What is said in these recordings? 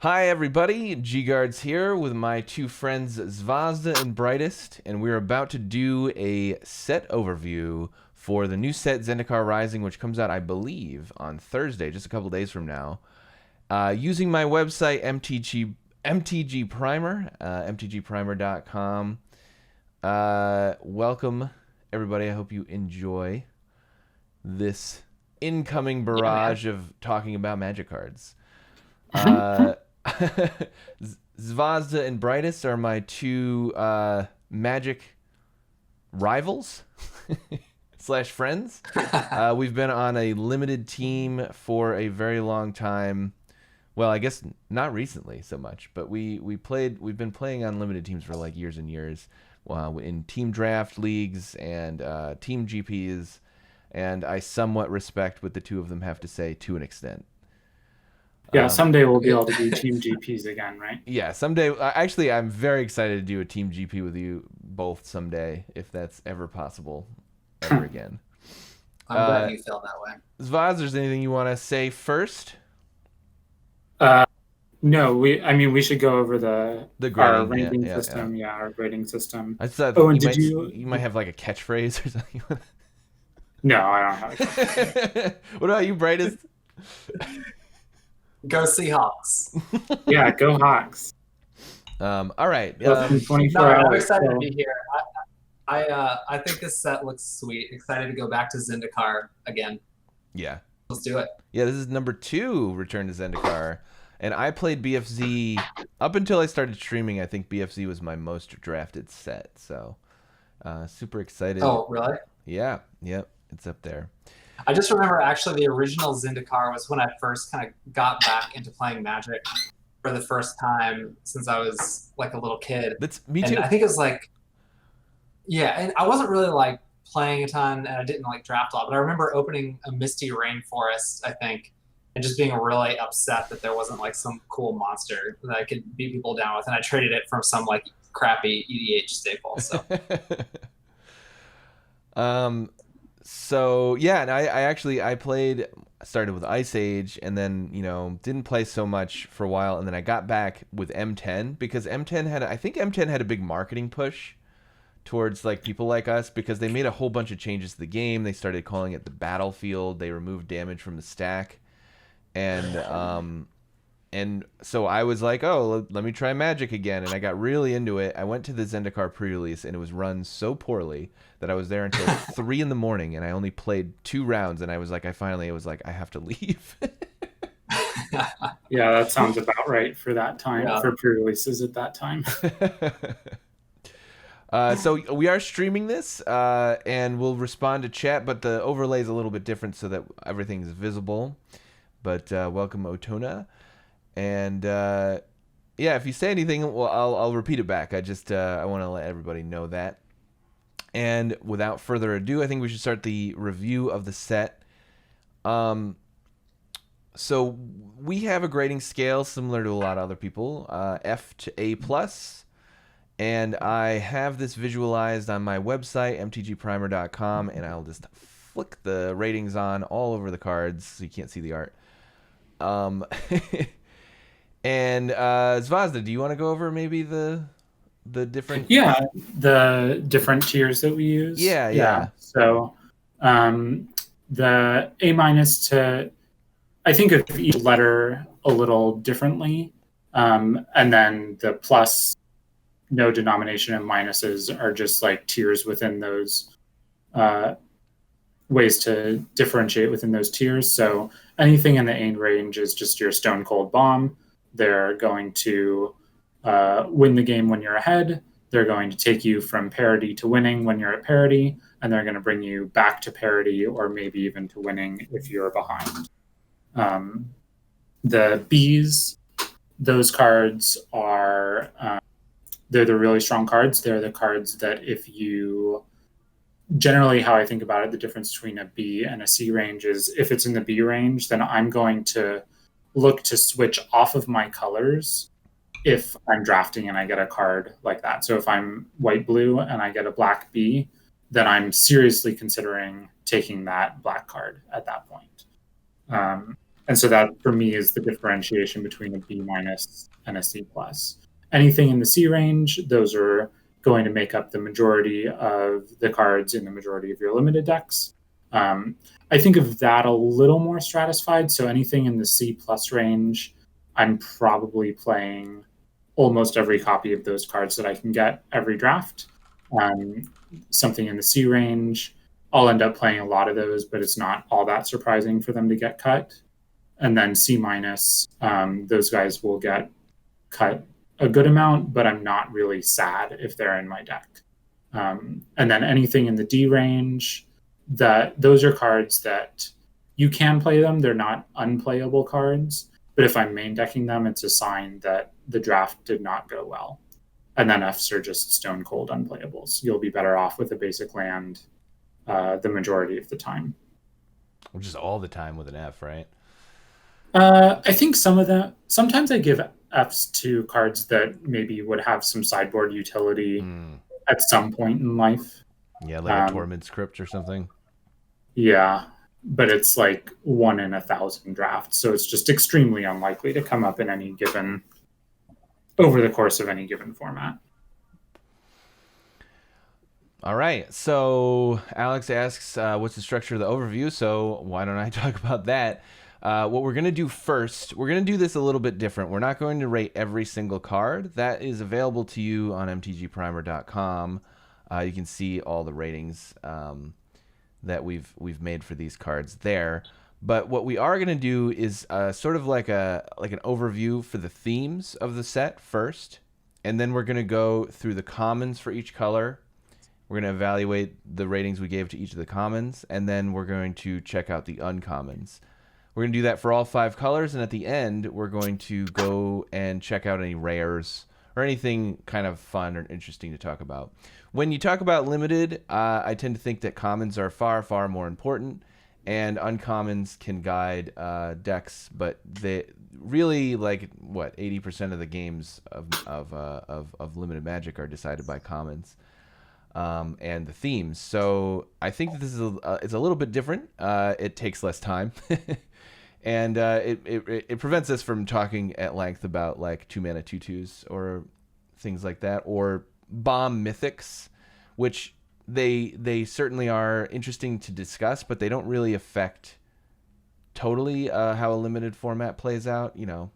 Hi everybody, G-Guards here with my two friends Zvazda and Brightest, and we're about to do a set overview for the new set Zendikar Rising, which comes out, I believe, on Thursday, just a couple days from now. Using my website, MTG Primer, mtgprimer.com. Welcome everybody, I hope you enjoy this incoming barrage of talking about Magic cards. Zvazda and Brightest are my two Magic rivals slash friends. We've been on a limited team for a very long time. Well, I guess not recently so much, but we've been playing on limited teams for like years and years, in team draft leagues and team GPs, and I somewhat respect what the two of them have to say to an extent. Yeah, someday we'll be able to do team GPs again, right? Yeah, someday. Actually, I'm very excited to do a team GP with you both someday, if that's ever possible, ever again. I'm glad you feel that way. Zvaz, there's anything you want to say first? No, we should go over our grading, ranking system. Yeah, our grading system. I thought you might have like a catchphrase or something. No, I don't have a catchphrase. What about you, Brightest? Go Seahawks. Yeah, go Hawks. All right. I'm excited to be here. I think this set looks sweet. Excited to go back to Zendikar again. Yeah. Let's do it. Yeah, this is number 2 return to Zendikar. And I played BFZ up until I started streaming. I think BFZ was my most drafted set. So super excited. Oh, really? Yeah. Yep. It's up there. I just remember actually the original Zendikar was when I first kind of got back into playing Magic for the first time since I was like a little kid. That's me too. And I think it was like, yeah, and I wasn't really like playing a ton and I didn't like draft a lot, but I remember opening a Misty Rainforest, I think, and just being really upset that there wasn't like some cool monster that I could beat people down with, and I traded it from some like crappy EDH staple. So. So yeah, and I started with Ice Age, and then didn't play so much for a while, and then I got back with M10 because M10 had a big marketing push towards like people like us, because they made a whole bunch of changes to the game. They started calling it the battlefield. They removed damage from the stack, and so I was like, oh, let me try Magic again, and I got really into it. I went to the Zendikar pre-release, and it was run so poorly that I was there until 3 in the morning, and I only played 2 rounds, and I was like, I have to leave. Yeah, that sounds about right for that time, for pre-releases at that time. So we are streaming this, and we'll respond to chat, but the overlay is a little bit different so that everything is visible. But welcome, Otona. And yeah, if you say anything, well, I'll repeat it back. I want to let everybody know that. And without further ado, I think we should start the review of the set. So we have a grading scale similar to a lot of other people, F to A+. And I have this visualized on my website, mtgprimer.com, and I'll just flick the ratings on all over the cards so you can't see the art. And Zvazda, do you want to go over maybe the different? Yeah, the different tiers that we use. Yeah. So the A- to, I think of each letter a little differently, and then the plus, no denomination, and minuses are just like tiers within those ways to differentiate within those tiers. So anything in the A range is just your stone cold bomb. They're going to win the game when you're ahead. They're going to take you from parity to winning when you're at parity, and they're going to bring you back to parity or maybe even to winning if you're behind. The Bs, those cards are they're the really strong cards. They're the cards that if you generally, how I think about it, the difference between a B and a C range is if it's in the B range, then I'm going to look to switch off of my colors if I'm drafting and I get a card like that. So if I'm white-blue and I get a black B, then I'm seriously considering taking that black card at that point. And so that for me is the differentiation between a B minus and a C plus. Anything in the C range, those are going to make up the majority of the cards in the majority of your limited decks. I think of that a little more stratified. So anything in the C plus range, I'm probably playing almost every copy of those cards that I can get every draft. Something in the C range, I'll end up playing a lot of those, but it's not all that surprising for them to get cut. And then C minus, those guys will get cut a good amount, but I'm not really sad if they're in my deck. And then anything in the D range, those are cards that you can play them. They're not unplayable cards, but if I'm main decking them, it's a sign that the draft did not go well. And then Fs are just stone cold unplayables. You'll be better off with a basic land the majority of the time. Which is all the time with an F, right? I think some of them, sometimes I give Fs to cards that maybe would have some sideboard utility at some point in life. Yeah, like a Tormund script or something. Yeah, but it's like 1 in 1,000 drafts, so it's just extremely unlikely to come up in any given, over the course of any given format. All right, so Alex asks, what's the structure of the overview? So why don't I talk about that? What we're going to do first, we're going to do this a little bit different. We're not going to rate every single card. That is available to you on mtgprimer.com. You can see all the ratings that we've made for these cards there. But what we are going to do is sort of like an overview for the themes of the set first, and then we're going to go through the commons for each color. We're going to evaluate the ratings we gave to each of the commons, and then we're going to check out the uncommons. We're going to do that for all 5 colors, and at the end, we're going to go and check out any rares or anything kind of fun or interesting to talk about. When you talk about limited, I tend to think that commons are far, far more important, and uncommons can guide decks, but they really, like, 80% of the games of limited Magic are decided by commons. And the themes. So I think that this is it's a little bit different. It takes less time, and it prevents us from talking at length about like 2-mana 2/2s or things like that, or bomb mythics, which they certainly are interesting to discuss, but they don't really affect totally how a limited format plays out. You know,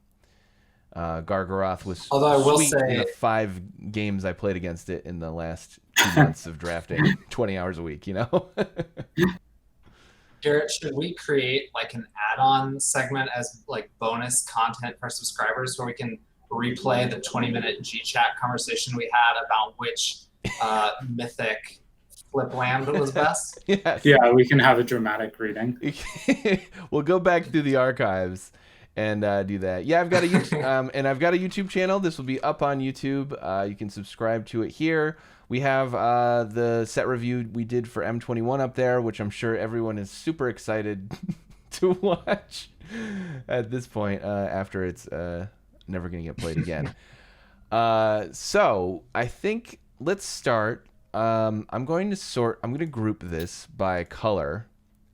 Gargaroth was Although I will sweet say, in the 5 games I played against it in the last 2 months of drafting 20 hours a week, you know? Garrett, should we create like an add-on segment as like bonus content for subscribers where we can replay the 20-minute G-Chat conversation we had about which mythic flip land was best? Yes. Yeah, we can have a dramatic reading. We'll go back through the archives and do that. Yeah, I've got a YouTube, and I've got a YouTube channel. This will be up on YouTube. You can subscribe to it here. We have the set review we did for M21 up there, which I'm sure everyone is super excited to watch at this point after it's never going to get played again. So I think let's start. I'm going to group this by color.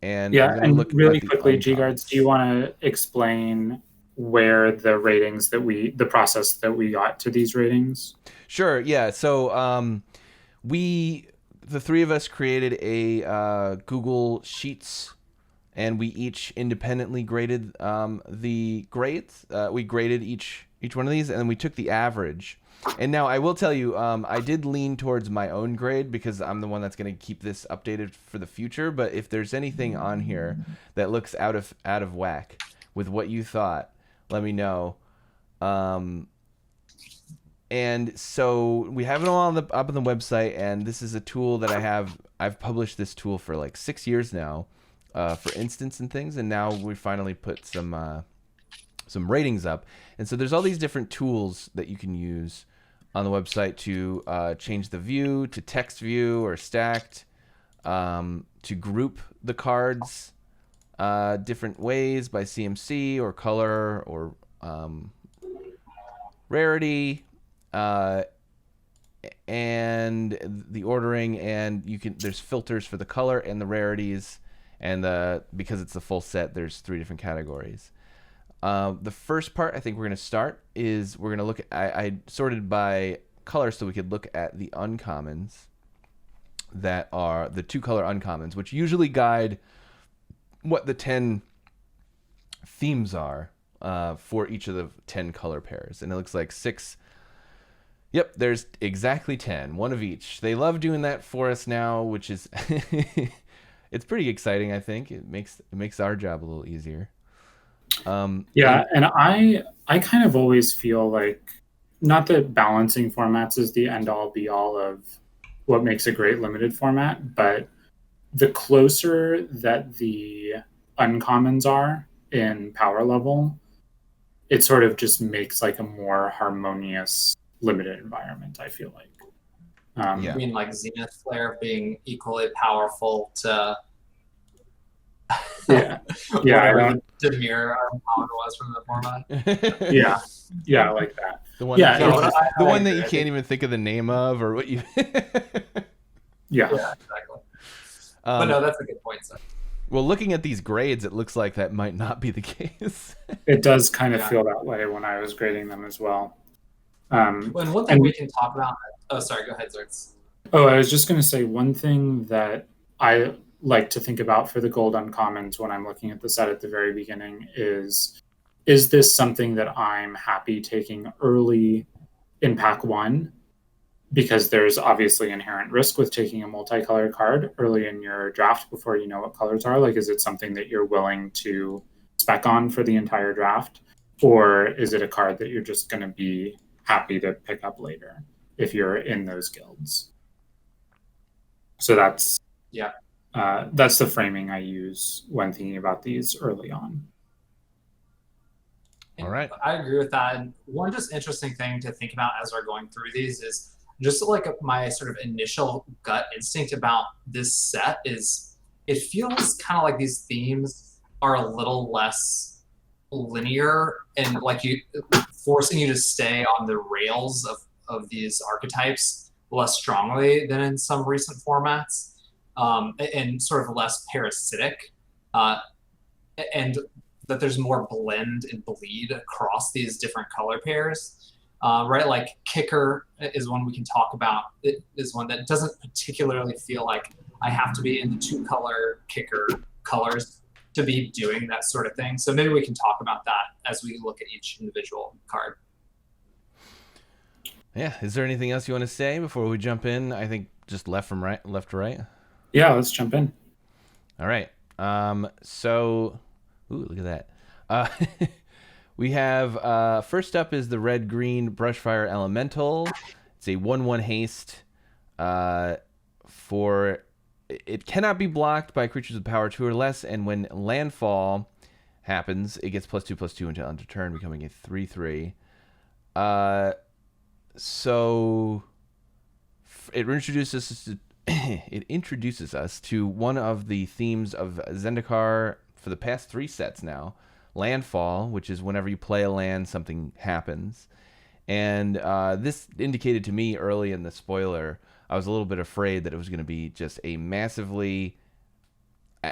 And and really quickly, G-Guards, do you want to explain where the ratings the process that we got to these ratings? Sure, yeah. So the 3 of us created a Google Sheets, and we each independently graded the grades. We graded each one of these, and then we took the average. And now I will tell you, I did lean towards my own grade because I'm the one that's going to keep this updated for the future. But if there's anything on here that looks out of whack with what you thought, let me know. And so we have it all up on the website, and this is a tool that I've published this tool for like 6 years now, for instance and things, and now we finally put some ratings up. And so there's all these different tools that you can use on the website to change the view to text view or stacked, to group the cards different ways by CMC or color or rarity, and the ordering, and there's filters for the color and the rarities, and because it's the full set, there's 3 different categories. The first part I think we're going to start is we're going to look at, I sorted by color so we could look at the uncommons that are the 2-color uncommons, which usually guide what the 10 themes are for each of the 10 color pairs. And it looks like 6. Yep, there's exactly 10, one of each. They love doing that for us now, which is it's pretty exciting. I think it makes our job a little easier. And I kind of always feel like, not that balancing formats is the end all be all of what makes a great limited format, but the closer that the uncommons are in power level, it sort of just makes like a more harmonious limited environment, I feel like. You mean like Zenith Flare being equally powerful to whatever the mirror power was from the format? Yeah, like that. The one, one that you can't even think of the name of, or what you. Yeah, exactly. But no, that's a good point, sir. Well, looking at these grades, it looks like that might not be the case. It does kind of feel that way when I was grading them as well. And one thing we can talk about. Oh, sorry. Go ahead, Zerts. Oh, I was just going to say one thing that I like to think about for the gold uncommons when I'm looking at the set at the very beginning is this something that I'm happy taking early in pack 1? Because there's obviously inherent risk with taking a multicolored card early in your draft before you know what colors are. Like, is it something that you're willing to spec on for the entire draft? Or is it a card that you're just going to be happy to pick up later if you're in those guilds? So that's the framing I use when thinking about these early on. All right. I agree with that. And one just interesting thing to think about as we're going through these is just like my sort of initial gut instinct about this set is it feels kind of like these themes are a little less linear and like forcing you to stay on the rails of these archetypes less strongly than in some recent formats, and sort of less parasitic, and that there's more blend and bleed across these different color pairs. Right, like Kicker is one we can talk about. It is one that doesn't particularly feel like I have to be in the 2-color Kicker colors to be doing that sort of thing. So maybe we can talk about that as we look at each individual card. Yeah, is there anything else you want to say before we jump in? I think just left to right. Yeah, let's jump in. All right. So, look at that. We have, first up is the red-green Brushfire Elemental. It's a 1/1 haste. It cannot be blocked by creatures with power 2 or less, and when landfall happens, it gets +2/+2 until end of turn, becoming a 3/3. So it introduces us to one of the themes of Zendikar for the past 3 sets now. Landfall, which is whenever you play a land, something happens. And this indicated to me early in the spoiler, I was a little bit afraid that it was going to be just a massively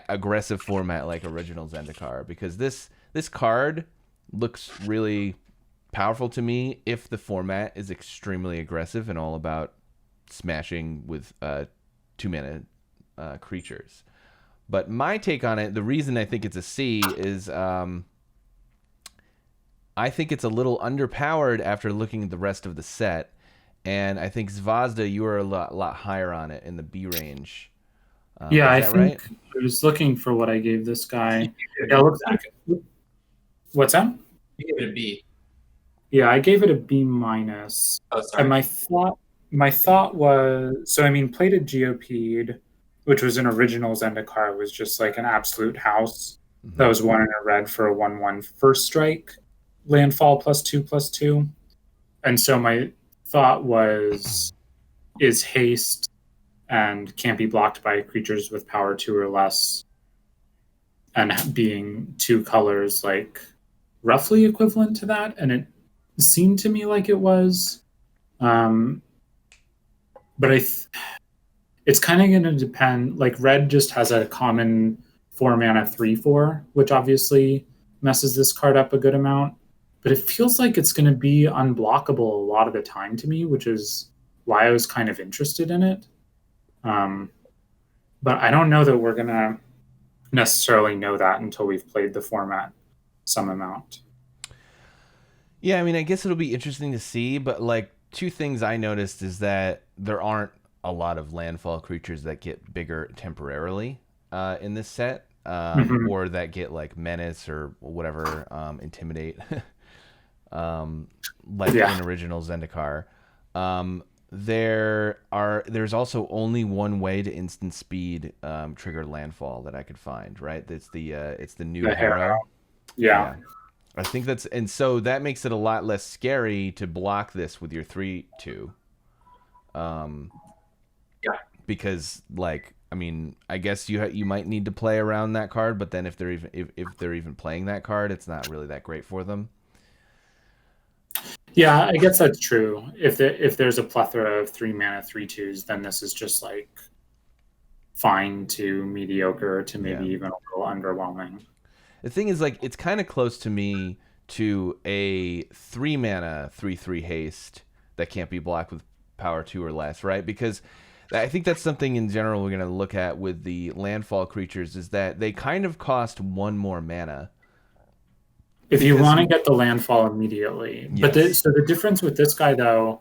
aggressive format like original Zendikar, because this card looks really powerful to me if the format is extremely aggressive and all about smashing with 2-mana creatures. But my take on it, the reason I think it's a C is I think it's a little underpowered after looking at the rest of the set. And I think Zvazda, you were a lot higher on it in the B range. I think I was looking for what I gave this guy. Yeah, it looks like it. What's that? You gave it a B. Yeah, I gave it a B-. Oh, sorry. And my thought was, so I mean, plated GOP'd, which was an original Zendikar, was just like an absolute house. Mm-hmm. That was 1 in a red for a 1/1 first strike, landfall +2/+2. And so my thought was, is haste and can't be blocked by creatures with power 2 or less, and being 2 colors, like roughly equivalent to that, and it seemed to me like it was. But it's kind of going to depend. Like red just has a common 4-mana 3/4, which obviously messes this card up a good amount. But it feels like it's going to be unblockable a lot of the time to me, which is why I was kind of interested in it. But I don't know that we're going to necessarily know that until we've played the format some amount. Yeah, I mean, I guess it'll be interesting to see, but like two things I noticed is that there aren't a lot of landfall creatures that get bigger temporarily in this set, or that get like menace or whatever, intimidate, like in original Zendikar. There's also only one way to instant speed trigger landfall that I could find, right? It's the new Harrow. Yeah. I think and so that makes it a lot less scary to block this with your 3/2. Because like, I mean, I guess you might need to play around that card, but then if they're even playing that card, it's not really that great for them. Yeah, I guess that's true. If there's a plethora of 3-mana 3/2s, then this is just like fine to mediocre to maybe even a little underwhelming. The thing is, like, it's kind of close to me to a 3-mana 3/3 haste that can't be blocked with power 2 or less, right? Because I think that's something in general we're going to look at with the landfall creatures, is that they kind of cost 1 more mana. If you want to get the landfall immediately. Yes. But so the difference with this guy, though,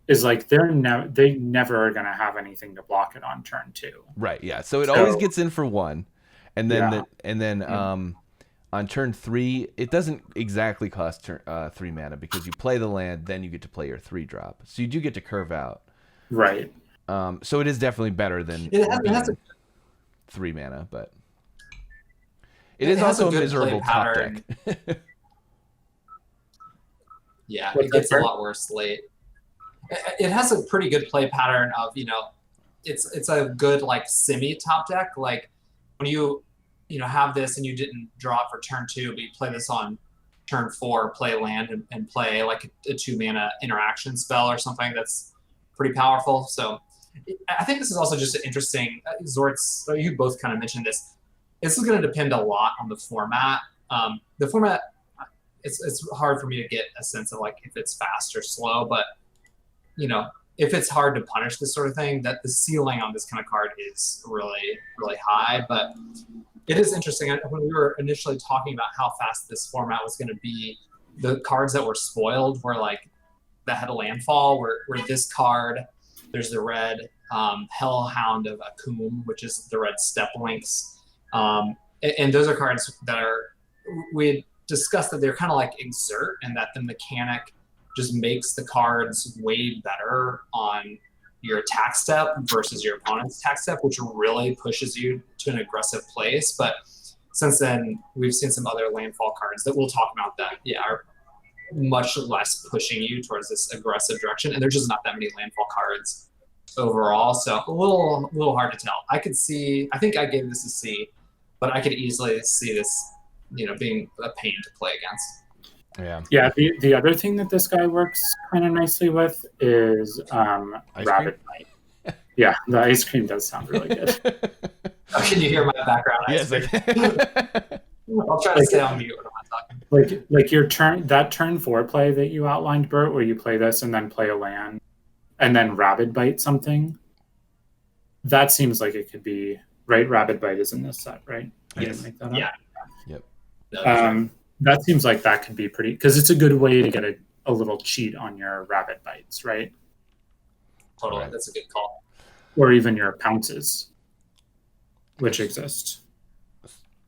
is like they never are going to have anything to block it on turn 2. Right, yeah. So it always gets in for 1. And then on turn 3, it doesn't exactly cost 3 mana because you play the land, then you get to play your 3-drop. So you do get to curve out. Right. So it is definitely better than it has 3 mana, but it is also a miserable top deck. Yeah, it gets a lot worse late. It has a pretty good play pattern of, it's a good like semi top deck. Like when you have this and you didn't draw it for turn 2, but you play this on turn 4, play land and play like a 2-mana interaction spell or something that's pretty powerful. So I think this is also just an interesting, Zortz, you both kind of mentioned this. This is going to depend a lot on the format. The format, it's hard for me to get a sense of like if it's fast or slow, but if it's hard to punish this sort of thing, that the ceiling on this kind of card is really, really high. But it is interesting. When we were initially talking about how fast this format was going to be, the cards that were spoiled were like that had a landfall, where this card, there's the red Hellhound of Akum, which is the red Step Links. And those are cards that we discussed that they're kind of like exert, and that the mechanic just makes the cards way better on your attack step versus your opponent's attack step, which really pushes you to an aggressive place. But since then, we've seen some other landfall cards that we'll talk about that, are much less pushing you towards this aggressive direction. And there's just not that many landfall cards overall. So a little hard to tell. I think I gave this a C, but I could easily see this, being a pain to play against. Yeah. The other thing that this guy works kind of nicely with is Rabbit Bite. Yeah, the ice cream does sound really good. Can you hear my background? Yes. I'll try to stay on mute when I'm talking. Like your turn 4 play that you outlined, Bert, where you play this and then play a land and then Rabbit Bite something. That seems like it could be right. Rabbit Bite is in this set, right? I didn't make that up. Yeah. Yep. That seems like that could be pretty, because it's a good way to get a little cheat on your Rabbit Bites, right? Totally, right. That's a good call. Or even your Pounces, which exist.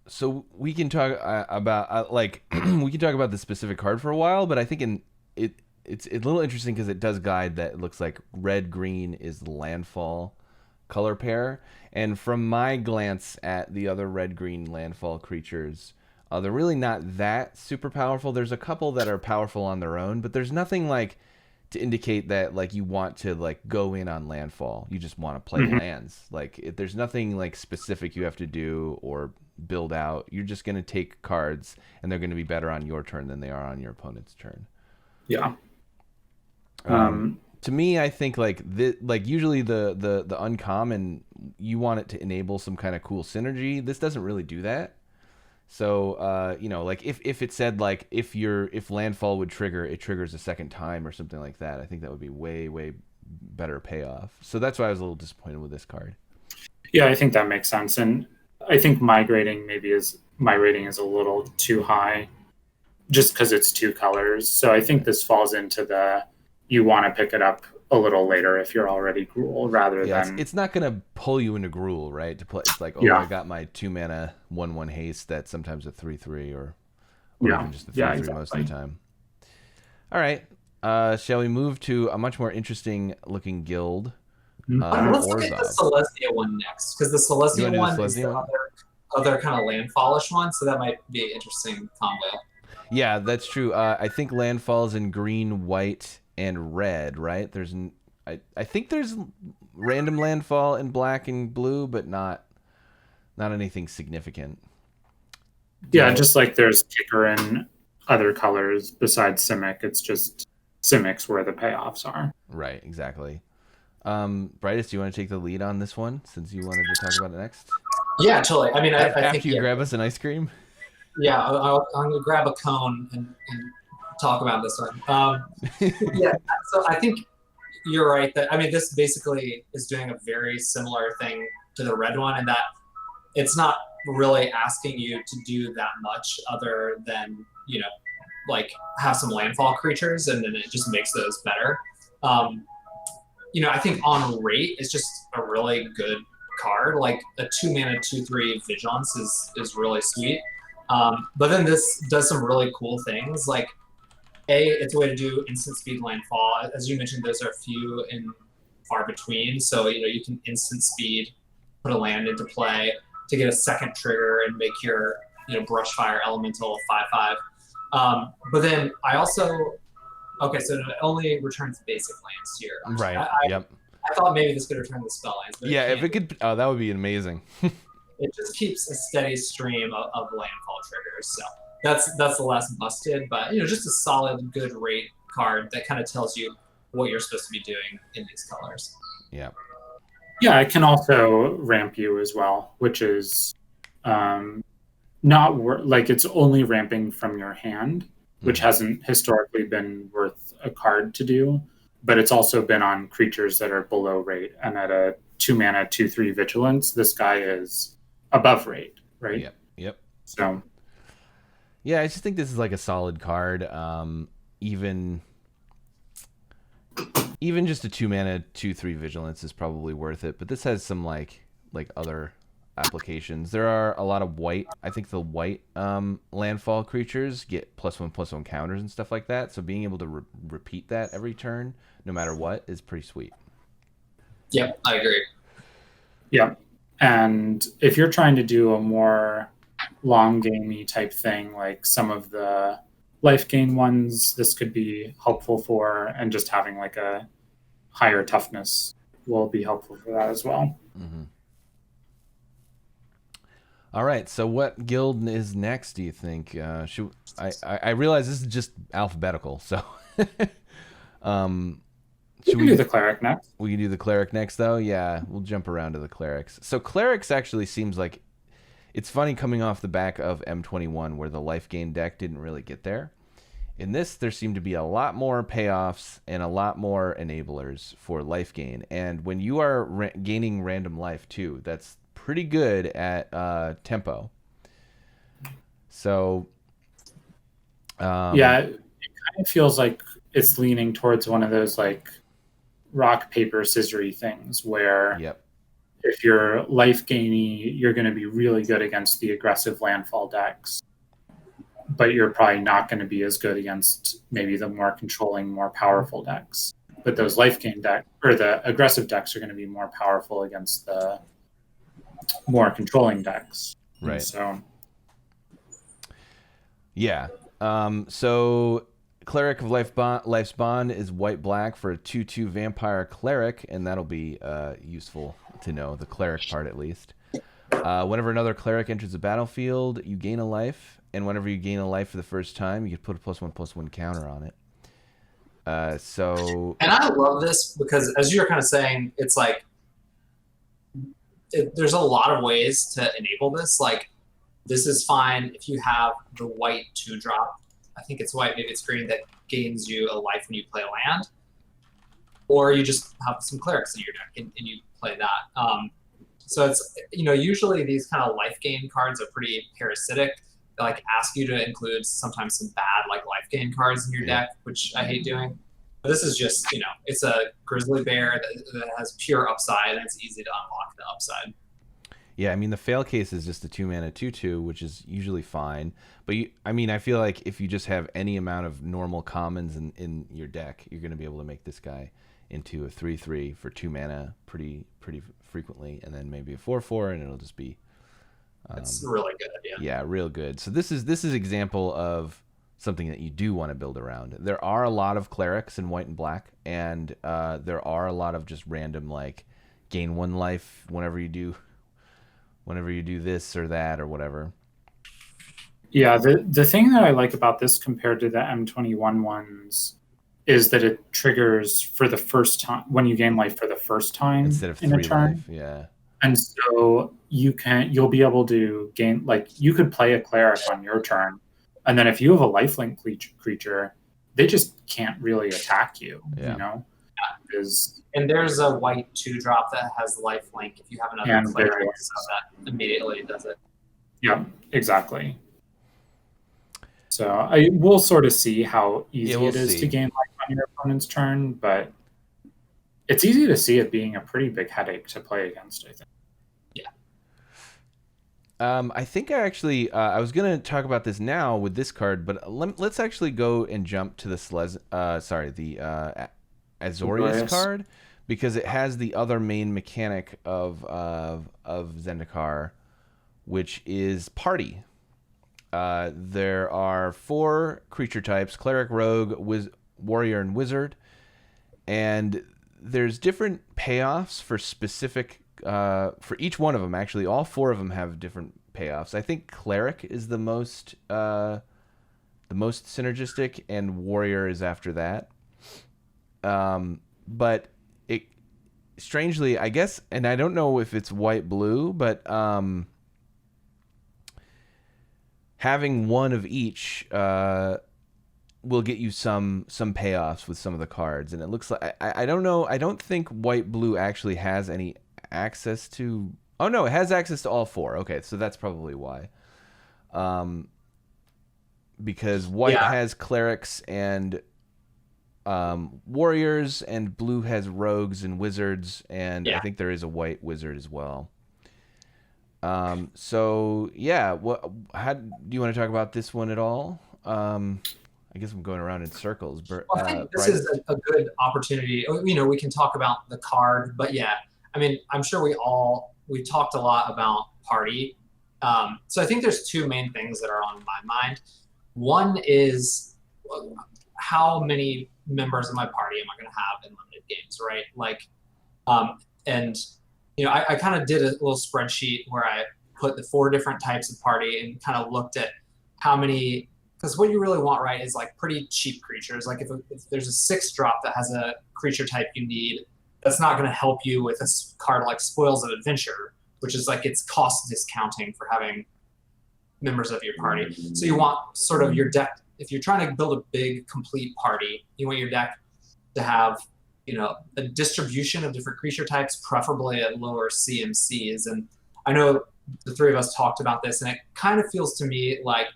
So we can talk about we can talk about the specific card for a while, but I think it's a little interesting because it does guide that it looks like red-green is the landfall color pair, and from my glance at the other red-green landfall creatures, they're really not that super powerful. There's a couple that are powerful on their own, but there's nothing like to indicate that like you want to like go in on landfall. You just want to play lands. Like there's nothing like specific you have to do or build out. You're just going to take cards, and they're going to be better on your turn than they are on your opponent's turn. Yeah. To me, I think like usually the uncommon, you want it to enable some kind of cool synergy. This doesn't really do that. So, you know, like if it said like if landfall would trigger, it triggers a second time or something like that, I think that would be way better payoff. So that's why I was a little disappointed with this card. Yeah, I think that makes sense, and I think my rating is a little too high, just because it's 2 colors. So I think this falls into the you want to pick it up a little later if you're already Gruul, rather than it's not gonna pull you into Gruul, right? To play, it's like, oh, Yeah. I got my 2 mana 1/1 haste. That's sometimes a 3/3 or Yeah. even just a 3/3 most of the time. All right, shall we move to a much more interesting looking guild? Let's look at the Celestia one next, because the Celestia one is the other kind of landfallish one, so that might be an interesting combo. Yeah, that's true. I think landfall's in green, white, and red, right? I think there's random landfall in black and blue, but not anything significant. Yeah, just like there's kicker in other colors besides Simic, it's just Simic's where the payoffs are. Right, exactly. Brightest, do you want to take the lead on this one since you wanted to talk about it next? Yeah, totally. I mean, I after think you grab us an ice cream. Yeah, I'm gonna grab a cone and talk about this one. Yeah, so I think you're right that this basically is doing a very similar thing to the red one, in that it's not really asking you to do that much other than like have some landfall creatures, and then it just makes those better. I think on rate it's just a really good card. Like a 2 mana 2/3 vigilance is really sweet. But then this does some really cool things. Like, it's a way to do instant speed landfall. As you mentioned, those are few and far between. So, you can instant speed, put a land into play to get a second trigger and make your, Brushfire Elemental 5/5. But then I also, so it only returns basic lands here. Right, yep. I thought maybe this could return the spell lands. But yeah, if it could, that would be amazing. It just keeps a steady stream of landfall triggers. So that's the less busted, but just a solid, good rate card that kind of tells you what you're supposed to be doing in these colors. Yeah. Yeah, it can also ramp you as well, which is like it's only ramping from your hand, which hasn't historically been worth a card to do, but it's also been on creatures that are below rate, and at a 2 mana 2/3 vigilance, this guy is above rate, right? Yep. So, yeah, I just think this is like a solid card. Even just a 2 mana 2/3 vigilance is probably worth it. But this has some like other applications. There are a lot of white. I think the white landfall creatures get +1/+1 counters and stuff like that. So being able to repeat that every turn, no matter what, is pretty sweet. Yep, I agree. Yeah. And if you're trying to do a more long gamey type thing, like some of the life gain ones, this could be helpful for, and just having like a higher toughness will be helpful for that as well. Mm-hmm. All right, so what guild is next, do you think? I realize this is just alphabetical, so we can do the cleric next. We can do the cleric next, though? Yeah, we'll jump around to the clerics. So clerics actually seems like... It's funny coming off the back of M21, where the life gain deck didn't really get there. In this, there seem to be a lot more payoffs and a lot more enablers for life gain. And when you are gaining random life, too, that's pretty good at tempo. So... yeah, it kind of feels like it's leaning towards one of those, like, rock, paper, scissory things where if you're life gainy, you're going to be really good against the aggressive landfall decks, but you're probably not going to be as good against maybe the more controlling, more powerful decks. But those life gain deck or the aggressive decks are going to be more powerful against the more controlling decks. Right. And so, yeah. So Cleric of Life's Bond is white-black for a 2/2 vampire cleric, and that'll be useful to know, the cleric part at least. Whenever another cleric enters the battlefield, you gain a life, and whenever you gain a life for the first time, you can put a +1/+1 counter on it. And I love this because, as you were kind of saying, it's like there's a lot of ways to enable this. Like, This is fine if you have the white 2-drop. I think it's white, maybe it's green, that gains you a life when you play a land. Or you just have some clerics in your deck and you play that. So it's, usually these kind of life gain cards are pretty parasitic. They like ask you to include sometimes some bad like life gain cards in your deck, which I hate doing. But this is just, it's a grizzly bear that has pure upside, and it's easy to unlock the upside. Yeah, I mean, the fail case is just a 2-mana 2/2, which is usually fine. But I feel like if you just have any amount of normal commons in your deck, you're going to be able to make this guy into a 3/3 for 2 mana pretty frequently, and then maybe a 4/4, and it'll just be. It's a really good idea. Yeah, real good. So this is example of something that you do want to build around. There are a lot of clerics in white and black, and there are a lot of just random like gain 1 life whenever you do this or that or whatever. Yeah, the thing that I like about this compared to the M21 ones is that it triggers for the first time when you gain life for the first time instead of 3 in a turn. life. Yeah. And so you'll be able to gain, like, you could play a cleric on your turn, and then if you have a lifelink creature, they just can't really attack you. And there's a white 2-drop that has lifelink if you have another cleric, so that immediately does it. Yeah, exactly. So we'll sort of see how easy it is to gain life on your opponent's turn, but it's easy to see it being a pretty big headache to play against, I think. Yeah. I think I was going to talk about this now with this card, but let's actually go and jump to the Azorius card, because it has the other main mechanic of Zendikar, which is party. There are 4 creature types: cleric, rogue, warrior, and wizard, and there's different payoffs for specific for each one of them. Actually, all 4 of them have different payoffs. I think cleric is the most synergistic, and warrior is after that. But it strangely, I guess, and I don't know if it's white blue, but having one of each will get you some payoffs with some of the cards, and it looks like I don't know. I don't think white blue actually has any access to. Oh no, it has access to all 4. Okay, so that's probably why. Because white has clerics and warriors, and blue has rogues and wizards, and I think there is a white wizard as well. So yeah, how do you want to talk about this one at all? I guess I'm going around in circles. Well, I think this is a good opportunity. We can talk about the card, but yeah, I mean, I'm sure we talked a lot about party. So I think there's 2 main things that are on my mind. One is how many members of my party am I going to have in limited games, right? Like, and I kind of did a little spreadsheet where I put the 4 different types of party and kind of looked at how many, because what you really want, right, is like pretty cheap creatures. Like if there's a 6-drop that has a creature type you need, that's not going to help you with a card like Spoils of Adventure, which is like it's cost discounting for having members of your party. So you want sort of your deck, if you're trying to build a big complete party, you want your deck to have a distribution of different creature types, preferably at lower CMCs. And I know the 3 of us talked about this, and it kind of feels to me like,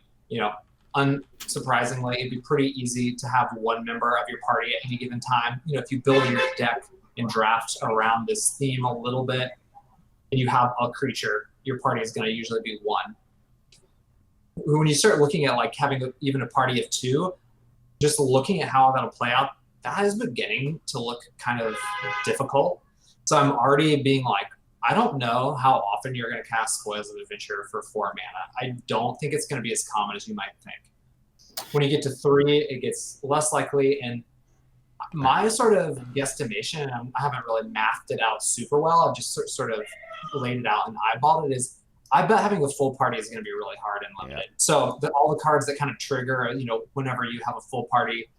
unsurprisingly, it'd be pretty easy to have 1 member of your party at any given time. If you build your deck and draft around this theme a little bit, and you have a creature, your party is going to usually be 1. When you start looking at like having even a party of 2, just looking at how that'll play out, that is beginning to look kind of difficult. So I'm already being like, I don't know how often you're going to cast Spoils of Adventure for 4 mana. I don't think it's going to be as common as you might think. When you get to 3, it gets less likely. And my sort of guesstimation, I haven't really mathed it out super well, I've just sort of laid it out and eyeballed it, is I bet having a full party is going to be really hard and limited. Yeah. So all the cards that kind of trigger, whenever you have a full party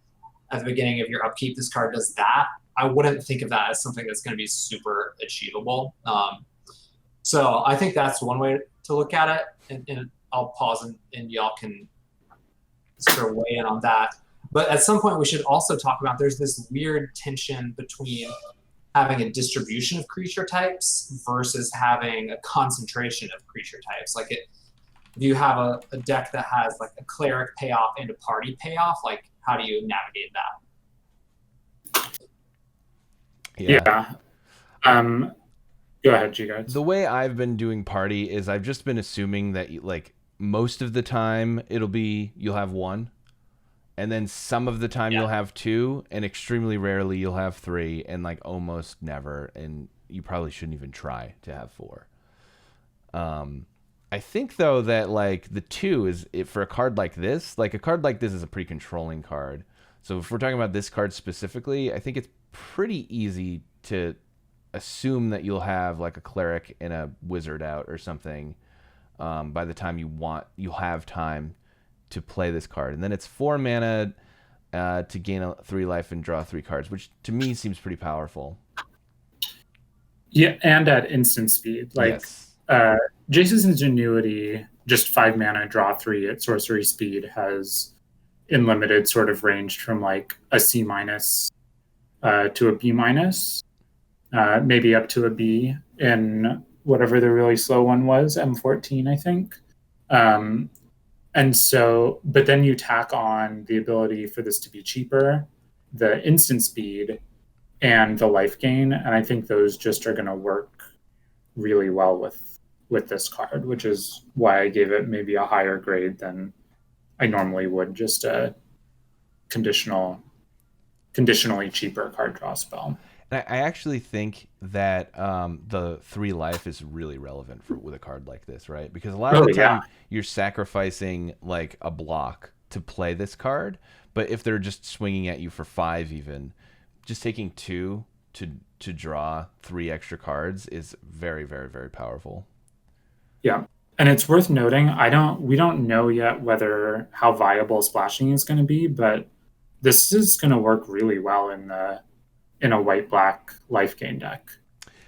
at the beginning of your upkeep, this card does that. I wouldn't think of that as something that's going to be super achievable. So I think that's one way to look at it. And I'll pause and y'all can sort of weigh in on that. But at some point, we should also talk about there's this weird tension between having a distribution of creature types versus having a concentration of creature types. Like if you have a deck that has like a cleric payoff and a party payoff, like how do you navigate that? Yeah. Go ahead, G-Guards. The way I've been doing party is I've just been assuming that like most of the time you'll have one, and then some of the time you'll have two, and extremely rarely you'll have three, and like almost never, and you probably shouldn't even try to have four. I think though that like the two is for a card like this, is a pretty controlling card. So if we're talking about this card specifically, I think it's pretty easy to assume that you'll have like a cleric and a wizard out or something by the time you'll have time to play this card. And then it's 4 mana to gain 3 life and draw 3 cards, which to me seems pretty powerful. Yeah, and at instant speed. Like Jace's Ingenuity, just 5 mana, draw 3 at sorcery speed, has in limited sort of ranged from like a C- to a B-, maybe up to a B in whatever the really slow one was, M14, I think. And so, but then you tack on the ability for this to be cheaper, the instant speed, and the life gain, and I think those just are going to work really well with this card, which is why I gave it maybe a higher grade than I normally would just a conditionally cheaper card draw spell. And I actually think that the 3 life is really relevant with a card like this, right? Because a lot of the time you're sacrificing like a block to play this card, but if they're just swinging at you for 5 even, just taking 2 to draw 3 extra cards is very, very, very powerful. Yeah. And it's worth noting, we don't know yet how viable splashing is going to be, but this is going to work really well in a white-black life gain deck.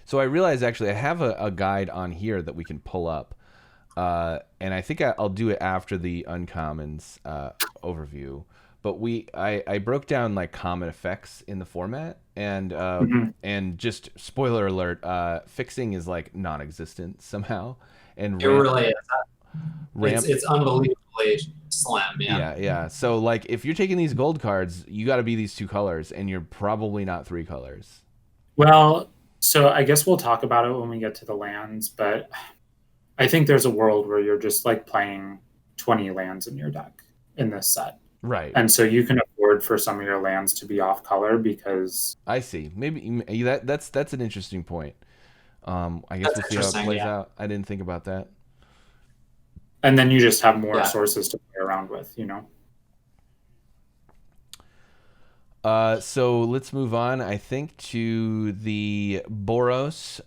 So I realize actually I have a guide on here that we can pull up, and I think I'll do it after the uncommons overview. But I broke down like common effects in the format, and and just spoiler alert, fixing is like non-existent somehow, and it really is. It's unbelievably slim. Yeah. So like if you're taking these gold cards, you got to be these 2 colors, and you're probably not 3 colors. Well, so I guess we'll talk about it when we get to the lands, but I think there's a world where you're just like playing 20 lands in your deck in this set. Right. And so you can afford for some of your lands to be off color because I see. Maybe that's an interesting point. I guess we'll see how it plays out. I didn't think about that. And then you just have more sources to play around with, you know? So let's move on, I think, to the Boros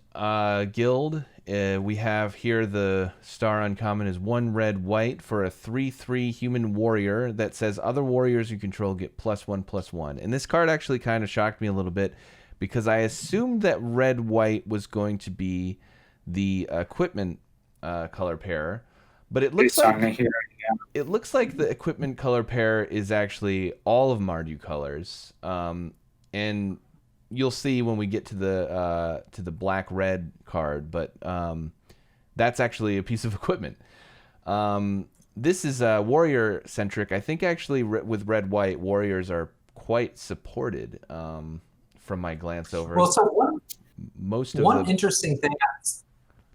guild. We have here the star uncommon is 1 red white for a 3/3 human warrior that says other warriors you control get +1/+1. And this card actually kind of shocked me a little bit because I assumed that red white was going to be the equipment color pair. But it looks like the equipment color pair is actually all of Mardu colors, and you'll see when we get to the black red card. But that's actually a piece of equipment. This is warrior centric. I think actually with red white warriors are quite supported from my glance over. Well, so one interesting thing.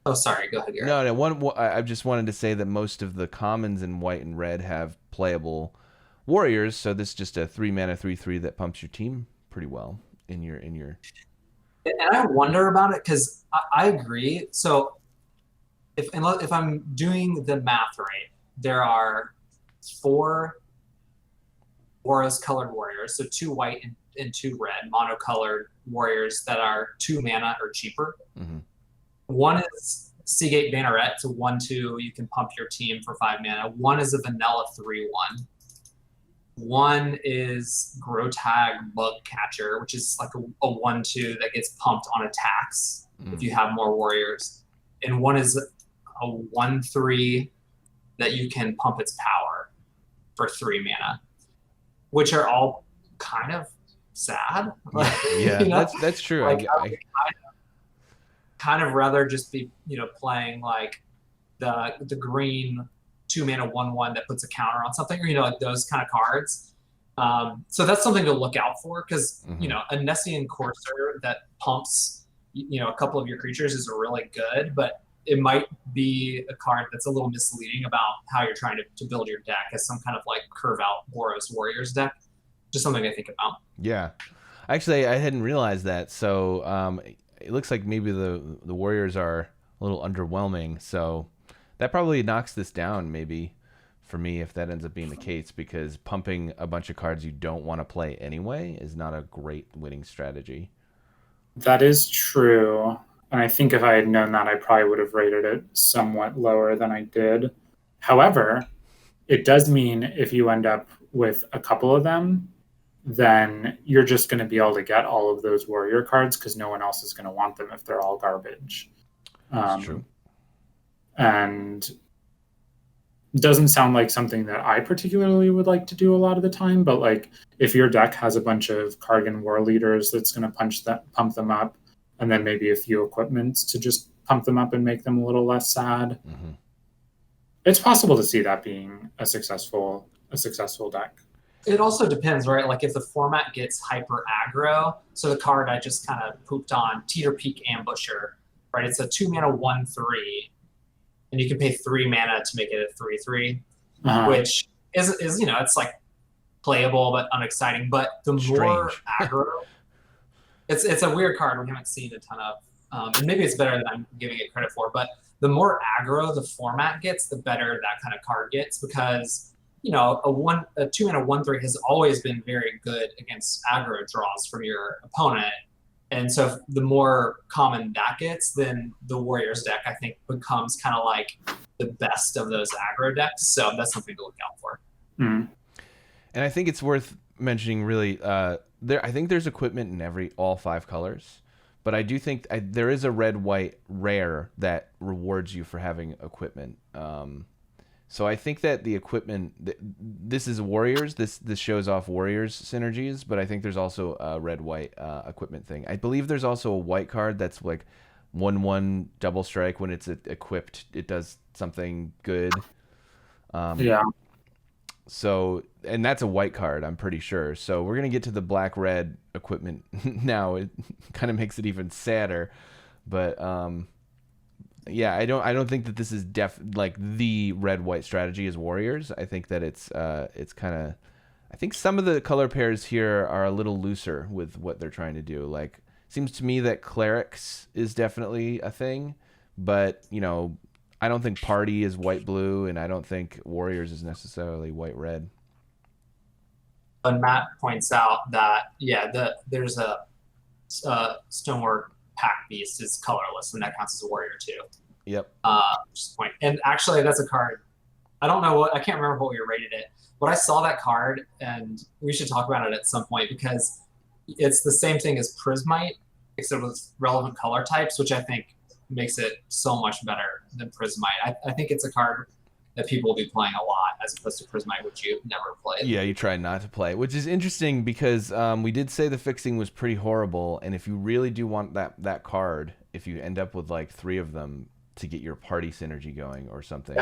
Oh, sorry. Go ahead, Garrett. No. I just wanted to say that most of the commons in white and red have playable warriors, so this is just a 3 mana 3/3 that pumps your team pretty well in your. And I wonder about it because I agree. So if I'm doing the math right, there are 4 Boros colored warriors, so 2 white and 2 red monocolored warriors that are 2 mana or cheaper. Mm-hmm. One is Seagate Banneret, it's a 1/2. You can pump your team for 5 mana. One is a vanilla 3/1. One is Grotag Bug Catcher, which is like a 1/2 that gets pumped on attacks if you have more warriors. And one is a 1/3 that you can pump its power for 3 mana, which are all kind of sad. Yeah, you know? that's true. Like, I would kind of rather just be, playing like the green 2 mana 1/1 that puts a counter on something, or like those kind of cards. So that's something to look out for, because a Nessian Courser that pumps a couple of your creatures is really good, but it might be a card that's a little misleading about how you're trying to build your deck as some kind of like curve out Boros Warriors deck. Just something to think about. Yeah, actually, I hadn't realized that. So it looks like maybe the Warriors are a little underwhelming. So that probably knocks this down, maybe, for me, if that ends up being the case, because pumping a bunch of cards you don't want to play anyway is not a great winning strategy. That is true. And I think if I had known that, I probably would have rated it somewhat lower than I did. However, it does mean if you end up with a couple of them, then you're just going to be able to get all of those warrior cards because no one else is going to want them if they're all garbage. That's true. And doesn't sound like something that I particularly would like to do a lot of the time, but like if your deck has a bunch of Kargan War Leaders that's going to pump them up, and then maybe a few equipments to just pump them up and make them a little less sad. It's possible to see that being a successful deck. It also depends, right? Like if the format gets hyper aggro, so the card I just kind of pooped on, Teeter Peak Ambusher, right? It's a 2 mana 1/3, and you can pay 3 mana to make it a 3/3, which is it's like playable but unexciting. But the more aggro, it's a weird card we haven't seen a ton of, and maybe it's better than I'm giving it credit for. But the more aggro the format gets, the better that kind of card gets, because a 2 mana 1/3 has always been very good against aggro draws from your opponent. And so the more common that gets, then the Warriors deck, I think, becomes kind of like the best of those aggro decks. So that's something to look out for. And I think it's worth mentioning, really, I think there's equipment in all 5 colors. But I do think there is a red-white rare that rewards you for having equipment. So I think that the equipment, this is Warriors. This shows off Warriors synergies, but I think there's also a red-white equipment thing. I believe there's also a white card that's like 1/1 double strike. When it's equipped, it does something good. Yeah. So, and that's a white card, I'm pretty sure. So we're going to get to the black-red equipment now. It kind of makes it even sadder. But yeah, I don't think that this is like the red-white strategy as Warriors. I think that it's kind of, I think some of the color pairs here are a little looser with what they're trying to do. Like, seems to me that Clerics is definitely a thing, but I don't think Party is white-blue, and I don't think Warriors is necessarily white-red. And Matt points out that, there's a Stonework Pack Beast is colorless, and that counts as a warrior too. Yep. Just point. And actually, that's a card. I can't remember what we rated it, but I saw that card, and we should talk about it at some point, because it's the same thing as Prismite, except with relevant color types, which I think makes it so much better than Prismite. I think it's a card that people will be playing a lot, as opposed to Prismite, which you never played. Yeah, you try not to play, which is interesting, because we did say the fixing was pretty horrible, and if you really do want that card, if you end up with like 3 of them to get your party synergy going or something,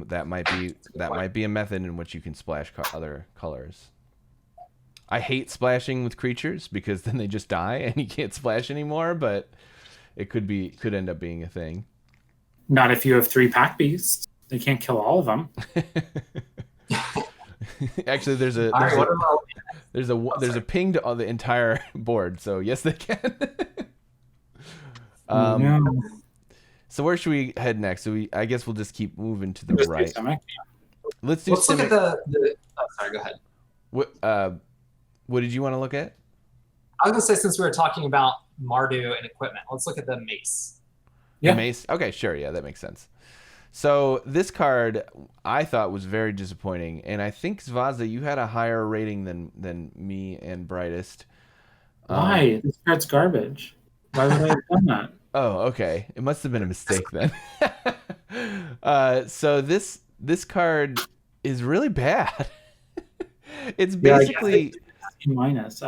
that might be a method in which you can splash other colors. I hate splashing with creatures because then they just die and you can't splash anymore, but it could end up being a thing. Not if you have 3 Pack Beasts. They can't kill all of them. Actually, there's a ping to the entire board, so yes, they can. No. So where should we head next? So I guess we'll just keep moving to the right. Let's look at the. Oh, sorry. Go ahead. What did you want to look at? I was gonna say, since we were talking about Mardu and equipment, let's look at the mace. Yeah. The mace. Okay, sure. Yeah, that makes sense. So this card I thought was very disappointing, and I think Zvazda, you had a higher rating than me and Brightest. Why? This card's garbage. Why would I have done that? Oh, okay. It must have been a mistake then. So this this card is really bad. It's basically minus.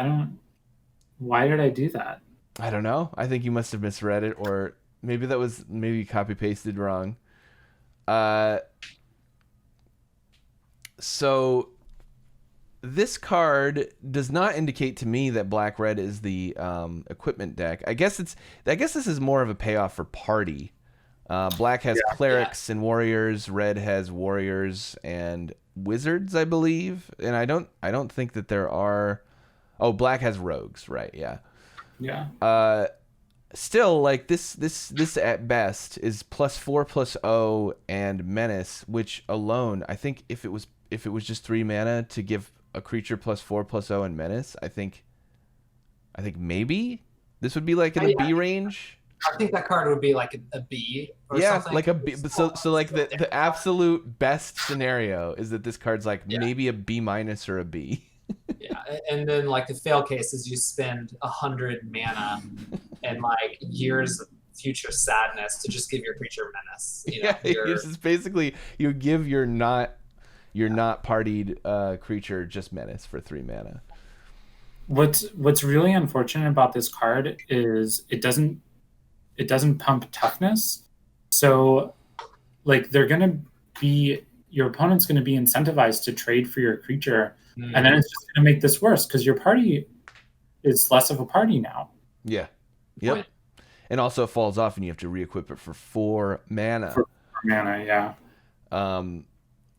Why did I do that? I don't know. I think you must have misread it, or maybe you copy pasted wrong. So this card does not indicate to me that black red is the equipment deck. I guess this is more of a payoff for party. Black has clerics and warriors. Red has warriors and wizards, I believe. And I don't think that there are. Oh, black has rogues, right? Yeah. Yeah. Still, like this at best is +4/+0 and menace, which alone, I think if it was just 3 mana to give a creature +4/+0 and menace, I think maybe this would be like in the B range. I think that card would be like a B or something. Like a B. So like the absolute best scenario is that this card's like maybe a B- or a B. Yeah, and then like the fail case is you spend 100 mana and like years of future sadness to just give your creature menace. It's just basically you give your not partied creature just menace for 3 mana. What's really unfortunate about this card is it doesn't pump toughness. So like your opponent's gonna be incentivized to trade for your creature. And then it's just going to make this worse because your party is less of a party now. Yeah. Yep. Point. And also it falls off and you have to re-equip it for 4 mana. Yeah.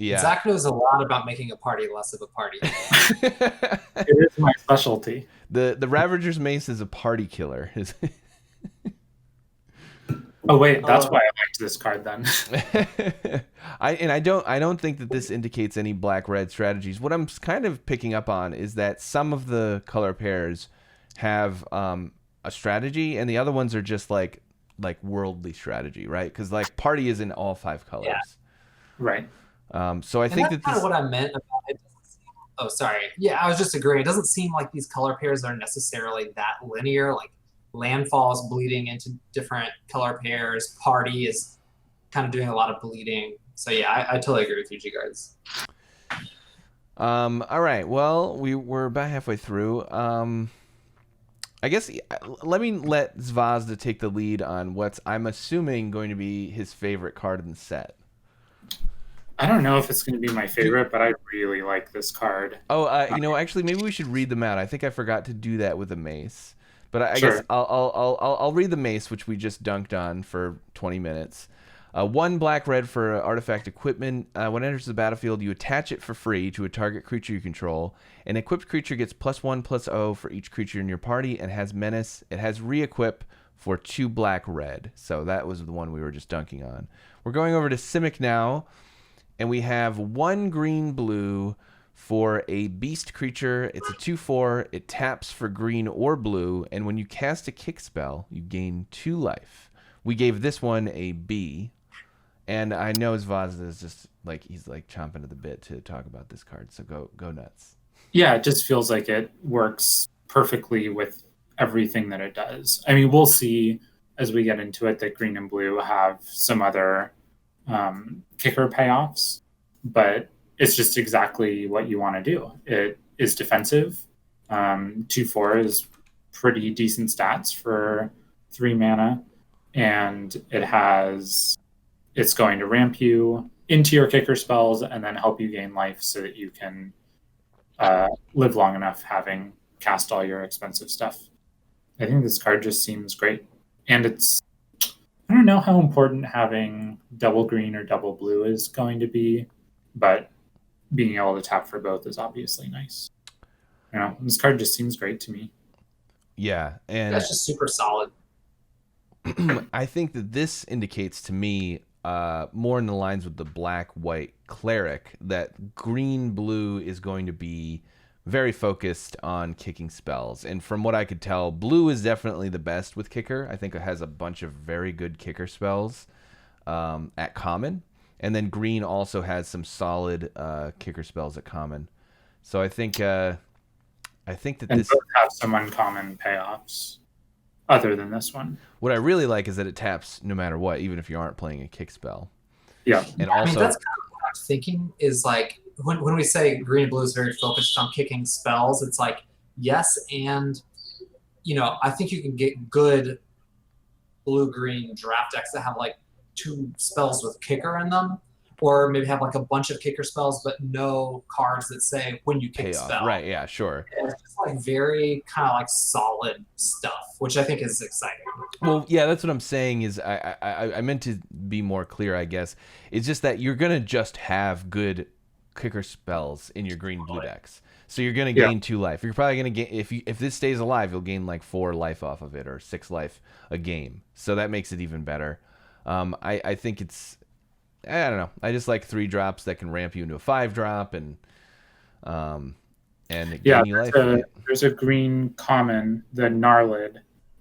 Zach knows a lot about making a party less of a party. It is my specialty. The Ravager's Mace is a party killer. Oh wait, that's why I liked this card then. I don't think that this indicates any black-red strategies. What I'm kind of picking up on is that some of the color pairs have a strategy, and the other ones are just like worldly strategy, right? Because like party is in all 5 colors. Yeah. Right. So I think that's kind of what I meant about it. Oh, sorry. Yeah, I was just agreeing. It doesn't seem like these color pairs are necessarily that linear. Like landfall is bleeding into different color pairs. Party is kind of doing a lot of bleeding. So yeah, I totally agree with you, G-Guards. All right. Well, we're about halfway through. I guess let Zvazda take the lead on what's I'm assuming going to be his favorite card in the set. I don't know if it's going to be my favorite, but I really like this card. Oh, actually, maybe we should read them out. I think I forgot to do that with a mace. But I Sure. guess I'll read the mace, which we just dunked on for 20 minutes. 1 black-red for artifact equipment. When it enters the battlefield, you attach it for free to a target creature you control. An equipped creature gets +1/+0 for each creature in your party and has menace. It has re-equip for 2 black-red. So that was the one we were just dunking on. We're going over to Simic now, and we have 1 green-blue for a beast creature. It's a 2/4. It taps for green or blue, and when you cast a kick spell, you gain 2 life. We gave this one a B, and I know Zvazda is just like he's like chomping at the bit to talk about this card. So go nuts. Yeah, it just feels like it works perfectly with everything that it does. I mean, we'll see as we get into it that green and blue have some other kicker payoffs, but it's just exactly what you want to do. It is defensive. 2/4 is pretty decent stats for 3 mana, and it's going to ramp you into your kicker spells and then help you gain life so that you can live long enough having cast all your expensive stuff. I think this card just seems great. And I don't know how important having double green or double blue is going to be, but being able to tap for both is obviously nice. This card just seems great to me. Yeah, and that's just super solid. I think that this indicates to me more in the lines with the black-white cleric that green-blue is going to be very focused on kicking spells. And from what I could tell, blue is definitely the best with kicker. I think it has a bunch of very good kicker spells at common. And then green also has some solid kicker spells at common. So I think that this both have some uncommon payoffs other than this one. What I really like is that it taps no matter what, even if you aren't playing a kick spell. Yeah. And I also mean, that's kind of what I'm thinking is like when we say green and blue is very focused on kicking spells, it's like yes, and I think you can get good blue-green draft decks that have like 2 spells with kicker in them, or maybe have like a bunch of kicker spells but no cards that say when you kick a Payoff. spell. Right, yeah, sure. And it's just like very kind of like solid stuff, which I think is exciting. Well, yeah, that's what I'm saying is I meant to be more clear, I guess. It's just that you're going to just have good kicker spells in your green-blue decks. So you're going to gain 2 life. You're probably going to gain, if this stays alive, you'll gain like 4 life off of it or 6 life a game. So that makes it even better. I think it's, I don't know. I just like 3 drops that can ramp you into a 5 drop and gain you life. There's a green common, the Gnarlid,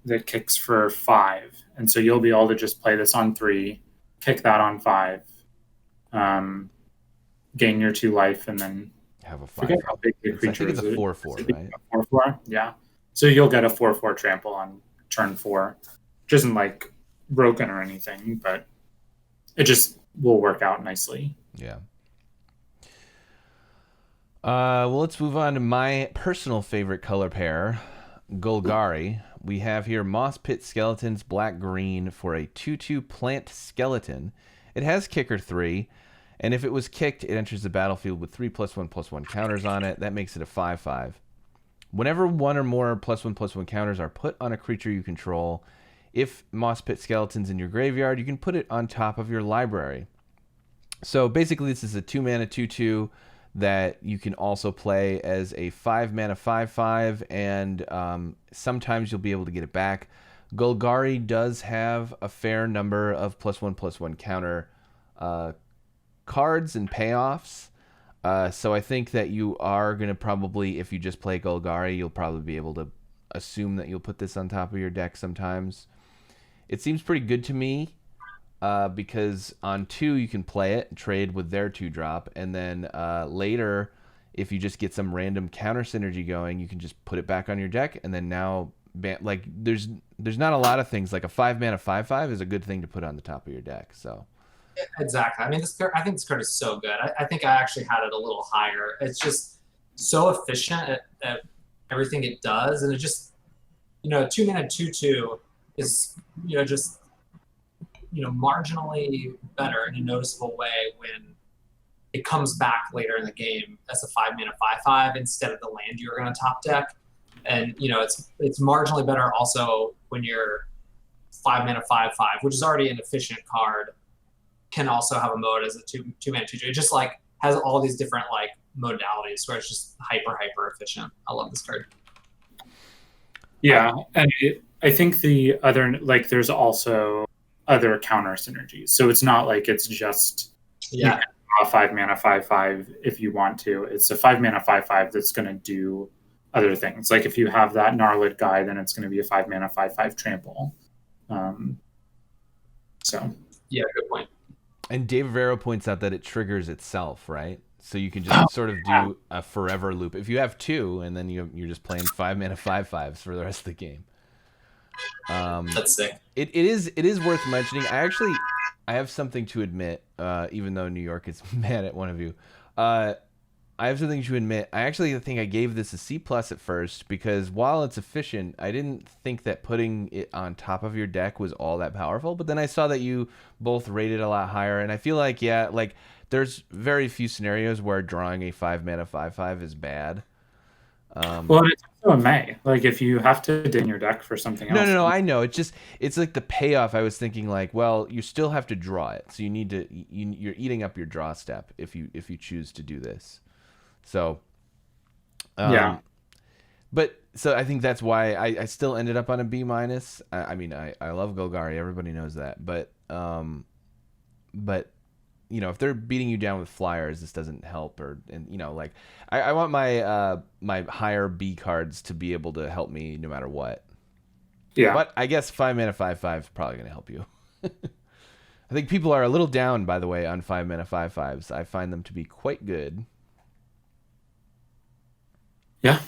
that kicks for 5. And so you'll be able to just play this on 3, kick that on 5, gain your 2 life, and then have a 5. Forget how big the creature I think it's is. a 4/4, right? 4/4, yeah. So you'll get a 4/4 trample on turn 4, which isn't like broken or anything, but it just will work out nicely. Yeah. Well, let's move on to my personal favorite color pair, Golgari. We have here Moss Pit Skeletons, black-green for a 2/2 plant skeleton. It has kicker 3, and if it was kicked, it enters the battlefield with 3+1/+1 counters on it. That makes it a 5/5. Whenever 1 or more +1/+1 counters are put on a creature you control, if Moss Pit Skeleton's in your graveyard, you can put it on top of your library. So basically, this is a 2-mana 2/2 that you can also play as a 5-mana 5/5, and sometimes you'll be able to get it back. Golgari does have a fair number of +1/+1 counter cards and payoffs. So I think that you are going to probably, if you just play Golgari, you'll probably be able to assume that you'll put this on top of your deck sometimes. It seems pretty good to me because on 2 you can play it and trade with their 2-drop, and then later, if you just get some random counter synergy going, you can just put it back on your deck, and then now, like, there's not a lot of things. Like a 5-mana 5/5 is a good thing to put on the top of your deck, so... Exactly. I mean, I think this card is so good. I think I actually had it a little higher. It's just so efficient at everything it does, and it just, 2-mana 2/2 is, just, marginally better in a noticeable way when it comes back later in the game as a 5-mana 5/5 instead of the land you're going to top deck, and it's marginally better also when you're 5-mana 5/5, which is already an efficient card, can also have a mode as a 2-mana 2/2. It just like has all these different like modalities where it's just hyper efficient. I love this card. Yeah, and I think the other, like, there's also other counter synergies. So it's not like it's just a 5-mana 5/5 if you want to. It's a 5-mana 5/5 that's going to do other things. Like if you have that Gnarlid guy, then it's going to be a 5-mana 5/5 trample. So yeah, good point. And Dave Vero points out that it triggers itself, right? So you can just sort of do a forever loop. If you have 2, and then you're just playing 5-mana 5/5s for the rest of the game. That's sick. It is worth mentioning. I have something to admit, even though New York is mad at one of you. I have something to admit. I actually think I gave this a C+ at first because while it's efficient, I didn't think that putting it on top of your deck was all that powerful. But then I saw that you both rated a lot higher, and I feel like, there's very few scenarios where drawing a 5-mana 5/5 is bad. Well, it's also a May. Like if you have to dig in your deck for something else. No, I know. It's like the payoff. I was thinking like, well, you still have to draw it, so you need to. You're eating up your draw step if you choose to do this. So, yeah. But so I think that's why I still ended up on a B-. I mean, I love Golgari. Everybody knows that. But if they're beating you down with flyers, this doesn't help. I want my my higher B cards to be able to help me no matter what. Yeah. But I guess 5-mana 5/5 is probably going to help you. I think people are a little down, by the way, on 5-mana 5/5s. I find them to be quite good. Yeah.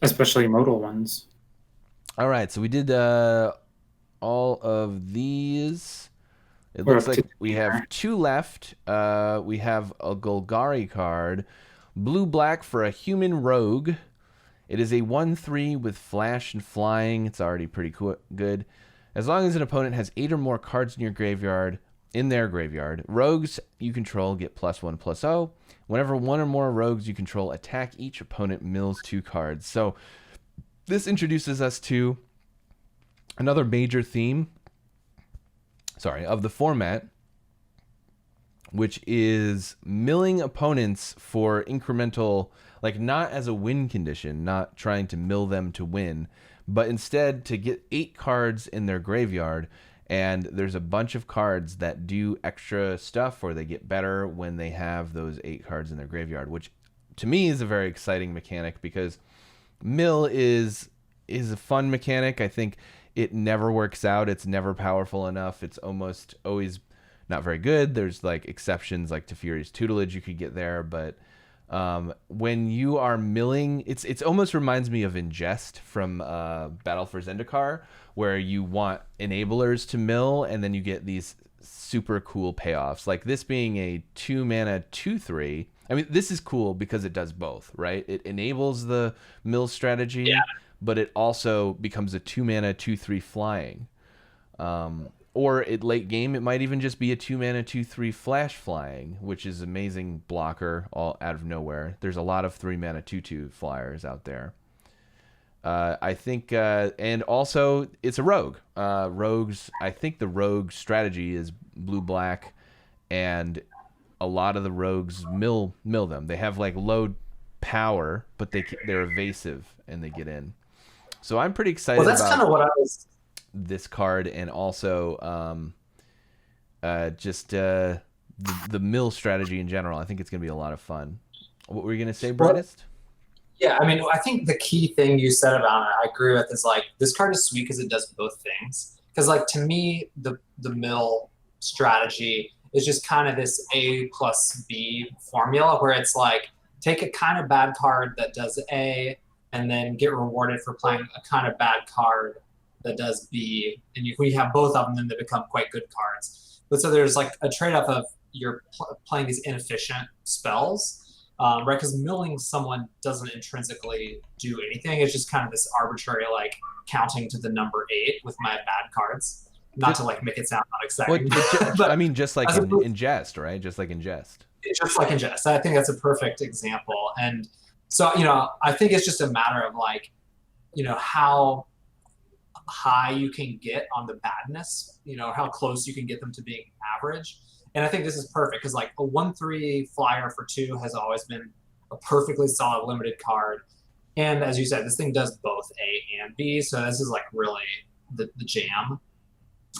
Especially modal ones. All right, so we did all of these. It We're looks up like to we there. have 2 left. We have a Golgari card. Blue-black for a human rogue. It is a 1/3 with flash and flying. It's already pretty good. As long as an opponent has 8 or more cards in your graveyard, in their graveyard, rogues you control get +1/+0. Whenever 1 or more rogues you control attack, each opponent mills 2 cards. So this introduces us to another major theme, of the format, which is milling opponents for incremental, like not as a win condition, not trying to mill them to win, but instead to get 8 cards in their graveyard. And there's a bunch of cards that do extra stuff, or they get better when they have those 8 cards in their graveyard, which to me is a very exciting mechanic, because mill is a fun mechanic. I think it never works out. It's never powerful enough. It's almost always not very good. There's like exceptions, like Teferi's Tutelage you could get there, but when you are milling, it's almost reminds me of Ingest from Battle for Zendikar, where you want enablers to mill, and then you get these super cool payoffs. Like this being a 2-mana 2/3. I mean, this is cool because it does both, right? It enables the mill strategy, but it also becomes a 2-mana 2/3 flying. Or at late game, it might even just be a 2-mana 2/3 flash flying, which is amazing blocker all out of nowhere. There's a lot of 3-mana 2/2 flyers out there. I think, and also it's a rogue. Rogues, I think the rogue strategy is blue-black, and a lot of the rogues mill them. They have like low power, but they're evasive and they get in. So I'm pretty excited Well, that's about kind of what I was. this card, and also the mill strategy in general. I think it's going to be a lot of fun. What were you going to say, Brightest? Yeah, I mean, I think the key thing you said about it, I agree with, is like this card is sweet because it does both things. Because like to me, the mill strategy is just kind of this A plus B formula, where it's like take a kind of bad card that does A, and then get rewarded for playing a kind of bad card that does B, and we have both of them, then they become quite good cards. But so there's like a trade-off of you're playing these inefficient spells, right? Because milling someone doesn't intrinsically do anything. It's just kind of this arbitrary, like counting to the number 8 with my bad cards. Not to like make it sound not exciting. But, I mean, just like in Jest, right? Just like in Jest. Just like in Jest. I think that's a perfect example. And so, I think it's just a matter of like, how high you can get on the badness, how close you can get them to being average. And I think this is perfect because like a 1/3 flyer for 2 has always been a perfectly solid limited card. And as you said, this thing does both A and B. So this is like really the jam.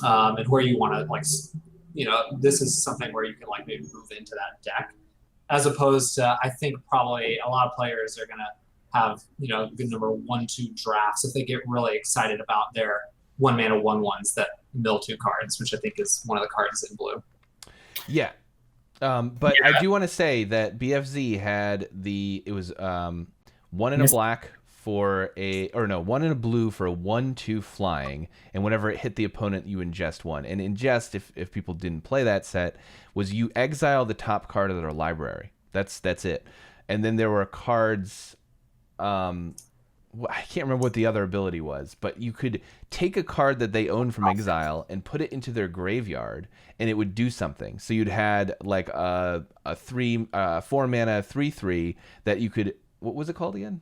And where you want to like, this is something where you can like maybe move into that deck, as opposed to, I think probably a lot of players are going to have, good number 1/2 drafts if they get really excited about their 1-mana 1/1s that mill 2 cards, which I think is one of the cards in blue. Yeah. But I do want to say that BFZ had it was 1 in a black for one in a blue for a 1/2 flying, and whenever it hit the opponent, you ingest 1. And ingest, if people didn't play that set, was you exile the top card of their library. That's it. And then there were cards. I can't remember what the other ability was, but you could take a card that they own from exile and put it into their graveyard, and it would do something. So you'd had like a 4-mana 3/3 that you could. What was it called again?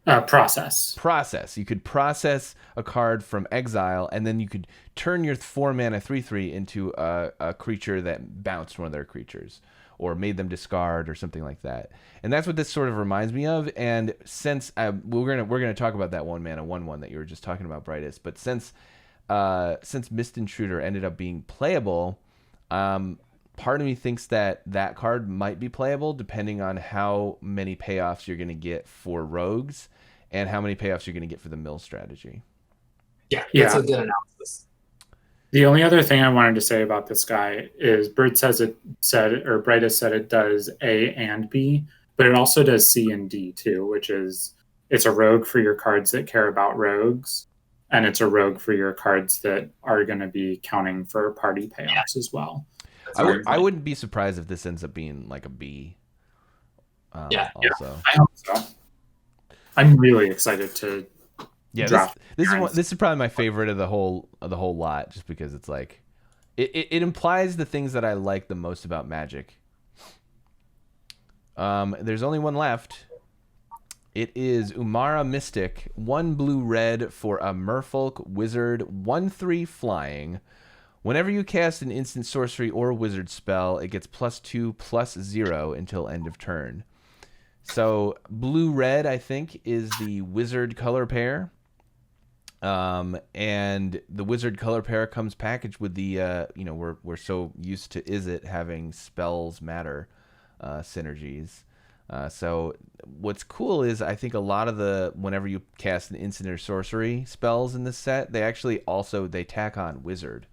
Process. You could process a card from exile, and then you could turn your 4-mana 3/3 into a creature that bounced one of their creatures, or made them discard, or something like that. And that's what this sort of reminds me of. And since we're gonna talk about that 1-mana 1/1 that you were just talking about, Brightest, but since Mist Intruder ended up being playable, part of me thinks that card might be playable depending on how many payoffs you're going to get for rogues and how many payoffs you're going to get for the mill strategy. Yeah, that's a good analysis. The only other thing I wanted to say about this guy is Brightest said it does A and B, but it also does C and D too, which is it's a rogue for your cards that care about rogues. and it's a rogue for your cards that are going to be counting for party payoffs as well. I wouldn't be surprised if this ends up being like a B. Also, I hope so. I'm really excited to draft. This is probably my favorite of the whole lot, just because it's like it implies the things that I like the most about Magic. There's only one left. It is Umara Mystic, 1 blue-red for a Merfolk Wizard, 1/3 flying. Whenever you cast an instant sorcery or wizard spell, it gets +2/+0 until end of turn. So blue-red, I think, is the wizard color pair. And the wizard color pair comes packaged with the, we're so used to Izzet having spells matter synergies. So what's cool is I think a lot of whenever you cast an instant or sorcery spells in this set, they tack on wizard.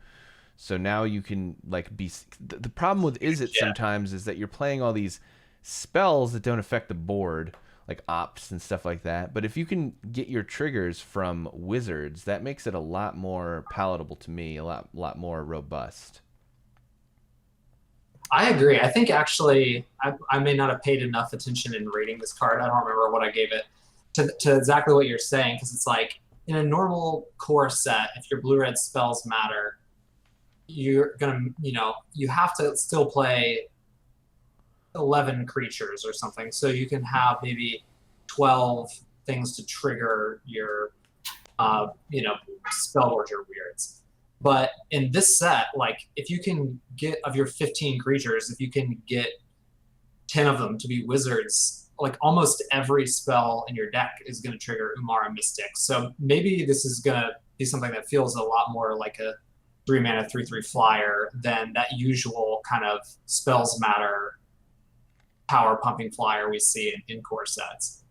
So now you can the problem with Izzet sometimes is that you're playing all these spells that don't affect the board, like ops and stuff like that. But if you can get your triggers from wizards, that makes it a lot more palatable to me, a lot more robust. I agree. I think actually I may not have paid enough attention in rating this card. I don't remember what I gave it to exactly what you're saying, because it's like in a normal core set, if your blue-red spells matter, you're gonna, you have to still play 11 creatures or something, so you can have maybe 12 things to trigger your, spell order weirds. But in this set, like if you can get of your 15 creatures, if you can get 10 of them to be wizards, like almost every spell in your deck is going to trigger Umara Mystic. So maybe this is going to be something that feels a lot more like a 3-mana 3/3 flyer than that usual kind of spells matter power pumping flyer we see in core sets.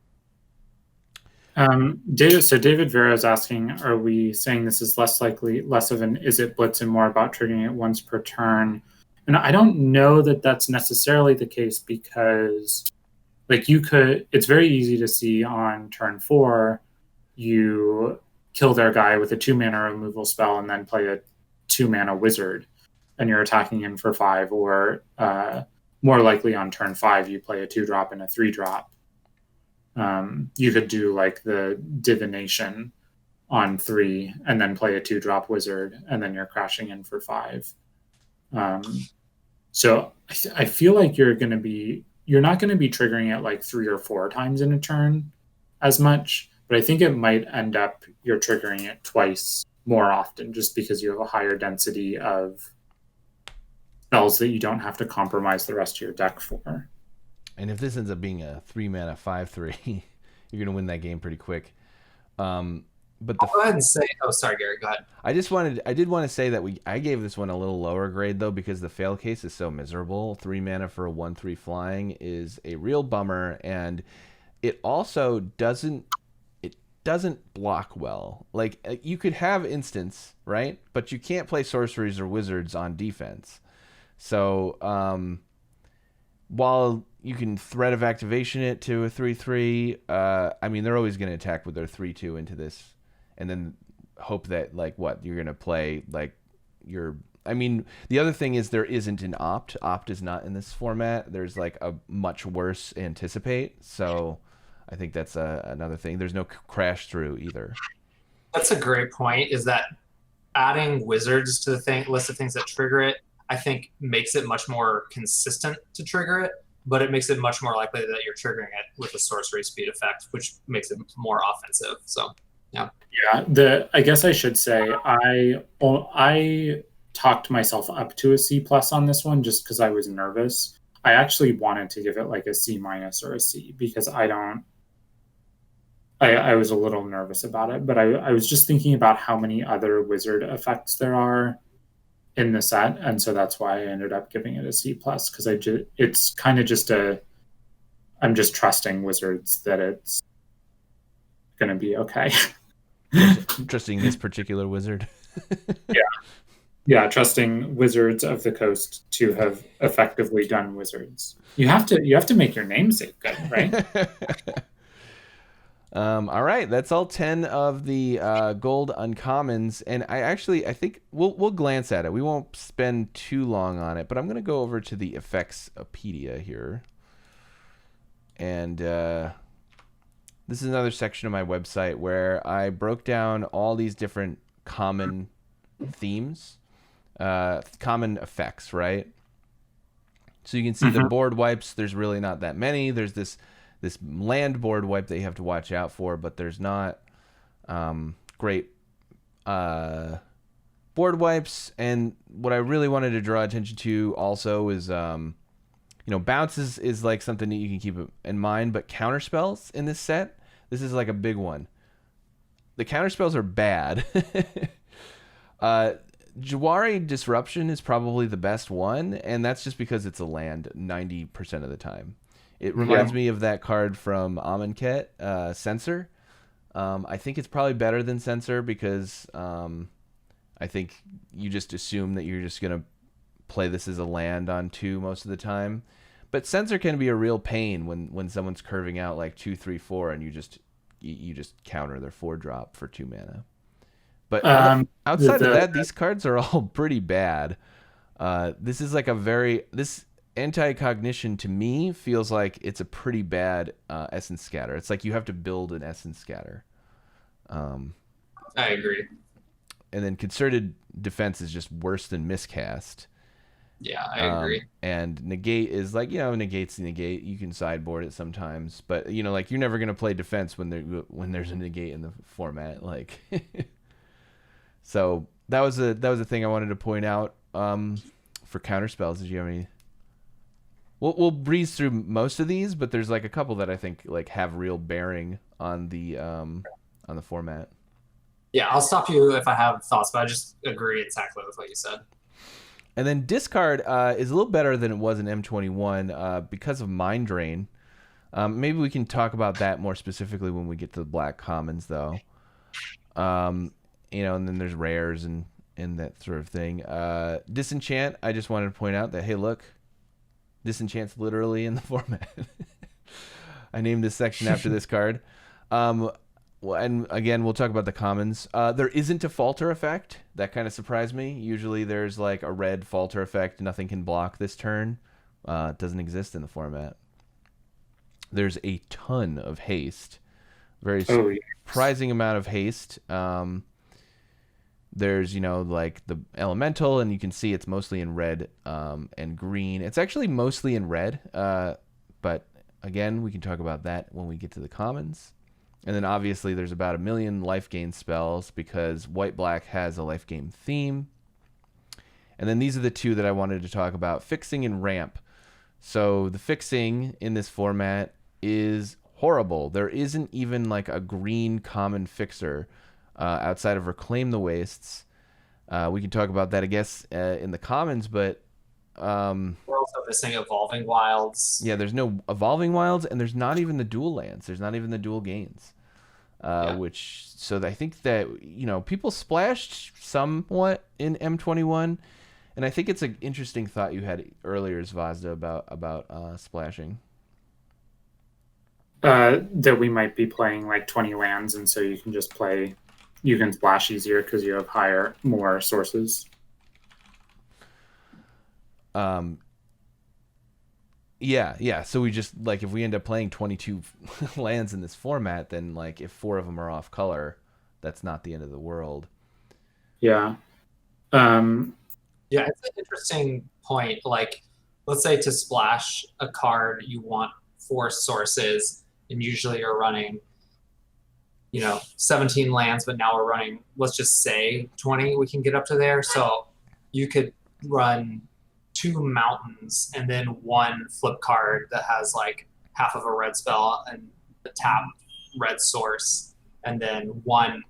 David Vera is asking, are we saying this is less of an Izzet blitz and more about triggering it once per turn? And I don't know that that's necessarily the case, because it's very easy to see on turn 4, you kill their guy with a 2-mana removal spell and then play a 2-mana wizard and you're attacking him for 5, or more likely on turn 5, you play a 2-drop and a 3-drop. You could do like the divination on 3 and then play a 2-drop wizard, and then you're crashing in for 5. So I feel like you're not going to be triggering it like 3 or 4 times in a turn as much, but I think it might end up you're triggering it twice more often, just because you have a higher density of spells that you don't have to compromise the rest of your deck for. And if this ends up being a 3-mana 5/3, you're going to win that game pretty quick. But I'll go ahead and say, oh, sorry, Gary, go ahead. I did want to say that I gave this one a little lower grade, though, because the fail case is so miserable. 3 mana for a 1/3 flying is a real bummer, and it also doesn't block well. Like, you could have instants, right? But you can't play sorceries or wizards on defense. So, while you can Threat of Activation it to a 3/3, they're always going to attack with their 3/2 into this, and then hope that you're going to play the other thing is there isn't an opt. Opt is not in this format. There's like a much worse Anticipate, so I think that's another thing. There's no crash through either. That's a great point, is that adding wizards to the list of things that trigger it, I think makes it much more consistent to trigger it, but it makes it much more likely that you're triggering it with a sorcery speed effect, which makes it more offensive. So, yeah. Yeah, I guess I should say I talked myself up to a C+ on this one just because I was nervous. I actually wanted to give it like a C- or a C, because I was a little nervous about it, but I was just thinking about how many other wizard effects there are in the set, and so that's why I ended up giving it a C+, because it's kind of just I'm just trusting wizards that it's going to be okay. Trusting this particular wizard. Yeah, trusting Wizards of the Coast to have effectively done wizards. You have to make your namesake good, right? All right, that's all 10 of the gold uncommons, and I think we'll glance at it. We won't spend too long on it, but I'm gonna go over to the Effectsopedia here, and this is another section of my website where I broke down all these different common themes, common effects, right? So you can see the board wipes. There's really not that many. There's this land board wipe that you have to watch out for, but there's not great board wipes. And what I really wanted to draw attention to also is, bounce is like something that you can keep in mind, but counterspells in this set, this is like a big one. The counterspells are bad. Jawari Disruption is probably the best one, and that's just because it's a land 90% of the time. It reminds me of that card from Amonkhet, Censor. I think it's probably better than Censor because I think you just assume that you're just going to play this as a land on 2 most of the time. But Censor can be a real pain when someone's curving out like 2, 3, 4, and you just counter their 4-drop for 2 mana. But outside of that, these cards are all pretty bad. This is like this Anti-Cognition to me feels like it's a pretty bad Essence Scatter. It's like you have to build an Essence Scatter. I agree. And then Concerted Defense is just worse than Miscast. Yeah, I agree. And Negate is like, Negate's the Negate. You can sideboard it sometimes, but like you're never gonna play Defense when there's a Negate in the format. Like, so that was a thing I wanted to point out. For counterspells, did you have any? We'll breeze through most of these, but there's like a couple that I think like have real bearing on the format. Yeah, I'll stop you if I have thoughts, but I just agree exactly with what you said. And then discard is a little better than it was in M21 because of Mind Drain. Maybe we can talk about that more specifically when we get to the black commons, though. And then there's rares and that sort of thing. Disenchant, I just wanted to point out that, hey, look, Disenchant's literally in the format. I named this section after this card. And again, we'll talk about the commons. There isn't a falter effect. That kind of surprised me. Usually there's like a red falter effect. Nothing can block this turn. It doesn't exist in the format. There's a ton of haste. Very surprising amount of haste. There's, like the elemental, and you can see it's mostly in red and green. It's actually mostly in red. But again, we can talk about that when we get to the commons. And then obviously there's about 1 million life gain spells because white-black has a life gain theme. And then these are the 2 that I wanted to talk about, fixing and ramp. So the fixing in this format is horrible. There isn't even like a green common fixer outside of Reclaim the Wastes. We can talk about that, I guess, in the commons, but... we're also missing Evolving Wilds. Yeah, there's no Evolving Wilds, and there's not even the dual lands. There's not even the dual gains. So I think that, people splashed somewhat in M21, and I think it's an interesting thought you had earlier, Zvazda, about splashing. That we might be playing like 20 lands, and so you can splash easier because you have more sources. Yeah. So we just like if we end up playing 22 lands in this format, then like if 4 of them are off color, that's not the end of the world. Yeah. Yeah, it's an interesting point. Like, let's say to splash a card, you want 4 sources, and usually you're running, 17 lands, but now we're running, let's just say 20. We can get up to there. So you could run 2 mountains and then 1 flip card that has like half of a red spell and a tap red source, and then 1,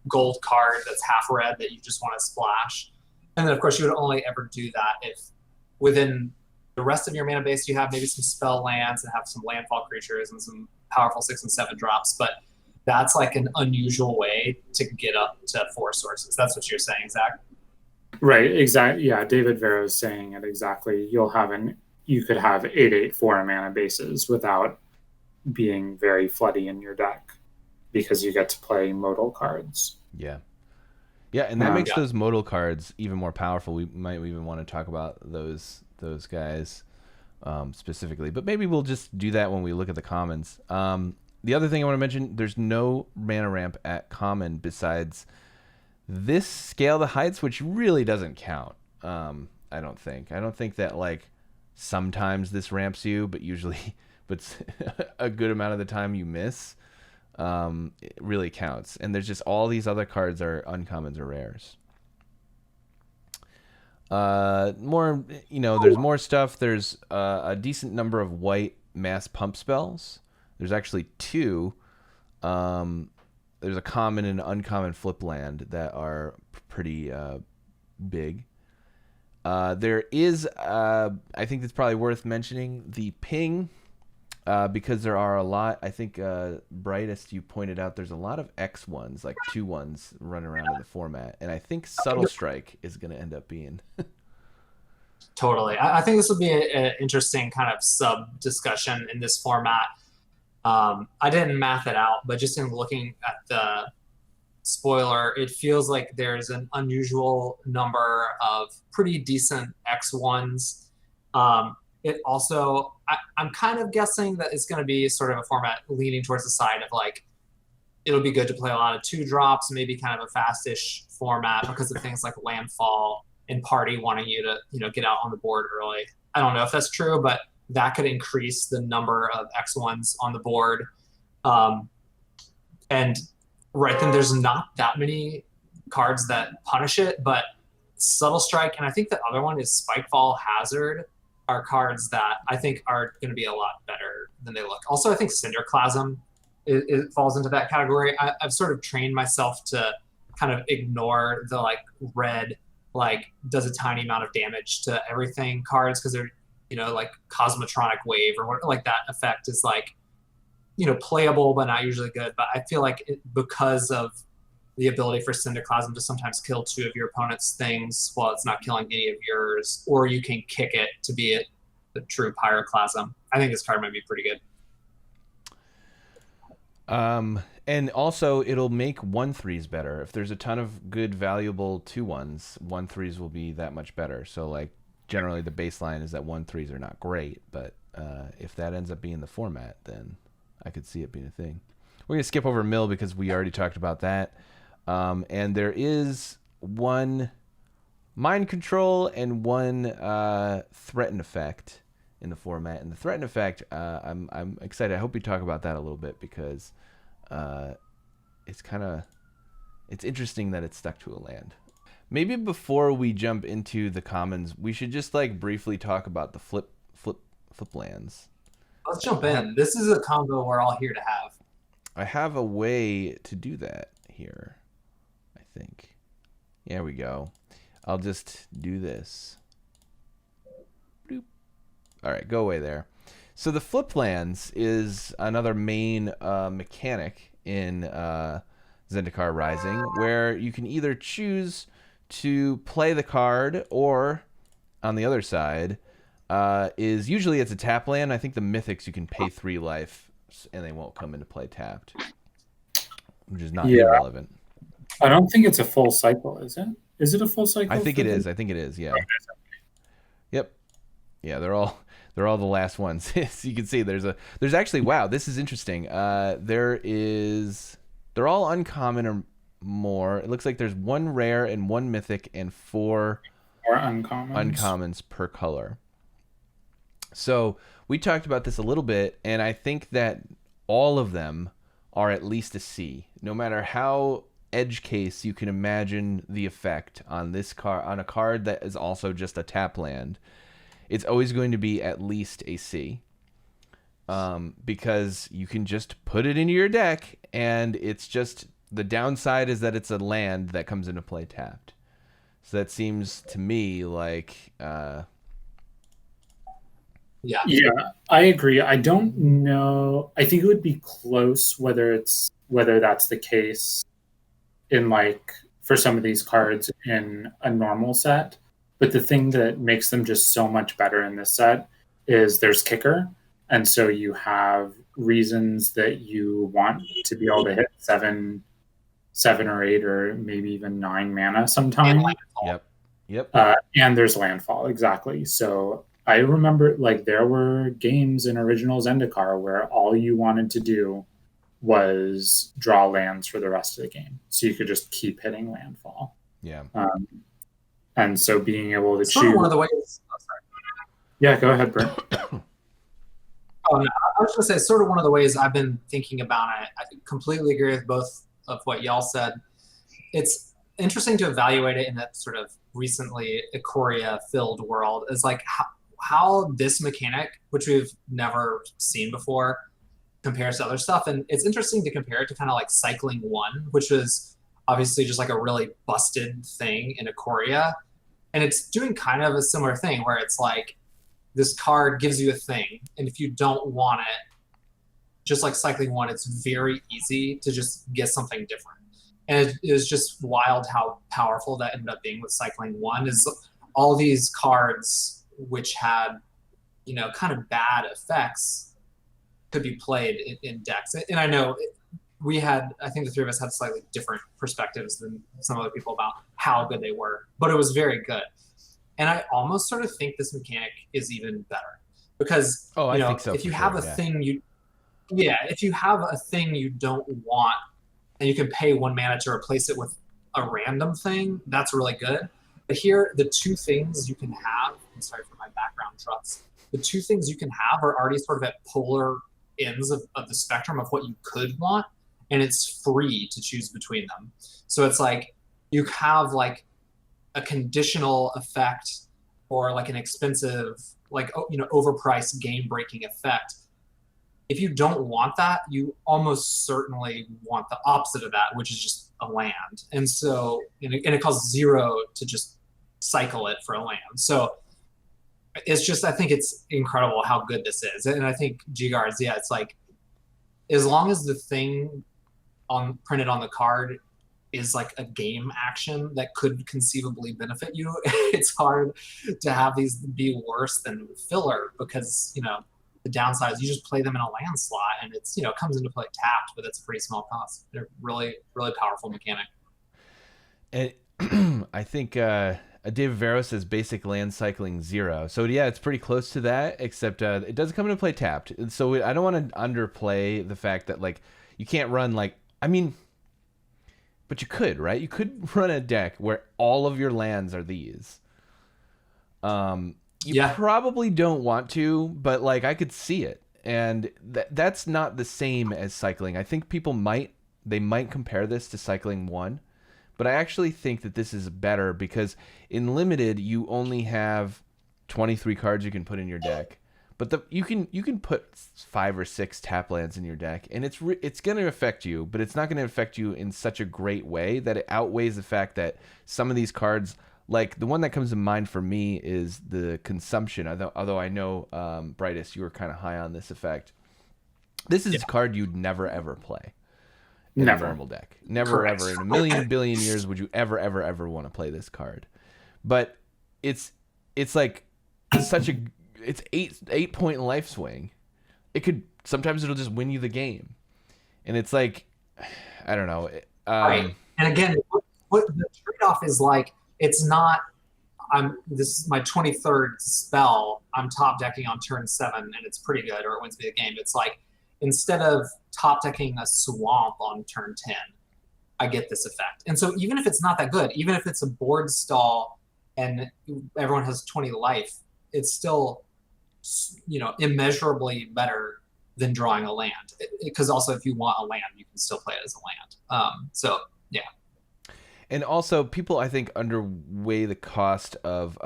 gold card that's half red that you just want to splash. And then of course you would only ever do that if within the rest of your mana base you have maybe some spell lands and have some landfall creatures and some powerful 6 and 7 drops, but that's like an unusual way to get up to 4 sources. That's what you're saying, Zach? Right, exactly. Yeah, David Vero is saying it exactly. You could have 8/8 4 mana bases without being very floody in your deck because you get to play modal cards. Yeah. Yeah, and that makes those modal cards even more powerful. We might even want to talk about those guys specifically, but maybe we'll just do that when we look at the commons. The other thing I want to mention, there's no mana ramp at common besides this Scale the Heights, which really doesn't count. I don't think that like sometimes this ramps you, but usually, but a good amount of the time you miss. It really counts. And there's just all these other cards are uncommons or rares. More, there's more stuff. There's a decent number of white mass pump spells. There's actually 2. There's a common and uncommon flip land that are pretty big. There is, I think it's probably worth mentioning, the ping, because there are a lot. I think Brightest, you pointed out there's a lot of X1s, like 2-1s running around in the format. And I think Subtle Strike is going to end up being... Totally. I think this would be an interesting kind of sub-discussion in this format. I didn't math it out, but just in looking at the spoiler, it feels like there's an unusual number of pretty decent X1s. It also, I'm kind of guessing that it's going to be sort of a format leaning towards the side of like, it'll be good to play a lot of 2-drops, maybe kind of a fast-ish format because of things like Landfall and Party wanting you to, get out on the board early. I don't know if that's true, but that could increase the number of X1s on the board. And right then there's not that many cards that punish it, but Subtle Strike, and I think the other one is Spikefall Hazard, are cards that I think are going to be a lot better than they look. Also, I think Cinderclasm it falls into that category. I've sort of trained myself to kind of ignore the like red, like does a tiny amount of damage to everything cards because they're, like Cosmotronic Wave or what, like that effect is like, playable but not usually good. But I feel like because of the ability for Cinderclasm to sometimes kill 2 of your opponent's things while it's not killing any of yours, or you can kick it to be the true Pyroclasm. I think this card might be pretty good. And also it'll make 1/3s better. If there's a ton of good, valuable 2-1s, 1/3s will be that much better. So like generally the baseline is that 1/3s are not great, but if that ends up being the format, then I could see it being a thing. We're gonna skip over Mill because we already talked about that. And there is 1 Mind Control and 1 Threaten effect in the format. And the Threaten effect, I'm excited. I hope we talk about that a little bit because it's interesting that it's stuck to a land. Maybe before we jump into the commons, we should just like briefly talk about the flip lands. Let's jump in. This is a combo we're all here to have. I have a way to do that here, I think. There we go. I'll just do this. Bloop. All right, go away there. So the flip lands is another main mechanic in Zendikar Rising, where you can either choose to play the card, or on the other side is usually it's a tap land. I think the mythics you can pay 3 life and they won't come into play tapped, which is not irrelevant. I don't think it's a full cycle, is it? Is it a full cycle? I think it is. Yeah. Okay. Yep. Yeah, they're all the last ones. So you can see there's actually, wow, this is interesting. They're all uncommon or more. It looks like there's 1 rare and 1 mythic and 4 uncommons per color. So we talked about this a little bit, and I think that all of them are at least a C. No matter how edge case you can imagine the effect on this card, on a card that is also just a tap land, it's always going to be at least a C. Because you can just put it into your deck, and it's just, the downside is that it's a land that comes into play tapped. So that seems to me like... Yeah, I agree. I don't know. I think it would be close whether that's the case in like for some of these cards in a normal set. But the thing that makes them just so much better in this set is there's kicker, and so you have reasons that you want to be able to hit 7 or 8 or maybe even 9 mana sometimes. Yep. And there's landfall, exactly. So I remember like there were games in original Zendikar where all you wanted to do was draw lands for the rest of the game, so you could just keep hitting landfall. Yeah. And so being able to Sort choose. of one of the ways. Oh, sorry. Yeah, go ahead, Brent. Oh, no, I was going to say, sort of one of the ways I've been thinking about it. I completely agree with both of what y'all said. It's interesting to evaluate it in that sort of recently Ikoria-filled world. Is like how this mechanic, which we've never seen before, compares to other stuff. And it's interesting to compare it to kind of like Cycling 1, which was obviously just like a really busted thing in Ikoria. And it's doing kind of a similar thing where it's like this card gives you a thing, and if you don't want it, just like Cycling 1, it's very easy to just get something different. And it was just wild how powerful that ended up being with Cycling 1 is all these cards which had, you know, kind of bad effects could be played in decks. And I know we had, I think the three of us had slightly different perspectives than some other people about how good they were, but it was very good. And I almost sort of think this mechanic is even better because I think so, if you have a thing if you have a thing you don't want and you can pay 1 mana to replace it with a random thing, that's really good. But here, the two things you can have, I'm sorry for my background trucks, the two things you can have are already sort of at polar ends of the spectrum of what you could want, and it's free to choose between them. So it's like you have like a conditional effect or like an expensive, like, you know, overpriced game breaking effect. If you don't want that, you almost certainly want the opposite of that, which is just a land. And so, and it costs 0 to just cycle it for a land. So it's just, I think it's incredible how good this is. And I think G-Guards, yeah, it's like, as long as the thing printed on the card is like a game action that could conceivably benefit you, it's hard to have these be worse than filler because, you know, the downside is you just play them in a land slot and it's, you know, it comes into play tapped, but it's a pretty small cost. They're really, really powerful mechanic. And I think David Vero says basic land cycling 0. So yeah, it's pretty close to that, except it doesn't come into play tapped. So I don't want to underplay the fact that like you can't run like, I mean, but you could, right? You could run a deck where all of your lands are these. You probably don't want to, but like I could see it, and that's not the same as cycling. I think people might compare this to Cycling 1, but I actually think that this is better because in limited you only have 23 cards you can put in your deck, but you can put 5 or 6 tap lands in your deck, and it's going to affect you, but it's not going to affect you in such a great way that it outweighs the fact that some of these cards. Like, the one that comes to mind for me is the consumption, although I know, Brightest, you were kind of high on this effect. This is a card you'd never, ever play in a normal deck. Never, ever. In a million, billion years would you ever, ever, ever want to play this card. But it's like such a... It's 8-point life swing. Sometimes it'll just win you the game. And it's like... I don't know. Right. And again, what the trade-off is like... It's not, this is my 23rd spell, I'm top decking on turn 7 and it's pretty good, or it wins me the game. It's like, instead of top decking a swamp on turn 10, I get this effect. And so even if it's not that good, even if it's a board stall and everyone has 20 life, it's still, you know, immeasurably better than drawing a land. Because also if you want a land, you can still play it as a land. So, yeah. And also, people, I think, underweigh the cost of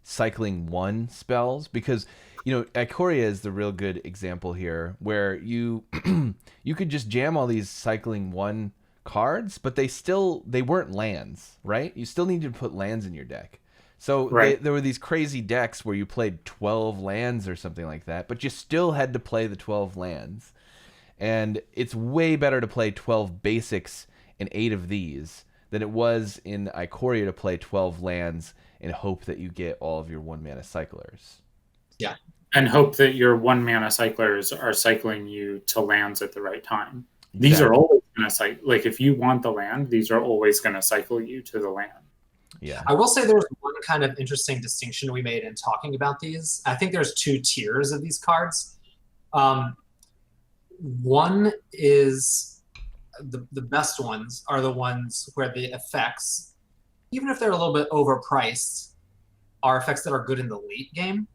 Cycling 1 spells because, you know, Ikoria is the real good example here where you you could just jam all these Cycling 1 cards, but they weren't lands, right? You still needed to put lands in your deck. So there were these crazy decks where you played 12 lands or something like that, but you still had to play the 12 lands. And it's way better to play 12 basics and 8 of these than it was in Ikoria to play 12 lands and hope that you get all of your 1-mana cyclers. Yeah. And hope that your 1-mana cyclers are cycling you to lands at the right time. These are always going to cycle. Like, if you want the land, these are always going to cycle you to the land. Yeah. I will say there's one kind of interesting distinction we made in talking about these. I think there's 2 tiers of these cards. One is the best ones are the ones where the effects, even if they're a little bit overpriced, are effects that are good in the late game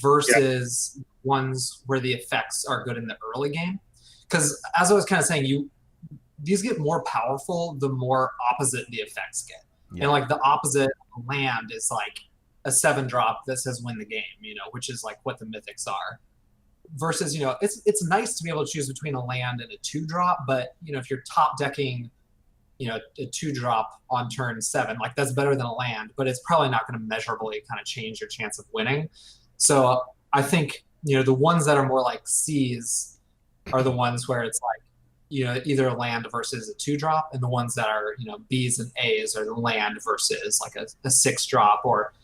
versus ones where the effects are good in the early game. Because as I was kind of saying, these get more powerful the more opposite the effects get. Yeah. And like the opposite land is like a 7-drop that says win the game, which is like what the mythics are. Versus, it's nice to be able to choose between a land and a 2-drop, but if you're top decking, a 2-drop on turn 7, like that's better than a land, but it's probably not going to measurably kind of change your chance of winning. So I think, the ones that are more like C's are the ones where it's like, either a land versus a 2-drop, and the ones that are, B's and A's are the land versus like a 6-drop. Or,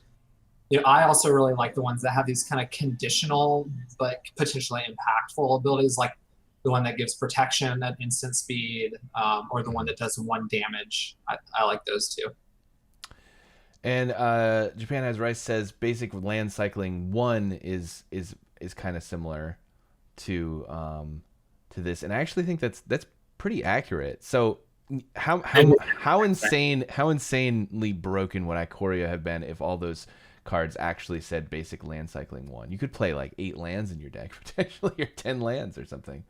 I also really like the ones that have these kind of conditional but potentially impactful abilities, like the one that gives protection at instant speed, or the one that does 1 damage. I like those too. And Japan Has Rice says basic land cycling 1 is kind of similar to this, and I actually think that's pretty accurate. So how insanely broken would Ikoria have been if all those cards actually said basic land cycling 1? You could play like 8 lands in your deck potentially, or 10 lands or something.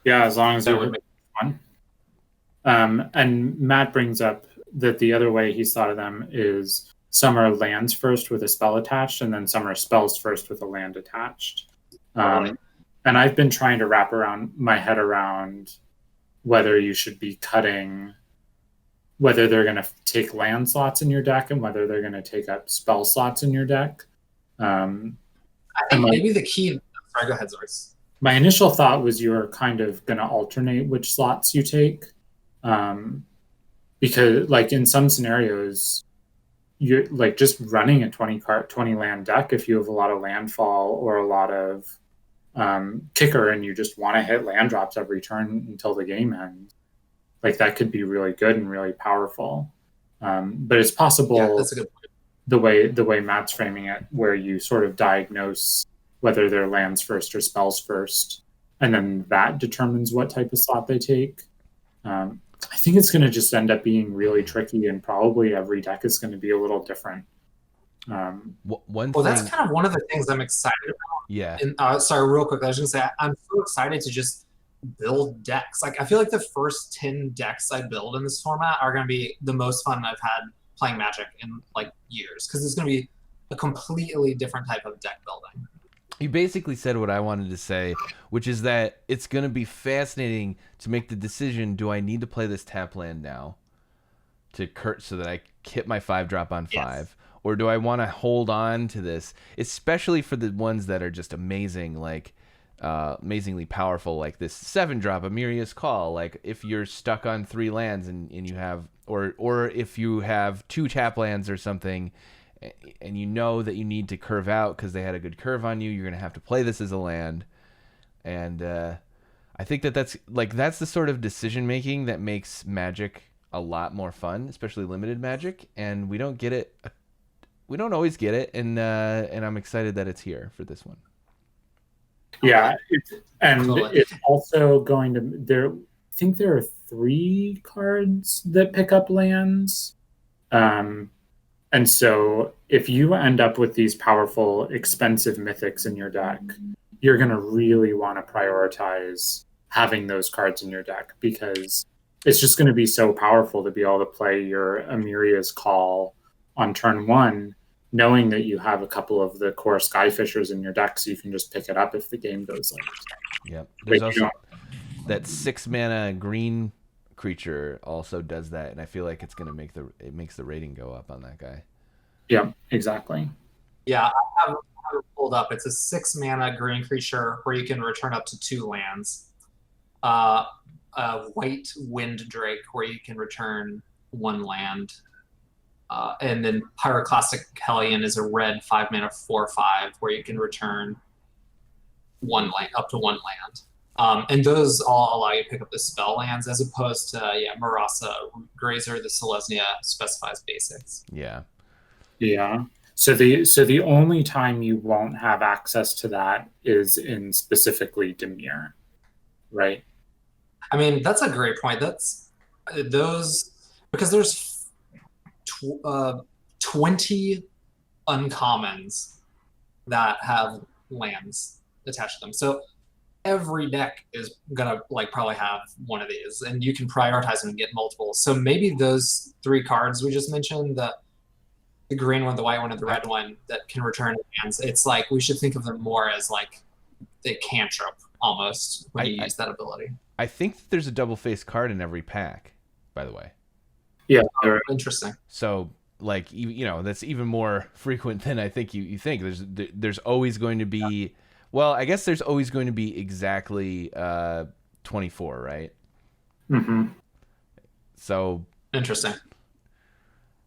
Yeah, as long as it would make it fun. And Matt brings up that the other way he's thought of them is some are lands first with a spell attached, and then some are spells first with a land attached. And I've been trying to wrap my head around whether you should be cutting, whether they're going to take land slots in your deck and whether they're going to take up spell slots in your deck. I think maybe the key... Sorry, go ahead, Zorz. My initial thought was you were kind of going to alternate which slots you take. Because, like, in some scenarios, you're like just running a 20 land deck if you have a lot of landfall or a lot of kicker and you just want to hit land drops every turn until the game ends. Like, that could be really good and really powerful. But it's possible, that's a good point. the way Matt's framing it, where you sort of diagnose whether they're lands first or spells first, and then that determines what type of slot they take. I think it's going to just end up being really tricky, and probably every deck is going to be a little different. That's kind of one of the things I'm excited about. Yeah. And, sorry, real quick, I was going to say, I'm so excited to just build decks. Like, I feel like the first 10 decks I build in this format are going to be the most fun I've had playing Magic in like years, because it's going to be a completely different type of deck building. You basically said what I wanted to say, which is that it's going to be fascinating to make the decision, do I need to play this tap land now so that I hit my 5-drop on 5? Yes. Or do I want to hold on to this, especially for the ones that are just amazing, like amazingly powerful, like this 7-drop, Amiria's Call. Like, if you're stuck on 3 lands and you have, or if you have 2 tap lands or something, and you know that you need to curve out because they had a good curve on you, you're going to have to play this as a land. And I think that's the sort of decision making that makes Magic a lot more fun, especially limited Magic. And we don't get it. We don't always get it. And I'm excited that it's here for this one. Yeah. It's also going to, I think there are 3 cards that pick up lands. And so if you end up with these powerful, expensive mythics in your deck, you're going to really want to prioritize having those cards in your deck, because it's just going to be so powerful to be able to play your Amiria's Call on turn 1, knowing that you have a couple of the core Skyfishers in your deck, so you can just pick it up if the game goes late. Yep. There's also that 6-mana green creature also does that, and I feel like it's going to makes the rating go up on that guy. Yeah, exactly. Yeah, I have it pulled up. It's a 6-mana green creature where you can return up to 2 lands. A white Wind Drake where you can return 1 land. And then Pyroclastic Hellion is a red 5-mana 4/5 where you can return up to one land. And those all allow you to pick up the spell lands as opposed to Marasa, Grazer, the Selesnya specifies basics. Yeah. Yeah. So the only time you won't have access to that is in specifically Dimir, right? I mean, that's a great point. That's those because there's 20 uncommons that have lands attached to them. So every deck is gonna probably have one of these, and you can prioritize them and get multiple. So maybe those 3 cards we just mentioned, the green one, the white one, and the red one that can return lands, it's like we should think of them more as like the cantrip almost when you use that ability. I think that there's a double-faced card in every pack, by the way. Yeah. Interesting. So, that's even more frequent than I think you think. There's always going to be, well, I guess there's always going to be exactly 24, right? Mm-hmm. So interesting.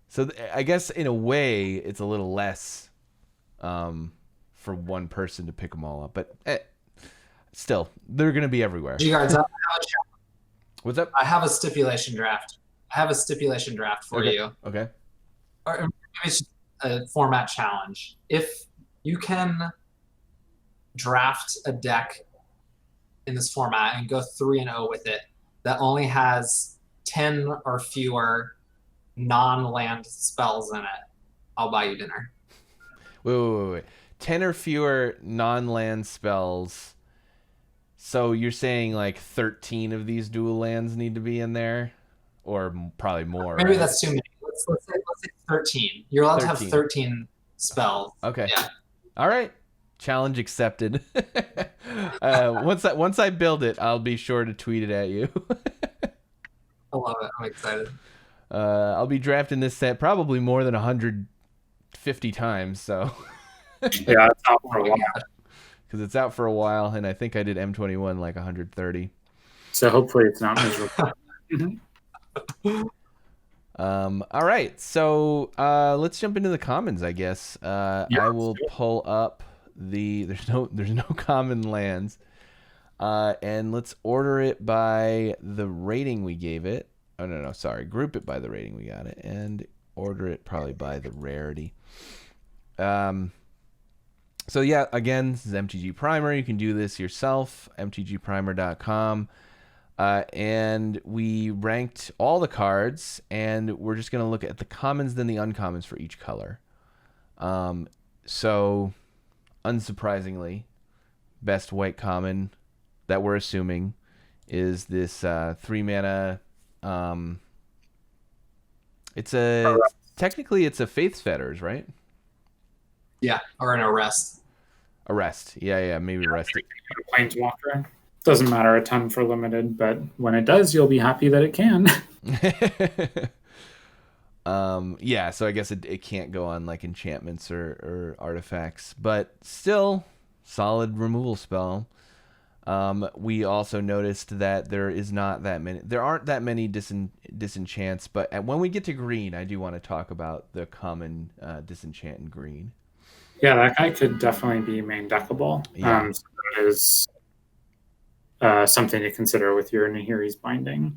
So I guess in a way it's a little less for one person to pick them all up, but still, they're going to be everywhere. G-Guards, What's up? I have a stipulation draft. For you. Okay. Or maybe it's just a format challenge. If you can draft a deck in this format and go 3-0 with it that only has 10 or fewer non-land spells in it, I'll buy you dinner. Wait. 10 or fewer non-land spells. So you're saying like 13 of these dual lands need to be in there? Or probably more. Maybe right? that's too many. Let's say 13. You're allowed to have 13 spells. Okay. Yeah. All right. Challenge accepted. Once I build it, I'll be sure to tweet it at you. I love it. I'm excited. I'll be drafting this set probably more than 150 times. So. Yeah, it's out for a while. Because it's out for a while, and I think I did M21 like 130. So hopefully it's not miserable. All right, so let's jump into the commons, I guess. I will pull up there's no common lands, and let's order it by the rating we gave it. Oh no, sorry, group it by the rating we got it, and order it probably by the rarity. So yeah, again, this is MTG Primer. You can do this yourself, mtgprimer.com. And we ranked all the cards, and we're just going to look at the commons, then the uncommons for each color. So, unsurprisingly, best white common that we're assuming is this 3-mana. Technically it's a Faith's Fetters, right? Yeah, or an Arrest. Arrest. Yeah, maybe Arrest. Planeswalker. Doesn't matter a ton for limited, but when it does, you'll be happy that it can. Yeah, so I guess it can't go on like enchantments or artifacts, but still solid removal spell. We also noticed that there aren't that many disenchants, but when we get to green, I do want to talk about the common disenchant in green. Yeah, that guy could definitely be main deckable. Yeah. So that is something to consider with your Nahiri's Binding.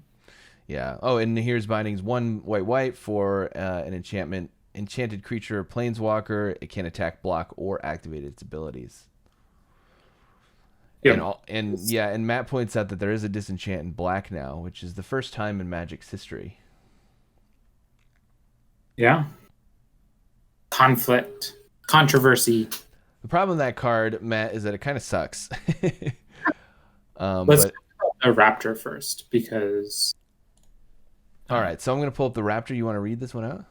Yeah. Oh, and Nahiri's Binding is 1 white for an enchanted creature, planeswalker. It can attack, block, or activate its abilities. Yeah. And Matt points out that there is a disenchant in black now, which is the first time in Magic's history. Yeah. Conflict. Controversy. The problem with that card, Matt, is that it kind of sucks. Let's talk about the Raptor first, because... All right, so I'm going to pull up the Raptor. You want to read this one out?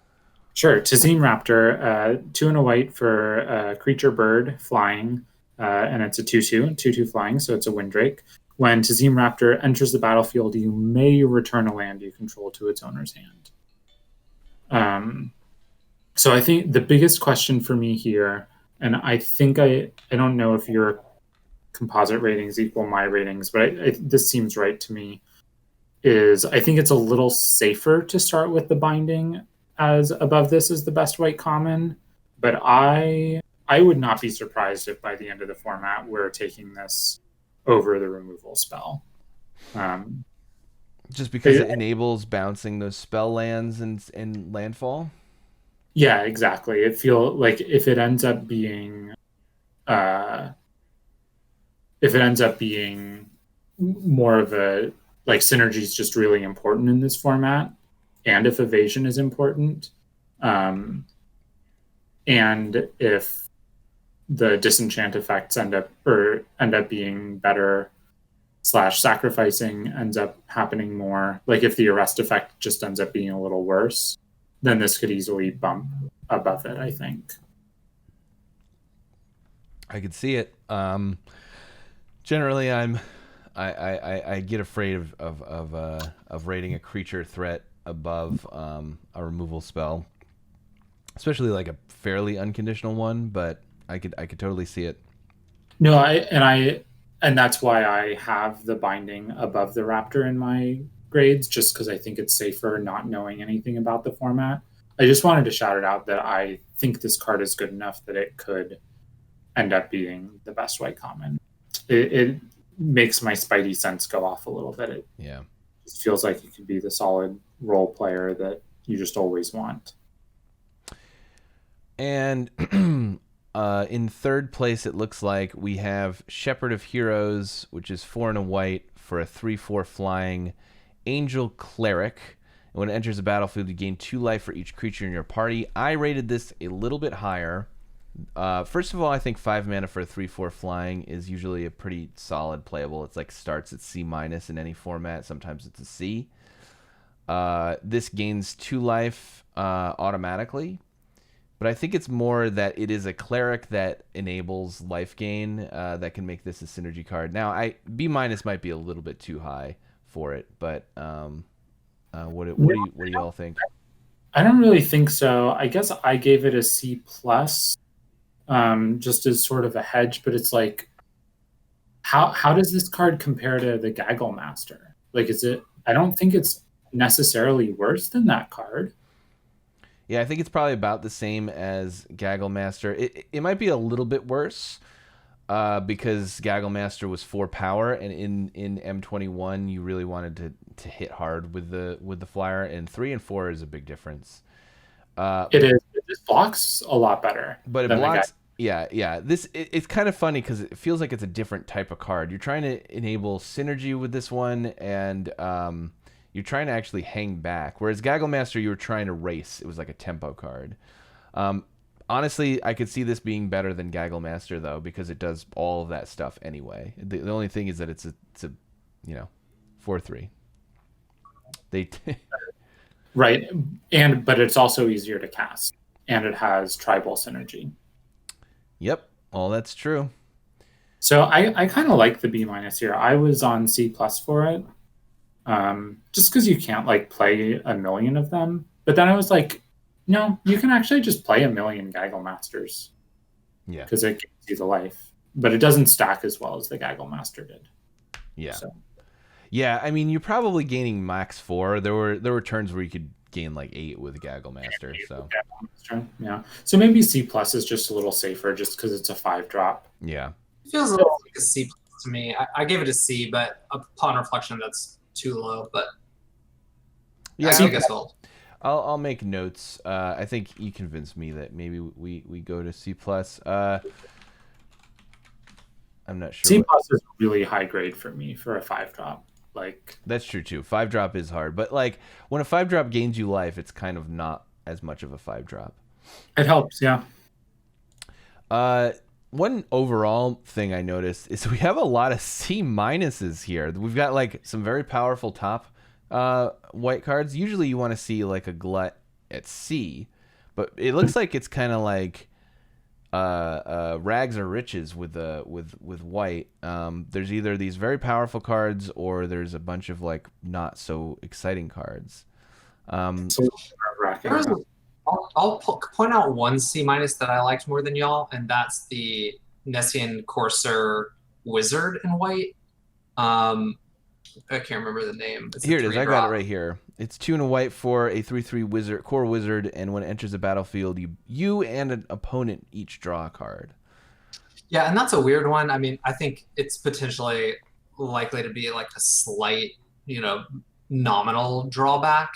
Sure. Tazim Raptor, 2 and a white for creature bird flying, and it's a 2/2 flying, so it's a Windrake. When Tazim Raptor enters the battlefield, you may return a land you control to its owner's hand. So I think the biggest question for me here, and I think I don't know if your composite ratings equal my ratings, but this seems right to me, is I think it's a little safer to start with the binding as above this as the best white common, but I would not be surprised if by the end of the format we're taking this over the removal spell. Just because it enables bouncing those spell lands and landfall? Yeah, exactly. It feels like if it ends up being more of a like synergy is just really important in this format, and if evasion is important, and if the disenchant effects end up being better / sacrificing ends up happening more, like if the arrest effect just ends up being a little worse, then this could easily bump above it, I think. I could see it. Generally, I get afraid of rating a creature threat above a removal spell, especially like a fairly unconditional one. But I could totally see it. No, and that's why I have the binding above the Raptor in my grades, just because I think it's safer not knowing anything about the format. I just wanted to shout it out that I think this card is good enough that it could end up being the best white common. It makes my spidey sense go off a little bit. It just feels like it could be the solid role player that you just always want. And in third place, it looks like we have Shepherd of Heroes, which is 4 and a white for a 3/4 flying Angel Cleric. And when it enters the battlefield, you gain 2 life for each creature in your party. I rated this a little bit higher. First of all, I think 5 mana for a 3/4 flying is usually a pretty solid playable. It's like starts at C- in any format. Sometimes it's a C. This gains 2 life automatically. But I think it's more that it is a cleric that enables life gain that can make this a synergy card. Now, B- might be a little bit too high for it, but what do you all think? I don't really think so. I guess I gave it a C+, just as sort of a hedge. But it's like, how does this card compare to the Gaggle Master? Like, is it? I don't think it's necessarily worse than that card. Yeah, I think it's probably about the same as Gaggle Master. It might be a little bit worse because Gaggle Master was 4 power, and in M21 you really wanted to hit hard with the flyer, and 3 and 4 is a big difference. It is. This blocks a lot better. But it blocks. Yeah. It's kind of funny because it feels like it's a different type of card. You're trying to enable synergy with this one, and you're trying to actually hang back. Whereas Gaggle Master, you were trying to race. It was like a tempo card. Honestly, I could see this being better than Gaggle Master, though, because it does all of that stuff anyway. The only thing is that it's a 4/3. Right, but it's also easier to cast, and it has tribal synergy. Yep, all that's true. So I kind of like the B- here. I was on C+ for it. Just because you can't like play a million of them. But then I was like, no, you can actually just play a million Gaggle Masters. Yeah. Because it gives you the life. But it doesn't stack as well as the Gaggle Master did. Yeah. So. Yeah, I mean, you're probably gaining max 4. There were turns where you could gain like 8 with Gaggle Master. So. Yeah. So maybe C+ is just a little safer just because it's a 5-drop. Yeah. It feels a little like a C+ to me. I gave it a C, but upon reflection, that's too low. But yeah, I guess I'll make notes. I think you convinced me that maybe we go to C+. I'm not sure. C+ is really high grade for me for a 5-drop. Like that's true too. 5-drop is hard, but like when a 5-drop gains you life, it's kind of not as much of a 5-drop. It helps, yeah. One overall thing I noticed is we have a lot of C- here. We've got like some very powerful top white cards. Usually you want to see like a glut at C, but it looks like it's kind of like rags or riches with white. There's either these very powerful cards or there's a bunch of like not so exciting cards. I'll point out one C- that I liked more than y'all, and that's the Nessian Courser Wizard in white. I can't remember the name. It's Here it is. I got it 3-drop. right here. It's 2 and a white for a 3/3 wizard, core wizard, and when it enters the battlefield, you and an opponent each draw a card. Yeah, and that's a weird one. I mean, I think it's potentially likely to be like a slight, nominal drawback.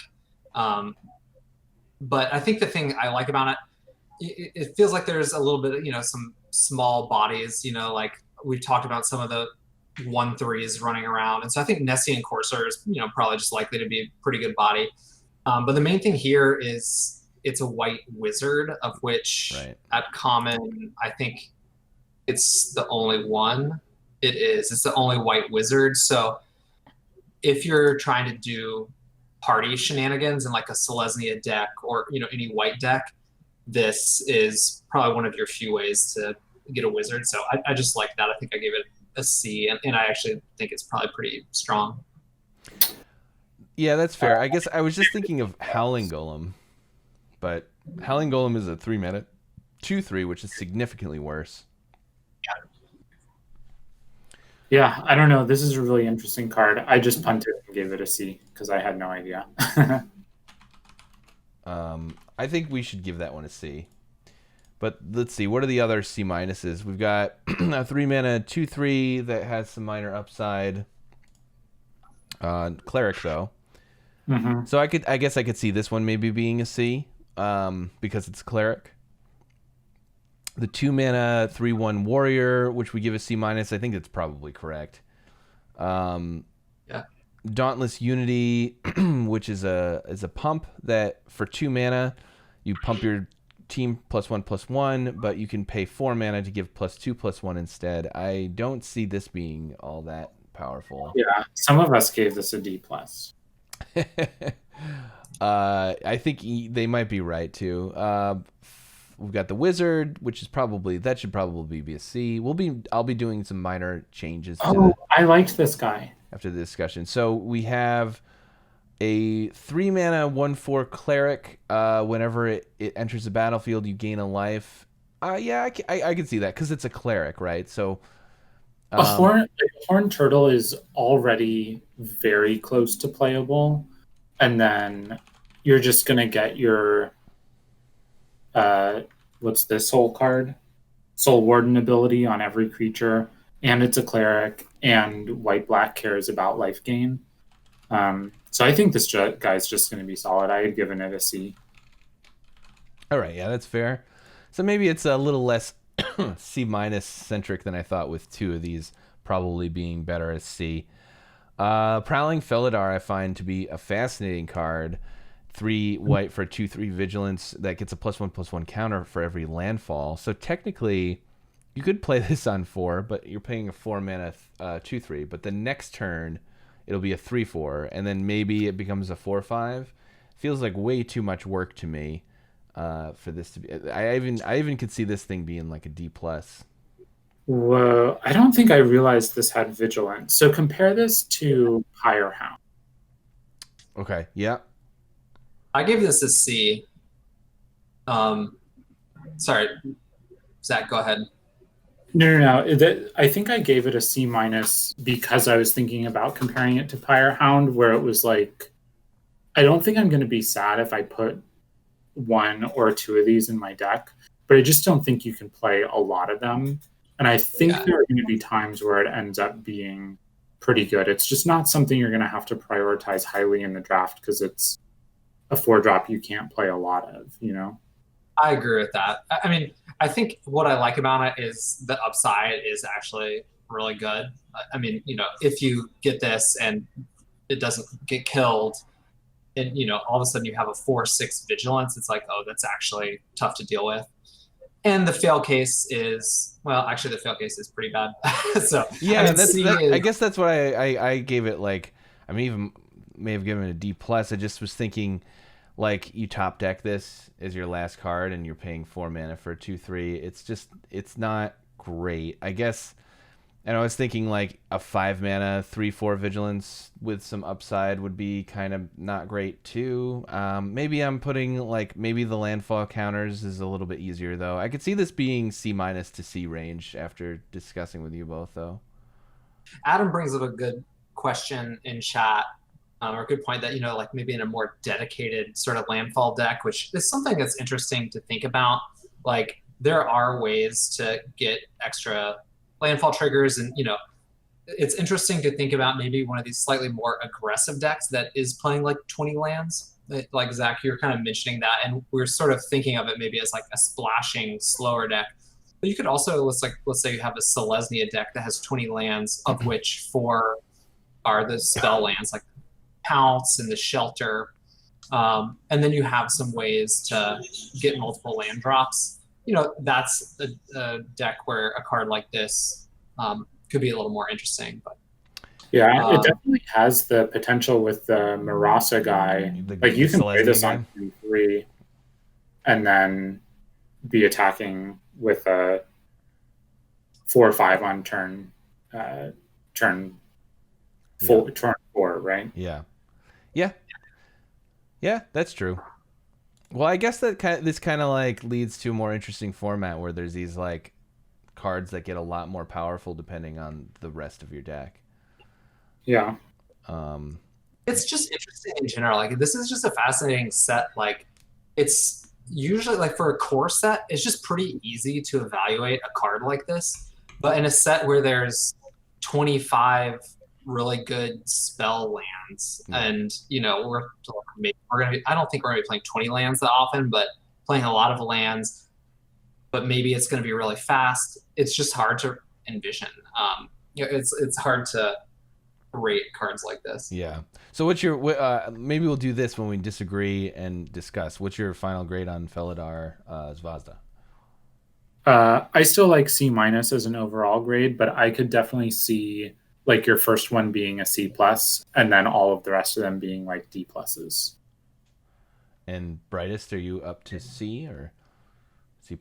But I think the thing I like about it feels like there's a little bit of, some small bodies, like we've talked about some of the 1/3s running around. And so I think Nessian Courser is, probably just likely to be a pretty good body. But the main thing here is it's a white wizard, of which at common, I think it's the only one. It's the only white wizard. So if you're trying to do party shenanigans in like a Selesnya deck or, any white deck, this is probably one of your few ways to get a wizard. So I just like that. I think I gave it a C, and I actually think it's probably pretty strong. Yeah, that's fair. I guess I was just thinking of Howling Golem, but Howling Golem is a 3-mana 2/3, which is significantly worse. Yeah, I don't know. This is a really interesting card. I just punted and gave it a C because I had no idea. I think we should give that one a C. But let's see, what are the other C minuses? We've got a 3-mana 2/3 that has some minor upside. Cleric though. Mm-hmm. So I guess I could see this one maybe being a C, because it's Cleric. The 2-mana 3/1 Warrior, which we give a C minus, I think that's probably correct. Yeah. Dauntless Unity, which is a pump that for 2 mana you pump your team +1/+1, but you can pay 4 mana to give +2/+1 instead. I don't see this being all that powerful. Yeah, some of us gave this a D+. I think they might be right too. We've got the Wizard, which is that should probably be a C. I'll be doing some minor changes to I liked this guy after the discussion. So we have a 3-mana 1/4 Cleric. Whenever it enters the battlefield, you gain a life. Yeah, I can see that because it's a Cleric, right? So a horned turtle is already very close to playable, and then you're just gonna get your what's this soul card? Soul Warden ability on every creature, and it's a Cleric, and white-black cares about life gain. So I think this guy's just going to be solid. I had given it a C. All right, yeah, that's fair. So maybe it's a little less C minus centric than I thought, with 2 of these probably being better as C. Prowling Felidar I find to be a fascinating card. 3 white for 2/3 vigilance that gets a +1/+1 counter for every landfall. So technically, you could play this on 4, but you're paying a 4-mana 2/3. But the next turn, it'll be a 3/4, and then maybe it becomes a 4/5. Feels like way too much work to me for this to be. I even could see this thing being like a D+. Whoa! I don't think I realized this had vigilance. So compare this to Pyrehound. Okay. Yeah. I gave this a C. Sorry, Zach, go ahead. No. I think I gave it a C minus because I was thinking about comparing it to Pyrehound, where it was like, I don't think I'm going to be sad if I put 1 or 2 of these in my deck, but I just don't think you can play a lot of them. And I think there are going to be times where it ends up being pretty good. It's just not something you're going to have to prioritize highly in the draft because it's a 4-drop you can't play a lot of, I agree with that. I mean, I think what I like about it is the upside is actually really good. I mean, if you get this and it doesn't get killed, and all of a sudden you have a 4/6 vigilance, it's like, oh, that's actually tough to deal with. And the fail case is, well, actually the fail case is pretty bad. So yeah, I guess that's why I gave it, like, I mean, even may have given it a D+. I just was thinking, like, you top deck this as your last card and you're paying 4 mana for a 2/3. It's not great, I guess. And I was thinking like a 5 mana 3/4 vigilance with some upside would be kind of not great too. Maybe I'm putting, like, maybe the landfall counters is a little bit easier though. I could see this being C minus to C range after discussing with you both though. Adam brings up a good question in chat, or a good point that, like maybe in a more dedicated sort of landfall deck, which is something that's interesting to think about. Like there are ways to get extra landfall triggers, and it's interesting to think about maybe one of these slightly more aggressive decks that is playing like 20 lands. Like Zach, you're kind of mentioning that, and we're sort of thinking of it maybe as like a splashing slower deck. But you could also, let's say you have a Selesnya deck that has 20 lands, of which 4 are the spell lands, like Pounce and the Shelter. And then you have some ways to get multiple land drops. That's a deck where a card like this could be a little more interesting. But yeah, it definitely has the potential with the Marasa guy. Like you can play this on 3 and then be attacking with a 4 or 5 on turn 4, right? Yeah, that's true. Well, I guess that this kind of like leads to a more interesting format where there's these like cards that get a lot more powerful depending on the rest of your deck. Yeah. It's just interesting in general. Like this is just a fascinating set. Like it's usually like for a core set, it's just pretty easy to evaluate a card like this. But in a set where there's 25 really good spell lands, and we're gonna be, I don't think we're gonna be playing 20 lands that often, but playing a lot of lands, but maybe it's gonna be really fast. It's just hard to envision. It's hard to rate cards like this. Yeah. So what's your maybe we'll do this when we disagree and discuss. What's your final grade on Felidar Zvazda? I still like C- as an overall grade, but I could definitely see like your first one being a C+, and then all of the rest of them being like D+. And Brightest, are you up to C or C+?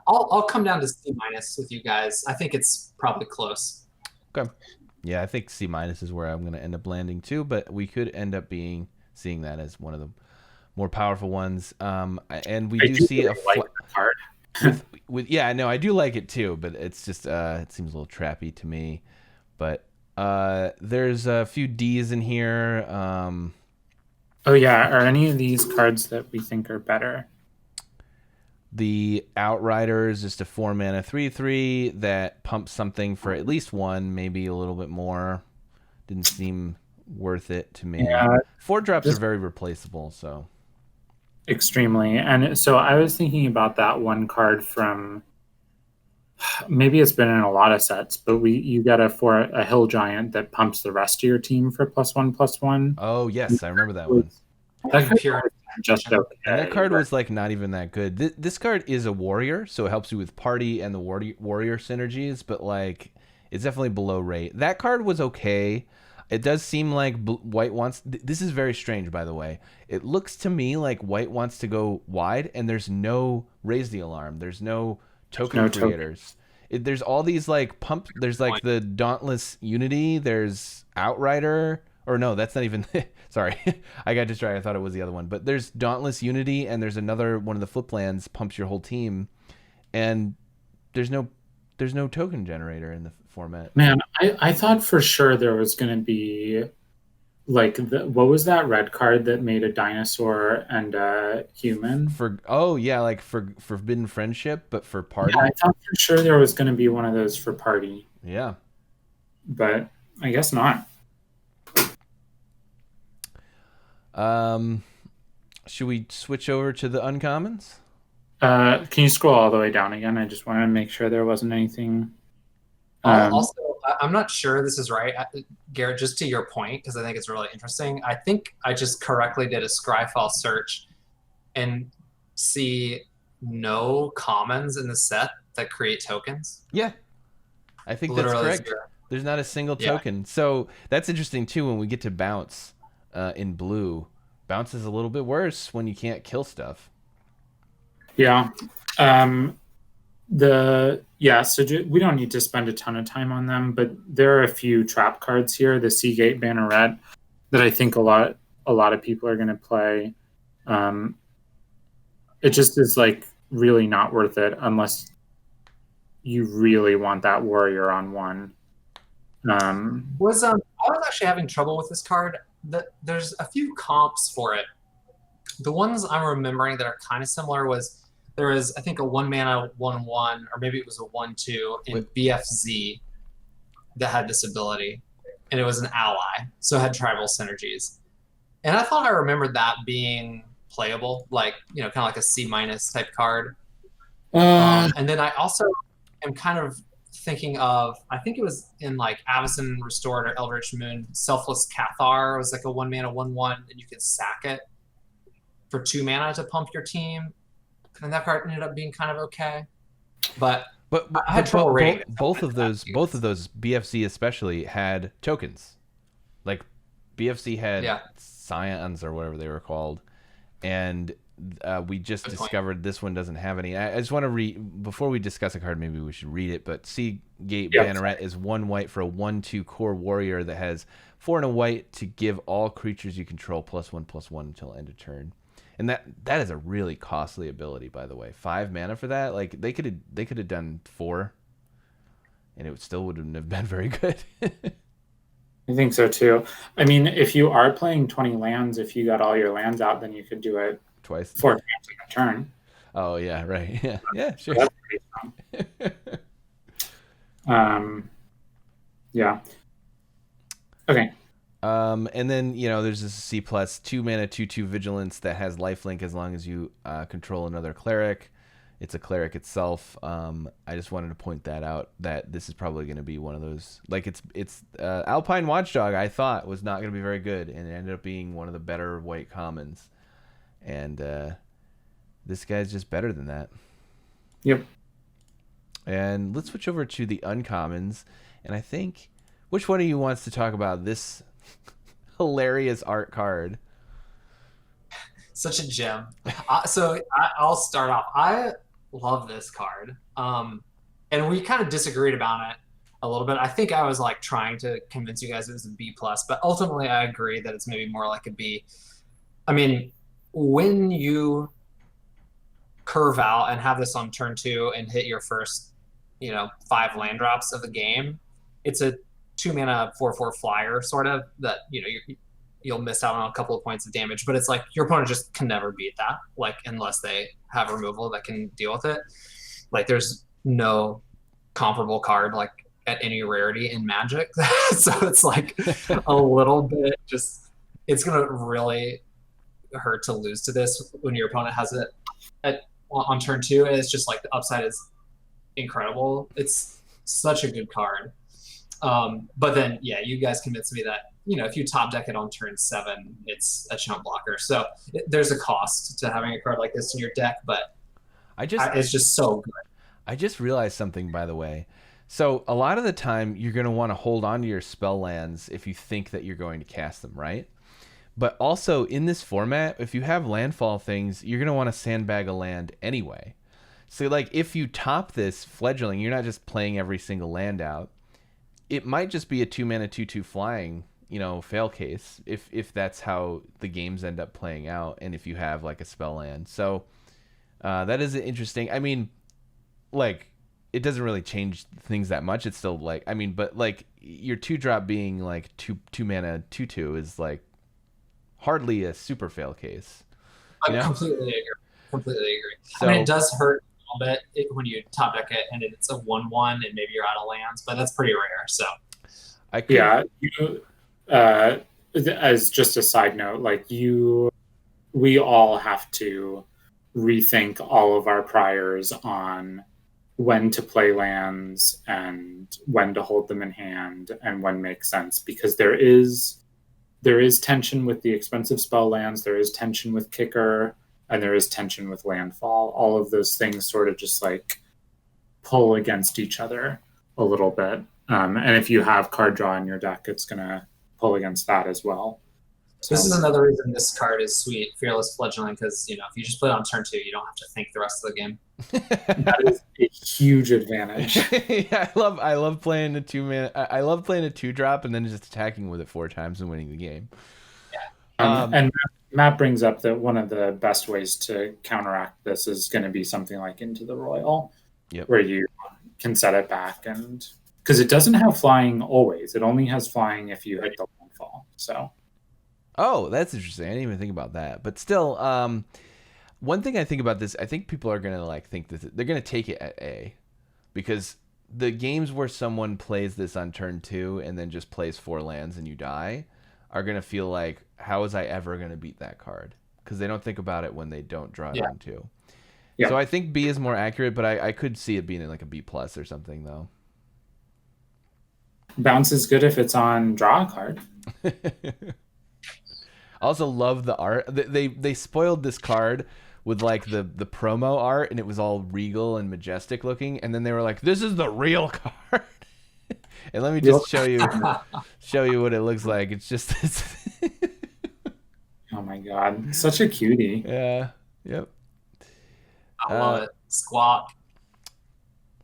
I'll come down to C- with you guys. I think it's probably close. Okay. Yeah, I think C- is where I'm going to end up landing too, but we could end up seeing that as one of the more powerful ones. And we do see really like the card. Yeah, no, I do like it too, but it's just it seems a little trappy to me. But there's a few D's in here. Oh yeah, are any of these cards that we think are better? The Outrider is just a 4-mana 3/3 that pumps something for at least 1, maybe a little bit more. Didn't seem worth it to me. Yeah, 4-drops are very replaceable, so. Extremely. And so I was thinking about that one card from, maybe it's been in a lot of sets, but you get a Hill Giant that pumps the rest of your team for +1/+1. Oh yes, I remember that one. That card just okay. And that card was like not even that good. This card is a warrior, so it helps you with party and the warrior synergies, but like it's definitely below rate. That card was okay. It does seem like White wants... This is very strange, by the way. It looks to me like White wants to go wide, and there's no Raise the Alarm. There's no token creators. There's all these like pump... There's like the Dauntless Unity. There's Outrider. Or no, that's not even... Sorry. I got distracted. I thought it was the other one. But there's Dauntless Unity, and there's another one of the flip lands pumps your whole team. And there's no token generator in the format. Man, I thought for sure there was going to be like what was that red card that made a dinosaur and a human? Like for Forbidden Friendship, but for party. Yeah, I thought for sure there was going to be one of those for party. Yeah. But I guess not. Should we switch over to the uncommons? Can you scroll all the way down again? I just wanted to make sure there wasn't anything. Also, I'm not sure this is right, Garrett, just to your point, because I think it's really interesting. I think I just correctly did a Scryfall search and see no commons in the set that create tokens. Yeah, I think Literally that's correct. Zero. There's not a single token. So that's interesting, too, when we get to Bounce in blue. Bounce is a little bit worse when you can't kill stuff. Yeah. So we don't need to spend a ton of time on them, but there are a few trap cards here. The Seagate Banneret that I think a lot of people are going to play. It just is like really not worth it unless you really want that warrior on one. I I was actually having trouble with this card. There's a few comps for it. The ones I'm remembering that are kind of similar was there was, I think, a 1-mana 1/1, or maybe it was a 1/2 in BFZ that had this ability, and it was an ally, so it had tribal synergies. And I thought I remembered that being playable, like, you know, kind of like a C- type card. And then I also am kind of thinking of, I think it was in like Avacyn Restored or Eldritch Moon, Selfless Cathar was like a 1-mana 1/1, and you could sack it for 2 mana to pump your team. And that card ended up being kind of okay. But I had trouble rating it. Both of those BFC especially had tokens. Like BFC had Scions or whatever they were called, and we just discovered this one doesn't have any. I just want to read before we discuss a card. Maybe we should read it. But Seagate Banneret is 1 white for a 1/2 core warrior that has 4 and a white to give all creatures you control +1/+1 until end of turn. And that is a really costly ability, by the way. 5 mana for that, like they could have done 4, and it still wouldn't have been very good. I think so too. I mean, if you are playing 20 lands, if you got all your lands out, then you could do it twice, 4 times in a turn. Oh yeah, right. Yeah, sure. So that's pretty fun. Yeah. Okay. And then, you know, there's this C+, 2 mana 2/2 vigilance that has lifelink as long as you control another cleric. It's a cleric itself. I just wanted to point that out, that this is probably going to be one of those, like it's Alpine Watchdog, I thought was not going to be very good, and it ended up being one of the better white commons. And this guy's just better than that. Yep. And let's switch over to the uncommons. And I think, which one of you wants to talk about this hilarious art card? Such a gem. So I'll start off. I love this card. And we kind of disagreed about it a little bit. I think I was like trying to convince you guys it was a B+, but ultimately I agree that it's maybe more like a B. I mean, when you curve out and have this on turn 2 and hit your first, 5 land drops of the game, it's a 2 mana 4/4 flyer sort of that, you'll miss out on a couple of points of damage, but it's like your opponent just can never beat that, like unless they have removal that can deal with it. Like there's no comparable card like at any rarity in Magic. So it's like a little bit just, it's gonna really hurt to lose to this when your opponent has it on turn 2. And it's just like the upside is incredible. It's such a good card. But then, yeah, you guys convinced me that, if you top deck it on turn 7, it's a chump blocker. So there's a cost to having a card like this in your deck, but it's just so good. I just realized something, by the way. So a lot of the time, you're going to want to hold on to your spell lands if you think that you're going to cast them, right? But also, in this format, if you have landfall things, you're going to want to sandbag a land anyway. So, like, if you top this fledgling, you're not just playing every single land out. It might just be a 2 mana 2/2 flying, fail case if that's how the games end up playing out, and if you have like a spell land. So that is interesting. I mean, like, it doesn't really change things that much. It's still like, I mean, but like your 2-drop being like 2 mana 2/2 is like hardly a super fail case. I completely agree. So, I mean, it does hurt a little bit when you top deck it and it's a 1/1 and maybe you're out of lands, but that's pretty rare. So as just a side note, like we all have to rethink all of our priors on when to play lands and when to hold them in hand and when makes sense, because there is tension with the expensive spell lands, there is tension with kicker, and there is tension with landfall. All of those things sort of just like pull against each other a little bit. And if you have card draw in your deck, it's going to pull against that as well. So this is another reason this card is sweet, Fearless Fledgling, because if you just play it on turn 2, you don't have to think the rest of the game. That is a huge advantage. Yeah, I love playing a 2 mana. I love playing a 2-drop and then just attacking with it 4 times and winning the game. Yeah. And Matt brings up that one of the best ways to counteract this is going to be something like Into the Royal, where you can set it back and Because it doesn't have flying always. It only has flying if you hit the landfall. So. Oh, that's interesting. I didn't even think about that. But still, one thing I think about this, I think people are gonna like think that they're gonna take it at A, because the games where someone plays this on turn 2 and then just plays 4 lands and you die are gonna feel like, how was I ever gonna beat that card? Because they don't think about it when they don't draw it on 2. Yeah. So I think B is more accurate, but I could see it being like a B+ or something though. Bounce is good if it's on draw a card. I also love the art. They spoiled this card with like the promo art, and it was all regal and majestic looking, and then they were like, "This is the real card." And let me just show you what it looks like. It's just this. Oh my god, such a cutie. Yeah. Yep. I love it. Squawk.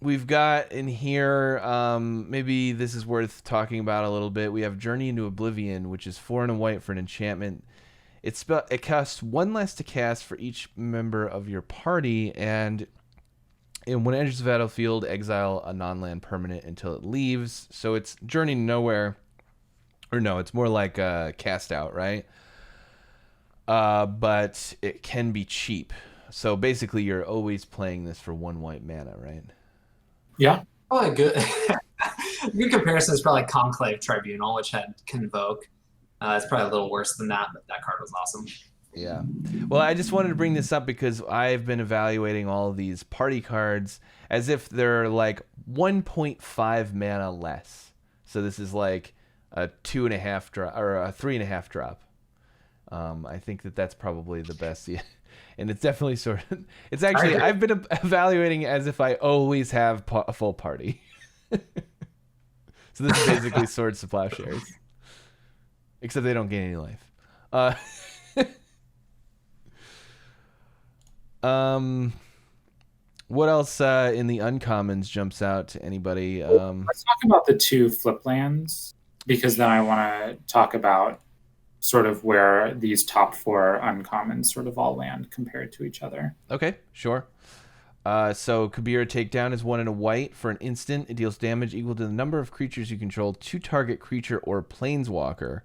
We've got in here, maybe this is worth talking about a little bit. We have Journey into Oblivion, which is 4 and a white for an enchantment. It costs 1 less to cast for each member of your party, and when it enters the battlefield, exile a non-land permanent until it leaves. So it's Journey Nowhere, or no, it's more like Cast Out, right? But it can be cheap. So basically, you're always playing this for 1 white mana, right? Yeah. Probably a good good comparison is probably Conclave Tribunal, which had Convoke. It's probably a little worse than that, but that card was awesome. Yeah. Well, I just wanted to bring this up because I've been evaluating all of these party cards as if they're like 1.5 mana less. So this is like a 2.5 drop or a 3.5 drop. I think that's probably the best. Yeah. And it's definitely it's actually, I've been evaluating as if I always have a full party. So this is basically Swords to Plowshares. Except they don't gain any life. What else in the uncommons jumps out to anybody? Let's talk about the 2 flip lands, because then I want to talk about sort of where these top 4 uncommons sort of all land compared to each other. Okay, sure. So Kabira Takedown is 1 and a white for an instant. It deals damage equal to the number of creatures you control to target creature or planeswalker,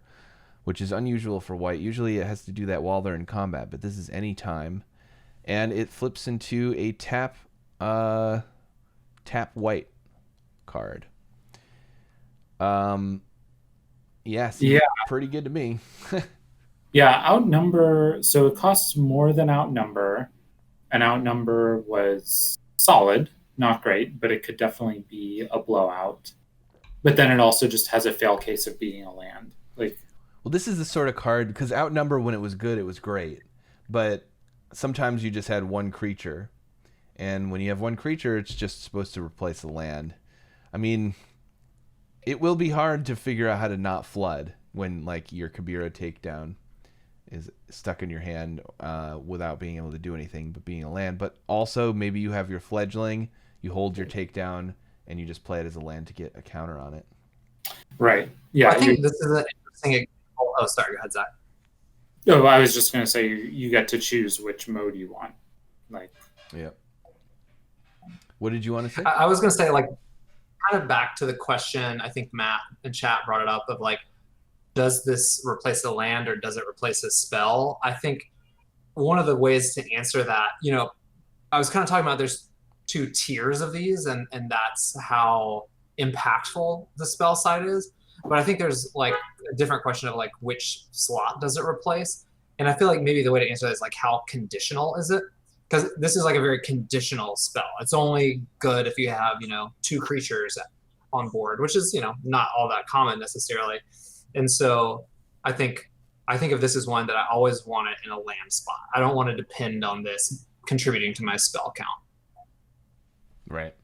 which is unusual for white. Usually it has to do that while they're in combat, but this is any time. And it flips into a tap white card. Yeah, pretty good to me. Yeah, Outnumber. So it costs more than Outnumber, and Outnumber was solid, not great, but it could definitely be a blowout. But then it also just has a fail case of being a land. Like, well, this is the sort of card, because Outnumber, when it was good, it was great, but sometimes you just had 1 creature, and when you have 1 creature, it's just supposed to replace a land. I mean, it will be hard to figure out how to not flood when like your Kabira Takedown is stuck in your hand without being able to do anything but being a land. But also maybe you have your Fledgling, you hold your Takedown, and you just play it as a land to get a counter on it. Right. Yeah. I think this is an interesting example. Oh, sorry. Go ahead, Zach. No, I was just going to say you get to choose which mode you want. Like. Yeah. What did you want to say? I was going to say, like, kind of back to the question, I think Matt in chat brought it up, of like, does this replace a land or does it replace a spell? I think one of the ways to answer that, I was kind of talking about there's 2 tiers of these, and that's how impactful the spell side is. But I think there's like a different question of like which slot does it replace? And I feel like maybe the way to answer that is like how conditional is it? Because this is like a very conditional spell. It's only good if you have, 2 creatures on board, which is, not all that common necessarily. And so I think of this as one that I always want it in a land spot. I don't want to depend on this contributing to my spell count. Right.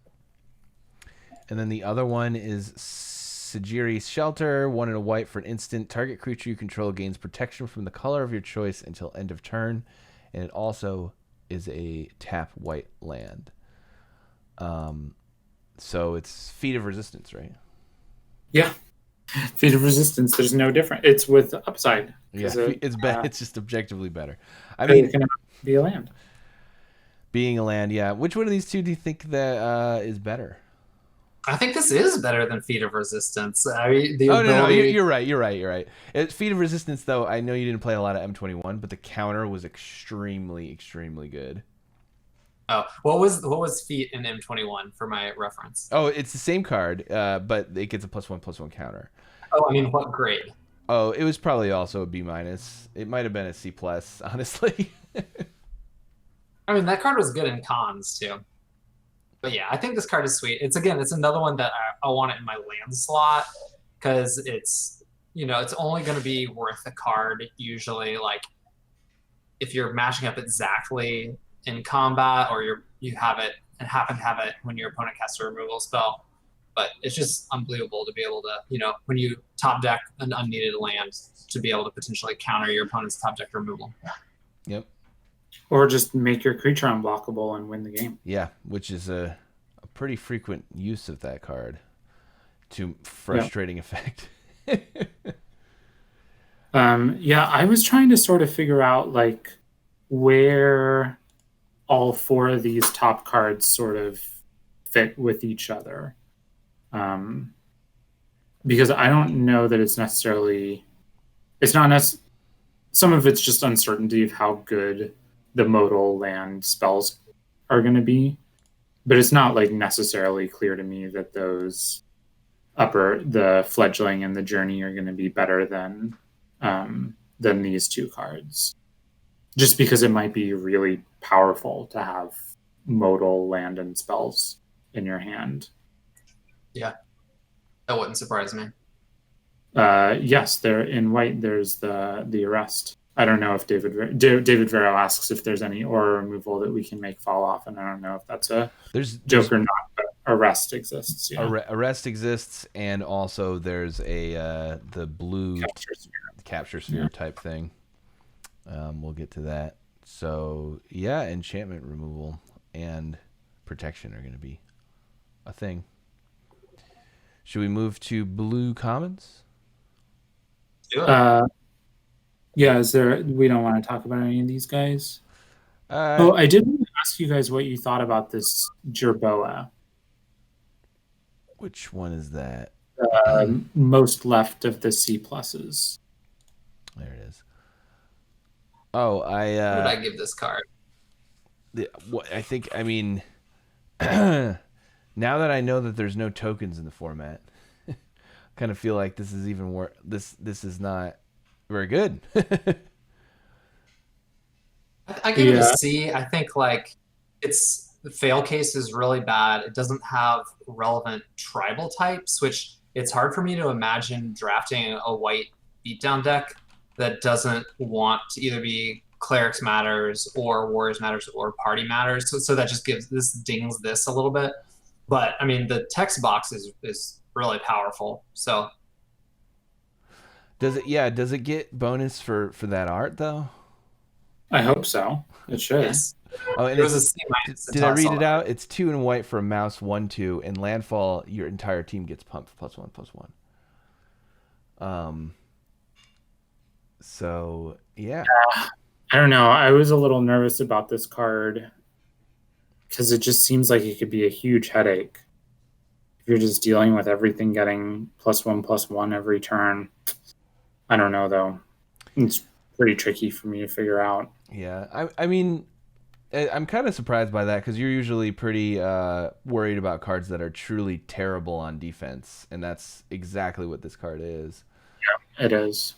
And then the other one is Sagiri's Shelter, 1 and a white for an instant. Target creature you control gains protection from the color of your choice until end of turn. And it also is a tap white land. So it's Feat of Resistance, right? Yeah. Feat of Resistance, there's no different. It's with upside. Yeah, it's just objectively better. I mean, mean, it can be a land. Being a land, yeah. Which one of these 2 do you think that is better? I think this is better than Feat of Resistance. I mean, the Oh no, ability. you're right. You're right. Feat of Resistance, though, I know you didn't play a lot of M21, but the counter was extremely good. Oh, what was Feat in M21 for my reference? Oh, it's the same card, but it gets a +1/+1 counter. Oh, I mean, what grade? Oh, it was probably also a B-. It might have been a C+, honestly. I mean, that card was good in cons too. But yeah, I think this card is sweet. It's another one that I want it in my land slot because it's only going to be worth a card usually. Like if you're matching up exactly in combat, or you have it and happen to have it when your opponent casts a removal spell. But it's just unbelievable to be able to, when you top deck an unneeded land, to be able to potentially counter your opponent's top deck removal. Yep. Or just make your creature unblockable and win the game. Yeah, which is a pretty frequent use of that card to frustrating effect. Yeah, I was trying to sort of figure out like where all four of these top cards sort of fit with each other. Because I don't know that it's not some of it's just uncertainty of how good the modal land spells are going to be, but it's not like necessarily clear to me that those the fledgling and the journey are going to be better than these two cards, just because it might be really powerful to have modal land and spells in your hand. Yeah, that wouldn't surprise me. Yes, there in white. There's the arrest. I don't know if David Vero asks if there's any aura removal that we can make fall off, and I don't know if that's a joke or not. But arrest exists. Yeah. Arrest exists, and also there's the blue capture sphere type thing. We'll get to that. So yeah, enchantment removal and protection are going to be a thing. Should we move to blue commons? Yeah, we don't want to talk about any of these guys. I did want to ask you guys what you thought about this Jerboa. Which one is that? Most left of the C pluses. There it is. Oh, what did I give this card? I mean, now that I know that there's no tokens in the format, I kind of feel like this is even worse. This is not very good. I give it a C. I think like the fail case is really bad. It doesn't have relevant tribal types, which it's hard for me to imagine drafting a white beatdown deck that doesn't want to either be Clerics Matters or Warriors Matters or Party Matters. So that just dings this a little bit. But I mean, the text box is really powerful. So does it get bonus for that art though? I hope so. It should. Yes. Oh, and did I read it out? It's 2 in white for a mouse 1/2, and landfall. Your entire team gets pumped +1/+1. So yeah. I don't know. I was a little nervous about this card because it just seems like it could be a huge headache if you're just dealing with everything getting +1/+1 every turn. I don't know though. It's pretty tricky for me to figure out. Yeah, I mean, I'm kind of surprised by that because you're usually pretty worried about cards that are truly terrible on defense, and that's exactly what this card is. Yeah, it is.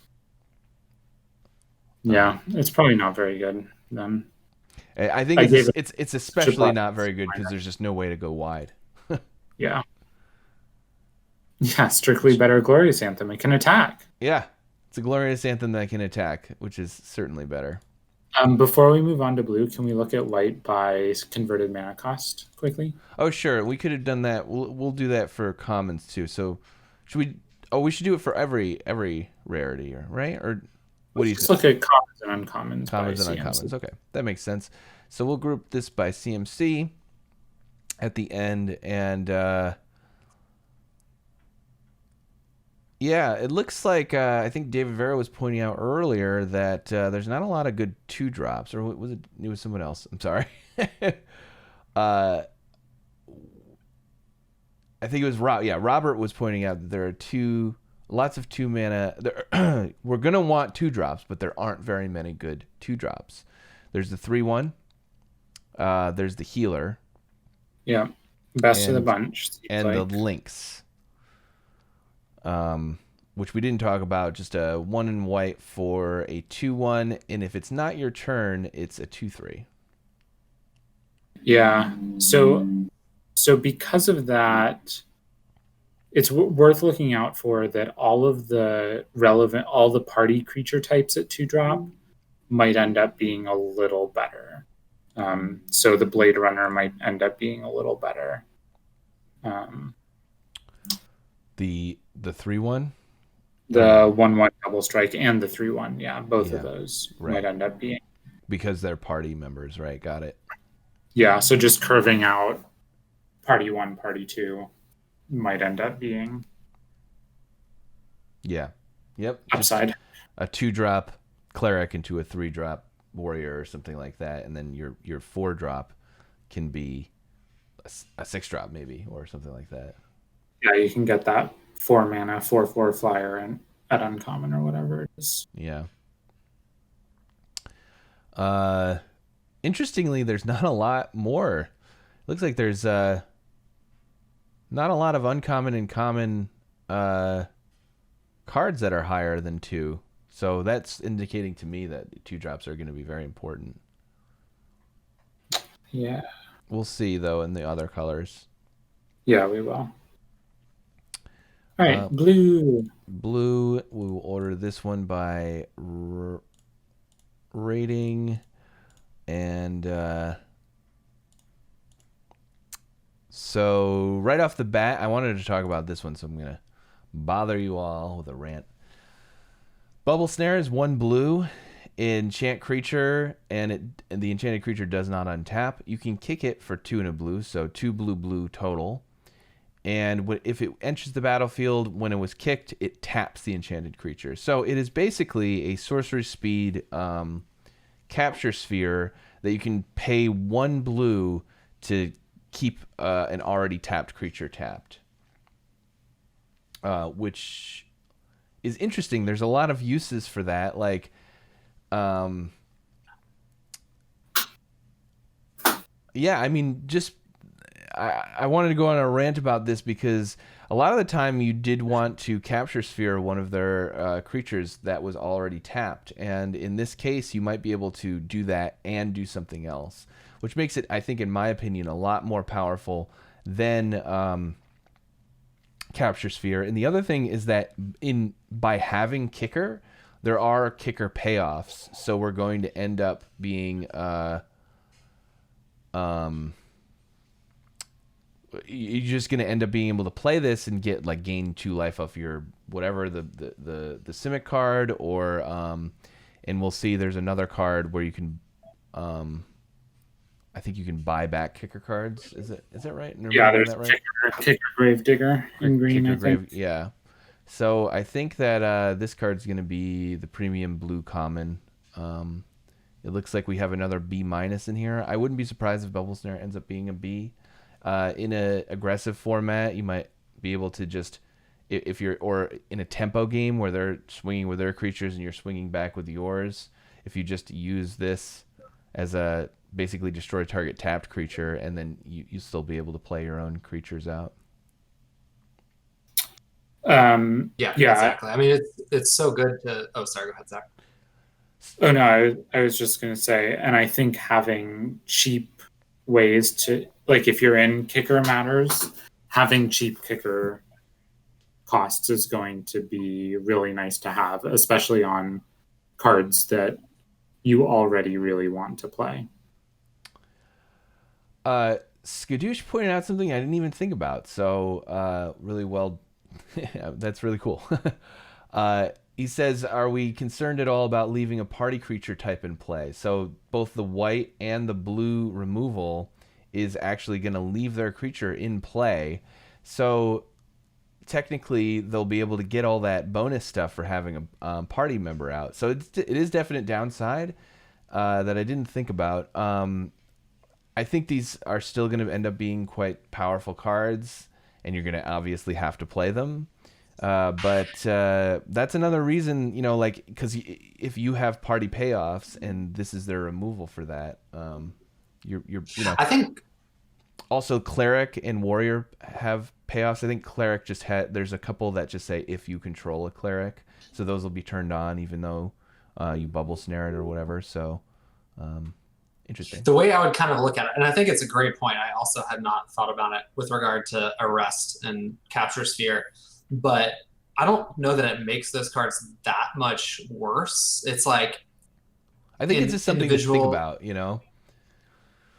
Yeah, it's probably not very good then. I think it's especially not very good because there's just no way to go wide. Yeah. Yeah, strictly better Glorious Anthem. It can attack. Yeah, it's a Glorious Anthem that can attack, which is certainly better. Before we move on to blue, can we look at white by converted mana cost quickly? Oh, sure. We could have done that. We'll do that for commons too. So should we? Oh, we should do it for every rarity, right? Or what do you think? Let's look at commons and uncommons. Commons and uncommons. Okay, that makes sense. So we'll group this by CMC at the end, and yeah, it looks like I think David Vera was pointing out earlier that there's not a lot of good 2-drops, or was it? It was someone else. I'm sorry. I think it was Robert was pointing out that there are lots of 2 mana. We're gonna want 2-drops, but there aren't very many good 2-drops. There's the 3/1. There's the healer. Yeah, best of the bunch. And the links. Which we didn't talk about. Just a 1 in white for a 2/1, and if it's not your turn, it's a 2/3. Yeah. So because of that, it's worth looking out for that all the party creature types at 2-drop might end up being a little better. So the Blade Runner might end up being a little better. The 3/1? The 1/1 double strike and the 3/1, both of those might end up being. Because they're party members, right? Got it. Yeah, so just curving out party 1, party 2 might end up being. Yeah. Yep. Upside. Just a 2-drop cleric into a 3-drop warrior or something like that, and then your 4-drop can be a 6-drop maybe or something like that. Yeah, you can get that 4 mana 4/4 flyer and at uncommon or whatever it is. Yeah. Interestingly, there's not a lot more. Looks like there's not a lot of uncommon and common cards that are higher than 2. So that's indicating to me that 2-drops are going to be very important. Yeah. We'll see, though, in the other colors. Yeah, we will. All right, blue. Blue, we will order this one by rating. And so right off the bat, I wanted to talk about this one, so I'm going to bother you all with a rant. Bubble Snare is 1 blue, enchant creature, and the enchanted creature does not untap. You can kick it for 2 and a blue, so 2 blue total. And if it enters the battlefield, when it was kicked, it taps the enchanted creature. So it is basically a sorcery speed capture sphere that you can pay 1 blue to keep an already tapped creature tapped. Which is interesting. There's a lot of uses for that. Like, yeah, I mean, just I wanted to go on a rant about this because a lot of the time you did want to capture sphere one of their creatures that was already tapped. And in this case, you might be able to do that and do something else, which makes it, I think, in my opinion, a lot more powerful than capture sphere. And the other thing is that by having kicker, there are kicker payoffs. So we're going to end up being you're just going to end up being able to play this and get like gain 2 life off your whatever the Simic card, or and we'll see there's another card where you can I think you can buy back kicker cards. Is that right? Yeah, there's that right? kicker Grave Digger in green. Kicker Grave, yeah. So I think that this card's going to be the premium blue common. It looks like we have another B- in here. I wouldn't be surprised if Bubble Snare ends up being a B. In a aggressive format, you might be able to just, if you're, or in a tempo game where they're swinging with their creatures and you're swinging back with yours, if you just use this as a basically destroy target tapped creature, and then you still be able to play your own creatures out. Yeah, exactly. I mean, it's so good to. Oh, sorry. Go ahead, Zach. Oh no, I was just gonna say, and I think having cheap ways to, like, if you're in kicker matters, having cheap kicker costs is going to be really nice to have, especially on cards that you already really want to play. Skadoosh pointed out something I didn't even think about. So really well, that's really cool. He says, are we concerned at all about leaving a party creature type in play? So both the white and the blue removal is actually going to leave their creature in play. So technically they'll be able to get all that bonus stuff for having a party member out. So it is definite downside that I didn't think about. I think these are still going to end up being quite powerful cards. and you're gonna obviously have to play them. But that's another reason, you know, like, because if you have party payoffs and this is their removal for that, you're you know. I think Also, cleric and warrior have payoffs. I think cleric just there's a couple that just say if you control a cleric, so those will be turned on even though you bubble snare it or whatever. So interesting. the way I would kind of look at it, and I think it's a great point. I also had not thought about it with regard to arrest and capture sphere, but I don't know that it makes those cards that much worse. It's like, I think it's just something to think about, you know.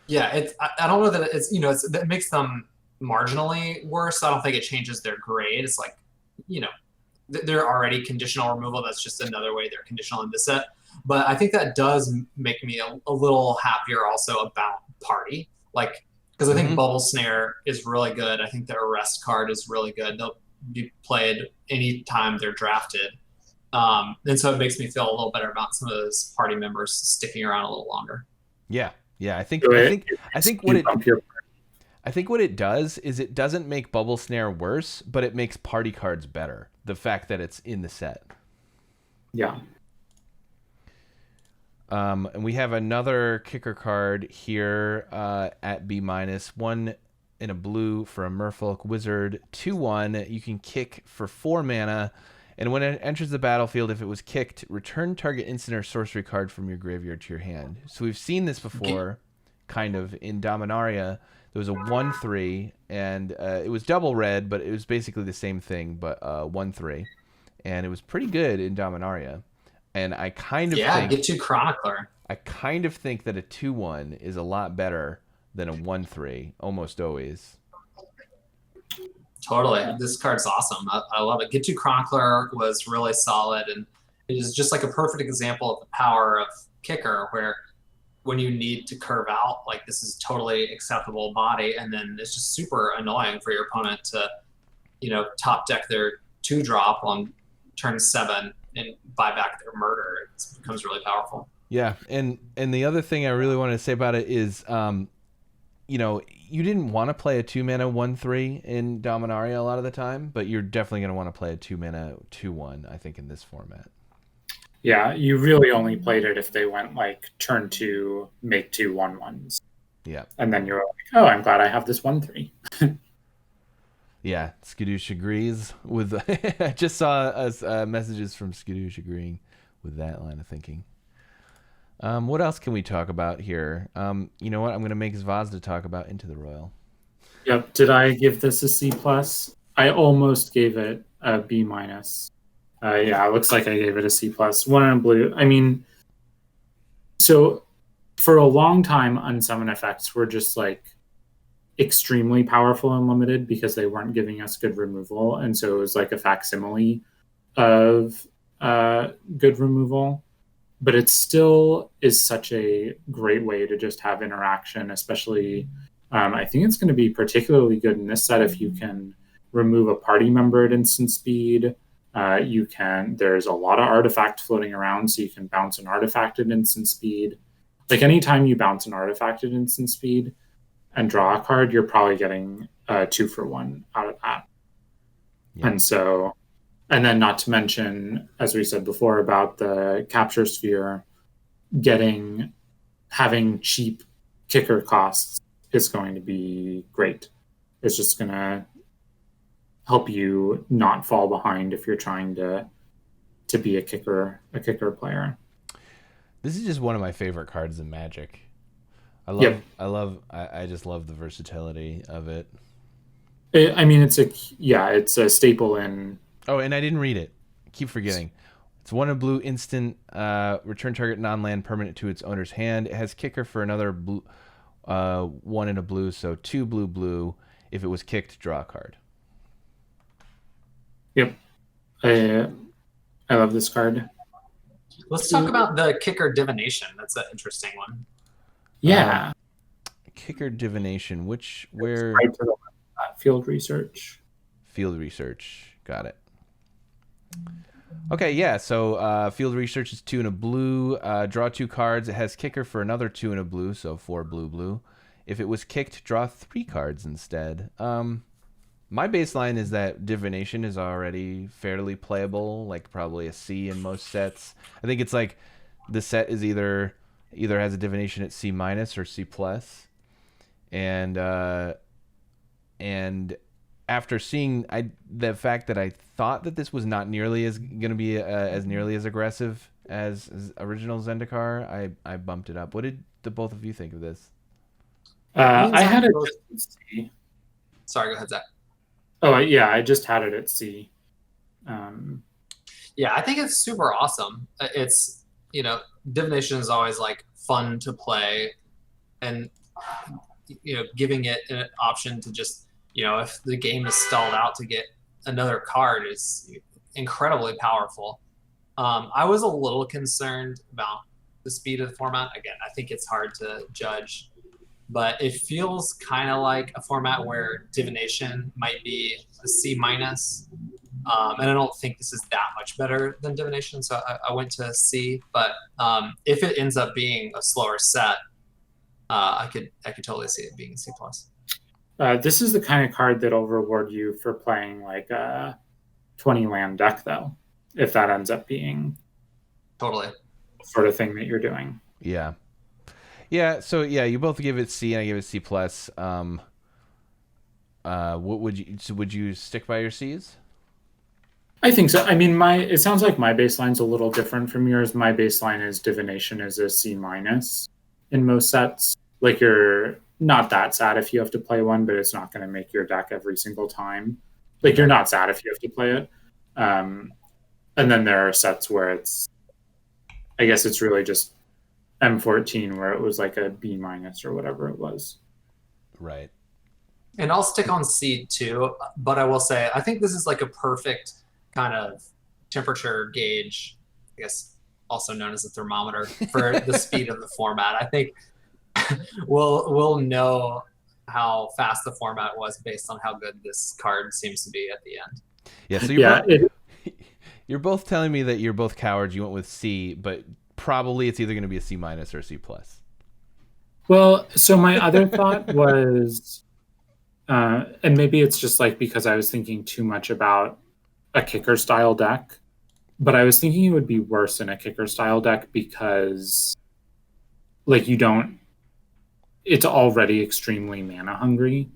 Yeah, I don't know that it's, you know, that makes them marginally worse. I don't think it changes their grade. It's like, you know, they're already conditional removal. That's just another way they're conditional in this set. But I think that does make me a little happier also about party. Like, because I think Bubble Snare is really good. I think the Arrest card is really good. They'll be played anytime they're drafted. And so it makes me feel a little better about some of those party members sticking around a little longer. Yeah. Yeah, I think what it does is it doesn't make Bubble Snare worse, but it makes party cards better. The fact that it's in the set. Yeah. And we have another kicker card here at B-. One in a blue for a Merfolk Wizard. 2/1. You can kick for 4 mana. And when it enters the battlefield, if it was kicked, return target instant or sorcery card from your graveyard to your hand. So we've seen this before, kind of, in Dominaria. There was a 1/3, and it was double red, but it was basically the same thing, but 1/3. And it was pretty good in Dominaria. And I kind of think... get 2 Chronicler. I kind of think that a 2/1 is a lot better than a 1/3, almost always. Totally. This card's awesome. I love it. Get 2 Chronicler was really solid, and it is just like a perfect example of the power of kicker, where when you need to curve out, like, this is totally acceptable body, and then it's just super annoying for your opponent to, you know, top deck their 2-drop on turn 7 and buy back their murder. It becomes really powerful. Yeah, and the other thing I really wanted to say about it is, you know, you didn't want to play a 2-mana 1/3 in Dominaria a lot of the time, but you're definitely going to want to play a 2-mana 2/1, I think, in this format. Yeah, you really only played it if they went like turn 2, make 2 1/1s. Yeah. And then you're like, oh, I'm glad I have this 1/3. Yeah, Skadoosh agrees with... I just saw messages from Skadoosh agreeing with that line of thinking. What else can we talk about here? You know what? I'm going to make Zvazda talk about Into the Royal. Yep. Did I give this a C+? I almost gave it a B-. Yeah, it looks like I gave it a C+. 1 in blue. I mean, so for a long time, unsummon effects were just like extremely powerful and limited because they weren't giving us good removal. And so it was like a facsimile of good removal. But it still is such a great way to just have interaction, especially I think it's going to be particularly good in this set if you can remove a party member at instant speed. There's a lot of artifact floating around, so you can bounce an artifact at instant speed. Like anytime you bounce an artifact at instant speed and draw a card, you're probably getting 2-for-1 out of that. Yeah. And then not to mention, as we said before about the capture sphere, having cheap kicker costs is going to be great. It's just going to help you not fall behind if you're trying to be a kicker player. This is just one of my favorite cards in Magic. I just love the versatility of it. It's a staple in... Oh, and I didn't read it. I keep forgetting. It's 1 in blue instant. Return target non-land permanent to its owner's hand. It has kicker for another blue. 1 in a blue, so 2 blue. If it was kicked, draw a card. Yep. I love this card. Let's talk about the kicker divination. That's an interesting one. Yeah. Kicker divination. Where? Right to the left. Field research. Field research. Got it. Okay, yeah, so field research is 2 in a blue. Draw 2 cards. It has kicker for another 2 in a blue, so 4 blue. If it was kicked, draw 3 cards instead. My baseline is that divination is already fairly playable, like probably a C in most sets. I think it's like the set is either has a divination at C minus or C plus, and after seeing the fact that I thought that this was not nearly as going to be as nearly as aggressive as original Zendikar, I bumped it up. What did the both of you think of this? I had it at C. Sorry, go ahead, Zach. Oh yeah, I just had it at C. Yeah, I think it's super awesome. It's, divination is always like fun to play, and giving it an option to just, if the game is stalled out, to get another card is incredibly powerful. I was a little concerned about the speed of the format. Again, I think it's hard to judge, but it feels kind of like a format where divination might be a C minus. And I don't think this is that much better than divination, so I went to C. But if it ends up being a slower set, I could totally see it being C plus. This is the kind of card that'll reward you for playing like a 20 land deck, though, if that ends up being totally the sort of thing that you're doing. Yeah. Yeah, so yeah, you both give it C and I give it C plus. What would you stick by your C's? I think so. I mean, it sounds like my baseline's a little different from yours. My baseline is divination is a C minus in most sets. Like, you're not that sad if you have to play one, but it's not going to make your deck every single time. Like, you're not sad if you have to play it. And then there are sets where I guess it's really just M14 where it was like a B minus or whatever it was. Right. And I'll stick on C too, but I will say I think this is like a perfect kind of temperature gauge, I guess also known as a thermometer, for the speed of the format. I think we'll know how fast the format was based on how good this card seems to be at the end. Yeah, so you're both telling me that you're both cowards. You went with C, but probably it's either going to be a C minus or a C plus. Well, so my other thought was, and maybe it's just like because I was thinking too much about a kicker style deck, but I was thinking it would be worse in a kicker style deck because like it's already extremely mana hungry.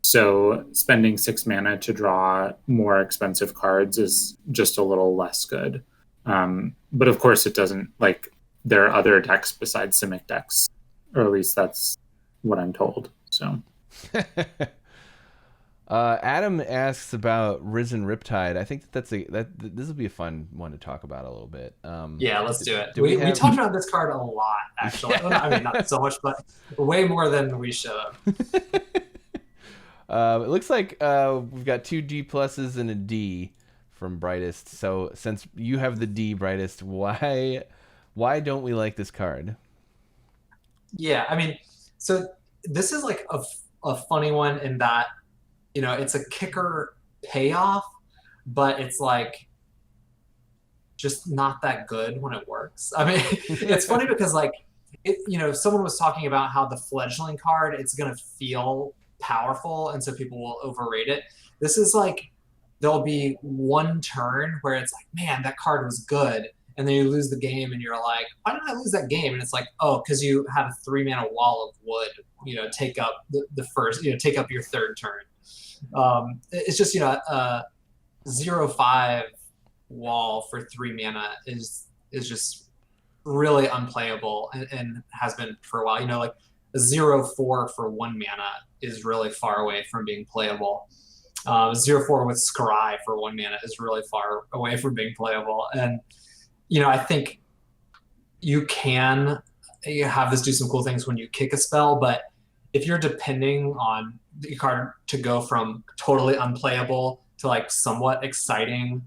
So spending 6 mana to draw more expensive cards is just a little less good. But of course it doesn't, like, there are other decks besides Simic decks, or at least that's what I'm told. So Adam asks about Risen Riptide. I think this will be a fun one to talk about a little bit. Yeah, let's do it. We talked about this card a lot, actually. Yeah. Well, I mean, not so much, but way more than we should have. It looks like we've got 2 D pluses and a D from Brightest. So since you have the D, Brightest, why don't we like this card? Yeah, I mean, so this is like a funny one in that, it's a kicker payoff, but it's like just not that good when it works. I mean, it's funny because like, someone was talking about how the fledgling card, it's going to feel powerful, and so people will overrate it. This is like, there'll be one turn where it's like, man, that card was good, and then you lose the game and you're like, why did I lose that game? And it's like, oh, because you had a 3 mana wall of wood, take up the first, take up your third turn. It's just, a 0/5 wall for 3 mana is just really unplayable and has been for a while. Like a 0/4 for 1 mana is really far away from being playable. 0/4 with Scry for 1 mana is really far away from being playable. And, I think you can have this do some cool things when you kick a spell, but if you're depending on the card to go from totally unplayable to like somewhat exciting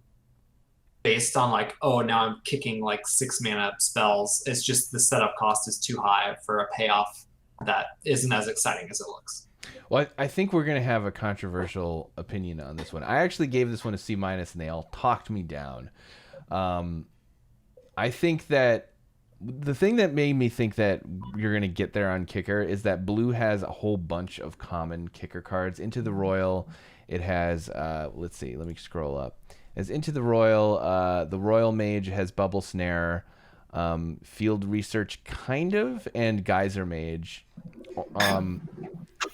based on like, oh, now I'm kicking like 6 mana spells, it's just the setup cost is too high for a payoff that isn't as exciting as it looks. Well, I think we're going to have a controversial opinion on this one. I actually gave this one a C minus and they all talked me down. I think that the thing that made me think that you're going to get there on kicker is that blue has a whole bunch of common kicker cards. Into the Royal It has, let's see, let me scroll up. As Into the Royal Mage has Bubble Snare, Field Research kind of, and Geyser Mage.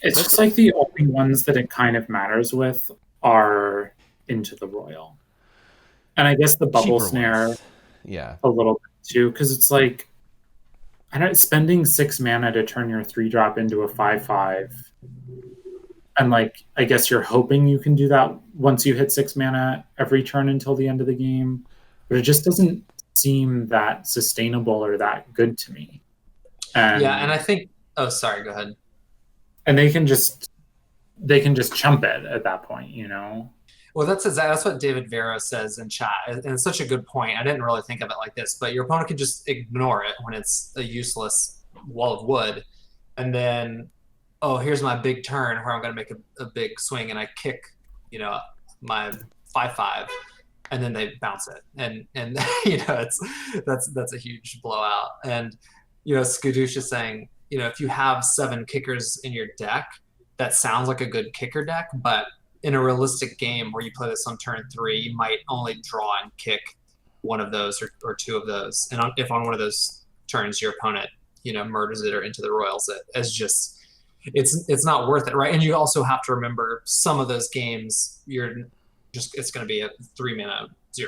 It's just like the only ones that it kind of matters with are Into the Royal. And I guess the Bubble Snare, yeah, a little bit too, because it's like, I don't spending 6 mana to turn your 3-drop into a 5/5. And like, I guess you're hoping you can do that once you hit 6 mana every turn until the end of the game. But it just doesn't seem that sustainable or that good to me. And I think, oh, sorry, go ahead. And they can just chump it at that point, you know? Well, that's what David Vera says in chat, and it's such a good point. I didn't really think of it like this, but your opponent can just ignore it when it's a useless wall of wood, and then, oh, here's my big turn where I'm going to make a big swing, and I kick, my 5/5, and then they bounce it, and that's a huge blowout. And Skadoosh is saying, if you have 7 kickers in your deck, that sounds like a good kicker deck, but in a realistic game where you play this on turn 3, you might only draw and kick one of those or 2 of those. And if on one of those turns your opponent, murders it or Into the Royals it, as just, it's not worth it, right? And you also have to remember some of those games, it's going to be a 3-mana 0/5,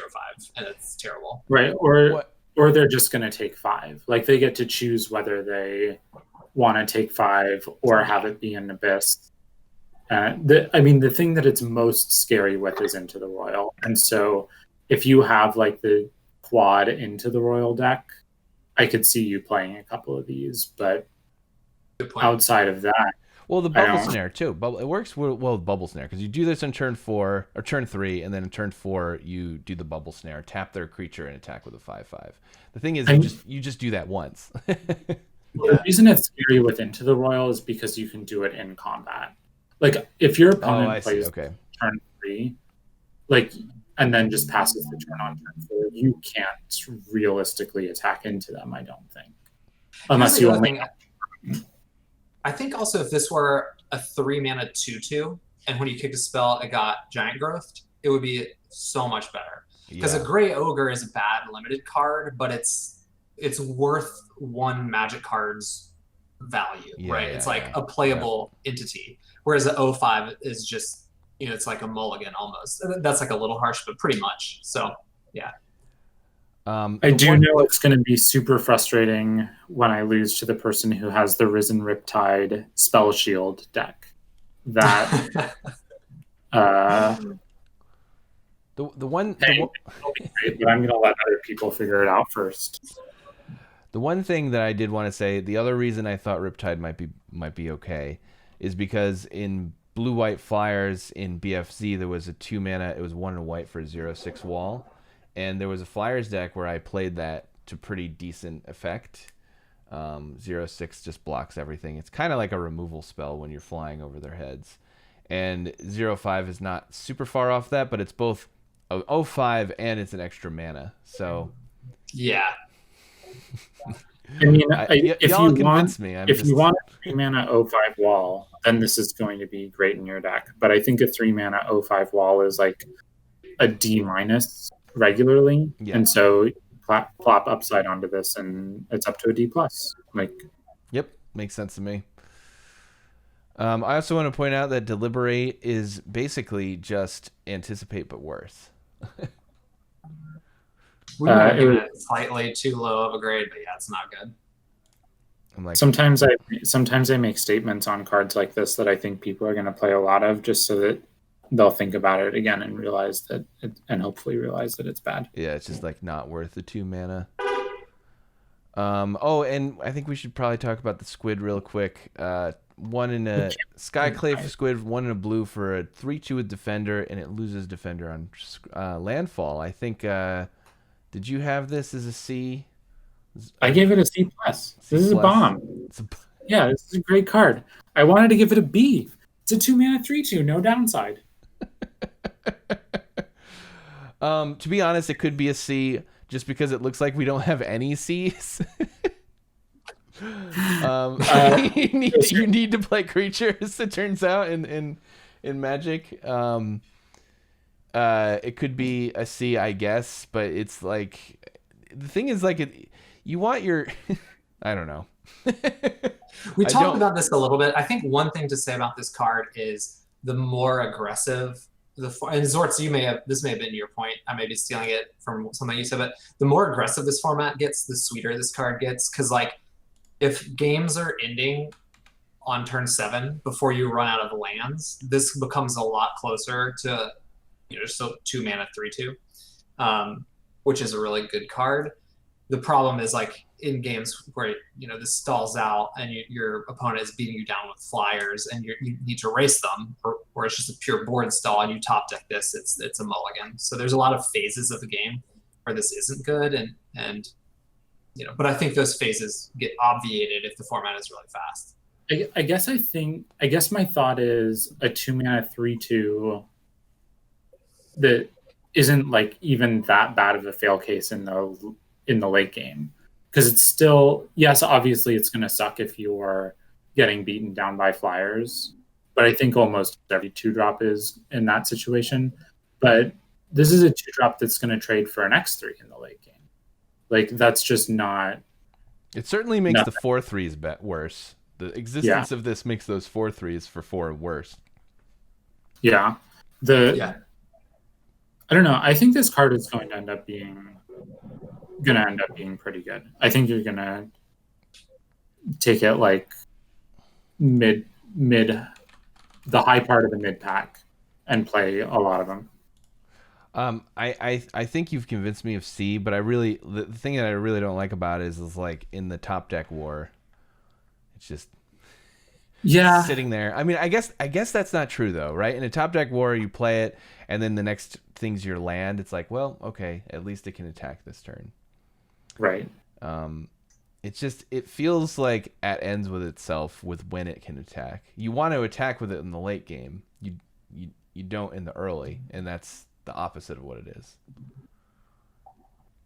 and it's terrible. Right, or they're just going to take 5. Like, they get to choose whether they want to take 5 or have it be an Abyss. The thing that it's most scary with is Into the Royal. And so if you have like the quad Into the Royal deck, I could see you playing a couple of these. But outside of that, well, the Bubble Snare too. It works well with Bubble Snare because you do this on turn 4 or turn 3, and then in turn 4 you do the Bubble Snare, tap their creature, and attack with a 5/5. The thing is, you just do that once. The reason it's scary with Into the Royal is because you can do it in combat. Like, if your opponent plays turn 3, like, and then just passes the turn on turn 4, you can't realistically attack into them, I don't think. Unless you only... I think also if this were a 3-mana 2/2, and when you kick a spell, it got Giant Growth, it would be so much better. Because a Gray Ogre is a bad limited card, but it's worth 1 Magic card's value, right? It's like a playable entity. Whereas the 0/5 is just, it's like a mulligan almost. That's like a little harsh, but pretty much. So, yeah. I do know it's going to be super frustrating when I lose to the person who has the Risen Riptide Spell Shield deck. That the one, but I'm going to let other people figure it out first. The one thing that I did want to say, the other reason I thought Riptide might be okay, is because in Blue-White Flyers in BFZ there was a 2-mana, it was 1 and white for a 0/6 wall, and there was a Flyers deck where I played that to pretty decent effect. 0/6 just blocks everything. It's kind of like a removal spell when you're flying over their heads, and 0/5 is not super far off that, but it's both a 0/5 and it's an extra mana. So yeah. I mean, if you want a 3-mana 0/5 wall, then this is going to be great in your deck. But I think a 3-mana 0/5 wall is like a D- regularly, and so plop upside onto this, and it's up to a D+. Yep, makes sense to me. I also want to point out that Deliberate is basically just Anticipate but worse. We might give it slightly too low of a grade, but yeah, it's not good. Sometimes I make statements on cards like this that I think people are going to play a lot of, just so that they'll think about it again and realize that, and hopefully realize that it's bad. Yeah, it's just like not worth the 2 mana. And I think we should probably talk about the squid real quick. 1 in a Skyclave squid, 1 in a blue for a 3/2 with Defender, and it loses Defender on landfall. I think. Did you have this as a C? I gave it a C+. This is a bomb. Yeah, this is a great card. I wanted to give it a B. It's a 2-mana 3/2, no downside. To be honest, it could be a C just because it looks like we don't have any Cs. You need to play creatures, it turns out, in in Magic. It could be a C, I guess, but it's like the thing is like you want your I don't know. We talked about this a little bit. I think one thing to say about this card is the more aggressive and Zortz, this may have been your point. I may be stealing it from something you said, but the more aggressive this format gets, the sweeter this card gets. Because like, if games are ending on turn 7 before you run out of lands, this becomes a lot closer to, still 2 mana 3/2, which is a really good card. The problem is like in games where this stalls out and your opponent is beating you down with flyers and you need to race them, or it's just a pure board stall and you top deck this, it's a mulligan. So there's a lot of phases of the game where this isn't good, and but I think those phases get obviated if the format is really fast. I guess my thought is a 2 mana 3/2 that isn't like even that bad of a fail case in the late game, because it's still, yes, obviously it's going to suck if you're getting beaten down by flyers, but I think almost every 2-drop is in that situation. But this is a 2-drop that's going to trade for an X3 in the late game. Like, that's just not. It certainly makes the 4/3s worse. The existence of this makes those 4/3s for 4 worse. Yeah. I don't know. I think this card is going to end up being pretty good. I think you're gonna take it like mid, the high part of the mid pack, and play a lot of them. I think you've convinced me of C, but the thing that I really don't like about it is like in the top deck war, it's just sitting there. I mean, I guess that's not true though, right? In a top deck war, you play it, and then the next thing's your land. It's like, well, okay, at least it can attack this turn. Right. It feels like it ends with itself with when it can attack. You want to attack with it in the late game. You don't in the early, and that's the opposite of what it is.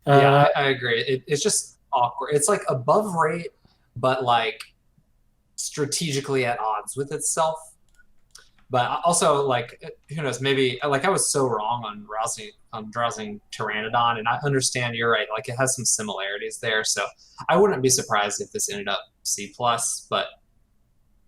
Yeah, I agree. It's just awkward. It's like above rate, but like strategically at odds with itself. But also, like, who knows? Maybe like I was so wrong on drowsing Pteranodon, and I understand you're right. Like, it has some similarities there, so I wouldn't be surprised if this ended up C+, but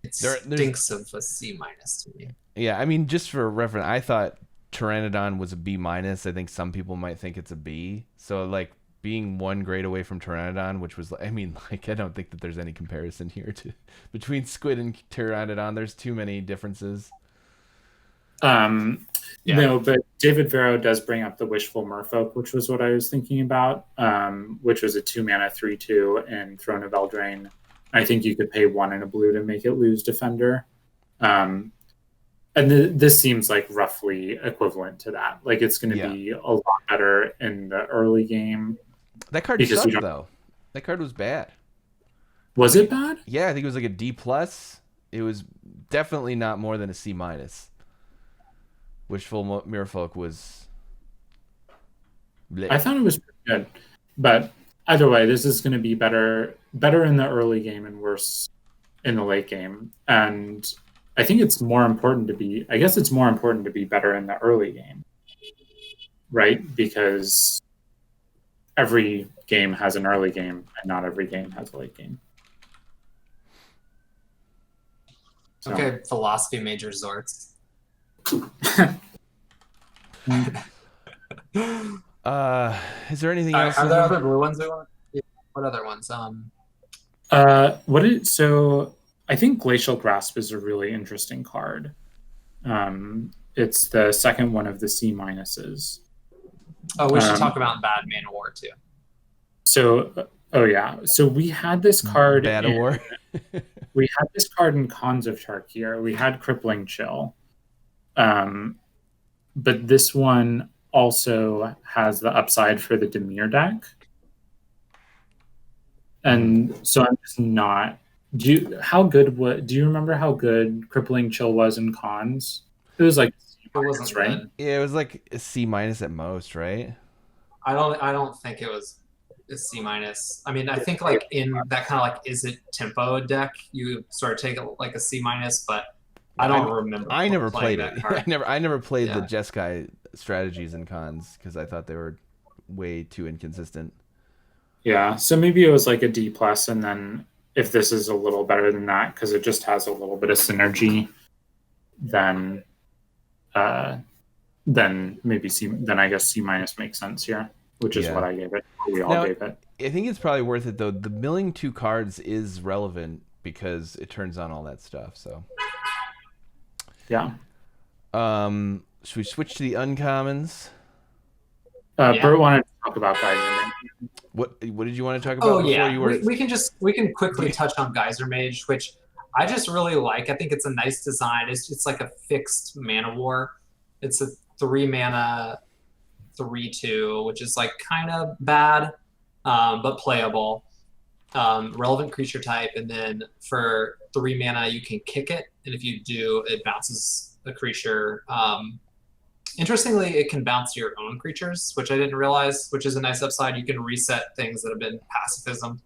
it stinks of a C- to me. Yeah, I mean, just for reference, I thought Pteranodon was a B-. I think some people might think it's a B. So like being 1 grade away from Pteranodon, which was, I mean, like, I don't think that there's any comparison here between Squid and Pteranodon. There's too many differences. No, but David Vero does bring up the Wishful Merfolk, which was what I was thinking about, which was a 2 mana 3/2 and Throne of Eldraine. I think you could pay 1 and a blue to make it lose Defender. And this seems like roughly equivalent to that. Like, it's going to be a lot better in the early game. That card sucked, though. That card was bad. Was it bad? Yeah, I think it was like a D+. It was definitely not more than a C-. Wishful Merfolk was... bleh. I thought it was pretty good. But either way, this is going to be better in the early game and worse in the late game. And I think it's more important to be better in the early game, right? Because every game has an early game, and not every game has a late game. So. Okay, philosophy major Zortz. Is there anything else? Are there other blue ones we want? What other ones? So I think Glacial Grasp is a really interesting card. It's the second one of the C-. Oh, we should talk about Bad Mana War too. So, so we had this card. Bad War. We had this card in Cons of Tarkir. We had Crippling Chill. But this one also has the upside for the Dimir deck. And so I'm just not... Do you remember how good Crippling Chill was in Cons? It was like C-, right? Yeah, it was like a C- at most, right? I don't think it was a C-. I mean, I think like in that kind of like Is It Tempo deck, you sort of take like a C-, but I don't remember. I never played that it. card. I never played the Jeskai strategies and cons because I thought they were way too inconsistent. Yeah, so maybe it was like a D plus, and then if this is a little better than that because it just has a little bit of synergy, then maybe C. Then I guess C minus makes sense here, which is what I gave it. We all gave it. I think it's probably worth it though. The milling 2 cards is relevant because it turns on all that stuff. So yeah. Should we switch to the uncommons? Bert wanted to talk about Geyser. What did you want to talk about before you were? We can quickly touch on Geyser Mage, which I just really like. I think it's a nice design. It's like a fixed mana war. It's a 3 mana 3/2, which is like kind of bad, but playable. Relevant creature type, and then for 3 mana you can kick it, and if you do, it bounces a creature. Interestingly, it can bounce your own creatures, which I didn't realize, which is a nice upside. You can reset things that have been pacifism,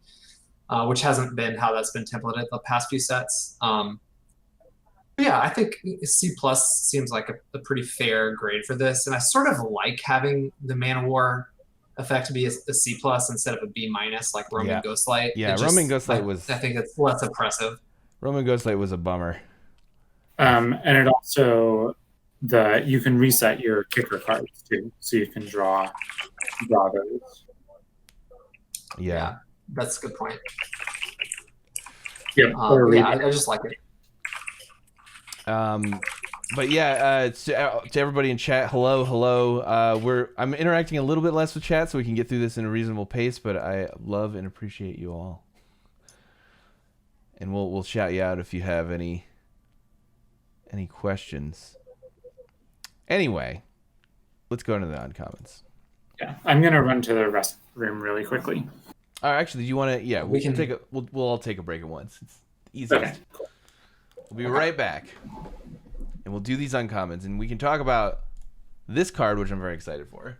which hasn't been how that's been templated the past few sets. Yeah, I think C plus seems like a pretty fair grade for this, and I sort of like having the Mana War effect to be a C plus instead of a B minus, like Roman Ghostlight. Yeah, Roman Ghostlight was. I think it's less oppressive. Roman Ghostlight was a bummer. And it also you can reset your kicker cards too, so you can draw those. Yeah, that's a good point. Yep. I just like it. But yeah, to everybody in chat, hello. I'm interacting a little bit less with chat so we can get through this in a reasonable pace, but I love and appreciate you all. And we'll shout you out if you have any questions. Anyway, let's go into the uncommons. Yeah, I'm gonna run to the restroom really quickly. Actually, do you want to? Yeah, we can take a. We'll all take a break at once. It's easiest. Okay, cool. We'll be right back, and we'll do these uncommons, and we can talk about this card, which I'm very excited for.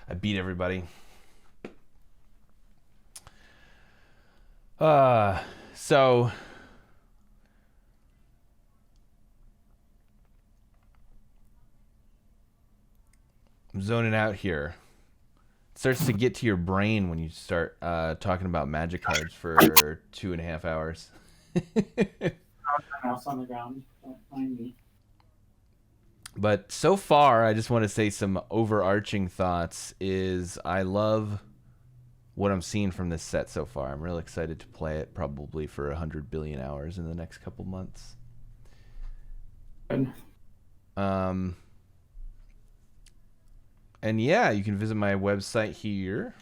I beat everybody. So I'm zoning out here. It starts to get to your brain when you start talking about magic cards for 2.5 hours. Mouse on the ground. Don't mind me. But so far, I just want to say some overarching thoughts is I love what I'm seeing from this set so far. I'm really excited to play it probably for 100 billion hours in the next couple months. Good. And yeah, you can visit my website here.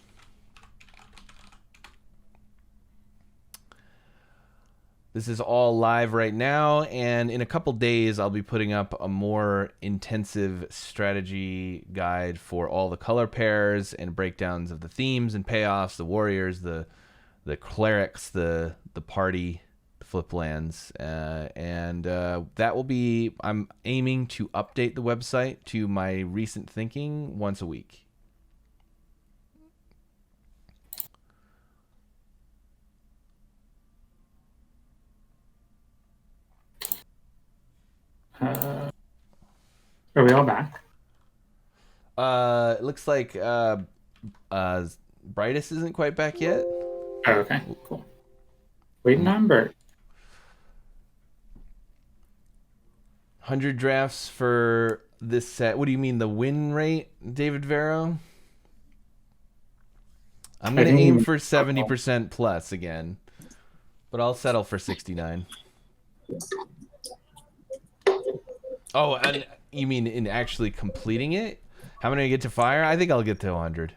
This is all live right now, and in a couple days, I'll be putting up a more intensive strategy guide for all the color pairs and breakdowns of the themes and payoffs, the warriors, the clerics, the party, the flip lands, and that will be. I'm aiming to update the website to my recent thinking once a week. Are we all back? It looks like Brightest isn't quite back yet. Oh, okay, cool. Waiting on Bert. 100 drafts for this set. What do you mean, the win rate, David Vero? I'm going to aim for 70% plus again, but I'll settle for 69. Oh, and you mean in actually completing it? How many I get to fire? I think I'll get to 100.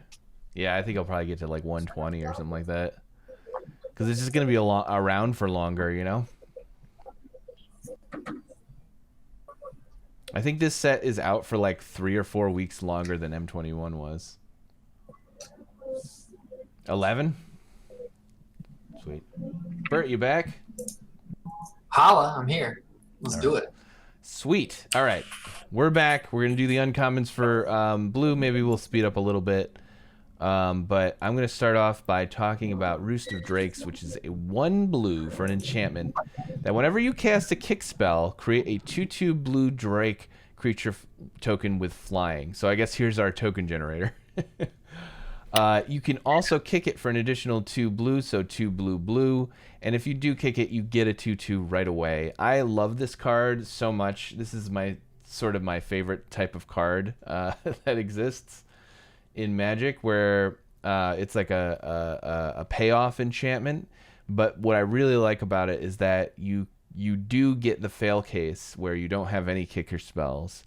Yeah, I think I'll probably get to like 120 or something like that. Because it's just going to be around for longer, you know? I think this set is out for like 3 or 4 weeks longer than M21 was. 11? Sweet. Bert, you back? Holla, I'm here. Let's do it. Sweet. All right. We're back. We're going to do the uncommons for blue. Maybe we'll speed up a little bit. But I'm going to start off by talking about Roost of Drakes, which is a 1 blue for an enchantment that whenever you cast a kick spell, create a 2/2 blue Drake creature token with flying. So I guess here's our token generator. You can also kick it for an additional 2 blue, so 2 blue. And if you do kick it, you get a 2/2 right away. I love this card so much. This is my favorite type of card that exists in Magic, where it's like a payoff enchantment. But what I really like about it is that you do get the fail case where you don't have any kicker spells,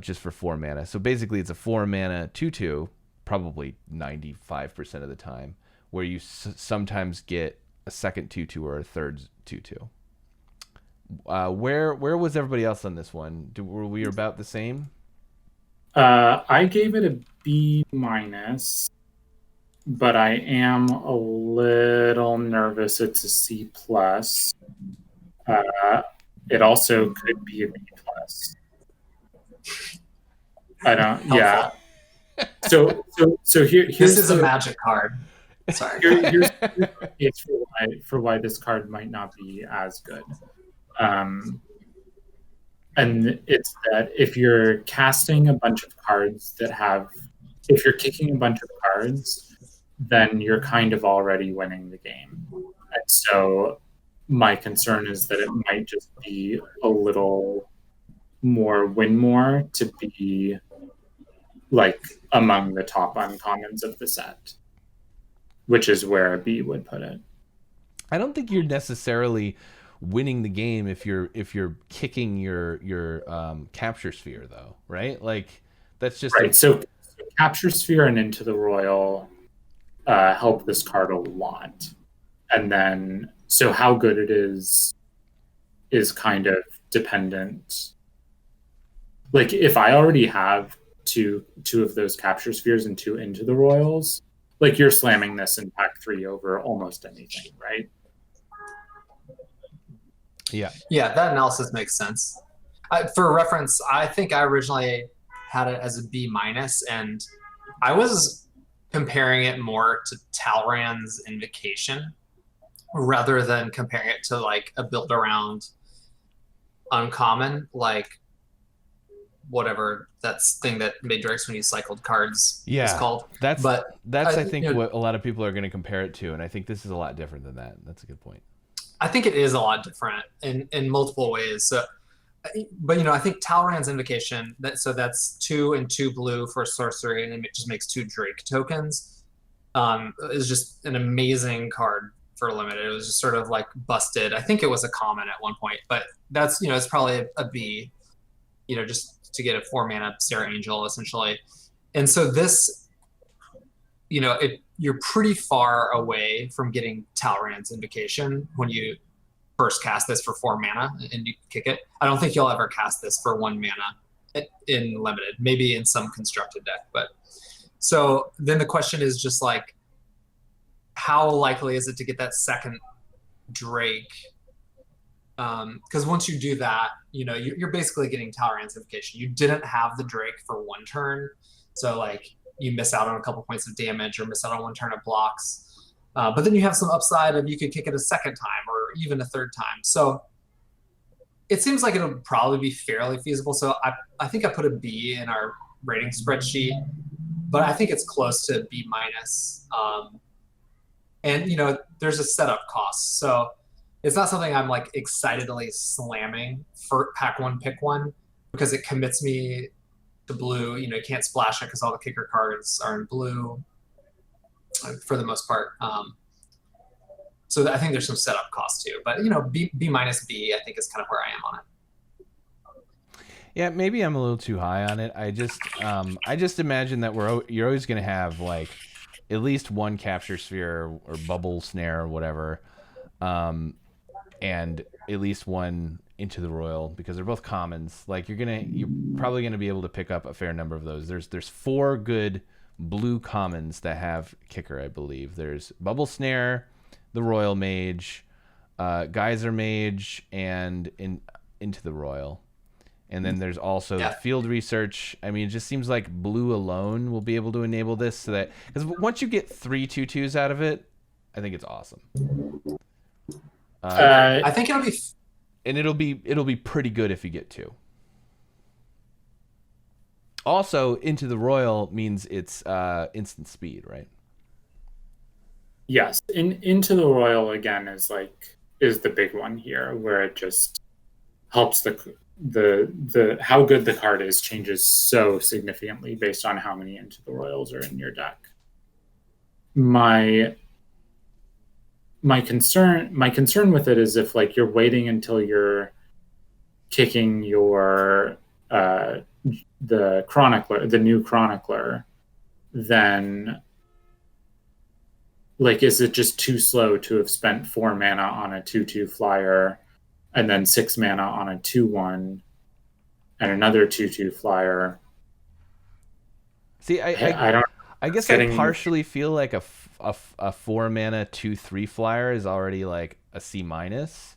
just for 4 mana. So basically, it's a 4 mana 2/2. Probably 95% of the time, where you sometimes get a second 2/2 or a third 2/2. Where was everybody else on this one? Were we about the same? I gave it a B-, but I am a little nervous it's a C+. It also could be a B+. I don't. Helpful. Yeah. So here's this is a Magic card. Sorry. Here's for why this card might not be as good. And it's that if you're casting a bunch of cards if you're kicking a bunch of cards, then you're kind of already winning the game. And so my concern is that it might just be a little more win more to be like among the top uncommons of the set, which is where a B would put it. I don't think you're necessarily winning the game if you're kicking your capture sphere, though, right? Like that's just right. So capture sphere and Into the Royal help this card a lot, and then so how good it is kind of dependent. Like if I already have two of those capture spheres and 2 Into the Royals, like you're slamming this in pack 3 over almost anything, right? Yeah, that analysis makes sense. For reference, I think I originally had it as a B-, and I was comparing it more to Talrand's Invocation rather than comparing it to like a build around uncommon, like whatever that's thing that made Drakes when you cycled cards is called. That's I think what a lot of people are going to compare it to, and I think this is a lot different than that. That's a good point. I think it is a lot different in multiple ways. So, but I think Talrand's Invocation, that's 2 and 2 blue for sorcery, and it just makes 2 Drake tokens. Is just an amazing card for limited. It was just sort of like busted. I think it was a common at one point, but that's it's probably a B. Just to get a 4 mana Sarah Angel essentially. And so this, you're pretty far away from getting Talrand's Invocation when you first cast this for 4 mana and you kick it. I don't think you'll ever cast this for 1 mana in limited, maybe in some constructed deck. But so then the question is just like, how likely is it to get that second Drake? Because once you do that, you're basically getting Talrand's Invocation. You didn't have the Drake for 1 turn, so like you miss out on a couple points of damage or miss out on 1 turn of blocks. But then you have some upside of you could kick it a second time or even a third time. So it seems like it'll probably be fairly feasible. So I think I put a B in our rating spreadsheet, but I think it's close to B minus. And there's a setup cost, so it's not something I'm like excitedly slamming for pack one, pick one, because it commits me to blue. You can't splash it because all the kicker cards are in blue for the most part. So I think there's some setup cost too, but B minus B I think is kind of where I am on it. Yeah, maybe I'm a little too high on it. I just imagine that you're always going to have like at least one capture sphere or bubble snare or whatever, and at least one Into the Royal, because they're both commons. Like you're probably gonna be able to pick up a fair number of those. There's 4 good blue commons that have kicker, I believe. There's Bubble Snare, the Royal Mage, Geyser Mage, and Into the Royal. And then there's also Field Research. I mean, it just seems like blue alone will be able to enable this, so that because once you get 3 2/2s out of it, I think it's awesome. I think it'll be, and it'll be pretty good if you get 2. Also, Into the Royal means it's instant speed, right? Yes, Into the Royal again is the big one here, where it just helps the how good the card is changes so significantly based on how many Into the Royals are in your deck. My concern with it is if like you're waiting until you're kicking your the chronicler, the new chronicler, then like is it just too slow to have spent 4 mana on a 2/2 flyer and then 6 mana on a 2/1 and another 2/2 flyer? See, I don't. I guess I partially feel like a 4 mana 2/3 flyer is already like a C minus,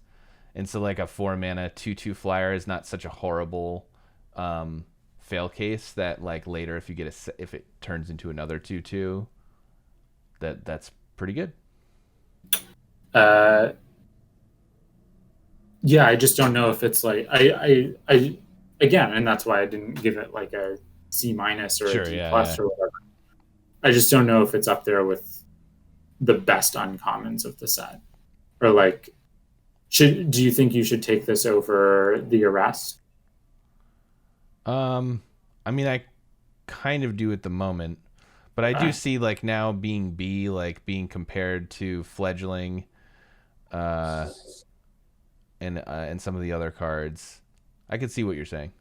and so like a 4 mana 2/2 flyer is not such a horrible fail case that like later if it turns into another 2/2, that's pretty good. Yeah, I just don't know if it's like I again, and that's why I didn't give it like a C minus or a D plus or whatever. I just don't know if it's up there with the best uncommons of the set, or like, do you think you should take this over the Arrest? I mean, I kind of do at the moment, but I do see like now being B, like being compared to Fledgling, and some of the other cards. I could see what you're saying.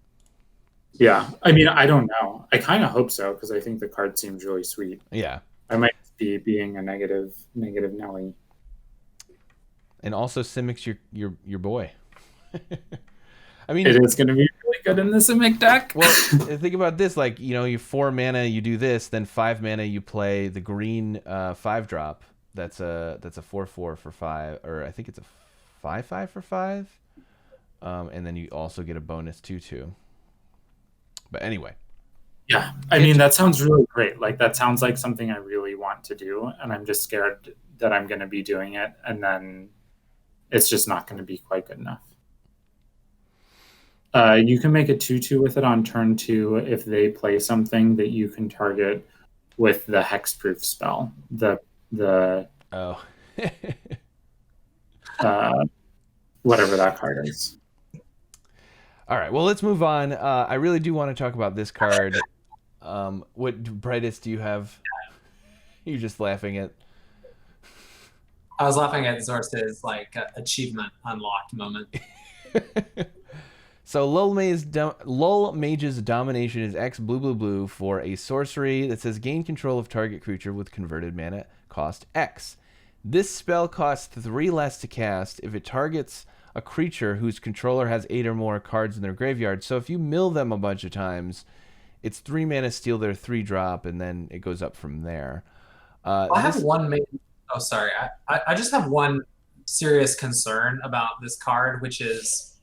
Yeah, I mean, I don't know. I kind of hope so because I think the card seems really sweet. Yeah, I might be being a negative Nelly. And also, Simic's your boy. I mean, it is going to be really good in the Simic deck. Well, think about this: like you 4 mana, you do this, then 5 mana, you play the green 5-drop. That's a 4/4 for 5, or I think it's a 5/5 for 5. And then you also get a bonus 2/2. But anyway. Yeah, I mean, that sounds really great. Like, that sounds like something I really want to do, and I'm just scared that I'm going to be doing it, and then it's just not going to be quite good enough. You can make a 2/2 with it on turn 2 if they play something that you can target with the hexproof spell. Whatever that card is. All right, well, let's move on. I really do want to talk about this card. What Brightest do you have? You're just laughing at. I was laughing at Zorce's like achievement unlocked moment. So Lull Mage's Domination is X blue for a sorcery that says gain control of target creature with converted mana cost X. This spell costs 3 less to cast if it targets a creature whose controller has 8 or more cards in their graveyard. So if you mill them a bunch of times, it's 3 mana steal their 3-drop, and then it goes up from there. I have one main. Oh, sorry. I just have one serious concern about this card, which is,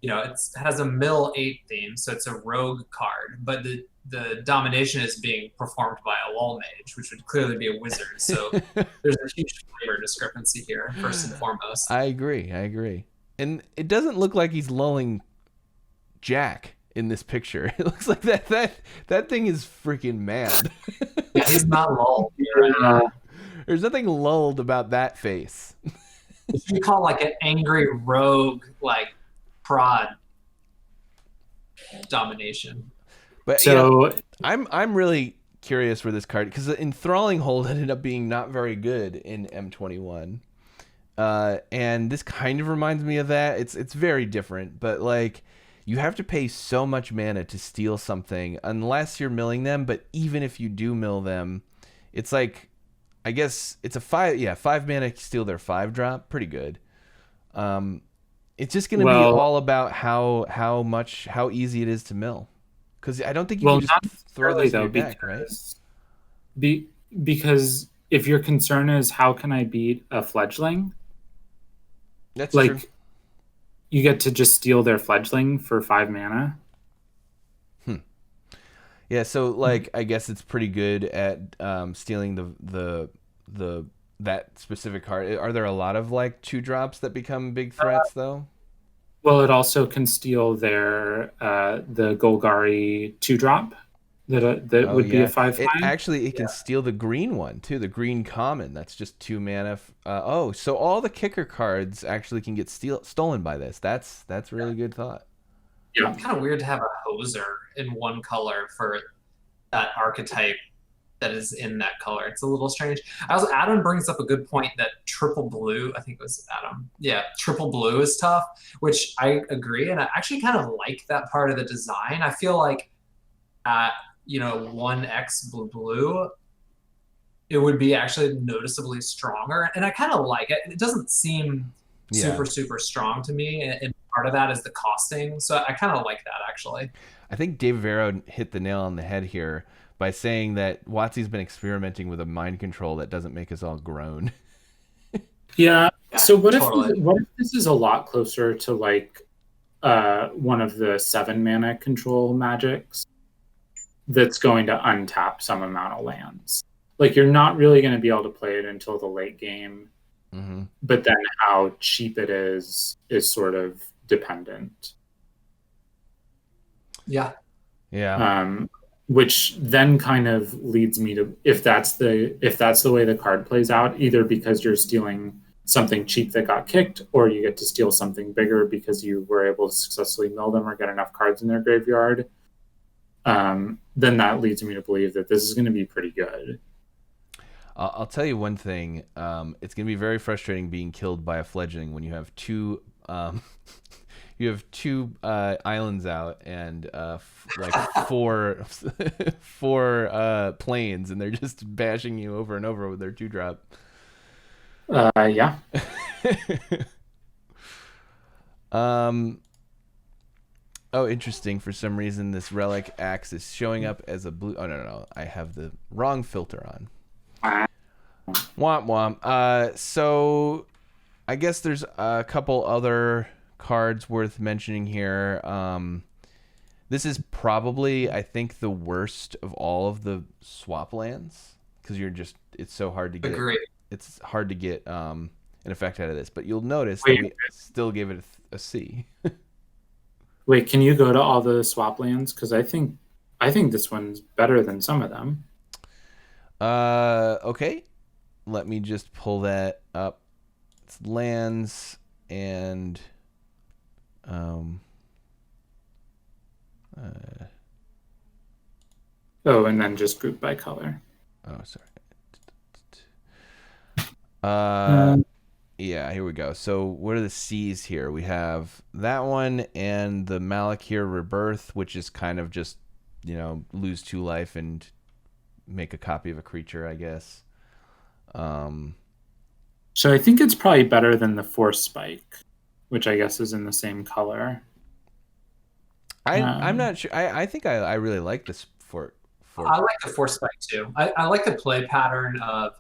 it has a mill 8 theme, so it's a rogue card, but the domination is being performed by a Lull Mage, which would clearly be a wizard. So there's a huge flavor discrepancy here, first and foremost. I agree. And it doesn't look like he's lulling Jack in this picture. It looks like that thing is freaking mad. Yeah, he's not lulled. Right? There's nothing lulled about that face. It should be called like an angry rogue, like prod domination. But So I'm really curious for this card because the Enthralling Hold ended up being not very good in M21. And this kind of reminds me of that. It's very different, but like you have to pay so much mana to steal something unless you're milling them, but even if you do mill them, it's like I guess it's a 5 mana steal their 5-drop, pretty good. It's just going to be all about how easy it is to mill. Cuz I don't think you can just throw this in your deck, right? Because if your concern is how can I beat a fledgling? That's like true. You get to just steal their fledgling for 5 mana. Yeah, so like I guess it's pretty good at stealing that specific card. Are there a lot of like 2-drops that become big threats though? Well, it also can steal their the Golgari 2-drop that would be a 5/5. It can steal the green one too, the green common. That's just 2 mana. So all the kicker cards actually can get stolen by this. That's really good thought. Yeah, It's kind of weird to have a hoser in one color for that archetype that is in that color. It's a little strange. Adam brings up a good point that triple blue, I think it was Adam. Yeah, triple blue is tough, which I agree. And I actually kind of like that part of the design. I feel like at 1x blue, it would be actually noticeably stronger. And I kind of like it. It doesn't seem super strong to me. And part of that is the costing. So I kind of like that, actually. I think Dave Vero hit the nail on the head here by saying that WotC's been experimenting with a mind control that doesn't make us all groan. Yeah. So what totally. if this is a lot closer to like one of the 7 mana control magics that's going to untap some amount of lands? Like you're not really going to be able to play it until the late game. Mm-hmm. But then how cheap it is sort of dependent. Yeah. Which then kind of leads me to if that's the way the card plays out, either because you're stealing something cheap that got kicked, or you get to steal something bigger because you were able to successfully mill them or get enough cards in their graveyard, then that leads me to believe that this is going to be pretty good. I'll tell you one thing. It's going to be very frustrating being killed by a fledgling when you have two islands out and four planes, and they're just bashing you over and over with their 2-drop. Yeah. Oh, interesting. For some reason, this relic axe is showing up as a blue. Oh no! I have the wrong filter on. Womp womp. So I guess there's a couple other cards worth mentioning here. This is probably, I think, the worst of all of the swap lands because it's so hard to get. Agreed. It's hard to get an effect out of this, but you'll notice that we still give it a C. Wait, can you go to all the swap lands? Because I think this one's better than some of them. Okay. Let me just pull that up. It's lands and and then just group by color. Oh, sorry. Yeah, here we go. So what are the C's here? We have that one and the Malakir Rebirth, which is kind of just, lose 2 life and make a copy of a creature, I guess. So I think it's probably better than the Force Spike, which I guess is in the same color. I'm not sure. I think I really like this for. I like the Force Spike too. I like the play pattern of,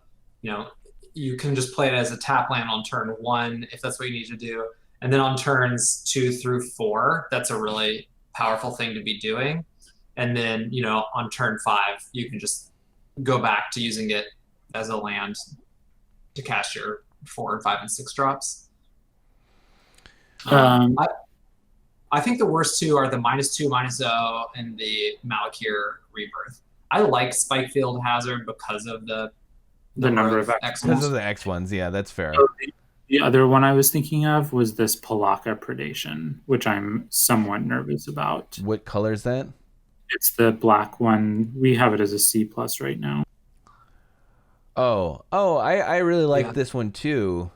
you can just play it as a tap land on turn 1 if that's what you need to do, and then on turns 2 through 4, that's a really powerful thing to be doing. And then on turn 5, you can just go back to using it as a land to cast your 4 and 5 and 6 drops. I think the worst two are the -2/-0 and the Malakir Rebirth. I like Spikefield Hazard because of the number of X Because ones. of the X ones, yeah, that's fair. So the other one I was thinking of was this Palaka Predation, which I'm somewhat nervous about. What color is that? It's the black one. We have it as a C+ right now. I really like Yeah. this one too.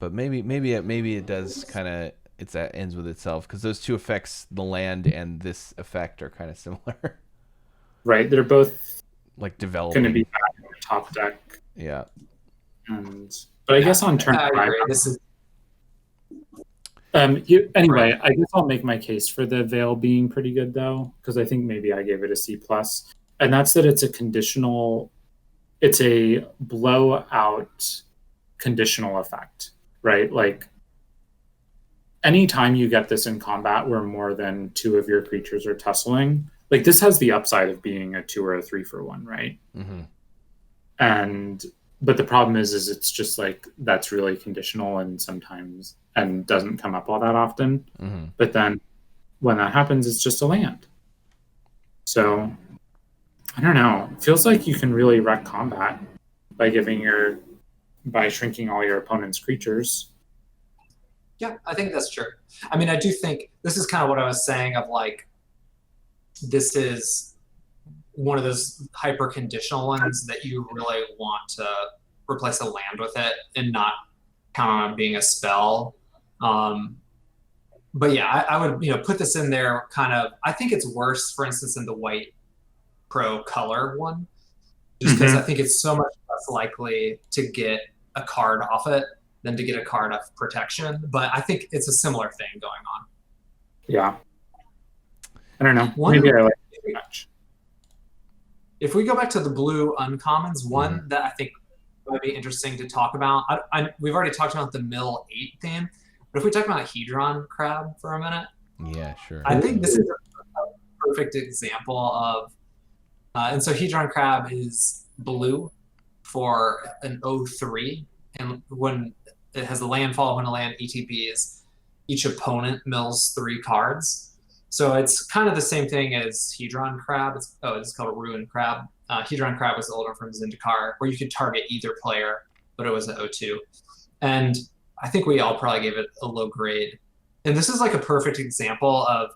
But maybe it does kind of ends with itself because those two effects, the land and this effect, are kind of similar. Right, they're both like developing. going to be back in the top deck. Yeah. But I guess on turn 5. This is anyway, I guess I'll make my case for the Veil being pretty good though, because I think maybe I gave it a C+. And that's that it's a blowout conditional effect, right? Like anytime you get this in combat where more than 2 of your creatures are tussling, like this has the upside of being a 2 or a 3 for 1, right? Mm-hmm. But the problem is it's just like that's really conditional and doesn't come up all that often. Mm-hmm. But then when that happens, it's just a land. So I don't know. It feels like you can really wreck combat by shrinking all your opponent's creatures. Yeah, I think that's true. I mean, I do think this is kind of what I was saying of like, this is one of those hyper conditional ones that you really want to replace a land with it and not count on it being a spell. But yeah, I would put this in there kind of. I think it's worse, for instance, in the white pro color one, just because I think it's so much less likely to get a card off it than to get a card of protection. But I think it's a similar thing going on. Yeah. I don't know. Maybe I like it too much. If we go back to the blue uncommons, one that I think might be interesting to talk about, we've already talked about the Mill 8 theme, but if we talk about Hedron Crab for a minute, yeah, sure. I think this is a perfect example of, and so Hedron Crab is blue for an 0/3, and when it has the landfall, when a land ETBs, each opponent mills 3 cards. So it's kind of the same thing as Hedron Crab. It's called a Ruin Crab. Hedron Crab was the older from Zendikar, where you could target either player, but it was an 0/2. And I think we all probably gave it a low grade. And this is like a perfect example of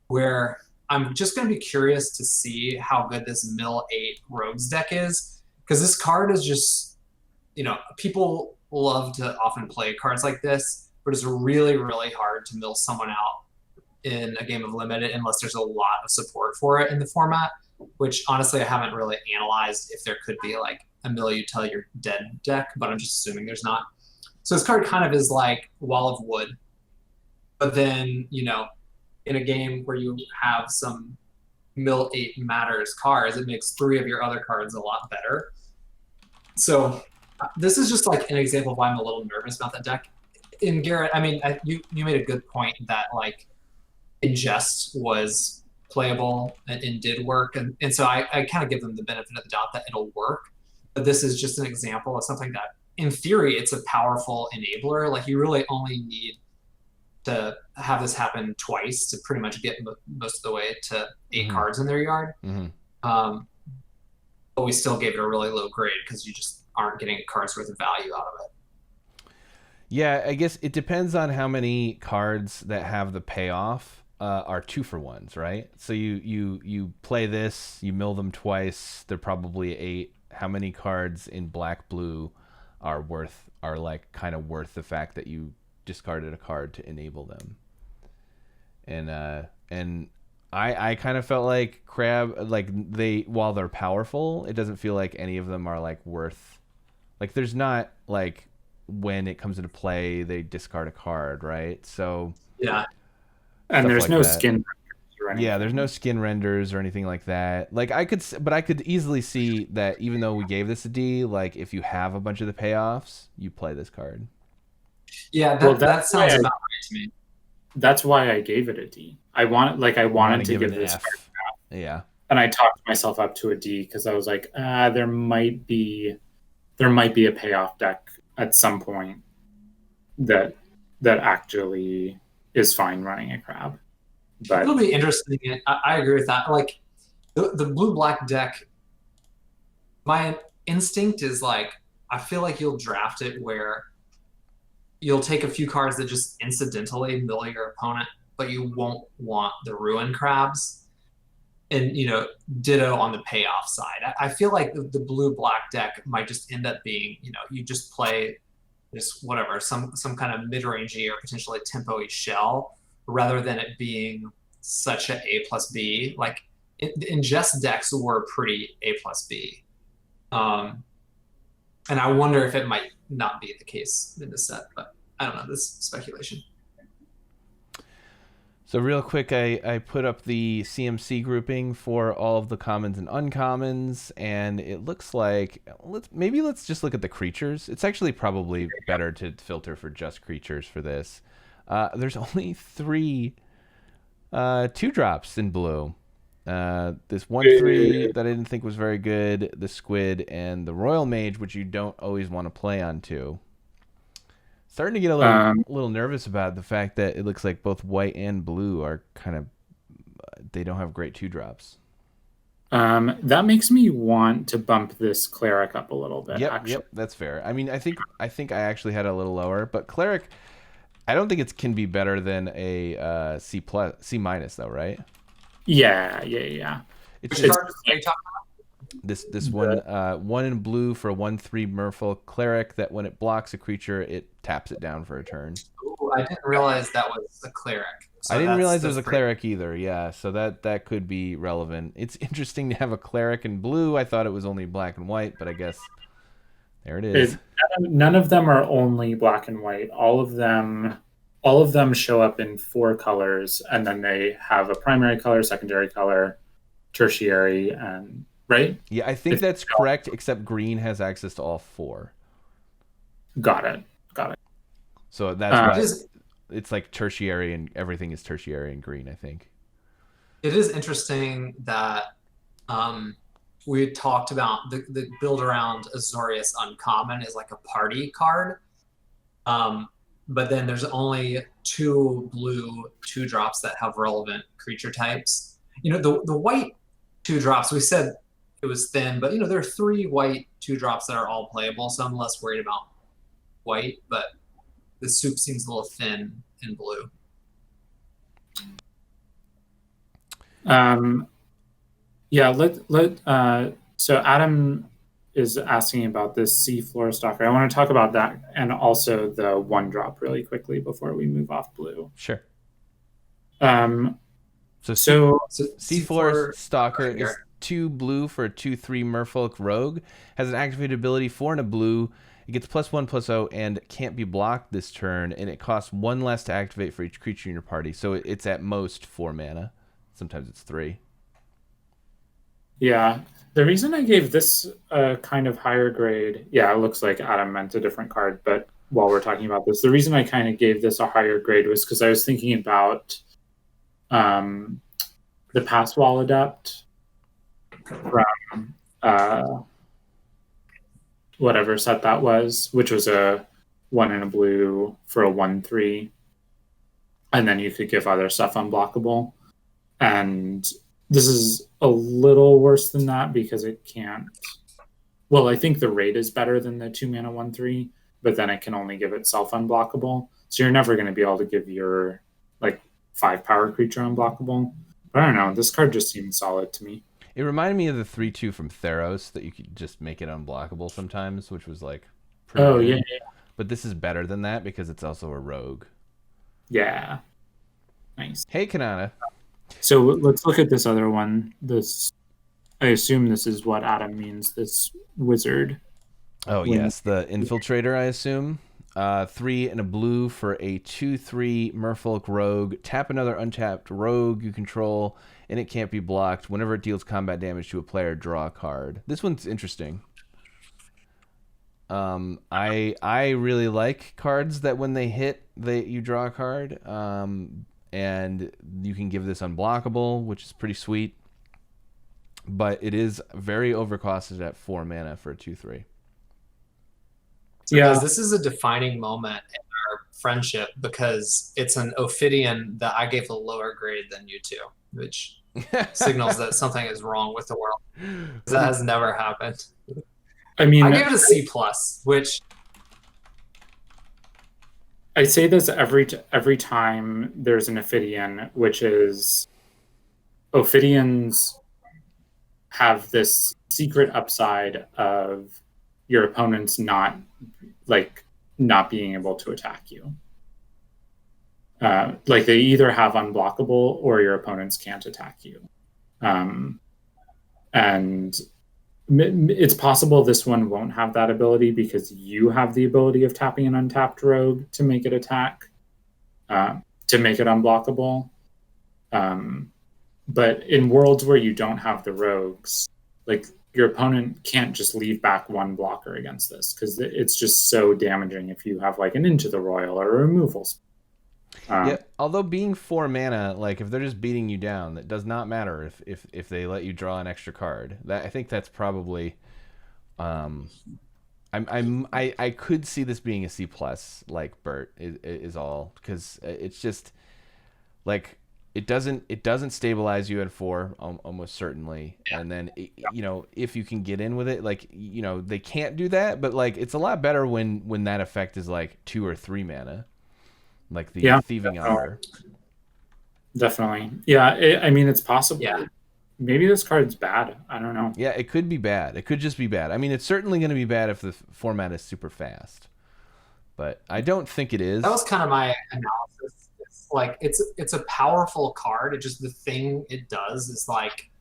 where I'm just going to be curious to see how good this Mill 8 Rogues deck is, because this card is just, people love to often play cards like this, but it's really, really hard to mill someone out in a game of Limited unless there's a lot of support for it in the format, which honestly I haven't really analyzed if there could be like a mill you tell you're dead deck, but I'm just assuming there's not. So this card kind of is like Wall of Wood, but then, in a game where you have some Mill 8 matters cards, it makes 3 of your other cards a lot better. So this is just like an example of why I'm a little nervous about that deck. And Garrett, I mean, you made a good point that like Ingest was playable and did work, and so I kind of give them the benefit of the doubt that it'll work. But this is just an example of something that, in theory, it's a powerful enabler. Like you really only need to have this happen twice to pretty much get most of the way to 8 cards in their yard. But we still gave it a really low grade because you just aren't getting a card's worth of value out of it. Yeah, I guess it depends on how many cards that have the payoff are 2-for-1s, right? So you play this, you mill them twice, they're probably 8. How many cards in black blue are like kind of worth the fact that you discarded a card to enable them? And I kind of felt like Crab, like while they're powerful, it doesn't feel like any of them are like worth, like there's not like when it comes into play they discard a card, right? So yeah. And there's like no skin renders or anything. Yeah, there's no skin renders or anything like that. Like I could easily see that even though we gave this a D, like if you have a bunch of the payoffs, you play this card. Yeah, that sounds about right to me. That's why I gave it a D. I wanted to give this card a F. Yeah. And I talked myself up to a D because I was like, there might be a payoff deck at some point. that actually is fine running a crab. But it'll be interesting. I agree with that. Like the blue-black deck, my instinct is like, I feel like you'll draft it where you'll take a few cards that just incidentally mill your opponent, but you won't want the ruin crabs. And, you know, ditto on the payoff side. I feel like the blue-black deck might just end up being, you know, you just play just whatever, some kind of mid-rangey or potentially tempo-y shell, rather than it being such a A plus B. Like, ingest decks were pretty A plus B. And I wonder if it might not be the case in this set, but I don't know. This is speculation. So real quick, I put up the CMC grouping for all of the commons and uncommons, and it looks like let's just look at the creatures. It's actually probably better to filter for just creatures for this. There's only 3 2-drops in blue. This 1/3 that I didn't think was very good, the Squid, and the Royal Mage, which you don't always want to play on 2. Starting to get a little nervous about the fact that it looks like both white and blue are kind of, they don't have great 2-drops. That makes me want to bump this Cleric up a little bit. Yep, that's fair. I mean, I think I actually had a little lower, but Cleric, I don't think it can be better than a C+ C- though, right? Yeah. Which card are you talking about? This one, 1 in blue for a 1/3 Merfolk Cleric that when it blocks a creature, it taps it down for a turn. Ooh, I didn't realize that was a Cleric. So I didn't realize there was a Cleric either. Yeah, so that could be relevant. It's interesting to have a Cleric in blue. I thought it was only black and white, but I guess there it is. None of them are only black and white. All of them show up in 4 colors, and then they have a primary color, secondary color, tertiary, and right? Yeah, I think that's correct, except green has access to all 4. Got it. So that's why it's like tertiary, and everything is tertiary in green, I think. It is interesting that we talked about the build around Azorius Uncommon is like a party card. But then there's only 2 blue 2-drops that have relevant creature types. You know, the white 2-drops, we said it was thin, but, you know, there are 3 white 2-drops that are all playable, so I'm less worried about white, but the soup seems a little thin in blue. So Adam is asking about this Sea Floor Stalker. I want to talk about that and also the 1-drop really quickly before we move off blue. Sure. So Sea Floor Stalker is 2 blue for a 2/3 Merfolk Rogue. Has an activated ability 4 and a blue. It gets +1/+0 and can't be blocked this turn, and it costs 1 less to activate for each creature in your party. So it's at most 4 mana. Sometimes it's 3. Yeah. The reason I gave this a kind of higher grade, it looks like Adam meant a different card, but while we're talking about this, the reason I kind of gave this a higher grade was because I was thinking about the Pass Wall Adept from whatever set that was, which was a 1 and a blue for a 1/3, and then you could give other stuff unblockable. And this is a little worse than that because it can't. Well, I think the rate is better than the 2 mana 1/3, but then it can only give itself unblockable. So you're never going to be able to give your 5 power creature unblockable. But I don't know. This card just seems solid to me. It reminded me of the 3/2 from Theros that you could just make it unblockable sometimes, which was pretty good. Yeah. But this is better than that because it's also a rogue. Yeah. Nice. Hey, Kanana. So let's look at this other one. I assume this is what Adam means, this wizard. Oh, yes. The Infiltrator, I assume. 3 and a blue for a 2/3 Merfolk Rogue. Tap another untapped rogue you control, and it can't be blocked. Whenever it deals combat damage to a player, draw a card. This one's interesting. I really like cards that when they hit, you draw a card. And you can give this unblockable, which is pretty sweet. But it is very overcosted at 4 mana for a 2/3. Yeah, this is a defining moment in our friendship because it's an Ophidian that I gave a lower grade than you two, which signals that something is wrong with the world. That has never happened. I mean, I gave it a C+, which I say this every time there's an Ophidian, which is Ophidians have this secret upside of your opponents not being able to attack you. Like they either have unblockable or your opponents can't attack you. And it's possible this one won't have that ability because you have the ability of tapping an untapped rogue to make it attack, to make it unblockable. But in worlds where you don't have the rogues, like your opponent can't just leave back one blocker against this because it's just so damaging if you have like an Into the Royal or a removal. Yeah, although being 4 mana, like if they're just beating you down, that does not matter if they let you draw an extra card. That I think that's probably, I could see this being a C+, like Bert is all, because it's just like it doesn't stabilize you at 4 almost certainly, and then you know, if you can get in with it, like, you know, they can't do that, but like it's a lot better when that effect is like 2 or 3 mana. Like the Thieving Umbra. Definitely. Yeah, I mean, it's possible. Yeah. Maybe this card's bad. I don't know. Yeah, it could be bad. It could just be bad. I mean, it's certainly going to be bad if the format is super fast. But I don't think it is. That was kind of my analysis. It's like it's a powerful card. It just, the thing it does is like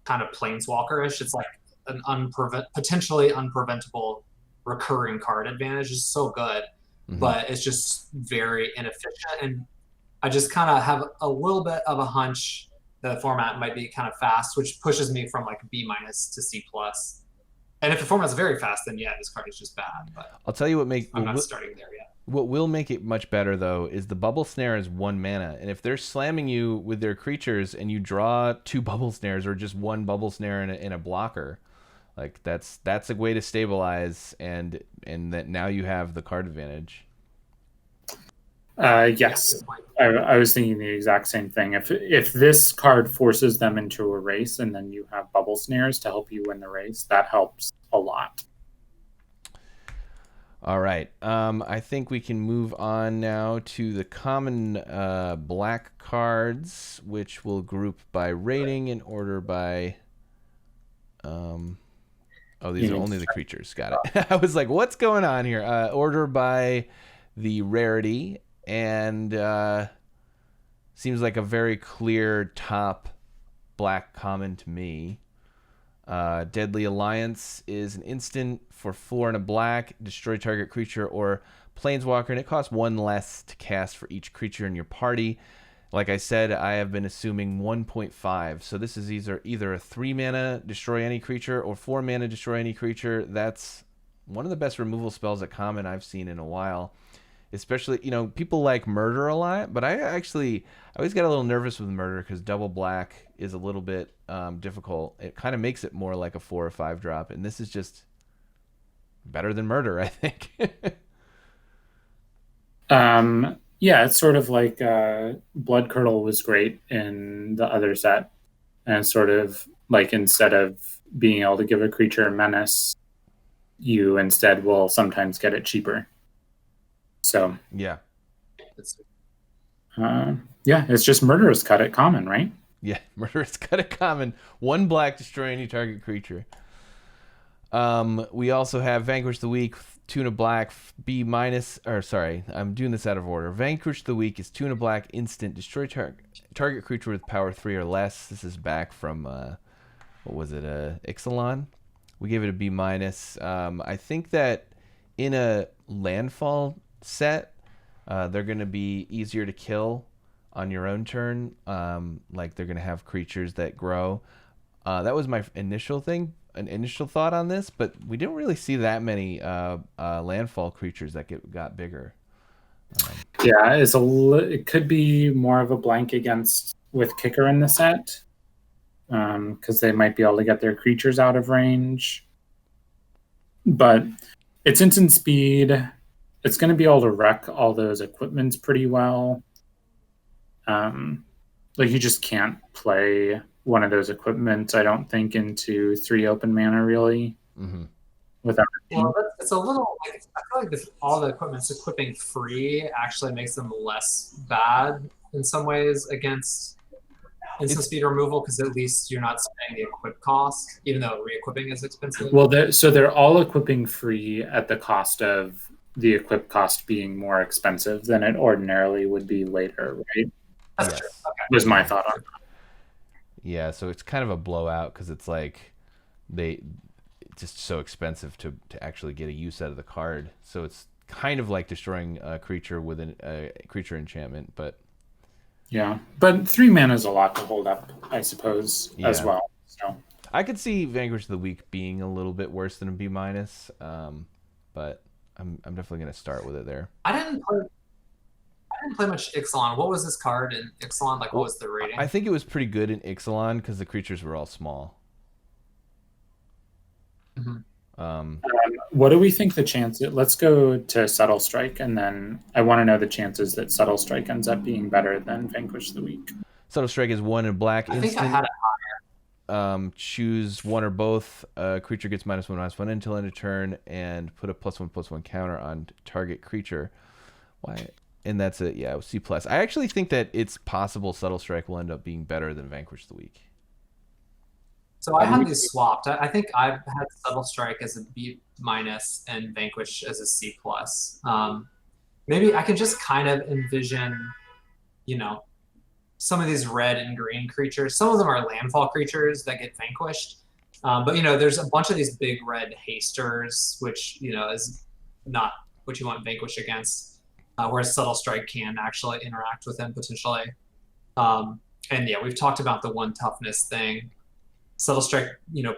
kind of planeswalker-ish. It's like an potentially unpreventable recurring card advantage. It's so good. But it's just very inefficient, and I just kind of have a little bit of a hunch that the format might be kind of fast, which pushes me from like B- to C+. And if the format's very fast, then yeah, this card is just bad. But I'll tell you what I'm not starting there yet. What will make it much better though is the Bubble Snare is 1 mana, and if they're slamming you with their creatures and you draw 2 Bubble Snares or just 1 Bubble Snare in a blocker, like that's a way to stabilize, and that now you have the card advantage. Yes, I was thinking the exact same thing. If this card forces them into a race and then you have Bubble Snares to help you win the race, that helps a lot. All right. I think we can move on now to the common black cards, which we'll group by rating in order by... Oh, these are only the creatures. Got it. I was like, what's going on here? Order by the rarity, and seems like a very clear top black common to me. Deadly Alliance is an instant for 4 and a black. Destroy target creature or planeswalker, and it costs 1 less to cast for each creature in your party. Like I said, I have been assuming 1.5. So this is either a 3 mana destroy any creature or 4 mana destroy any creature. That's one of the best removal spells at common I've seen in a while. Especially, you know, people like murder a lot, but I always get a little nervous with murder because double black is a little bit difficult. It kind of makes it more like a 4 or 5 drop, and this is just better than murder, I think. Yeah, it's sort of like Blood Curdle was great in the other set, and it's sort of like instead of being able to give a creature a menace, you instead will sometimes get it cheaper. So yeah, it's just Murderous Cut at common, right? Yeah, Murderous Cut at common. 1 black, destroy any target creature. We also have Vanquish the Weak, 2 and a black, B-, or sorry, I'm doing this out of order. Vanquish the Weak is 2 and a black, instant, destroy target creature with power 3 or less. This is back from, what was it, Ixalan? We gave it a B-. I think that in a landfall set, they're going to be easier to kill on your own turn. Like they're going to have creatures that grow. That was my initial thought on this, but we didn't really see that many landfall creatures that got bigger. Yeah, it could be more of a blank against with Kicker in the set, because they might be able to get their creatures out of range. But it's instant speed. it's going to be able to wreck all those equipments pretty well. Like you just can't play one of those equipments, I don't think, into 3 open mana really. Mm-hmm. Without well, it's a little like I feel like all the equipment's equipping free actually makes them less bad in some ways against instant speed removal, because at least you're not spending the equip cost, even though re-equipping is expensive. Well, they're all equipping free at the cost of the equip cost being more expensive than it ordinarily would be later, right? That's true. Okay. Was my thought on that. Yeah, so it's kind of a blowout because it's like it's just so expensive to actually get a use out of the card. So it's kind of like destroying a creature with a creature enchantment, but yeah, but 3 mana is a lot to hold up, I suppose, as well. So I could see Vanquish of the Week being a little bit worse than a B-, but I'm definitely gonna start with it there. I didn't play much Ixalan. What was this card in Ixalan? Like, what was the rating? I think it was pretty good in Ixalan because the creatures were all small. Mm-hmm. What do we think the chance? Let's go to Subtle Strike, and then I want to know the chances that Subtle Strike ends up being better than Vanquish of the Week. Subtle Strike is 1 in black. I think I had it higher. Choose one or both. Creature gets -1/-1 until end of turn, and put a +1/+1 counter on target creature. Why? And that's it. Yeah, C+. I actually think that it's possible Subtle Strike will end up being better than Vanquish of the Week. So I had these swapped. I think I've had Subtle Strike as a B- and Vanquish as a C+. Maybe I can just kind of envision, some of these red and green creatures. Some of them are landfall creatures that get vanquished. But, there's a bunch of these big red hasters, which, is not what you want Vanquish against, whereas Subtle Strike can actually interact with them potentially. And yeah, we've talked about the 1 toughness thing. Subtle Strike,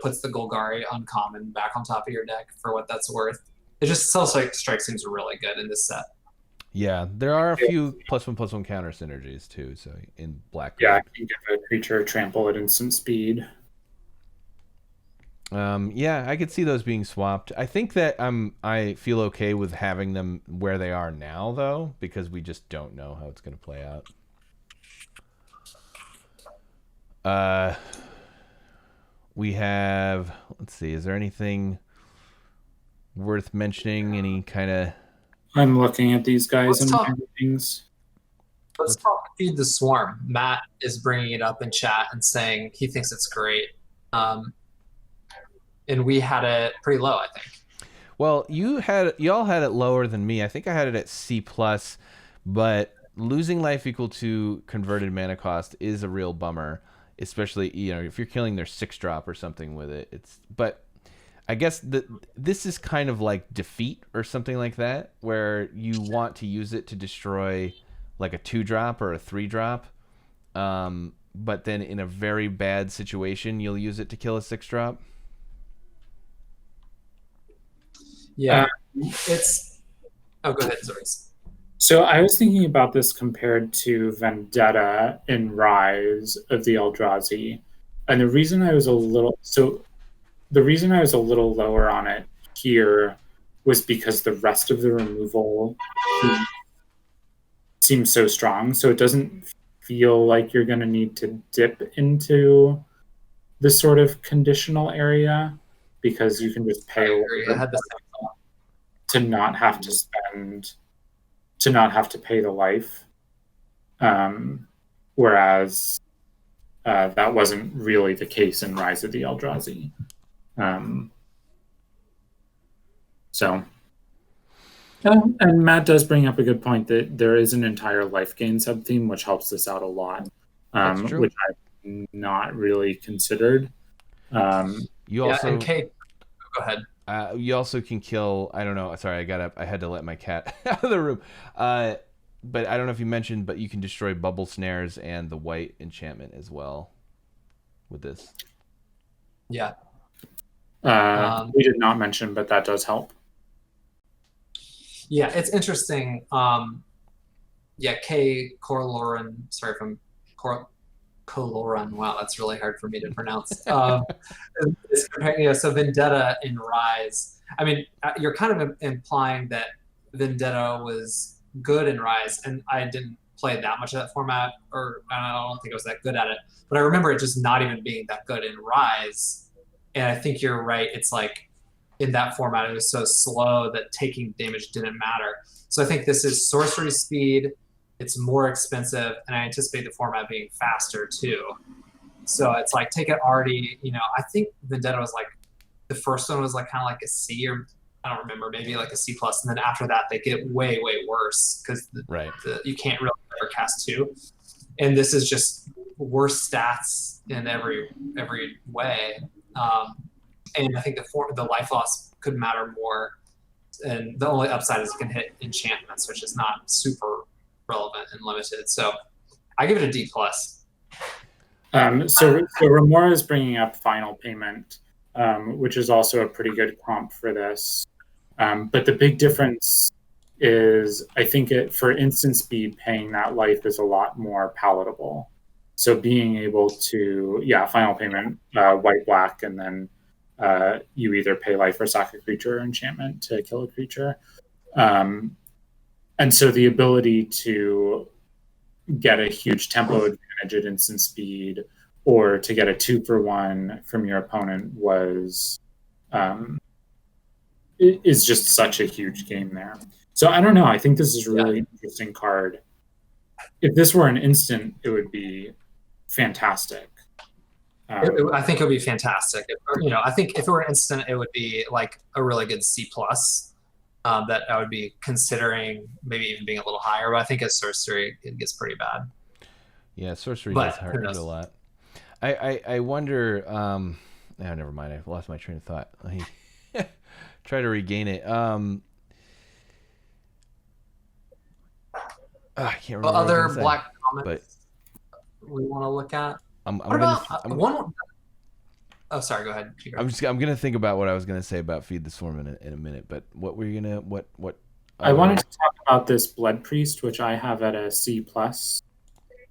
puts the Golgari uncommon back on top of your deck for what that's worth. It just Subtle Strike seems really good in this set. Yeah, there are a few +1/+1 counter synergies too. So in black, yeah, I can give a creature trample at instant speed. Yeah, I could see those being swapped. I think that I feel okay with having them where they are now, though, because we just don't know how it's going to play out. We have, let's see, is there anything worth mentioning? Any kind of... I'm looking at these guys and things. Let's talk Feed the Swarm. Matt is bringing it up in chat and saying he thinks it's great. And we had it pretty low, I think. Well, y'all had it lower than me. I think I had it at C+, but losing life equal to converted mana cost is a real bummer. Especially, if you're killing their 6-drop or something with it. But I guess this is kind of like Defeat or something like that, where you want to use it to destroy like a 2-drop or a 3-drop. But then in a very bad situation, you'll use it to kill a 6-drop. Yeah, it's... Oh, go ahead, sorry. So I was thinking about this compared to Vendetta in Rise of the Eldrazi, and the reason I was a little lower on it here was because the rest of the removal seems so strong. So it doesn't feel like you're going to need to dip into this sort of conditional area because you can just pay to not have to spend. To not have to pay the life, whereas that wasn't really the case in Rise of the Eldrazi. And Matt does bring up a good point that there is an entire life gain sub-theme, which helps this out a lot, which I've not really considered. You also... and Kate, go ahead. You also can kill... I don't know. Sorry, I had to let my cat out of the room. But I don't know if you mentioned, but you can destroy bubble snares and the white enchantment as well with this. Yeah. We did not mention, but that does help. Yeah, it's interesting. Kay Corloran, sorry if I'm Coloran. Wow, that's really hard for me to pronounce. So Vendetta in Rise. I mean, you're kind of implying that Vendetta was good in Rise, and I didn't play that much of that format, or I don't think I was that good at it. But I remember it just not even being that good in Rise. And I think you're right. It's like in that format, it was so slow that taking damage didn't matter. So I think this is sorcery speed. It's more expensive, and I anticipate the format being faster too. So it's like take it already. I think Vendetta was like the first one was like kind of like a C, or I don't remember, maybe like a C plus, and then after that they get way worse because you can't really ever cast 2, and this is just worse stats in every way. And I think the life loss could matter more, and the only upside is it can hit enchantments, which is not super relevant and limited. So I give it a D plus. So Remora is bringing up Final Payment, which is also a pretty good comp for this. But the big difference is, I think for instant speed, paying that life is a lot more palatable. So being able to, Final Payment, white, black, and then you either pay life or sack a creature or enchantment to kill a creature. And so the ability to get a huge tempo advantage at instant speed, or to get a 2-for-1 from your opponent is just such a huge game there. So I don't know. I think this is a really interesting card. If this were an instant, it would be fantastic. I think it would be fantastic. I think if it were an instant, it would be like a really good C plus. That I would be considering maybe even being a little higher. But I think as sorcery, it gets pretty bad. Yeah, sorcery does hurt a lot. I wonder. Never mind. I've lost my train of thought. Let me try to regain it. I can't remember. Other black comments we want to look at. Sorry, go ahead. I'm gonna think about what I was gonna say about Feed the Swarm in a minute. But what were you gonna what? I wanted to talk about this Blood Priest, which I have at a C plus.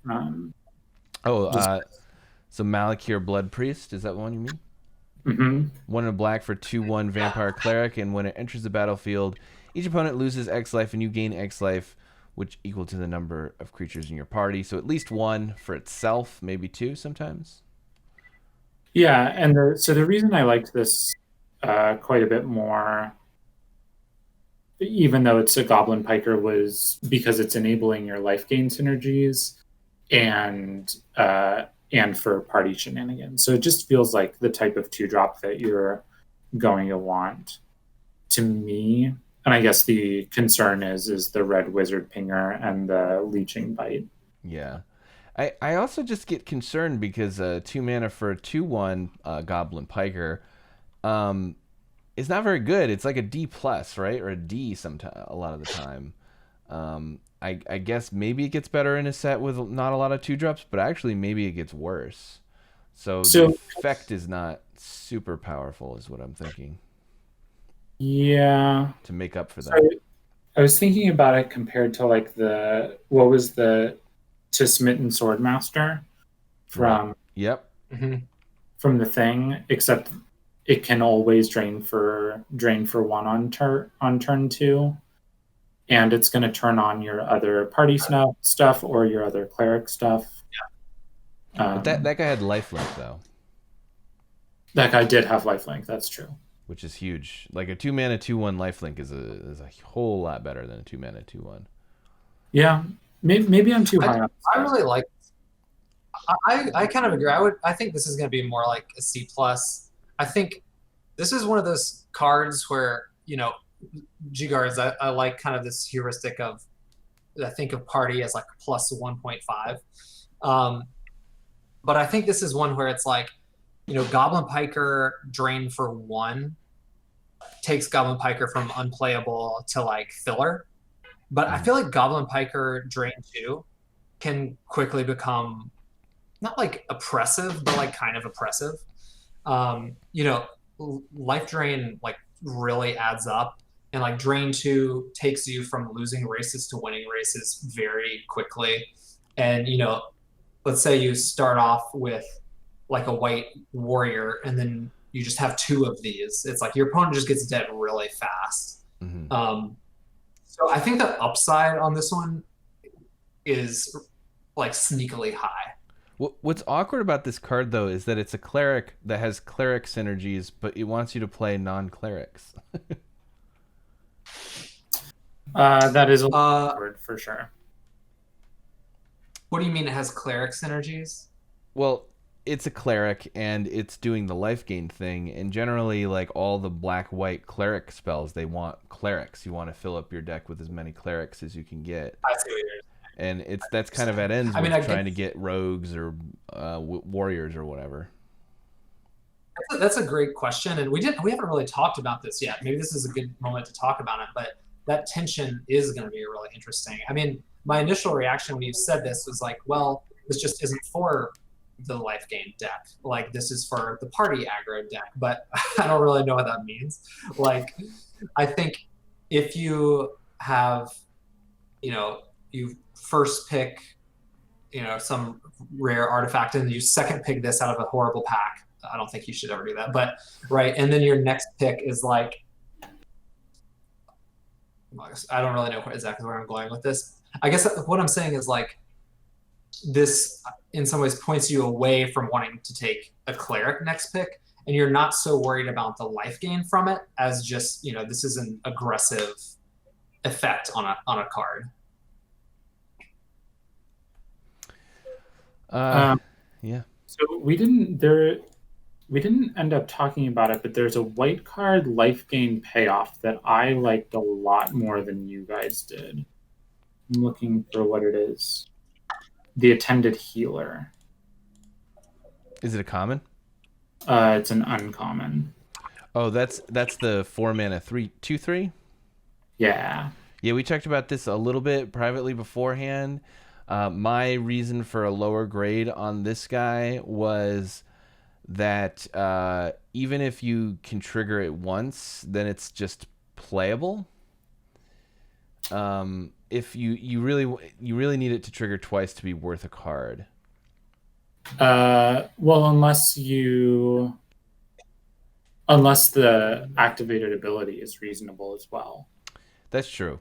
So Malakir Blood Priest, is that the one you mean? Mm-hmm. 1 in a black for 2/1 Vampire Cleric, and when it enters the battlefield, each opponent loses X life, and you gain X life, which equal to the number of creatures in your party. So at least 1 for itself, maybe 2 sometimes. Yeah, and the reason I liked this quite a bit more, even though it's a Goblin Piker, was because it's enabling your life gain synergies and for party shenanigans. So it just feels like the type of 2-drop that you're going to want to me. And I guess the concern is the Red Wizard Pinger and the Leeching Bite. Yeah. I also just get concerned because 2 mana for a 2/1 Goblin Piker is not very good. It's like a D plus, right? Or a D a lot of the time. I guess maybe it gets better in a set with not a lot of 2-drops, but actually maybe it gets worse. So the effect is not super powerful is what I'm thinking. Yeah. To make up for that. I was thinking about it compared to like to Smitten Swordmaster from from the Thing, except it can always drain for 1 on turn 2, and it's going to turn on your other party stuff or your other cleric stuff. Yeah. But that guy had lifelink though. That guy did have lifelink. That's true. Which is huge. Like a 2 mana 2/1 lifelink is a whole lot better than a 2 mana 2/1. Yeah. Maybe I'm too high up. I really like. I kind of agree. I think this is going to be more like a C plus. I think this is one of those cards where G-Guards. I like kind of this heuristic of. I think of party as like plus 1.5, but I think this is one where it's like, Goblin Piker drain for 1 takes Goblin Piker from unplayable to like filler. But I feel like Goblin Piker drain 2 can quickly become not like oppressive, but like kind of oppressive. Life drain like really adds up, and like drain 2 takes you from losing races to winning races very quickly. And let's say you start off with like a white warrior, and then you just have 2 of these. It's like your opponent just gets dead really fast. Mm-hmm. So I think the upside on this one is like sneakily high. What's awkward about this card though is that it's a cleric that has cleric synergies, but it wants you to play non-clerics. That is a word for sure. What do you mean it has cleric synergies? Well, it's a cleric and it's doing the life gain thing, and generally like all the black-white cleric spells, they want clerics. You want to fill up your deck with as many clerics as you can get. I see what you're saying. And that's kind of at ends I with mean, trying to get rogues or warriors or whatever. That's a great question, and we haven't really talked about this yet. Maybe this is a good moment to talk about it, but that tension is going to be really interesting. I mean, my initial reaction when you said this was like, well, this just isn't for the life gain deck. Like, this is for the party aggro deck, but I don't really know what that means. Like, I think if you have, you first pick, some rare artifact and you second pick this out of a horrible pack, I don't think you should ever do that, but right. And then your next pick is like, I don't really know exactly where I'm going with this. I guess what I'm saying is like, this in some ways points you away from wanting to take a cleric next pick, and you're not so worried about the life gain from it as just, this is an aggressive effect on a card. Yeah. So we didn't end up talking about it, but there's a white card life gain payoff that I liked a lot more than you guys did. I'm looking for what it is. The Attended Healer. Is it a common? It's an uncommon. Oh, that's the 4-mana 3/2/3? Yeah. Yeah, we talked about this a little bit privately beforehand. My reason for a lower grade on this guy was that even if you can trigger it once, then it's just playable. If you really need it to trigger twice to be worth a card. Well, unless the activated ability is reasonable as well. That's true.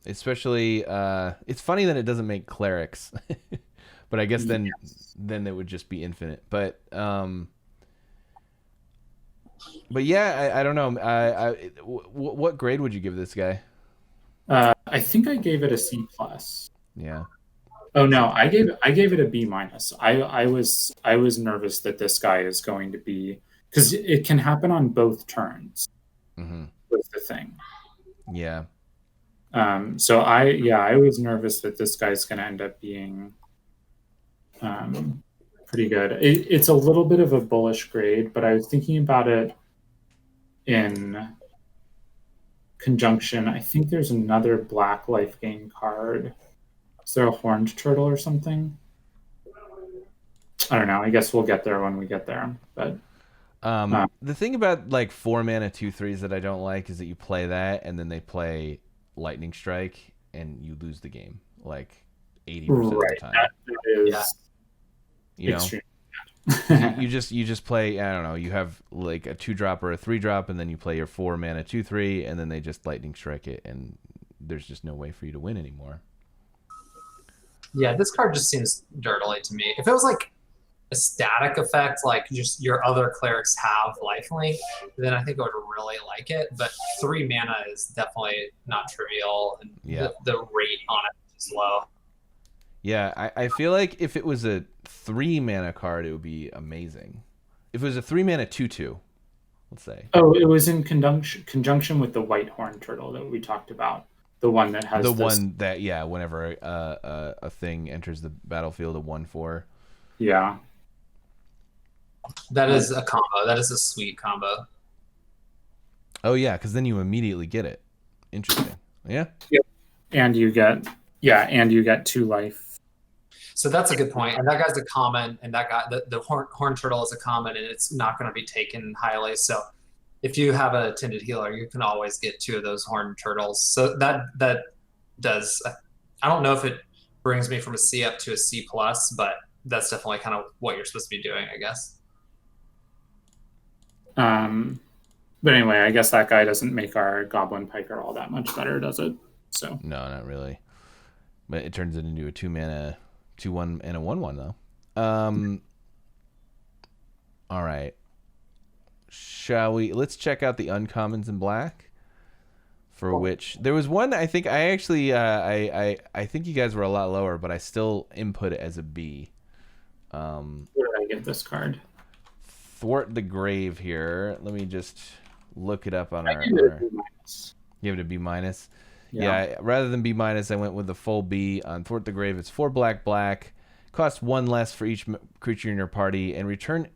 Especially, it's funny that it doesn't make clerics, but I guess then it would just be infinite. But yeah, I don't know. What grade would you give this guy? I think I gave it a C+. Yeah. Oh no, I gave it a B-. I was nervous that this guy is going to be, because it can happen on both turns. Mm-hmm. Was the thing. Yeah. So I was nervous that this guy's going to end up being pretty good. It's a little bit of a bullish grade, but I was thinking about it in conjunction. I think there's another black life gain card. Is there a horned turtle or something? I don't know. I guess we'll get there when we get there. But the thing about like 4-mana 2/3s that I don't like is that you play that and then they play Lightning Strike and you lose the game like 80% of the time. That is extreme. you just play, I don't know, you have like a 2-drop or a 3-drop and then you play your 4-mana 2/3 and then they just Lightning Strike it and there's just no way for you to win anymore. Yeah, this card just seems dirtily to me. If it was like a static effect, like just your other clerics have lifelink, then I think I would really like it. But 3 mana is definitely not trivial, and the rate on it is low. Yeah, I feel like if it was a 3-mana card, it would be amazing. If it was a 3-mana 2/2, let's say. Oh, it was in conjunction with the white horned turtle that we talked about. The one that has one that, whenever a thing enters the battlefield, a 1/4. Yeah. That is a combo. That is a sweet combo. Oh yeah, because then you immediately get it. Interesting. Yeah. Yep. And you get 2 life. So that's a good point. And that guy's a common, and that guy, the horn turtle is a common, and it's not going to be taken highly. So if you have a Attended Healer, you can always get 2 of those horned turtles. So that does. I don't know if it brings me from a C up to a C+, but that's definitely kind of what you're supposed to be doing, I guess. But anyway, I guess that guy doesn't make our Goblin Piker all that much better, does it? So No, not really. But it turns it into a 2-mana, 2/1 and a 1/1 though. All right. Shall we? Let's check out the uncommons in black. For which there was one. I think I actually I think you guys were a lot lower, but I still input it as a B. Where did I get this card? Thwart the Grave here. Let me just look it up on our. Give it a B-. Give it a B-. Yeah. Yeah, rather than B-, I went with the full B on Thwart the Grave. It's 4 black. Costs 1 less for each creature in your party, and return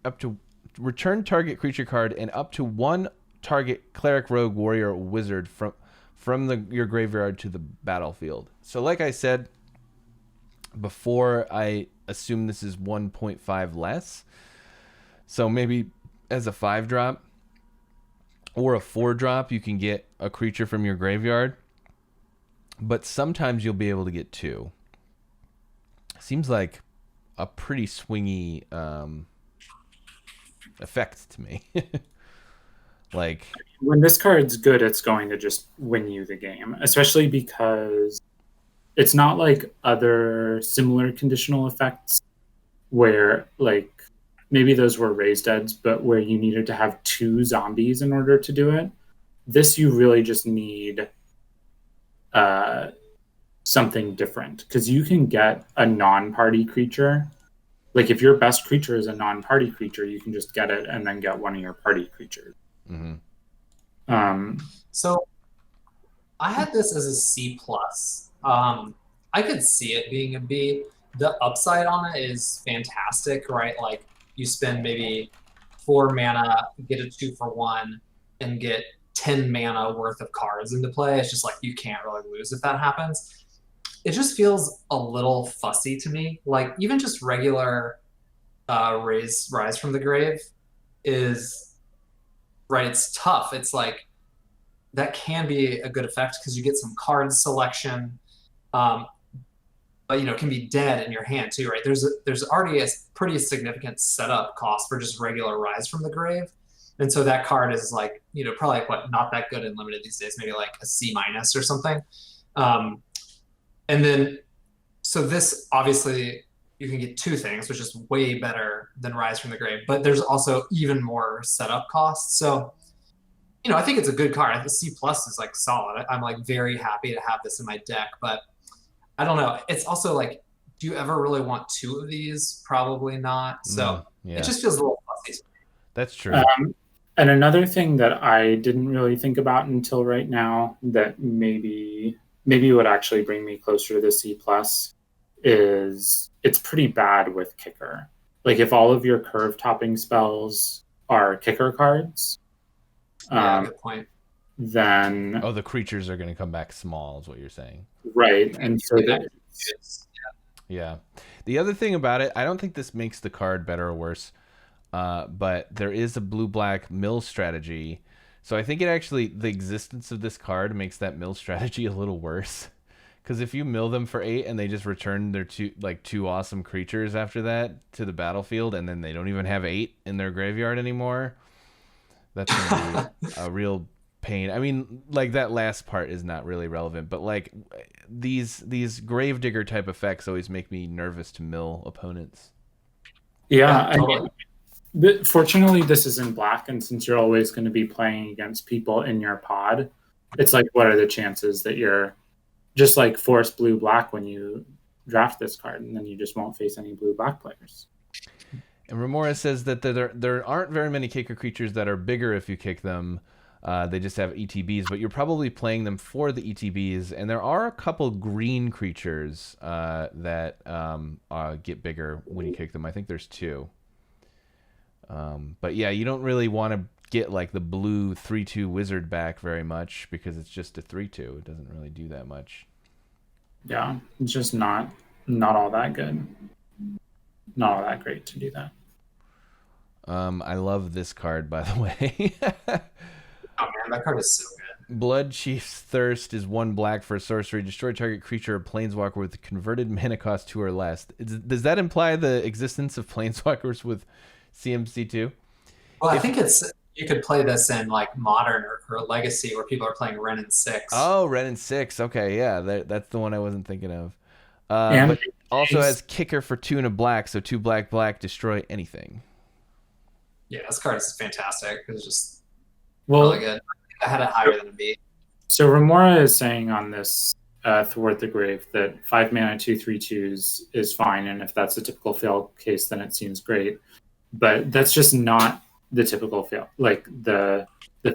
target creature card and up to 1 target cleric, rogue, warrior, or wizard from your graveyard to the battlefield. So like I said before, I assume this is 1.5 less. So maybe as a 5-drop or a 4-drop, you can get a creature from your graveyard. But sometimes you'll be able to get 2. Seems like a pretty swingy effect to me. Like, when this card's good, it's going to just win you the game, especially because it's not like other similar conditional effects where, like, maybe those were raised deads, but where you needed to have 2 zombies in order to do it. This, you really just need something different, because you can get a non-party creature. Like, if your best creature is a non-party creature, you can just get it and then get one of your party creatures. Mm-hmm. So I had this as a C+. I could see it being a B. The upside on it is fantastic, right? Like, you spend maybe 4 mana, get a 2-for-1, and get 10 mana worth of cards into play. It's just like, you can't really lose if that happens. It just feels a little fussy to me. Like, even just regular Rise from the Grave is, right, it's tough. It's like, that can be a good effect because you get some card selection, but, you know, it can be dead in your hand too, right? There's already a pretty significant setup cost for just regular Rise from the Grave. And so that card is like, you know, probably not that good in limited these days, maybe like a C- or something. And then, so this, obviously, you can get 2 things, which is way better than Rise from the Grave, but there's also even more setup costs. So, you know, I think it's a good card. The C+ is like solid. I'm like very happy to have this in my deck, but I don't know. It's also like, do you ever really want 2 of these? Probably not. So yeah. It just feels a little fussy. That's true. And another thing that I didn't really think about until right now that maybe would actually bring me closer to the C+ is it's pretty bad with kicker. Like, if all of your curve topping spells are kicker cards, Good point. Then the creatures are going to come back small, is what you're saying. Right. And so yeah. The other thing about it, I don't think this makes the card better or worse, but there is a blue-black mill strategy. So I think it actually, the existence of this card makes that mill strategy a little worse. Because if you mill them for 8 and they just return their 2 awesome creatures after that to the battlefield, and then they don't even have 8 in their graveyard anymore, that's going to be a real pain. I mean, like, that last part is not really relevant, but like these Gravedigger type effects always make me nervous to mill opponents. Yeah, totally. But fortunately, this is in black, and since you're always going to be playing against people in your pod, it's like, what are the chances that you're just like force blue-black when you draft this card, and then you just won't face any blue-black players. And Remora says that there aren't very many kicker creatures that are bigger if you kick them. They just have ETBs, but you're probably playing them for the ETBs. And there are a couple green creatures that get bigger when you kick them. I think there's 2. But yeah, you don't really want to get like the blue 3/2 wizard back very much because it's just a 3/2. It doesn't really do that much. Yeah, it's just not all that good. Not all that great to do that. I love this card, by the way. Oh man, that card is so good. Blood Chief's Thirst is 1 black for a sorcery. Destroy target creature or planeswalker with converted mana cost 2 or less. Does that imply the existence of planeswalkers with CMC2? Well, I think it's you could play this in like Modern or Legacy where people are playing Ren and 6. Oh, Ren and 6. Okay, yeah, that's the one I wasn't thinking of. And But also has kicker for 2 and a black, so 2 black black destroy anything. Yeah, this card is fantastic. It's just well, really good. I had it higher than a B. So Remora is saying on this Thwart the Grave that 5 mana 2/3/2s is fine, and if that's a typical fail case, then it seems great. But that's just not the typical fail. Like the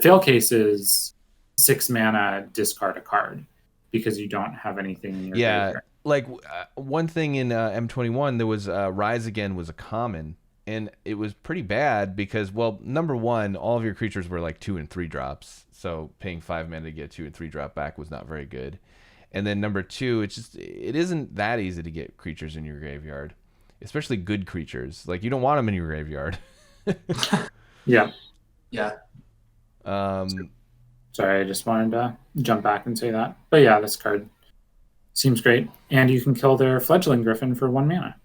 fail case is 6 mana, discard a card because you don't have anything in your graveyard. Like one thing in M21, there was Rise Again was a common, and it was pretty bad because, well, number one, all of your creatures were like 2 and 3 drops, so paying 5 mana to get 2 and 3 drop back was not very good. And then number two, it isn't that easy to get creatures in your graveyard, especially good creatures. Like, you don't want them in your graveyard. Yeah. Sorry, I just wanted to jump back and say that. But yeah, this card seems great, and you can kill their Fledgling Griffin for 1 mana.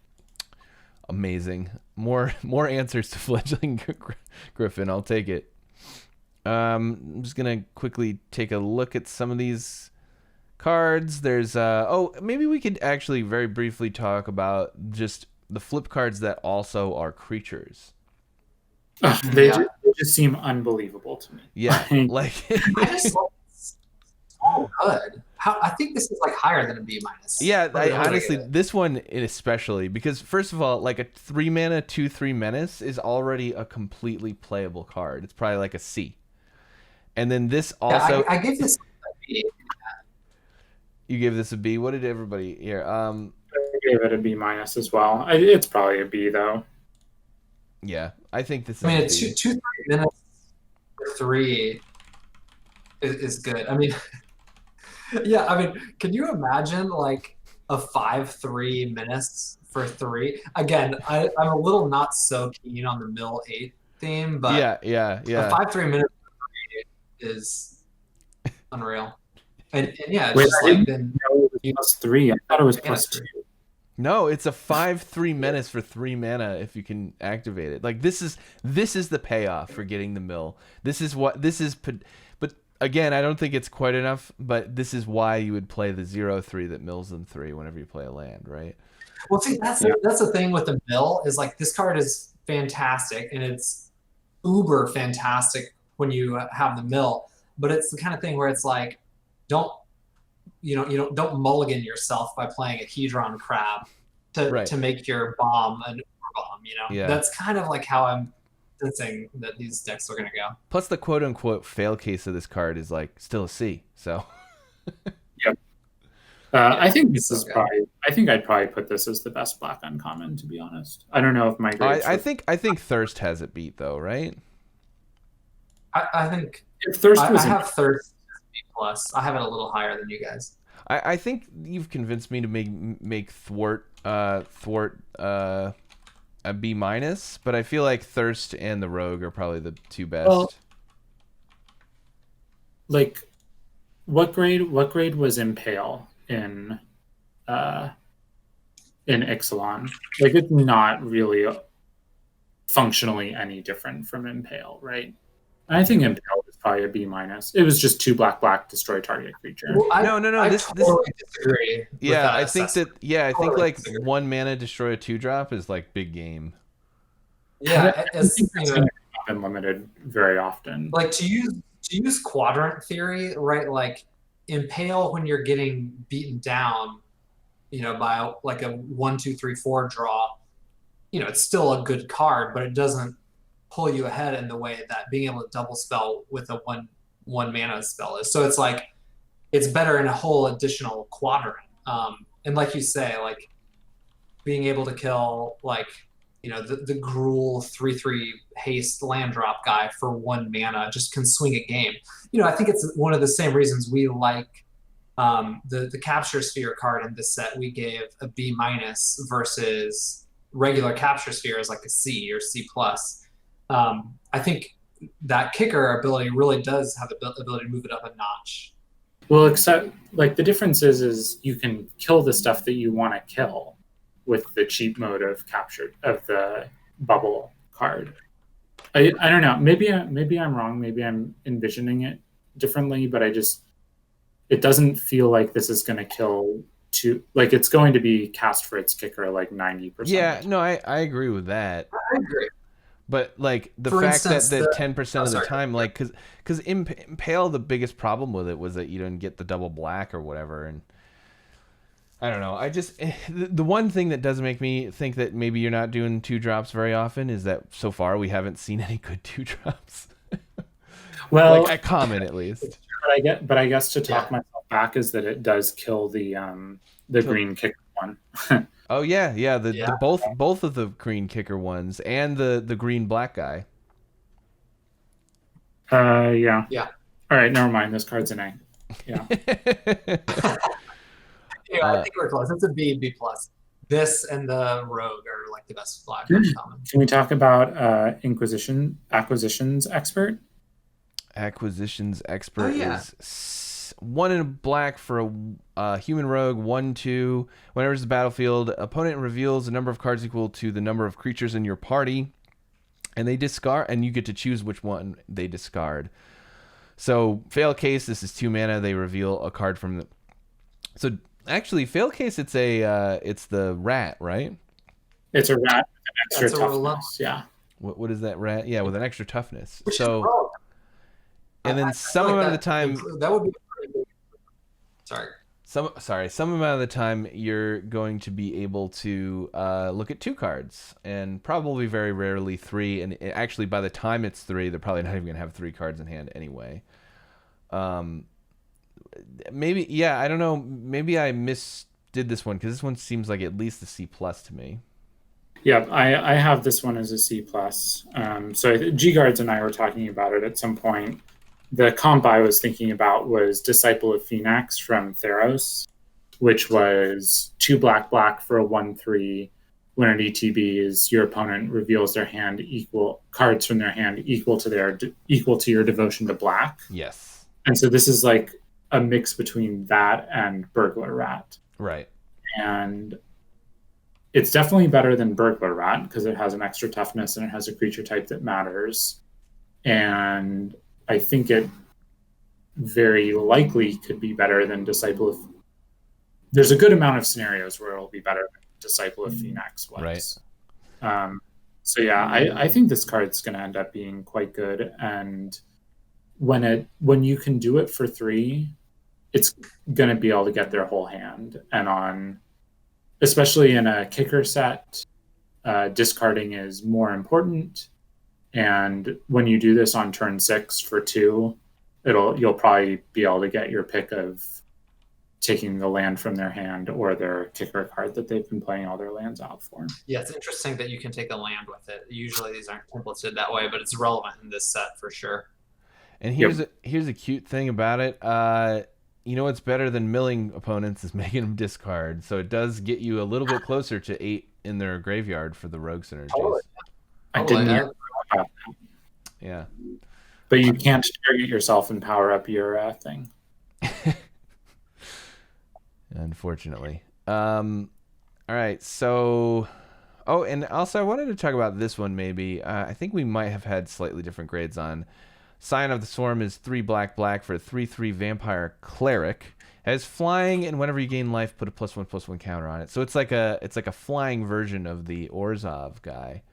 Amazing. More answers to Fledgling Griffin. I'll take it. I'm just gonna quickly take a look at some of these cards. There's maybe we could actually very briefly talk about just the flip cards that also are creatures. They just seem unbelievable to me. Yeah, like I just love it's so good. I think this is like higher than a B minus. Yeah, honestly, this one especially, because first of all, like a 3 mana 2/3 menace is already a completely playable card. It's probably like a C. And then this also, I give this a B. You gave this a B. What did everybody here? I gave it a B minus as well. It's probably a B though. Yeah, I think this is. I mean, it's 2-3 minutes for 3 is good. I mean, yeah. I mean, can you imagine like a 5/3 menace for 3? Again, I'm a little not so keen on the mill 8 theme, but yeah. A 5/3 minute for 3 is unreal. And yeah, it's Wait, just like then it was +3. I thought it was +2. No, it's a 5/3 menace for 3 mana if you can activate it. Like this is the payoff for getting the mill. But again, I don't think it's quite enough. But this is why you would play the 0/3 that mills them 3 whenever you play a land, right? Well, see, that's the thing with the mill is like this card is fantastic and it's uber fantastic when you have the mill. But it's the kind of thing where it's like, don't mulligan yourself by playing a Hedron Crab to make your bomb an Uber bomb. Yeah. That's kind of like how I'm sensing that these decks are going to go. Plus, the quote unquote fail case of this card is like still a C. So. Yep. I think this is probably. I think I'd probably put this as the best black uncommon, to be honest. I don't know if my grades. I think Thirst has it beat though, right? I think if Thirst I was have Thirst B plus. I have it a little higher than you guys. I think you've convinced me to make Thwart a B minus, but I feel like Thirst and the Rogue are probably the two best. Well, like, what grade was Impale in Ixalan? Like, it's not really functionally any different from Impale, right? And I think Impale is probably a B minus. It was just 2 black destroy target creature. Well, no. I totally disagree. Yeah, I think that. Yeah, I think like 1 mana destroy a 2-drop is like big game. Yeah, it's been limited very often. Like to use quadrant theory, right? Like Impale when you're getting beaten down, by like a 1, 2, 3, 4 draw. It's still a good card, but it doesn't pull you ahead in the way that being able to double spell with a one mana spell is. So it's like it's better in a whole additional quadrant. And like you say, like being able to kill like the Gruul 3/3 haste land drop guy for 1 mana just can swing a game. I think it's one of the same reasons we like the Capture Sphere card in this set. We gave a B minus versus regular Capture Sphere is like a C or C plus. I think that kicker ability really does have the ability to move it up a notch. Well, except like the difference is you can kill the stuff that you want to kill with the cheap mode of the bubble card. I don't know. Maybe I'm wrong. Maybe I'm envisioning it differently, but it doesn't feel like this is going to kill two. Like it's going to be cast for its kicker like 90%. Yeah, no, I agree with that. I agree. But like the For fact instance, that the- 10% of the sorry. time, like, because Impale, the biggest problem with it was that you didn't get the double black or whatever, and I don't know. I just the one thing that does make me think that maybe you're not doing 2-drops very often is that so far we haven't seen any good 2-drops. Well, like at common at least. but I guess to talk myself back is that it does kill the green kicker one. Oh yeah, the both of the green kicker ones and the green black guy. Yeah. Yeah. All right, never mind. This card's an A. Yeah. Yeah, I think we're close. It's a B plus. This and the Rogue are like the best black common. Can we talk about acquisitions expert? Acquisitions expert yeah. is 1 in a black for a human rogue, 1/2. Whenever it's the battlefield, opponent reveals a number of cards equal to the number of creatures in your party, and they discard, and you get to choose which one they discard. So fail case, this is 2 mana. They reveal a card from the. So actually, fail case, it's the rat, right? It's a rat with an extra That's a toughness. Yeah. What is that rat? Yeah, with an extra toughness. Which So. is Rogue. And then some amount of the time, that would be pretty big. Sorry. Some amount of the time you're going to be able to look at 2 cards, and probably very rarely 3. And actually, by the time it's 3, they're probably not even going to have 3 cards in hand anyway. Maybe, yeah, I don't know. Maybe I misdid this one because this one seems like at least a C+ to me. Yeah, I have this one as a C+. So G Guards and I were talking about it at some point. The comp I was thinking about was Disciple of Phoenix from Theros, which was 2 black for a 1/3. When it ETBs, your opponent reveals their hand cards from their hand equal to your devotion to black. Yes. And so this is like a mix between that and Burglar Rat. Right. And it's definitely better than Burglar Rat because it has an extra toughness and it has a creature type that matters. And I think it very likely could be better than Disciple of. There's a good amount of scenarios where it'll be better than Disciple of Phoenix was. Right. So yeah, I think this card's going to end up being quite good. And when you can do it for 3, it's going to be able to get their whole hand. And especially in a kicker set, discarding is more important. And when you do this on turn 6 for 2, you'll probably be able to get your pick of taking the land from their hand or their kicker card that they've been playing all their lands out for. Yeah, it's interesting that you can take a land with it. Usually these aren't templated that way, but it's relevant in this set for sure. And here's a cute thing about it. You know what's better than milling opponents is making them discard. So it does get you a little bit closer to 8 in their graveyard for the rogue synergies. Totally. I didn't hear about that. Yeah. But you can't target yourself and power up your thing. Unfortunately. All right. So, and also I wanted to talk about this one maybe. I think we might have had slightly different grades on. Scion of the Swarm is 3 black for a 3/3 vampire cleric. It has flying, and whenever you gain life, put a +1/+1 counter on it. So it's like a flying version of the Orzhov guy.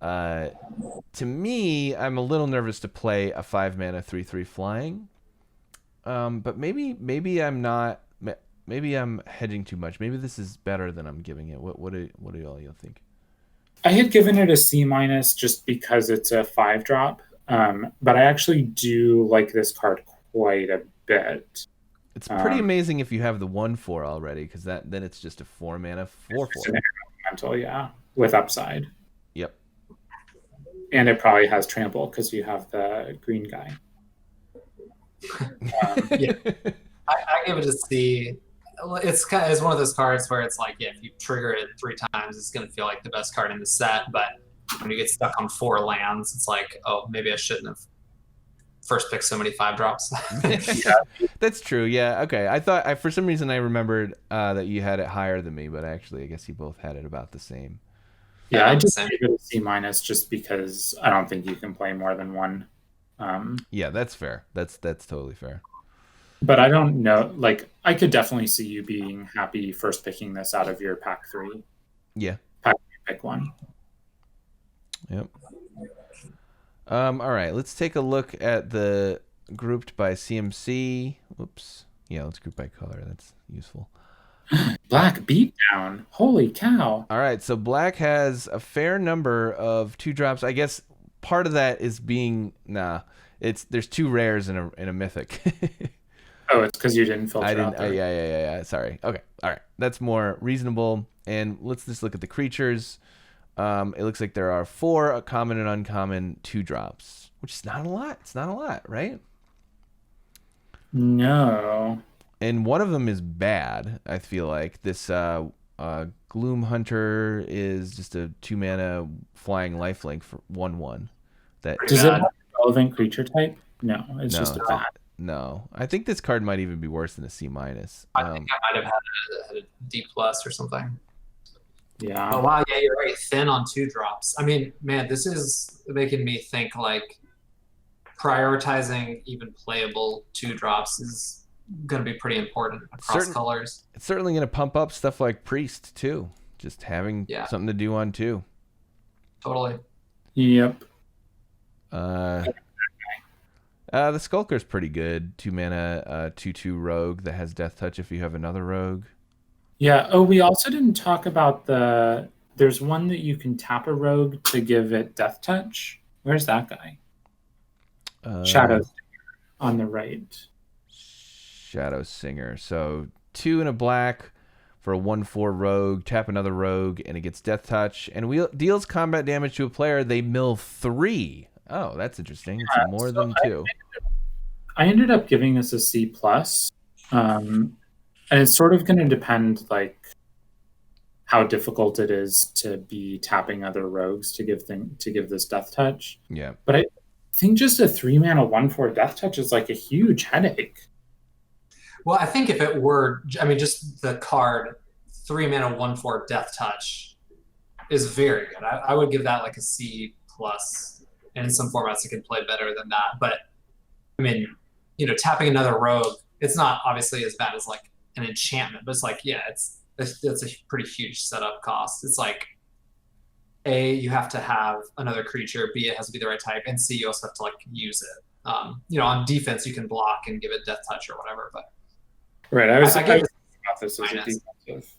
To me, I'm a little nervous to play a 5 mana 3/3 flying. But maybe I'm not. Maybe I'm hedging too much. Maybe this is better than I'm giving it. What do y'all think? I had given it a C- just because it's a 5-drop. But I actually do like this card quite a bit. It's pretty amazing if you have the 1/4 already, because then it's just a 4 mana 4/4. It's an elemental, yeah, with upside. Yep. And it probably has trample because you have the green guy. Yeah, I give it a C. It's one of those cards where it's like, yeah, if you trigger it 3 times, it's going to feel like the best card in the set. But when you get stuck on 4 lands, it's like, oh, maybe I shouldn't have first picked so many 5-drops. That's true. Yeah. Okay. I thought for some reason I remembered that you had it higher than me, but actually, I guess you both had it about the same. Yeah, I just gave it a C- just because I don't think you can play more than one. Yeah, that's fair. That's totally fair. But I don't know. Like, I could definitely see you being happy first picking this out of your pack 3. Yeah. Pack 3, pick one. Yep. All right, let's take a look at the grouped by CMC. Whoops. Yeah, let's group by color. That's useful. Black Beatdown. Holy cow. All right, so black has a fair number of 2-drops. I guess part of that is being there's 2 rares in a mythic. Oh, it's because you didn't filter I didn't. out there. Yeah. Sorry. Okay. All right. That's more reasonable. And let's just look at the creatures. It looks like there are 4 common and uncommon 2-drops, which is not a lot. It's not a lot, right? No. And one of them is bad. I feel like this Gloom Hunter is just a 2-mana flying lifelink for 1/1. Does it have a relevant creature type? No, it's just a bad. No, I think this card might even be worse than a C-. I think I might have had a D+ or something. Yeah. Oh wow, yeah, you're right. Thin on 2-drops. I mean, man, this is making me think like prioritizing even playable 2-drops is going to be pretty important across colors. It's certainly going to pump up stuff like Priest too. Just having something to do on 2. Totally. Yep. The Skulker's pretty good. 2-mana, 2/2 rogue that has Death Touch if you have another rogue. Yeah. Oh, we also didn't talk about there's one that you can tap a rogue to give it Death Touch. Where's that guy? Shadow on the right. Shadow Singer. So 2 and a black for a 1/4 rogue. Tap another rogue and it gets Death Touch and deals combat damage to a player. They mill 3. Oh, that's interesting. It's more than 2. I ended up giving this a C+. And it's sort of going to depend, like, how difficult it is to be tapping other rogues to give this Death Touch. Yeah. But I think just a 3-mana 1/4 Death Touch is like a huge headache. Well, I think if it were, I mean, just the card 3-mana 1/4 Death Touch is very good. I would give that like a C+. And in some formats, it can play better than that. But I mean, tapping another rogue, it's not obviously as bad as like an enchantment, but it's like, yeah, it's a pretty huge setup cost. It's like, A, you have to have another creature, B, it has to be the right type, and C, you also have to like use it. On defense, you can block and give it Death Touch or whatever. But right, I was thinking about this as a defensive.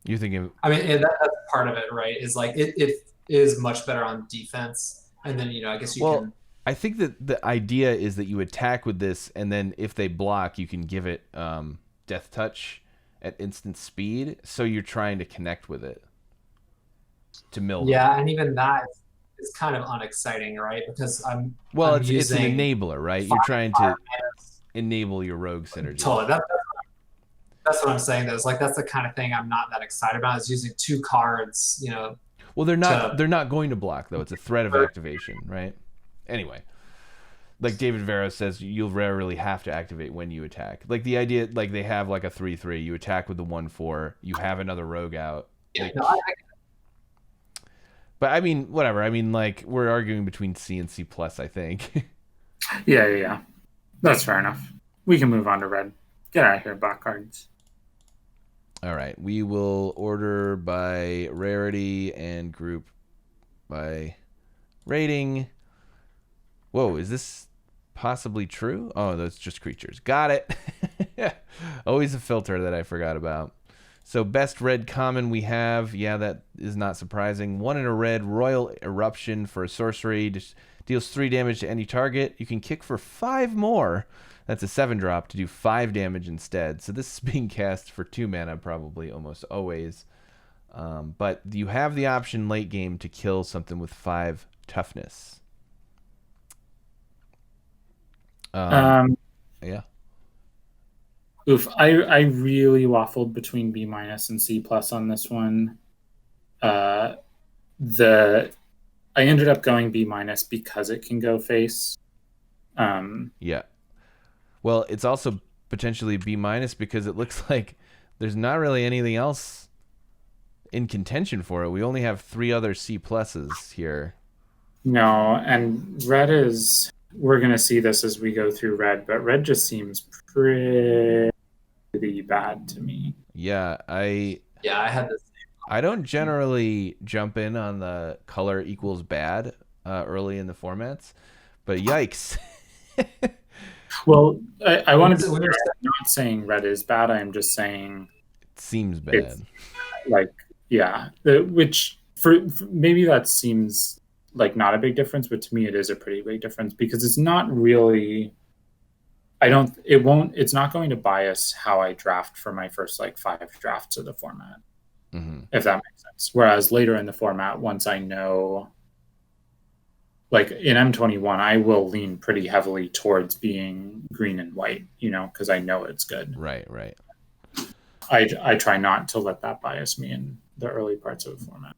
You're thinking? I mean, that's part of it, right? Is like it is much better on defense, and then I guess you can. I think that the idea is that you attack with this, and then if they block, you can give it Death Touch at instant speed. So you're trying to connect with it to mill them. Yeah, and even that is kind of unexciting, right? Because it's an enabler, right? You're trying to enable your rogue synergy. Totally. That's what I'm saying. Though, like that's the kind of thing I'm not that excited about. Is using 2 cards, Well, they're not going to block though. It's a threat of activation, right? Anyway, like David Vero says, you'll rarely have to activate when you attack. Like the idea, like they have like a 3/3, you attack with the 1/4, you have another rogue out. Yeah, but I mean, whatever. I mean, like we're arguing between C and C+, I think. Yeah. That's fair enough. We can move on to red. Get out of here, black cards. All right, we will order by rarity and group by rating. Whoa, is this possibly true? Oh, that's just creatures. Got it. Always a filter that I forgot about. So best red common we have. Yeah, that is not surprising. 1 in a red, Royal Eruption for a sorcery. Just deals 3 damage to any target. You can kick for 5 more. That's a 7-drop to do 5 damage instead. So this is being cast for 2 mana probably almost always. But you have the option late game to kill something with 5 toughness. Yeah. Oof, I really waffled between B- and C+ on this one. I ended up going B- because it can go face. Yeah. Well, it's also potentially B- because it looks like there's not really anything else in contention for it. We only have 3 other C pluses here. No, and red is, we're going to see this as we go through red, but red just seems pretty bad to me. Yeah, I had this. I don't generally jump in on the color equals bad early in the formats, but yikes. Well, I want to be clear, I'm not saying red is bad. I'm just saying it seems bad. Like, yeah, which for maybe that seems like not a big difference, but to me it is a pretty big difference because it's not really. It's not going to bias how I draft for my first like 5 drafts of the format, if that makes sense. Whereas later in the format, once I know, like in M21, I will lean pretty heavily towards being green and white, because I know it's good. Right. I try not to let that bias me in the early parts of the format.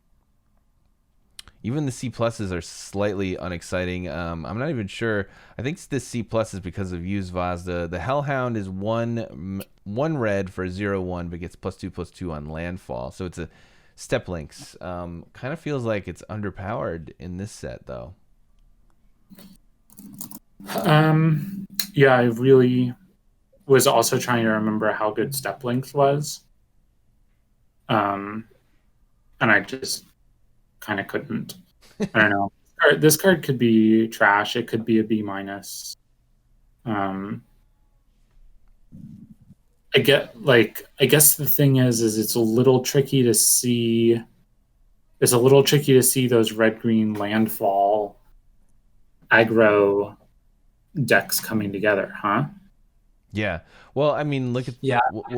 Even the C pluses are slightly unexciting. I'm not even sure. I think this C plus is because of zvazda. The Hellhound is one red for 0/1, but gets +2/+2 on landfall. So it's a step links. Kind of feels like it's underpowered in this set though. Yeah, I really was also trying to remember how good step length was. And I just kind of couldn't. I don't know. This card could be trash. It could be a B-. I guess the thing is it's a little tricky to see. It's a little tricky to see those red-green landfall aggro decks coming together, huh? Yeah. Well, I mean, look at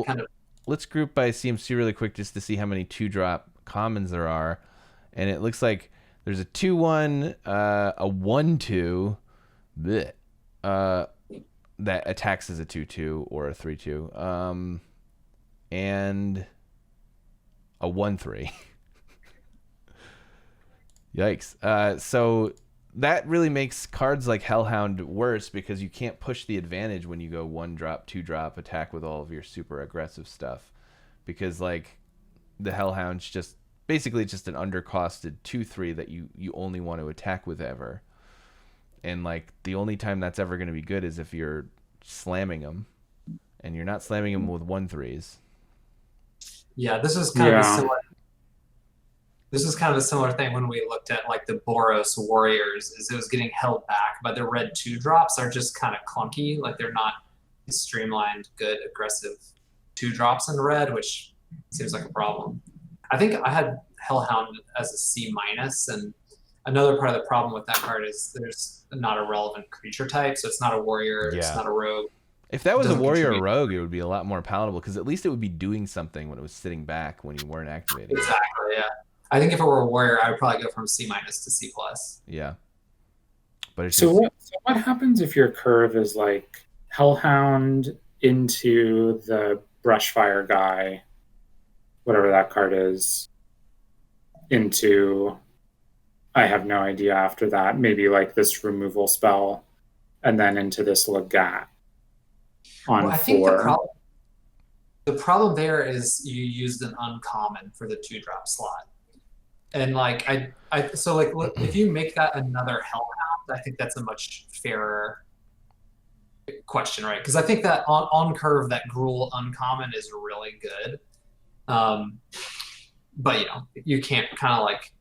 kind of. Let's group by CMC really quick just to see how many 2-drop commons there are, and it looks like there's a 2/1, a 1/2, that attacks as a 2/2 or a 3/2, and a 1/3. Yikes. So that really makes cards like Hellhound worse because you can't push the advantage when you go 1-drop, 2-drop attack with all of your super aggressive stuff, because like the Hellhound's just basically just an undercosted 2/3 that you only want to attack with ever. And like the only time that's ever going to be good is if you're slamming them, and you're not slamming them with 1/3s. Yeah, this is kind of a similar. This is kind of a similar thing when we looked at like the Boros Warriors, is it was getting held back, but the red 2-drops are just kind of clunky. Like they're not streamlined, good, aggressive 2-drops in red, which seems like a problem. I think I had Hellhound as a C-, and another part of the problem with that card is there's not a relevant creature type, so it's not a warrior, it's not a rogue. If that was a warrior or rogue, it would be a lot more palatable because at least it would be doing something when it was sitting back when you weren't activating. Exactly, yeah. I think if it were a warrior, I would probably go from C- to C+. Yeah. But it's so what happens if your curve is like Hellhound into the Brushfire guy, whatever that card is, into, I have no idea after that, maybe like this removal spell, and then into this Legat on 4. I think the problem there is you used an uncommon for the 2-drop slot. And like so like if you make that another Hellhound, I think that's a much fairer question, right? Because I think that on curve that Gruul uncommon is really good, but you can't kind of like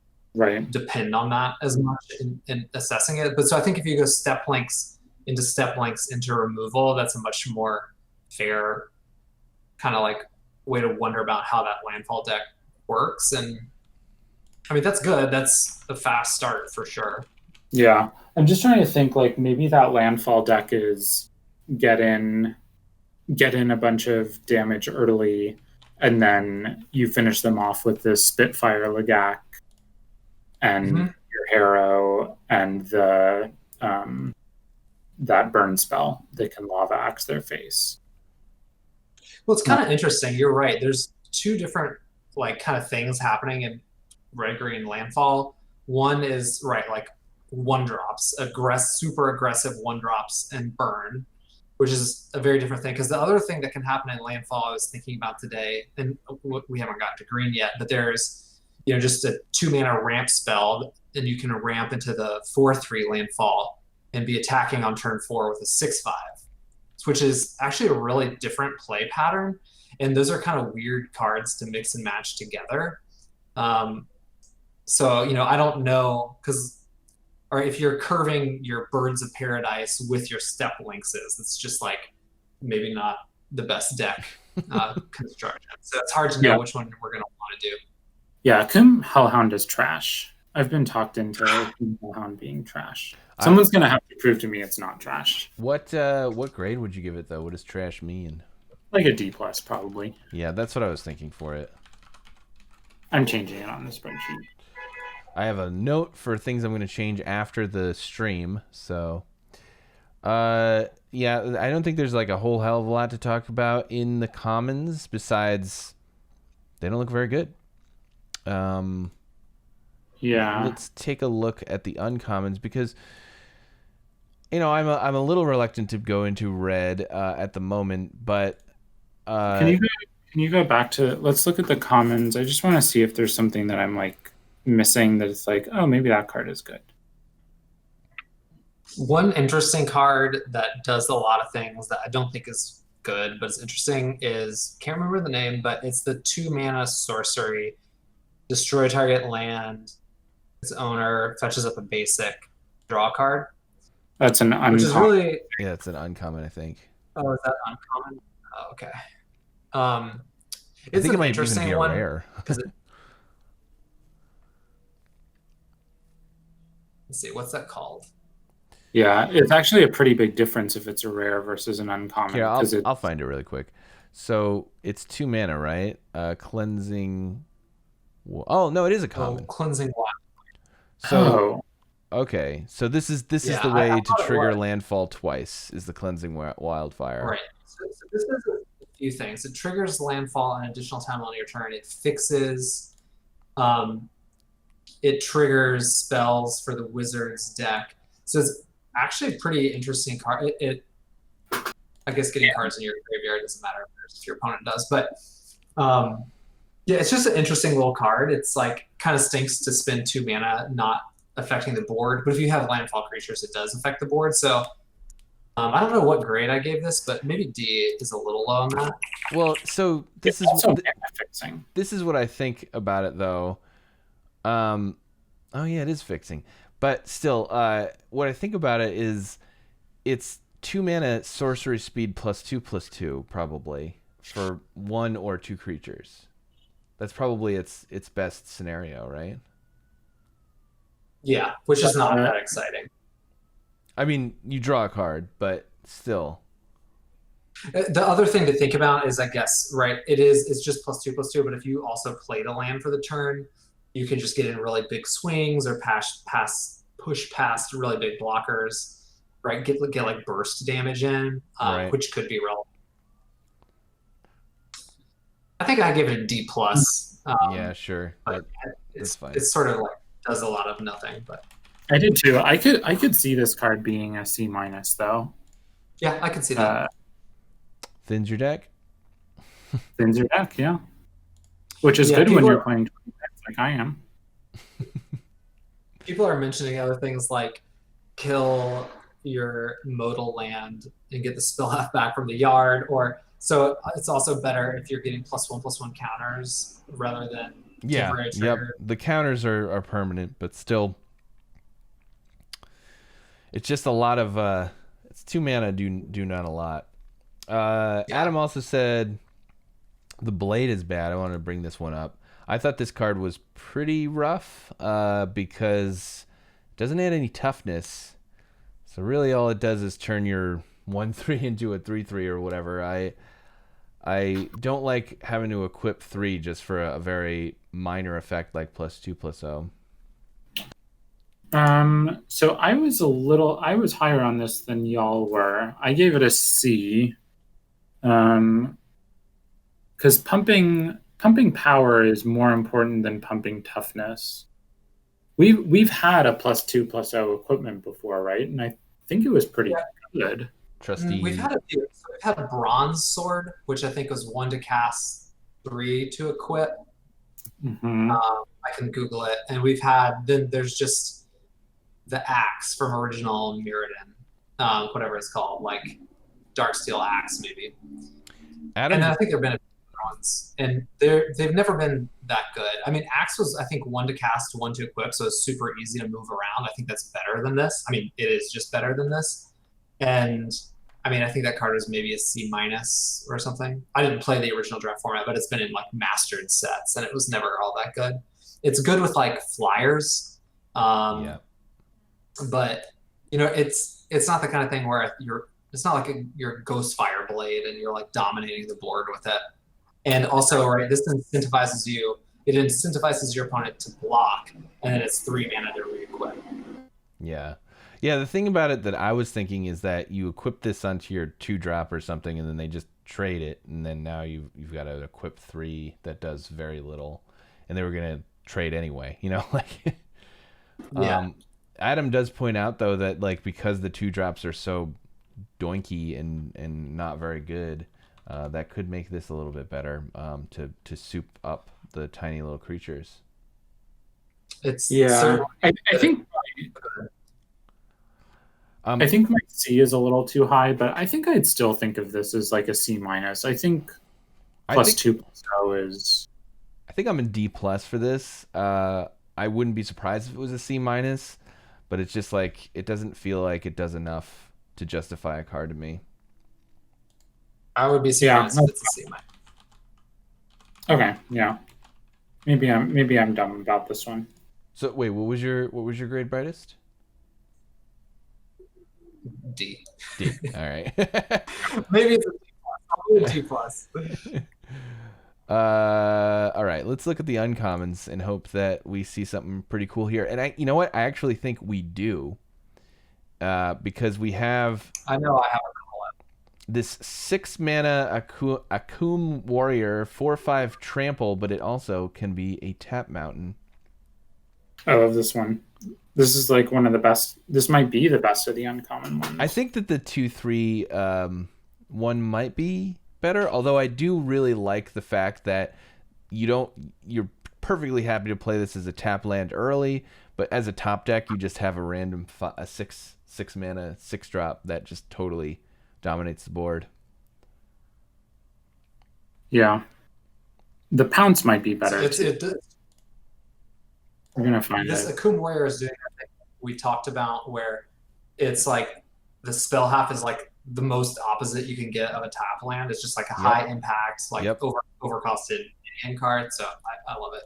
depend on that as much in assessing it. But so I think if you go step links into removal, that's a much more fair kind of like way to wonder about how that landfall deck works. And I mean, that's good. That's a fast start for sure. Yeah. I'm just trying to think like maybe that landfall deck is get in a bunch of damage early, and then you finish them off with this Spitfire Legat and your Harrow and the that burn spell that can lava axe their face. Well, it's kind of interesting. You're right. There's 2 different like kind of things happening in red-green landfall. One is like 1-drops, super aggressive 1-drops and burn, which is a very different thing. Because the other thing that can happen in landfall I was thinking about today, and we haven't gotten to green yet, but there's just a 2-mana ramp spell, and you can ramp into the 4/3 landfall and be attacking on turn 4 with a 6/5, which is actually a really different play pattern. And those are kind of weird cards to mix and match together. So I don't know, or if you're curving your Birds of Paradise with your Step Lynxes, it's just like maybe not the best deck construction. So it's hard to know which one we're going to want to do. Yeah, Kum Hellhound is trash. I've been talked into Kum Hellhound being trash. Someone's going to have to prove to me it's not trash. What grade would you give it, though? What does trash mean? Like a D+, probably. Yeah, that's what I was thinking for it. I'm changing it on the spreadsheet. I have a note for things I'm going to change after the stream. So, yeah, I don't think there's like a whole hell of a lot to talk about in the commons besides they don't look very good. Yeah. Let's take a look at the uncommons because I'm a little reluctant to go into red at the moment, but can you go back to let's look at the commons. I just want to see if there's something that I'm like missing that it's like, oh, maybe that card is good. One interesting card that does a lot of things that I don't think is good, but it's interesting is, can't remember the name, but it's the 2-mana sorcery, destroy target land, its owner fetches up a basic, draw a card. That's an uncommon. Which is really... Yeah, it's an uncommon, I think. Oh, is that uncommon? Oh, okay. I think it might even be a rare. Let's see, what's that called? Yeah, it's actually a pretty big difference if it's a rare versus an uncommon. Yeah, I'll find it really quick. So it's 2 mana, right? Cleansing. Oh no, it is a common. Cleansing Wild. So okay, so this is the way to trigger landfall twice. Is the Cleansing Wildfire? Right. So this is a few things. It triggers landfall an additional time on your turn. It fixes. It triggers spells for the wizard's deck. So it's actually a pretty interesting card. I guess getting cards in your graveyard doesn't matter if your opponent does, but yeah, it's just an interesting little card. It's like kind of stinks to spend 2 mana not affecting the board, but if you have landfall creatures, it does affect the board. So I don't know what grade I gave this, but maybe D is a little low on that. Well, so this is what I think about it, though. Oh yeah, it is fixing, but still, what I think about it is it's 2 mana sorcery speed +2/+2 probably for 1 or 2 creatures. That's probably its best scenario, right? Yeah, which is not that exciting. I mean, you draw a card, but still. The other thing to think about is, I guess, right, it's just +2/+2, but if you also played a land for the turn, you can just get in really big swings or push past really big blockers, right? Get like burst damage in, right. Which could be relevant. I think I give it a D+. Yeah, sure. It's sort of like does a lot of nothing, but I did too. I could see this card being a C- though. Yeah, I could see that. Thins your deck. Thins your deck, yeah. Which is good when you're playing decks like I am. People are mentioning other things like kill your modal land and get the spell half back from the yard, or so it's also better if you're getting +1/+1 counters rather than temporary trigger. The counters are permanent, but still, it's just a lot of it's 2 mana do not a lot. Adam also said the blade is bad. I wanted to bring this one up. I thought this card was pretty rough because it doesn't add any toughness. So really all it does is turn your 1/3 into a 3/3 or whatever. I don't like having to equip 3 just for a very minor effect like +2/+0. So I was higher on this than y'all were. I gave it a C. Because pumping power is more important than pumping toughness. We've had a +2/+0 equipment before, right? And I think it was pretty good. trusty. We've had a few. So we've had a bronze sword, which I think was 1 to cast, 3 to equip. Mm-hmm. I can Google it. And we've had, then there's just the axe from original Mirrodin, whatever it's called, like Darksteel axe maybe. Adam, And then I think there've been a few ones, and they've never been that good. I mean, axe was I think 1 to cast, 1 to equip, so it's super easy to move around. I think that's better than this. I mean, it is just better than this. And I mean, I think that card is maybe a C minus or something. I didn't play the original draft format, but it's been in like mastered sets, and it was never all that good. It's good with like flyers, yeah. but you know, it's not the kind of thing where it's not like your Ghostfire Blade and you're like dominating the board with it. And also, right, this incentivizes you. It incentivizes your opponent to block, and then it's 3 mana to re-equip. Yeah. Yeah, the thing about it that I was thinking is that you equip this onto your 2-drop or something, and then they just trade it, and then now you've got to equip 3 that does very little, and they were gonna trade anyway, you know, like. Yeah. Adam does point out though that like because the 2-drops are so doinky and not very good, that could make this a little bit better to soup up the tiny little creatures. It's I think. I think my C is a little too high, but I think I'd still think of this as like a C minus. I think +2/+0 is. I think I'm in D+ for this. I wouldn't be surprised if it was a C minus, but it's just like it doesn't feel like it does enough to justify a card to me. I would be surprised if it's a C minus. Okay, yeah. Maybe I'm dumb about this one. So wait, what was your grade, Brightest? D. D. All right. Maybe it's a D+. D+. All right, let's look at the uncommons and hope that we see something pretty cool here. And you know what? I actually think we do, because we have. I know I have a call up. This 6 mana Akum Warrior 4/5 trample, but it also can be a tap mountain. I love this one. This is like one of the best. This might be the best of the uncommon ones. I think that the 2/3 one might be better, although I do really like the fact that you're perfectly happy to play this as a tap land early, but as a top deck you just have a random 6 mana 6-drop that just totally dominates the board. Yeah, the pounce might be better. We're gonna find this it. Akum Warrior is doing that thing we talked about, where it's like the spell half is like the most opposite you can get of a tap land. It's just like a high impact, like overcosted hand card. So I love it.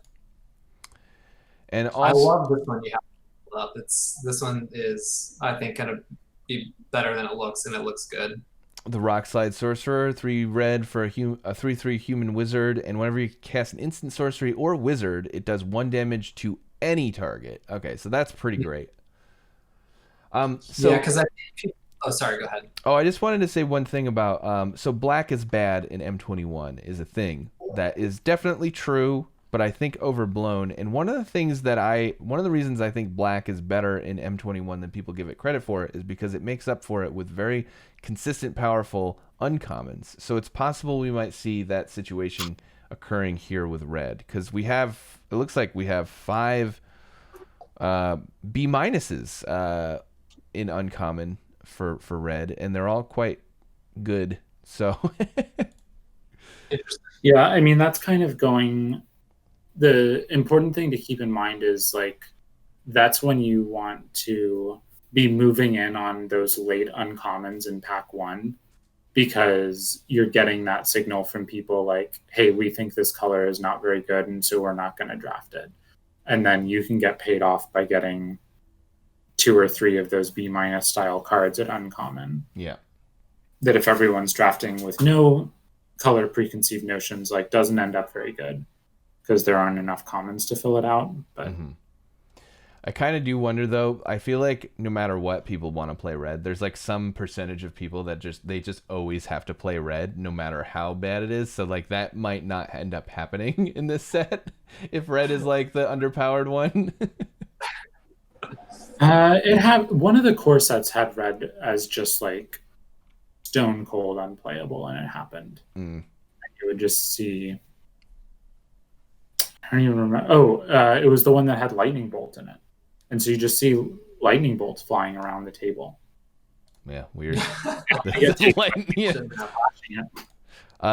And also, I love this one you have pulled up. This one is, I think, gonna be better than it looks, and it looks good. The Rockslide Sorcerer, 3 red for a 3/3 human wizard, and whenever you cast an instant sorcery or wizard, it does 1 damage to any target. Okay, so that's pretty great. So yeah, because oh, sorry, go ahead. Oh, I just wanted to say one thing about so black is bad in M21 is a thing that is definitely true, but I think overblown. And one of the reasons I think black is better in M21 than people give it credit for is because it makes up for it with very consistent, powerful uncommons. So it's possible we might see that situation occurring here with red, because it looks like we have 5 B minuses in uncommon for red, and they're all quite good. So yeah, I mean, that's kind of going. The important thing to keep in mind is like that's when you want to be moving in on those late uncommons in pack 1, because you're getting that signal from people like, hey, we think this color is not very good, and so we're not going to draft it. And then you can get paid off by getting 2 or 3 of those B- style cards at uncommon. Yeah. That if everyone's drafting with no color preconceived notions, like doesn't end up very good, because there aren't enough commons to fill it out. But I kind of do wonder though. I feel like no matter what, people want to play red. There's like some percentage of people that they just always have to play red, no matter how bad it is. So like that might not end up happening in this set if red is like the underpowered one. One of the core sets had red as just like stone cold unplayable, and it happened. Mm. You would just see. I don't even remember. Oh, it was the one that had lightning bolt in it, and so you just see lightning bolts flying around the table. Yeah, weird. This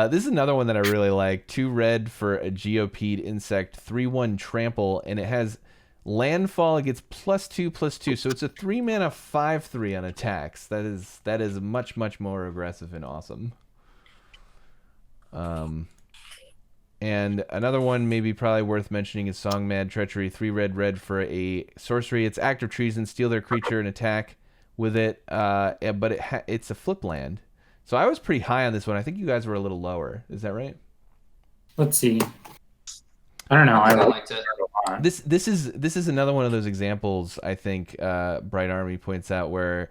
This is another one that I really like. 2 red for a GOP'd insect, 3/1 trample, and it has landfall. It gets +2/+2, so it's a 3 mana 5/3 on attacks. That is much more aggressive and awesome. And another one maybe probably worth mentioning is Song Mad Treachery, 3 red for a sorcery. It's act of treason, steal their creature and attack with it. But it's a flip land. So I was pretty high on this one. I think you guys were a little lower. Is that right? Let's see. I don't know. I liked it. This is another one of those examples. I think Bright Army points out where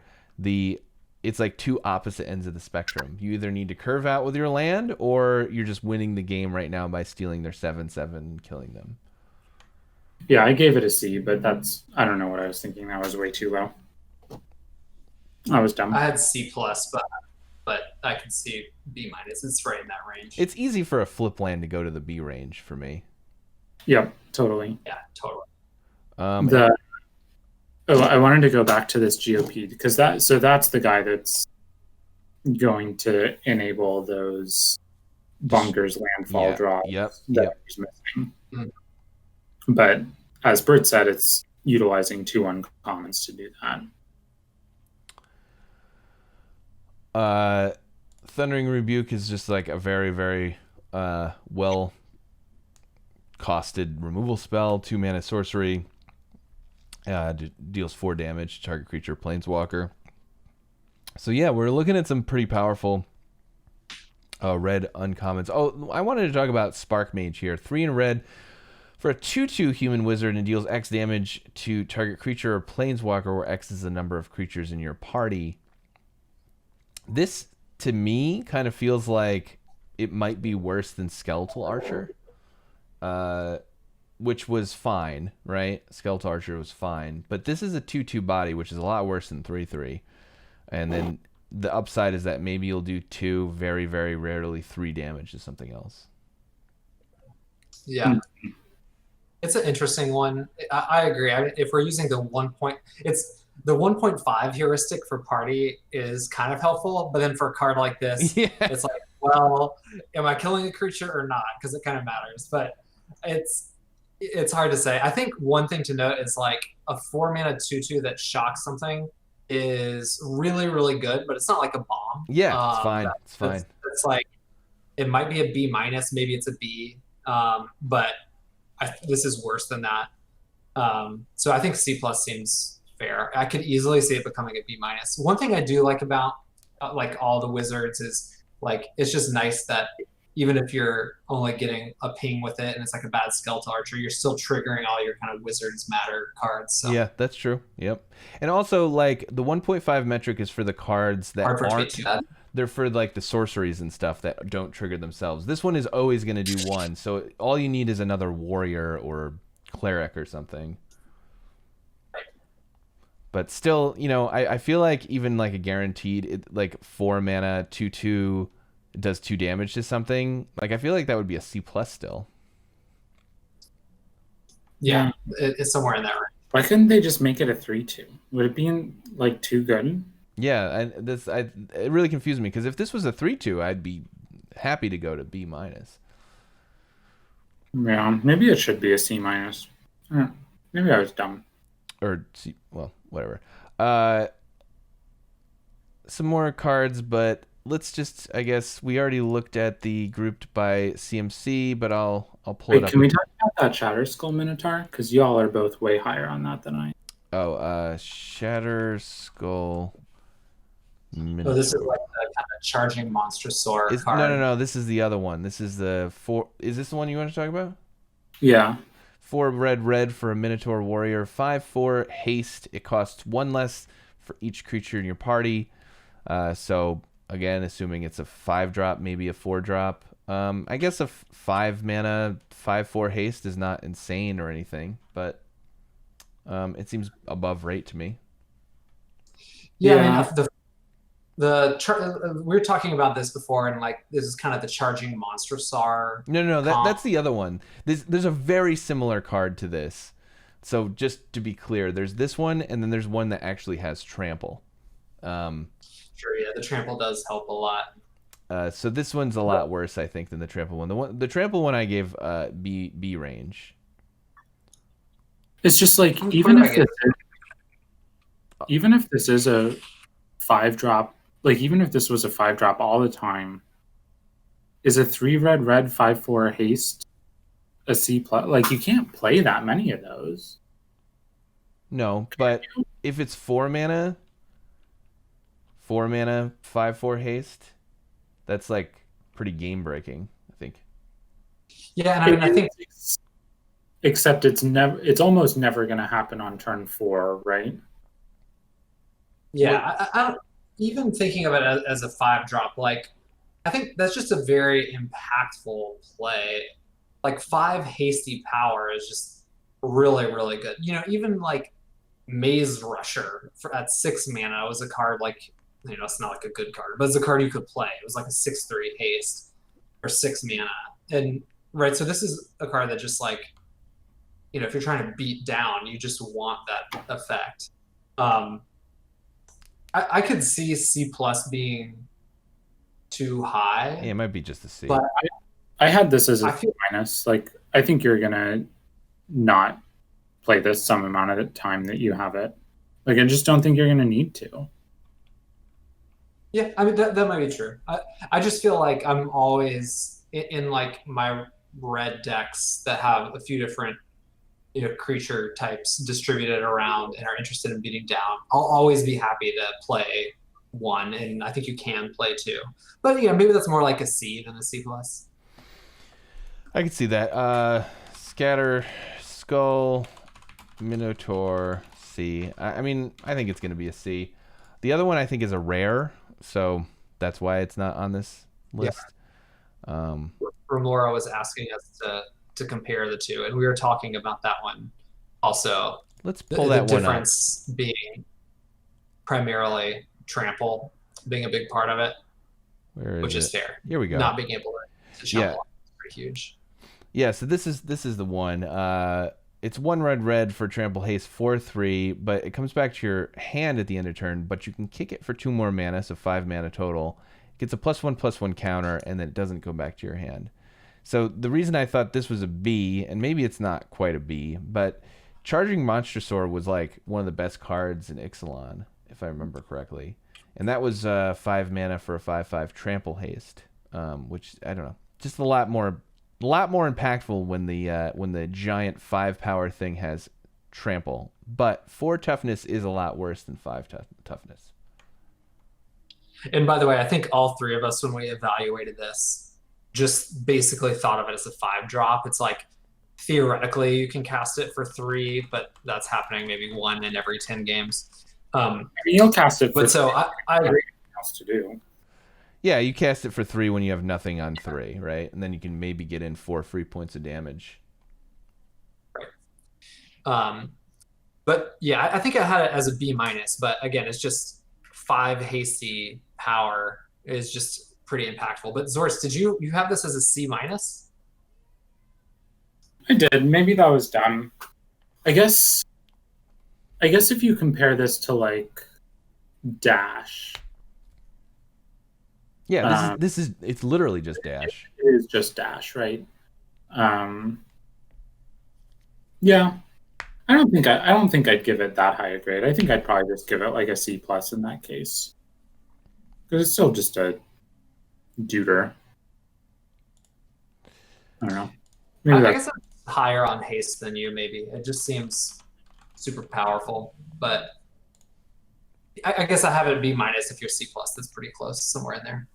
it's like 2 opposite ends of the spectrum. You either need to curve out with your land, or you're just winning the game right now by stealing their 7/7 and killing them. Yeah, I gave it a C, but I don't know what I was thinking. That was way too low. I was dumb. I had C+, but I could see B-. It's right in that range. It's easy for a flip land to go to the B range for me. Yep, totally. Yeah, totally. I wanted to go back to this GOP because that's the guy that's going to enable those bonkers landfall drops that he's missing. Mm-hmm. But as Bert said, it's utilizing 2 uncommons to do that. Thundering Rebuke is just like a very, very well costed removal spell, 2 mana sorcery. Deals 4 damage to target creature, planeswalker. So yeah, we're looking at some pretty powerful red uncommons. Oh, I wanted to talk about Spark Mage here. 3 in red for a 2/2 human wizard, and deals X damage to target creature or planeswalker, where X is the number of creatures in your party. This, to me, kind of feels like it might be worse than Skeletal Archer. Which was fine, right? Skeletal Archer was fine. But this is a 2/2 body, which is a lot worse than 3/3. And then the upside is that maybe you'll do 2, very, very rarely 3 damage to something else. Yeah. It's an interesting one. I agree. If we're using the 1.5 heuristic for party is kind of helpful, but then for a card like this, it's like, well, am I killing a creature or not? Because it kind of matters. But it's hard to say. I think one thing to note is like a 4 mana 2/2 that shocks something is really, really good, but it's not like a bomb. Yeah, it's fine. It's fine. It's like, it might be a B-, maybe it's a B, but this is worse than that. So I think C+ seems fair. I could easily see it becoming a B-. One thing I do like about like all the wizards is like, it's just nice that even if you're only getting a ping with it and it's like a bad Skeletal Archer, you're still triggering all your kind of Wizards Matter cards. So. Yeah, that's true. Yep. And also, like, the 1.5 metric is for the cards that aren't... They're for, like, the sorceries and stuff that don't trigger themselves. This one is always going to do 1, so all you need is another warrior or cleric or something. But still, you know, I feel like even, like, a guaranteed, like, 4 mana, 2/2... it does 2 damage to something, like I feel like that would be a C+ still. Yeah, it's somewhere in that range. Why couldn't they just make it a 3/2? Would it be like too good? Yeah, it really confused me because if this was a 3/2, I'd be happy to go to B-. Yeah, maybe it should be a C-. Maybe I was dumb. Or C, well, whatever. Some more cards, but let's just, I guess we already looked at the grouped by CMC, but I'll pull it up. Can we talk about that Shatterskull Minotaur? Because y'all are both way higher on that than I. Oh, Shatterskull Minotaur. Oh, this is like the kind of charging Monstrosaur card. No. This is the other one. This is the 4. Is this the one you want to talk about? Yeah. 4 red for a Minotaur warrior. 5/4 haste. It costs 1 less for each creature in your party. So. Again, assuming it's a 5-drop, maybe a 4-drop. I guess a 5 mana 5/4 haste is not insane or anything, but it seems above rate to me. Yeah. I mean, We were talking about this before, and like this is kind of the charging monster star. No, that's the other one. There's a very similar card to this. So just to be clear, there's this one, and then there's one that actually has trample. Sure, yeah, the trample does help a lot. So this one's a lot worse, I think, than the trample one. The trample one I gave B range. It's just like even if this is a 5-drop, like even if this was a 5-drop all the time, is a 3 red 5/4 haste a C+? Like you can't play that many of those. No, but if it's 4 mana 5/4 haste, that's like pretty game breaking, I think. Yeah, and I think except it's almost never going to happen on turn 4, right? Yeah, I don't, even thinking of it as a 5-drop, like I think that's just a very impactful play. Like 5 hasty power is just really, really good. You know, even like Maze Rusher at 6 mana was a card like, you know, it's not like a good card, but it's a card you could play. It was like a 6/3 haste or 6 mana. And right, so this is a card that just like, you know, if you're trying to beat down, you just want that effect. I could see C+ being too high. Yeah, it might be just a C. But I had this as a minus. Like, I think you're gonna not play this some amount of the time that you have it. Like, I just don't think you're gonna need to. Yeah, I mean that might be true. I just feel like I'm always in like my red decks that have a few different, you know, creature types distributed around and are interested in beating down. I'll always be happy to play 1, and I think you can play 2. But yeah, maybe that's more like a C than a C+. I can see that. Scatter, Skull, Minotaur, C. I mean, I think it's going to be a C. The other one I think is a rare, so that's why it's not on this list. Yeah. Remora was asking us to compare the two, and we were talking about that one also. Let's pull that one up. The difference being primarily trample being a big part of it, which is fair. Here we go. Not being able to shuffle is pretty huge. Yeah, so this is the one. It's 1 red for trample haste 4/3, but it comes back to your hand at the end of turn, but you can kick it for 2 more mana, so 5 mana total. It gets a +1/+1 counter, and then it doesn't go back to your hand. So the reason I thought this was a B, and maybe it's not quite a B, but Charging Monstrosaur was like one of the best cards in Ixalan, if I remember correctly. And that was 5 mana for a 5/5 trample haste, which, I don't know, just a lot more impactful when the giant 5 power thing has trample. But 4 toughness is a lot worse than 5 toughness. And by the way, I think all 3 of us, when we evaluated this, just basically thought of it as a 5-drop. It's like theoretically you can cast it for 3, but that's happening maybe 1 in every 10 games. I mean, you'll cast it for but so I agree. Else to do. Yeah, you cast it for 3 when you have nothing on 3, right? And then you can maybe get in 4 free points of damage. Right. But yeah, I think I had it as a B-, but again, it's just 5 hasty power is just pretty impactful. But Zorst, did you have this as a C-? I did. Maybe that was dumb. I guess if you compare this to like Dash. Yeah, it's literally just Dash. It is just Dash, right? Yeah. I don't think I'd give it that high a grade. I think I'd probably just give it like a C+ in that case. Because it's still just a duder. I don't know. I guess I'm higher on haste than you, maybe. It just seems super powerful. But I guess I have it B- if you're C+. That's pretty close, somewhere in there.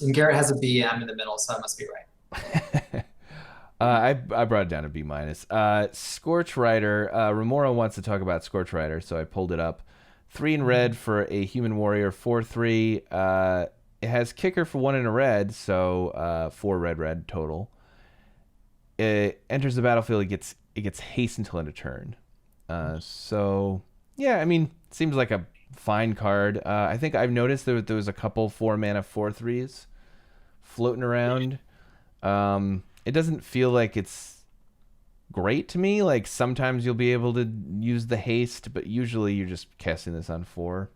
And Garrett has a B, I'm in the middle, so I must be right. I brought it down to B-. Scorch Rider. Remora wants to talk about Scorch Rider, so I pulled it up. 3 in red for a human warrior, 4/3. It has kicker for 1 in a red, so 4 red total. It enters the battlefield. It gets haste until end of turn. So yeah, I mean, seems like a fine card. I think I've noticed that there was a couple 4-mana 4/3s floating around. It doesn't feel like it's great to me. Like sometimes you'll be able to use the haste, but usually you're just casting this on 4.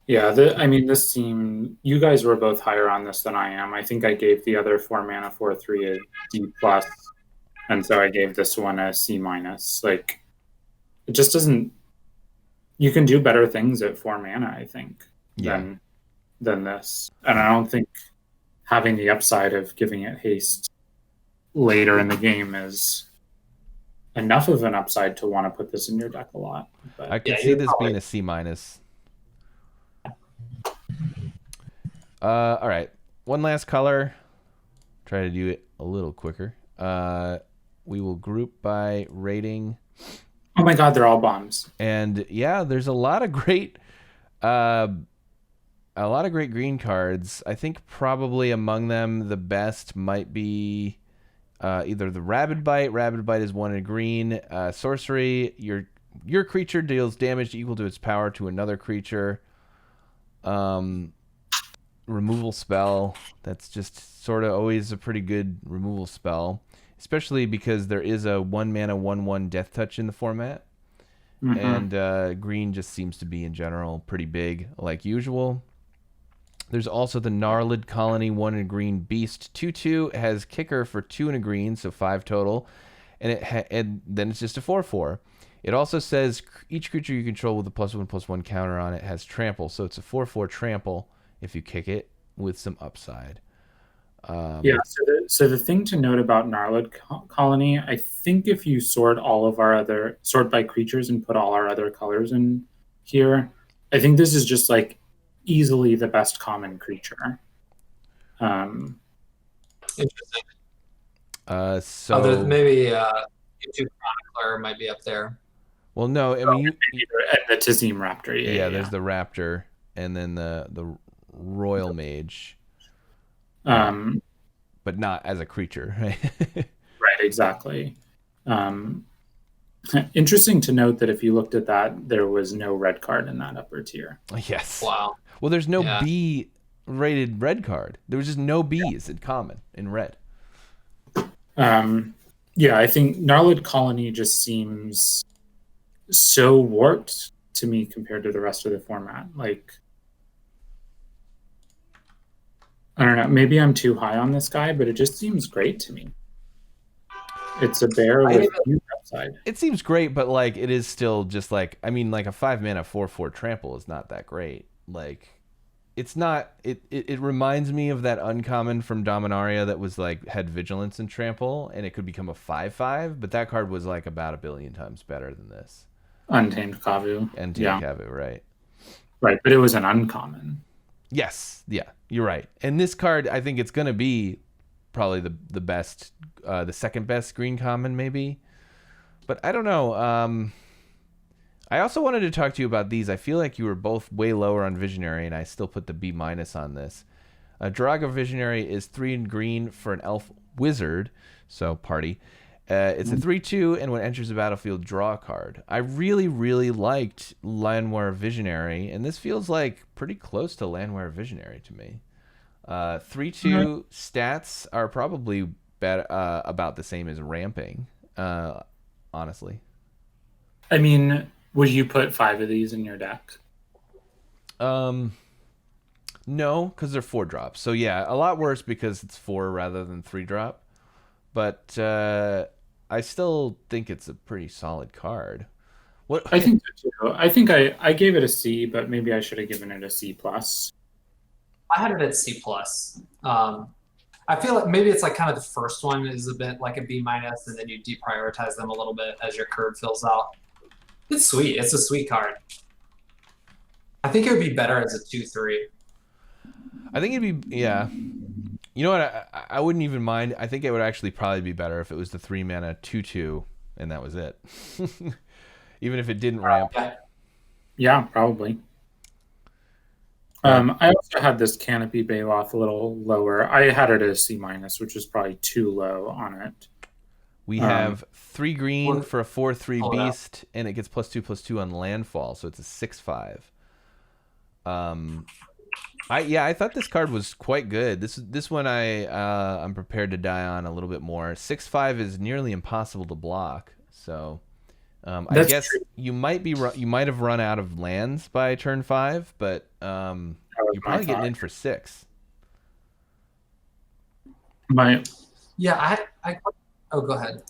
Yeah, I mean, this team, you guys were both higher on this than I am. I think I gave the other 4-mana 4/3 a D plus, and so I gave this one a C minus. Like, it just doesn't. You can do better things at 4-mana, I think, than this. And I don't think having the upside of giving it haste later in the game is enough of an upside to want to put this in your deck a lot. But I could see this being a C minus. All right, one last color. Try to do it a little quicker. We will group by rating. Oh my God, they're all bombs. And yeah, there's a lot of great green cards. I think probably among them the best might be either the Rabid Bite. Rabid Bite is 1 in green. Sorcery, your creature deals damage equal to its power to another creature. Removal spell. That's just sort of always a pretty good removal spell, especially because there is a 1-mana 1/1 Death Touch in the format. And green just seems to be in general pretty big, like usual. There's also the Gnarlid Colony 1 in green beast 2/2. It has kicker for 2 in a green, so 5 total, and and then it's just a 4/4. It also says each creature you control with a +1/+1 counter on it has trample, so it's a 4/4 trample if you kick it with some upside. So the thing to note about Gnarlid Colony, I think if you sort by creatures and put all our other colors in here, I think this is just like easily the best common creature. Interesting. So there's maybe YouTube Chronicler might be up there. Well, no, I mean and the Tizim Raptor. Yeah, there's the Raptor, and then the Royal Mage. But not as a creature, right? Right, exactly. Interesting to note that if you looked at that, there was no red card in that upper tier. Yes. Wow. Well, there's no B-rated red card. There was just no Bs in common in red. I think Gnarlid Colony just seems so warped to me compared to the rest of the format. Like, I don't know, maybe I'm too high on this guy, but it just seems great to me. It's a bear with huge upside. It seems great, but like it is still just like, I mean, like a 5-mana 4/4 trample is not that great. Like, it's not. It reminds me of that uncommon from Dominaria that was like had vigilance and trample, and it could become a 5/5. But that card was like about 1 billion times better than this. Untamed Kavu. Kavu, right? Right, but it was an uncommon. Yes, yeah, you're right. And this card, I think it's going to be probably the best, the second best green common, maybe. But I don't know. I also wanted to talk to you about these. I feel like you were both way lower on Visionary, and I still put the B- on this. Draga Visionary is 3 in green for an elf wizard, so party. It's a 3/2, and when it enters the battlefield, draw a card. I really, really liked Llanowar Visionary, and this feels like pretty close to Llanowar Visionary to me. 3/2 stats are probably about the same as Ramping, honestly. I mean, would you put 5 of these in your deck? No, because they're 4-drops. So yeah, a lot worse because it's 4 rather than 3-drop. But I still think it's a pretty solid card. What I think so too. I think I gave it a C, but maybe I should have given it a C plus. I had it at C plus. I feel like maybe it's like kind of the first one is a bit like a B minus, and then you deprioritize them a little bit as your curve fills out. It's sweet. It's a sweet card. I think it would be better as a 2/3. I think it'd be, yeah. You know what? I wouldn't even mind. I think it would actually probably be better if it was the 3-mana 2/2, and that was it. Even if it didn't ramp. Yeah, probably. I also had this Canopy Baloth a little lower. I had it as C minus, which is probably too low on it. We have 3 green for a 4/3 beast, and it gets +2/+2 on landfall, so it's a 6/5. I thought this card was quite good. This one I'm prepared to die on a little bit more. 6/5 is nearly impossible to block, so I guess true. you might have run out of lands by turn 5, but you're probably getting in for 6. Oh, go ahead.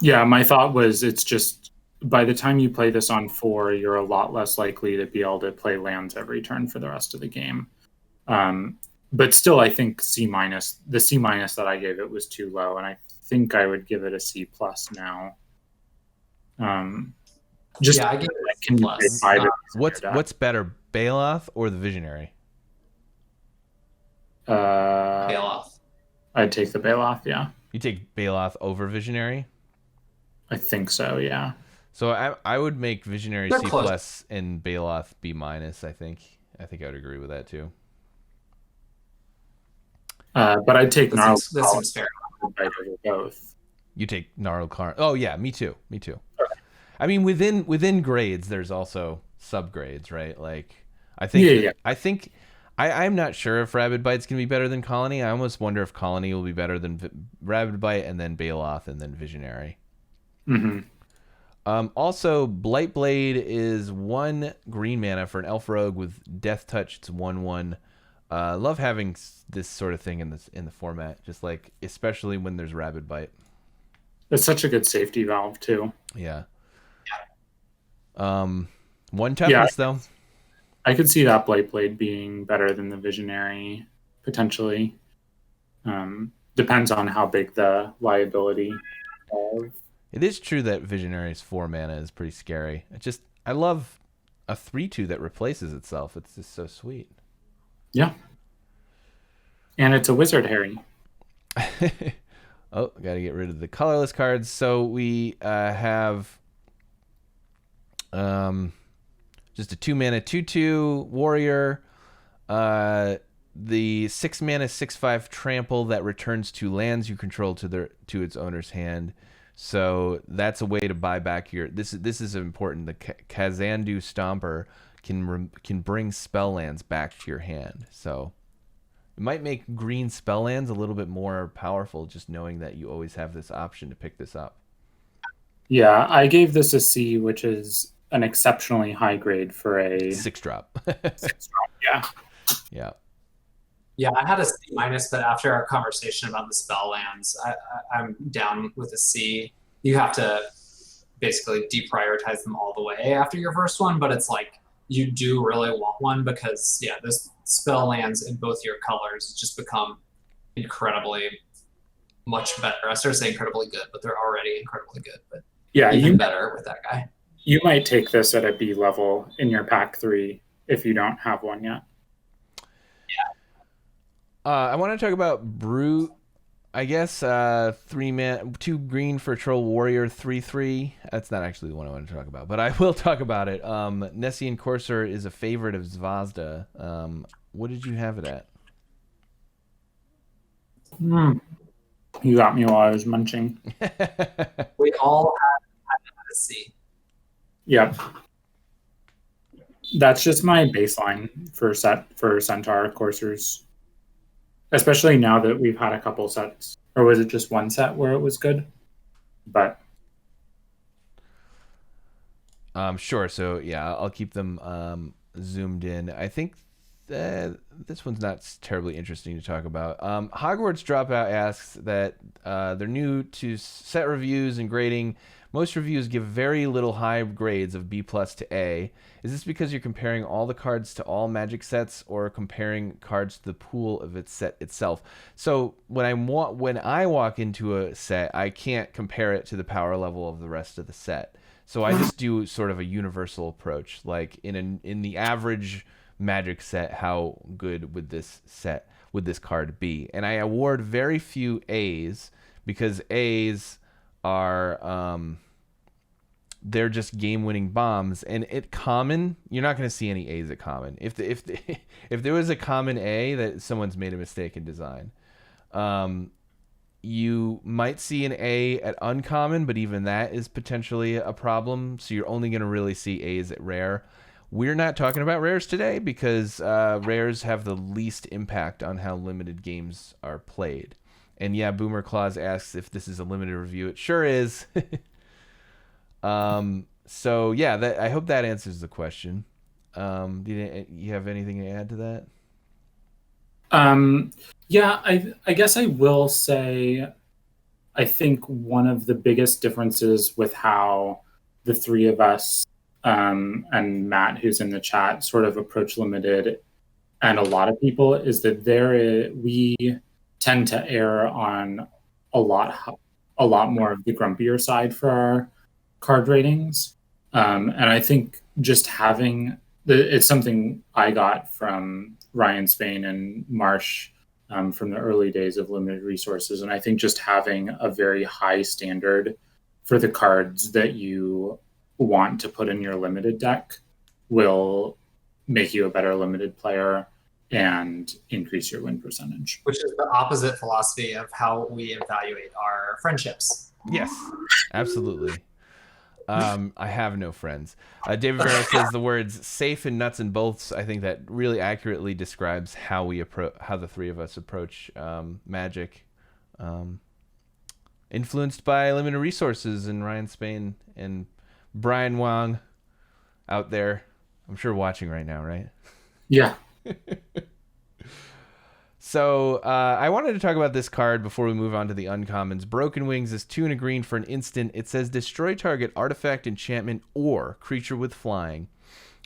Yeah, my thought was it's just by the time you play this on 4, you're a lot less likely to be able to play lands every turn for the rest of the game. But still, I think C-, the C- that I gave it was too low, and I think I would give it a C+ now. I gave it a C+. What's better, Baloth or the Visionary? Baloth. I'd take the Baloth, yeah. You take Baloth over Visionary? I think so, yeah. So I would make Visionary They're C+ close. and Baloth B-. I think I would agree with that too. But I'd take Gnarled That seems fair. over both. You take Gnarled Karn. Oh yeah, me too. Okay. I mean, within grades, there's also subgrades, right? Like, I think I'm not sure if Rabid Bite's gonna be better than Colony. I almost wonder if Colony will be better than Rabid Bite, and then Baloth, and then Visionary. Mm-hmm. Also, Blightblade is 1 green mana for an Elf Rogue with Death Touch. It's 1/1. Love having this sort of thing in the format, just like especially when there's Rabid Bite. It's such a good safety valve too. Yeah. 1 toughness though. I could see that Blightblade being better than the Visionary potentially. Depends on how big the liability of. It is true that Visionary's 4 mana is pretty scary. I love a 3/2 that replaces itself. It's just so sweet. Yeah. And it's a wizard, Harry. Oh, got to get rid of the colorless cards. So we have just a 2 mana 2/2 warrior. The 6 mana 6/5 trample that returns 2 lands you control to its owner's hand. So that's a way to buy back your. This is important. The Kazandu Stomper can bring spell lands back to your hand. So it might make green spell lands a little bit more powerful, just knowing that you always have this option to pick this up. Yeah, I gave this a C, which is an exceptionally high grade for a 6-drop. 6-drop. Yeah. Yeah. Yeah, I had a C-, but after our conversation about the spell lands, I'm down with a C. You have to basically deprioritize them all the way after your first one, but it's like you do really want one because, yeah, this spell lands in both your colors just become incredibly much better. I started saying incredibly good, but they're already incredibly good. But yeah, even better with that guy. You might take this at a B level in your pack 3 if you don't have one yet. I want to talk about Brute. I guess 3 mana, 2 green for Troll Warrior 3/3. That's not actually the one I want to talk about, but I will talk about it. Nessian Courser is a favorite of Zvazda. What did you have it at? You got me while I was munching. We all had a C. Yep. That's just my baseline for Centaur coursers. Especially now that we've had a couple sets. Or was it just one set where it was good? But sure. So yeah, I'll keep them zoomed in. I think this one's not terribly interesting to talk about. Hogwarts Dropout asks that they're new to set reviews and grading. Most reviews give very little high grades of B+ to A. Is this because you're comparing all the cards to all Magic sets, or comparing cards to the pool of its set itself? So when I walk into a set, I can't compare it to the power level of the rest of the set. So I just do sort of a universal approach, like in the average Magic set, how good would this card be? And I award very few A's because A's are they're just game-winning bombs, and at common you're not going to see any A's at common. If there was a common A that someone's made a mistake in design, you might see an A at uncommon, but even that is potentially a problem. So you're only going to really see A's at rare. We're not talking about rares today because rares have the least impact on how limited games are played. And yeah, Boomer Claus asks if this is a limited review. It sure is. So yeah, I hope that answers the question. Do you have anything to add to that? Yeah, I guess I will say, I think one of the biggest differences with how the three of us and Matt, who's in the chat, sort of approach limited, and a lot of people, is that we tend to err on a lot more of the grumpier side for our card ratings. And I think just having it's something I got from Ryan Spain and Marsh from the early days of limited resources. And I think just having a very high standard for the cards that you want to put in your limited deck will make you a better limited player and increase your win percentage. Which is the opposite philosophy of how we evaluate our friendships. Yes, absolutely. I have no friends. David Barrow says the words "safe" and "nuts and bolts." I think that really accurately describes how the three of us approach Magic. Influenced by limited resources and Ryan Spain and Brian Wong out there. I'm sure watching right now, right? Yeah. So I wanted to talk about this card before we move on to the uncommons. Broken Wings is 2 and a green for an instant. It says destroy target artifact, enchantment, or creature with flying.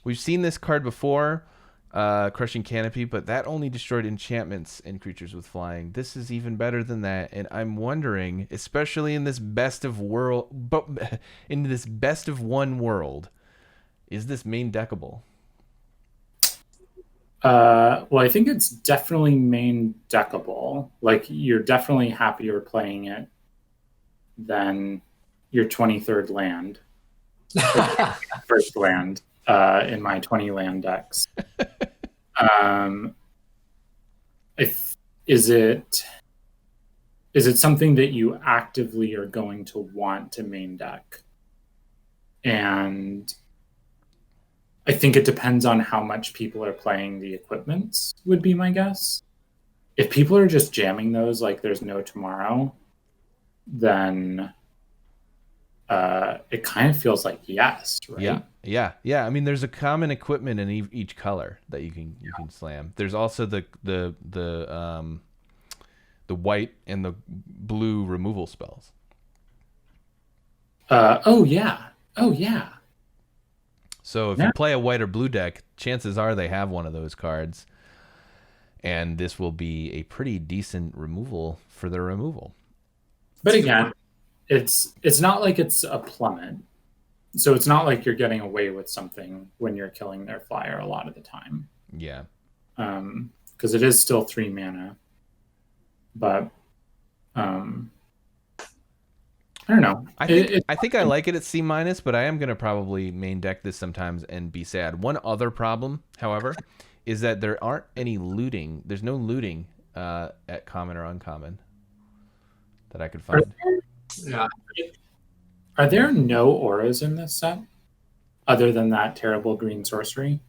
We've seen this card before, Crushing Canopy, but that only destroyed enchantments and creatures with flying. This is even better than that, and I'm wondering, especially in this best of one world, is this main deckable? Well, I think it's definitely main deckable. Like, you're definitely happier playing it than your 23rd land. First land in my 20 land decks. Is it something that you actively are going to want to main deck? And I think it depends on how much people are playing the equipments, would be my guess. If people are just jamming those like there's no tomorrow, then it kind of feels like yes, right? Yeah. I mean, there's a common equipment in each color that you can slam. There's also the white and the blue removal spells. Oh yeah. So if you play a white or blue deck, chances are they have one of those cards, and this will be a pretty decent removal for their removal. But again, it's not like it's a plummet. So it's not like you're getting away with something when you're killing their flyer a lot of the time. Yeah. Because it is still 3 mana. But I don't know. I think I like it at C-, but I am going to probably main deck this sometimes and be sad. One other problem, however, is that there aren't any looting. There's no looting at common or uncommon that I could find. Are there no auras in this set other than that terrible green sorcery?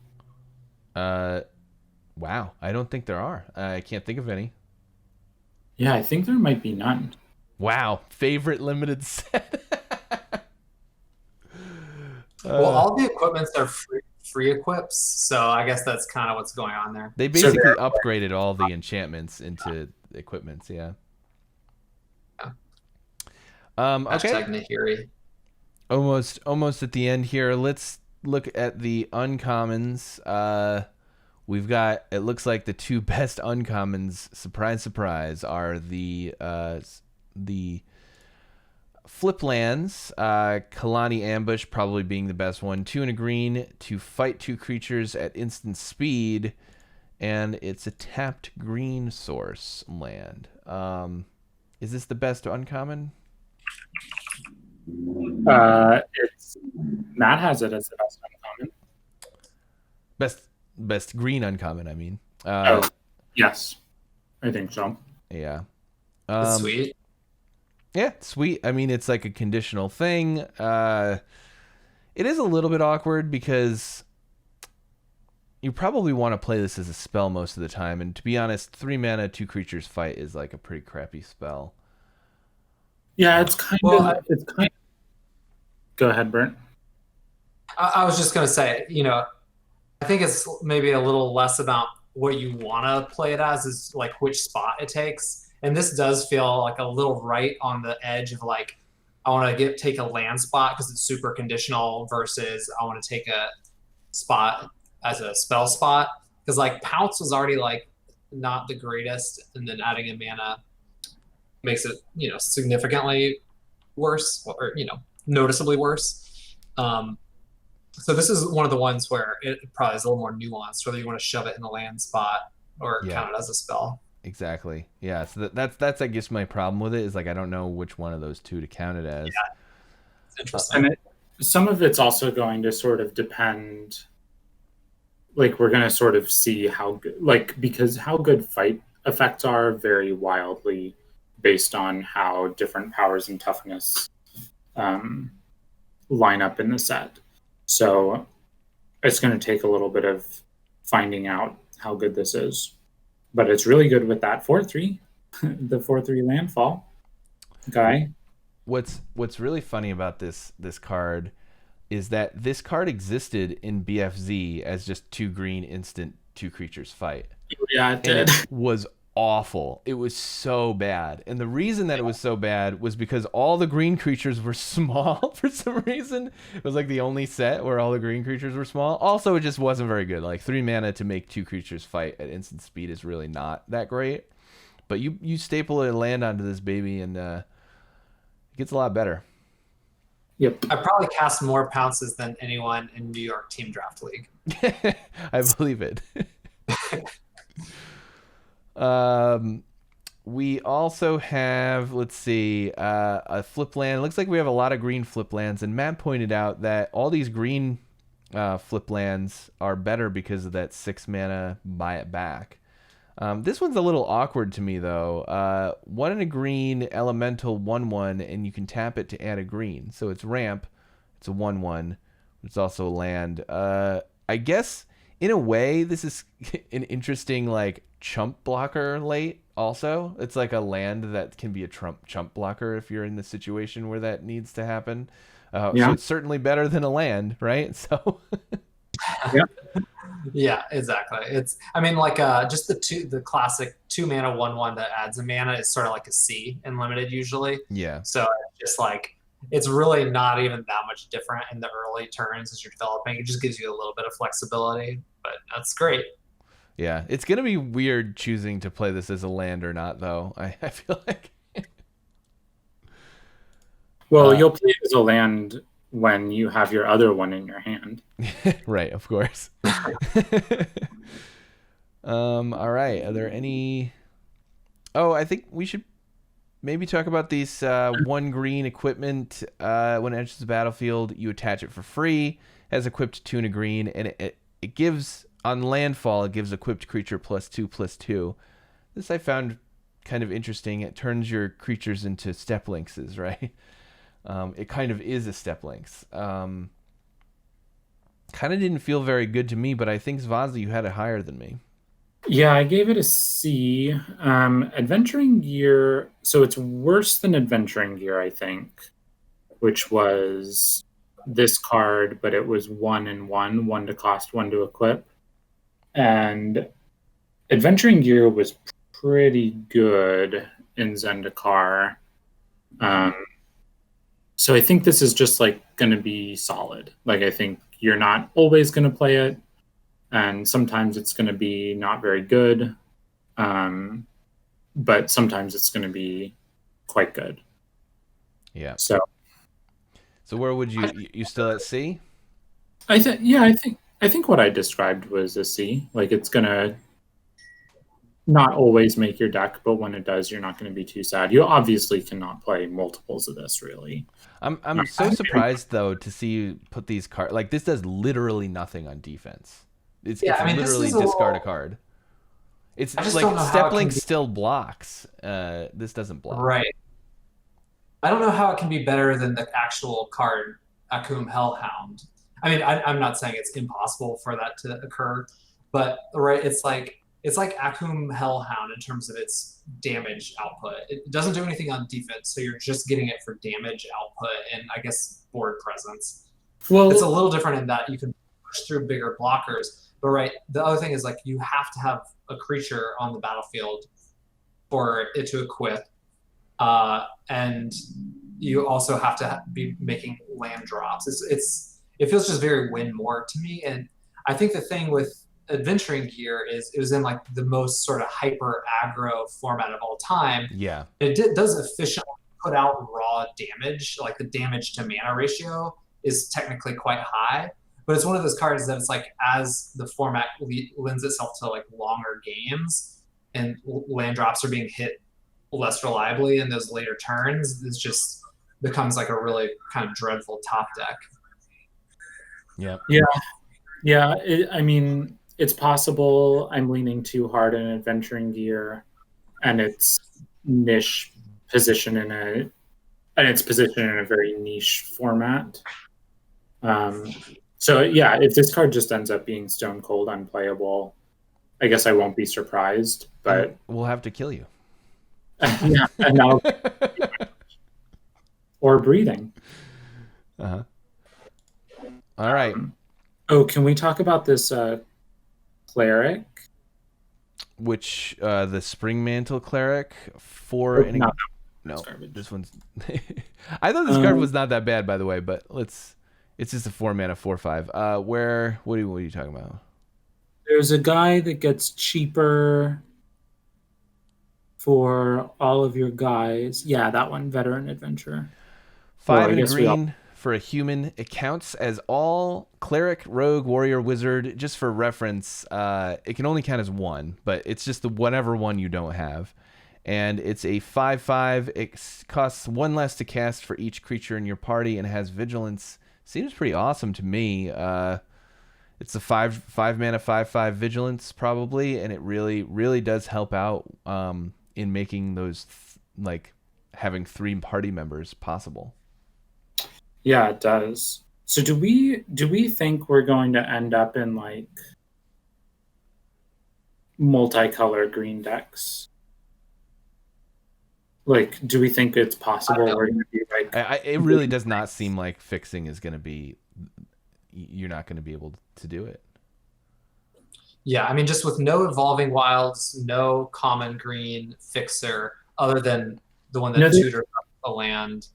Wow. I don't think there are. I can't think of any. Yeah, I think there might be none. Wow, favorite limited set. Well, all the equipments are free equips, so I guess that's kind of what's going on there. They basically upgraded all the enchantments into equipments, yeah. Okay. Nahiri. Almost at the end here. Let's look at the uncommons. We've got, it looks like the two best uncommons, surprise, are the flip lands, Kalani Ambush probably being the best one. 2 and a green to fight 2 creatures at instant speed, and it's a tapped green source land. Is this the best uncommon? It's Matt has it as the best uncommon. Best green uncommon, I mean. Yes, I think so. Yeah. Sweet. Yeah, sweet. I mean, it's like a conditional thing. It is a little bit awkward because you probably want to play this as a spell most of the time. And to be honest, 3 mana, 2 creatures fight is like a pretty crappy spell. Yeah, it's kind of. Go ahead, Brent. I was just going to say, I think it's maybe a little less about what you want to play it as, is like which spot it takes. And this does feel like a little right on the edge of like, I want to take a land spot because it's super conditional versus I want to take a spot as a spell spot. Because like Pounce was already like not the greatest, and then adding a mana makes it, significantly worse, or, noticeably worse. So this is one of the ones where it probably is a little more nuanced, whether you want to shove it in the land spot or count it as a spell. Exactly. Yeah. So that's I guess my problem with it is like I don't know which one of those two to count it as. Yeah. It's interesting. And some of it's also going to sort of depend. Like we're going to sort of see how good, because how good fight effects are vary wildly based on how different powers and toughness line up in the set. So it's going to take a little bit of finding out how good this is. But it's really good with that 4/3, the 4/3 landfall guy. What's really funny about this card is that this card existed in BFZ as just 2 green instant 2 creatures fight. Yeah, it did. It was awful. It was so bad. And the reason that it was so bad was because all the green creatures were small for some reason. It was like the only set where all the green creatures were small. Also, it just wasn't very good. Like 3 mana to make 2 creatures fight at instant speed is really not that great. But you staple a land onto this baby and it gets a lot better. Yep. I probably cast more Pounces than anyone in New York Team Draft League. I believe it. We also have, let's see, a flip land. It looks like we have a lot of green flip lands, and Matt pointed out that all these green flip lands are better because of that 6 mana buy it back. This one's a little awkward to me though. 1 and a green elemental 1/1, and you can tap it to add a green. So it's ramp. It's a 1/1. It's also a land. I guess in a way this is an interesting like chump blocker late. Also, it's like a land that can be a chump blocker if you're in the situation where that needs to happen. So it's certainly better than a land, right? So. Yeah. Yeah, exactly. It's, I mean, like just the classic 2 mana 1/1 that adds a mana is sort of like a C in limited usually. Yeah. So it's just like, it's really not even that much different in the early turns as you're developing. It just gives you a little bit of flexibility, but that's great. Yeah, it's gonna be weird choosing to play this as a land or not, though. I feel like. Well, you'll play it as a land when you have your other one in your hand. Right, of course. All right. Are there any? Oh, I think we should maybe talk about these 1 green equipment. When it enters the battlefield, you attach it for free. Has equipped 2 and a green, and it gives on landfall. It gives equipped creature +2/+2. This I found kind of interesting. It turns your creatures into step lynxes, right? It kind of is a step lynx. Kind of didn't feel very good to me, but I think Zvazda, you had it higher than me. Yeah, I gave it a C. Adventuring Gear, so it's worse than Adventuring Gear, I think, which was this card, but it was 1 and 1, 1 to cost, 1 to equip. And Adventuring Gear was pretty good in Zendikar. So I think this is just like going to be solid. Like I think you're not always going to play it, and sometimes it's going to be not very good, but sometimes it's going to be quite good. Yeah. So where would you still at C? I think what I described was a C. Like it's going to not always make your deck, but when it does, you're not going to be too sad. You obviously cannot play multiples of this, really. I'm so surprised though to see you put these cards. Like this does literally nothing on defense. It's literally discard a card. It's like Step Link still blocks. This doesn't block. Right. I don't know how it can be better than the actual card Akum Hellhound. I mean, I'm not saying it's impossible for that to occur, but right, it's like Akum Hellhound in terms of its damage output. It doesn't do anything on defense, so you're just getting it for damage output and I guess board presence. Well, it's a little different in that you can push through bigger blockers, but right, the other thing is like you have to have a creature on the battlefield for it to equip, and you also have to be making land drops. It feels just very win more to me, and I think the thing with adventuring gear is it was in like the most sort of hyper aggro format of all time. Yeah, does efficiently put out raw damage. Like the damage to mana ratio is technically quite high, but it's one of those cards that it's like as the format lends itself to like longer games and land drops are being hit less reliably in those later turns, it just becomes like a really kind of dreadful top deck. Yeah. I mean, it's possible I'm leaning too hard in adventuring gear and its niche position in a very niche format. So yeah, if this card just ends up being stone cold unplayable, I guess I won't be surprised, but we'll have to kill you. Yeah, and now or breathing. All right. Can we talk about this cleric? Which the Spring Mantle cleric for no, this one's. I thought this card was not that bad, by the way, but it's just a 4-mana 4/5. What are you talking about? There's a guy that gets cheaper for all of your guys. Yeah, that one, Veteran Adventurer. 5 and a green for a human. It counts as all cleric, rogue, warrior, wizard. Just for reference, it can only count as one, but it's just the whatever one you don't have. And it's a 5/5. It costs 1 less to cast for each creature in your party and has vigilance. Seems pretty awesome to me. It's a 5-mana 5/5 vigilance probably, and it really does help out in making those like having 3 party members possible. Yeah, it does. So do we think we're going to end up in like multicolor green decks? Like, do we think it's possible we're going to be like? It really does not seem like fixing is going to be. You're not going to be able to do it. Yeah, I mean, just with no evolving wilds, no common green fixer other than the one that tutors up a land,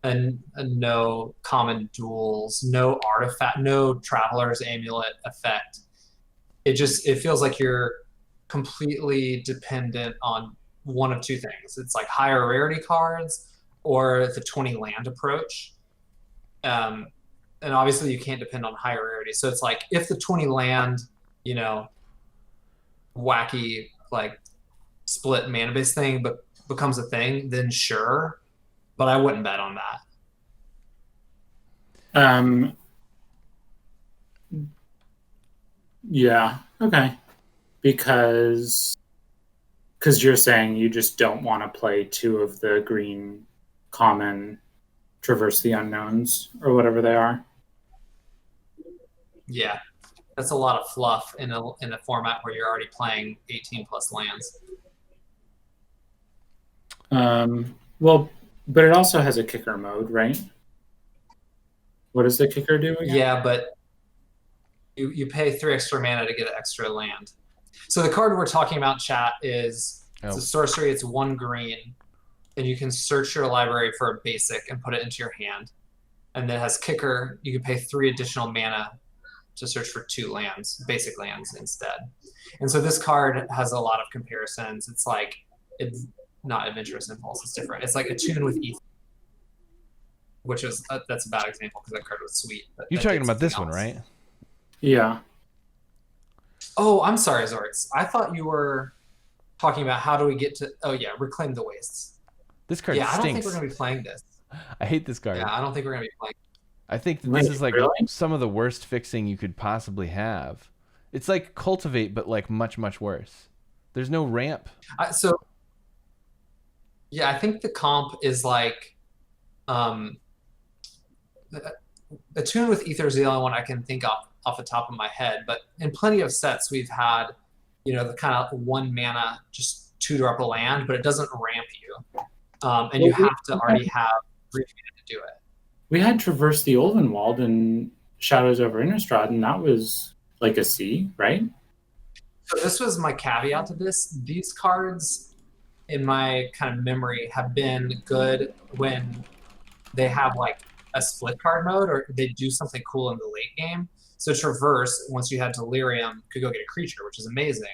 and no common duels, no artifact, no traveler's amulet effect. It feels like you're completely dependent on one of two things. It's like higher rarity cards or the 20 land approach. And obviously you can't depend on higher rarity. So it's like if the 20 land, wacky like split mana base thing but becomes a thing, then sure. But I wouldn't bet on that. Yeah. Okay. Because you're saying you just don't want to play 2 of the green common Traverse the Unknowns or whatever they are. Yeah, that's a lot of fluff in a format where you're already playing 18 plus lands. Well, but it also has a kicker mode, right? What does the kicker do again? Yeah, but you pay 3 extra mana to get an extra land. So the card we're talking about, chat, is it's a sorcery. It's 1 green, and you can search your library for a basic and put it into your hand. And then it has kicker. You can pay 3 additional mana to search for 2 lands, basic lands instead. And so this card has a lot of comparisons. It's like it's not Adventurous Impulse. It's different. It's like Attune with Ether, which is that's a bad example because that card was sweet. But you're talking about this one, right? Yeah. Oh, I'm sorry, Zortz. I thought you were talking about how do we get to... Oh, yeah, Reclaim the Wastes. This card stinks. I don't think we're going to be playing this. I hate this card. Yeah, I don't think we're going to be playing. I think that this is like some of the worst fixing you could possibly have. It's like Cultivate, but like much, much worse. There's no ramp. Yeah, I think the comp is like... Attune with Ether is the only one I can think of. off the top of my head, but in plenty of sets we've had, the kind of 1 mana just tutor up a land, but it doesn't ramp you, and you have to already have 3 mana to do it. We had Traverse the Ulvenwald and Shadows over Innistrad, and that was like a C, right? So this was my caveat to this. These cards, in my kind of memory, have been good when they have like a split card mode or they do something cool in the late game. So Traverse, once you had Delirium, could go get a creature, which is amazing.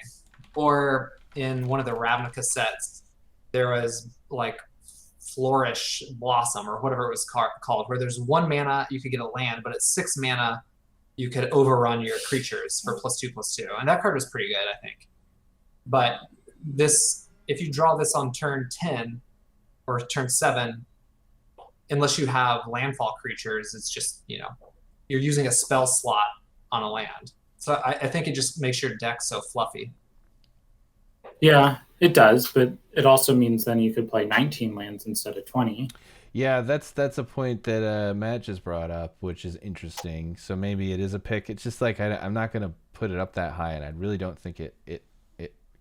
Or in one of the Ravnica sets, there was like Flourish Blossom or whatever it was called, where there's 1 mana, you could get a land, but at 6 mana, you could overrun your creatures for +2/+2. And that card was pretty good, I think. But this, if you draw this on turn 10 or turn 7, unless you have landfall creatures, it's just, you're using a spell slot on a land. So I think it just makes your deck so fluffy. Yeah, it does, but it also means then you could play 19 lands instead of 20. Yeah, that's a point that Matt just brought up, which is interesting. So maybe it is a pick. It's just like I'm not going to put it up that high, and I really don't think it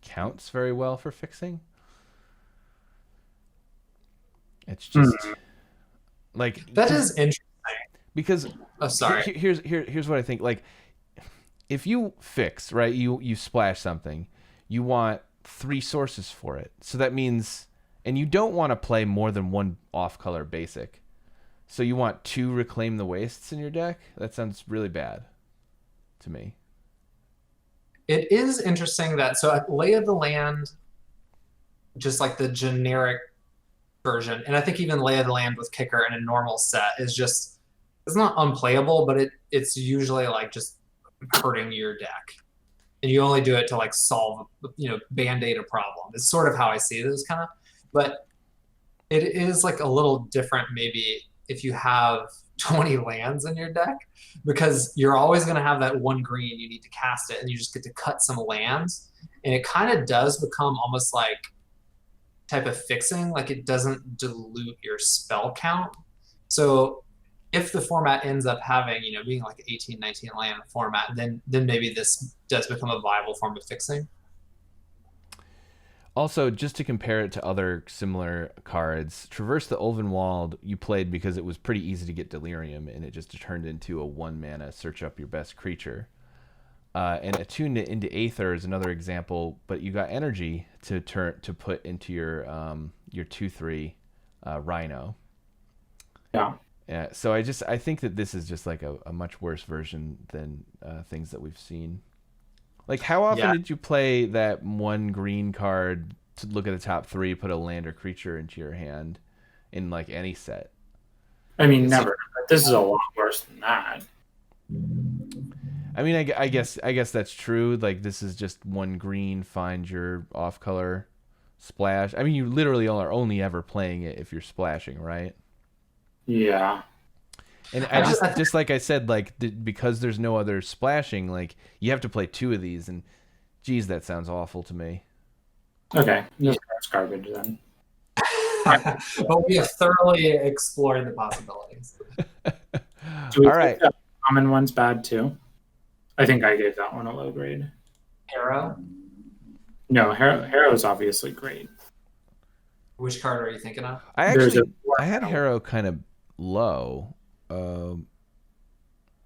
counts very well for fixing. It's just like that is interesting because sorry. Here's what I think. Like, if you fix, right, you splash something, you want 3 sources for it. So that means, and you don't want to play more than 1 off-color basic. So you want 2 Reclaim the Wastes in your deck? That sounds really bad to me. It is interesting that, so at Lay of the Land, just like the generic version, and I think even Lay of the Land with Kicker in a normal set is just, it's not unplayable, but it's usually like just hurting your deck. And you only do it to like solve, band-aid a problem. It's sort of how I see this kind of, but it is like a little different maybe if you have 20 lands in your deck, because you're always going to have that 1 green, you need to cast it, and you just get to cut some lands. And it kind of does become almost like type of fixing, like it doesn't dilute your spell count. So if the format ends up having, being like 18, 19 land format, then maybe this does become a viable form of fixing. Also, just to compare it to other similar cards, Traverse the Ulvenwald you played because it was pretty easy to get Delirium, and it just turned into a 1 mana search up your best creature. And Attune into Aether is another example, but you got energy to put into your 2/3 Rhino. Yeah. So I think that this is just like a much worse version than things that we've seen. Like, how often did you play that 1 green card to look at the top 3, put a land or creature into your hand in like any set? I mean, never. But this is a lot worse than that. I mean, I guess that's true. Like, this is just 1 green, find your off-color splash. I mean, you literally are only ever playing it if you're splashing, right? Yeah. And just like I said, like because there's no other splashing, like you have to play 2 of these, and geez, that sounds awful to me. Okay, that's garbage then. But we have thoroughly explored the possibilities. Do we All right. think that common one's bad too? I think I gave that one a low grade. Harrow? No, Harrow is obviously great. Which card are you thinking of? I had Harrow kind of low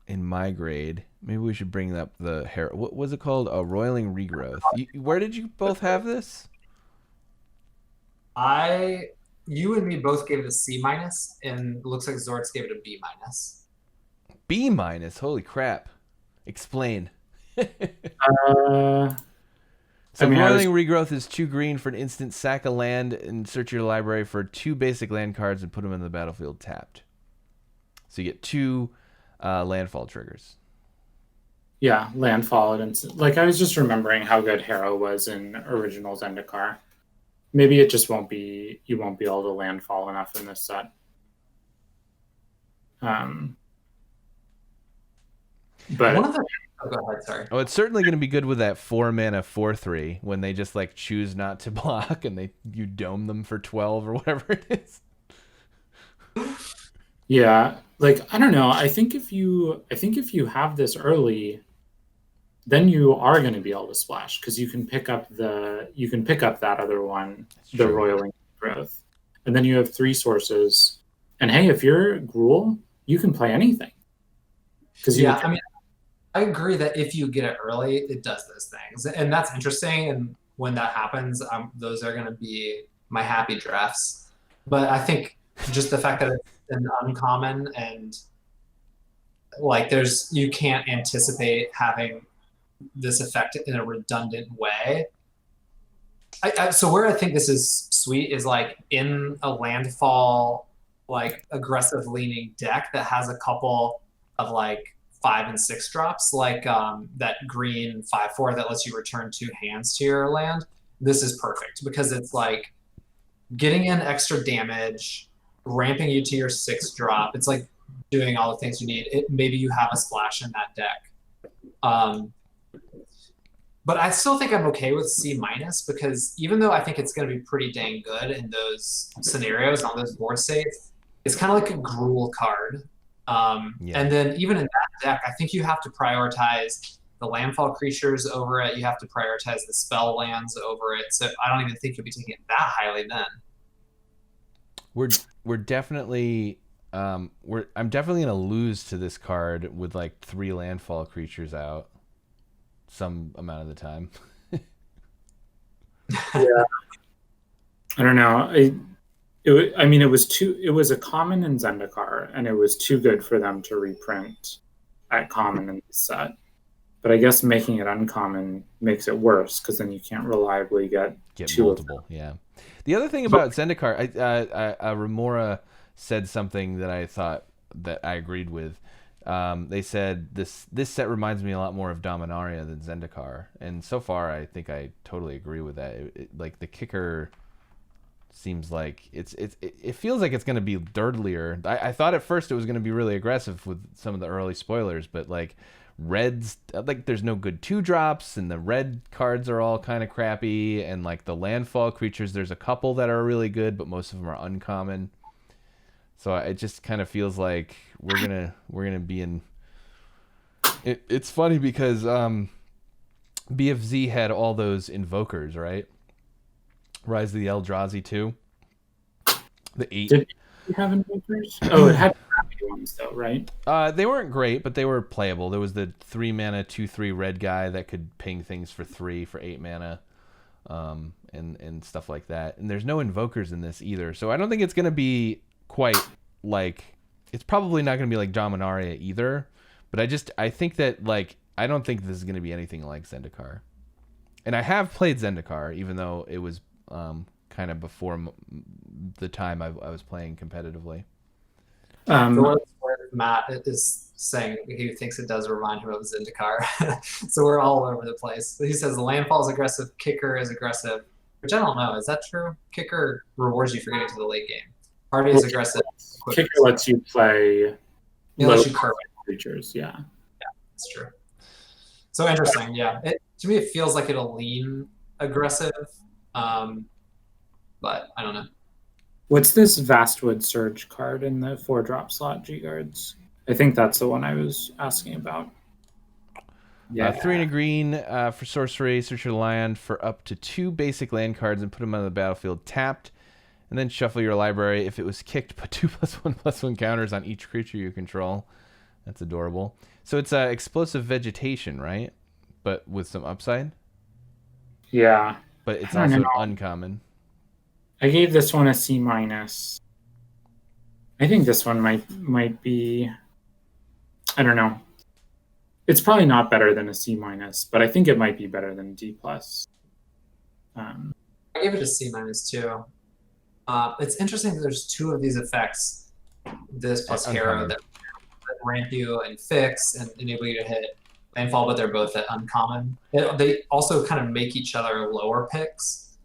in my grade. Maybe we should bring up the Harrow. What was it called? A Roiling Regrowth. Where did you both have this? You and me both gave it a C-, and it looks like Zortz gave it a B-. B-? Holy crap. Explain. So Roiling Regrowth is 2 green for an instant, sack a land and search your library for 2 basic land cards and put them in the battlefield tapped. So you get 2 landfall triggers. Yeah, landfall. And like, I was just remembering how good Harrow was in original Zendikar. Maybe it just won't be, you won't be able to landfall enough in this set. But one of the go ahead, sorry. Oh, it's certainly going to be good with that 4 mana 4/3 when they just like choose not to block and you dome them for 12 or whatever it is. Yeah, Like, I don't know. I think if you have this early, then you are going to be able to splash because you can pick up that other one, the true. Roiling Growth, and then you have 3 sources. And hey, if you're Gruul, you can play anything. Yeah, I mean, I agree that if you get it early, it does those things, and that's interesting. And when that happens, those are going to be my happy drafts. But I think just the fact that it's an uncommon and like you can't anticipate having this effect in a redundant way. So where I think this is sweet is like in a landfall, like aggressive leaning deck that has a couple of like 5 and 6 drops, like that green 5/4 that lets you return 2 hands to your land. This is perfect because it's like getting in extra damage, ramping you to your 6 drop. It's like doing all the things you need. Maybe you have a splash in that deck. But I still think I'm okay with C- because even though I think it's going to be pretty dang good in those scenarios on those board states, it's kind of like a Gruul card. And then even in that deck, I think you have to prioritize the landfall creatures over it. You have to prioritize the spell lands over it. So I don't even think you'll be taking it that highly then. We're definitely I'm definitely gonna lose to this card with like 3 landfall creatures out some amount of the time. Yeah, I don't know. It was a common in Zendikar, and it was too good for them to reprint at common in the set. But I guess making it uncommon makes it worse because then you can't reliably get 2 multiple. Yeah. The other thing about Zendikar, Remora said something that I thought that I agreed with. They said this set reminds me a lot more of Dominaria than Zendikar, and so far I think I totally agree with that. Like the kicker seems like it feels like it's going to be dirtlier. I thought at first it was going to be really aggressive with some of the early spoilers, but like reds, like there's no good 2 drops, and the red cards are all kind of crappy, and like the landfall creatures, there's a couple that are really good, but most of them are uncommon. So it just kind of feels like we're gonna be in. It's funny because BFZ had all those invokers, right? Rise of the Eldrazi too. The 8. Did you have invokers? Oh, it had crappy ones though, right? They weren't great, but they were playable. There was the 3 mana 2/3 red guy that could ping things for 3 for 8 mana, and stuff like that. And there's no invokers in this either, so I don't think it's gonna be quite like, it's probably not going to be like Dominaria either, but I think that like I don't think this is going to be anything like Zendikar. And I have played Zendikar, even though it was kind of before the time I was playing competitively. Matt is saying he thinks it does remind him of Zendikar. So we're all over the place. He says the landfall is aggressive, kicker is aggressive, which I don't know. Is that true? Kicker rewards you for getting to the late game. Party is aggressive. Kicker lets you play low creatures. Yeah, that's true. So interesting. Yeah, to me it feels like it'll lean aggressive, but I don't know. What's this Vastwood Surge card in the 4-drop slot G Guards? I think that's the one I was asking about. Yeah, 3 and a green for sorcery. Search your land for up to 2 basic land cards and put them on the battlefield tapped. And then shuffle your library. If it was kicked, put 2+1/+1 counters on each creature you control. That's adorable. So it's explosive vegetation, right? But with some upside? Yeah. But it's also uncommon. I gave this one a C-. I think this one might be, I don't know. It's probably not better than a C-, but I think it might be better than D+. I gave it a C- too. It's interesting that there's 2 of these effects, this plus Hero, that ramp you and fix and enable you to hit landfall, but they're both at uncommon. They also kind of make each other lower picks.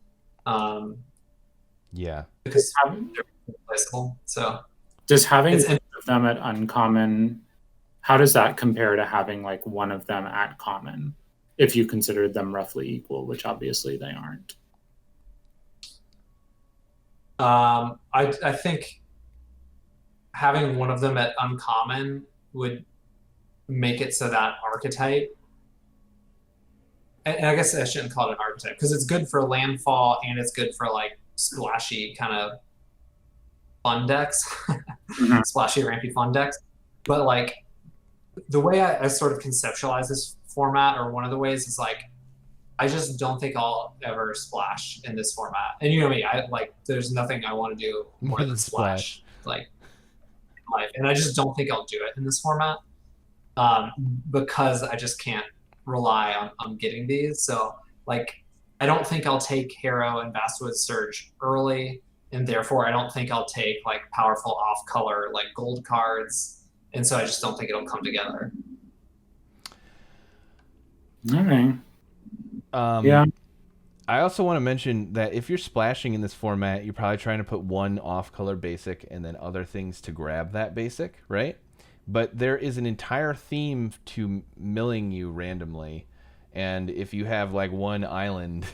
Yeah. Because they're replaceable. So does having one of them at uncommon, how does that compare to having like one of them at common, if you considered them roughly equal, which obviously they aren't? I think having one of them at uncommon would make it so that archetype, and I guess I shouldn't call it an archetype because it's good for landfall and it's good for like splashy kind of fun decks, splashy rampy fun decks. But like the way I sort of conceptualize this format, or one of the ways, is like I just don't think I'll ever splash in this format. And you know me, I like there's nothing I want to do more than splash like in life, and I just don't think I'll do it in this format because I just can't rely on getting these. So like I don't think I'll take Harrow and Basswood Surge early, and therefore I don't think I'll take like powerful off color like gold cards, and so I just don't think it'll come together. All right. Yeah. I also want to mention that if you're splashing in this format, you're probably trying to put one off-color basic and then other things to grab that basic, right? But there is an entire theme to milling you randomly, and if you have like one island,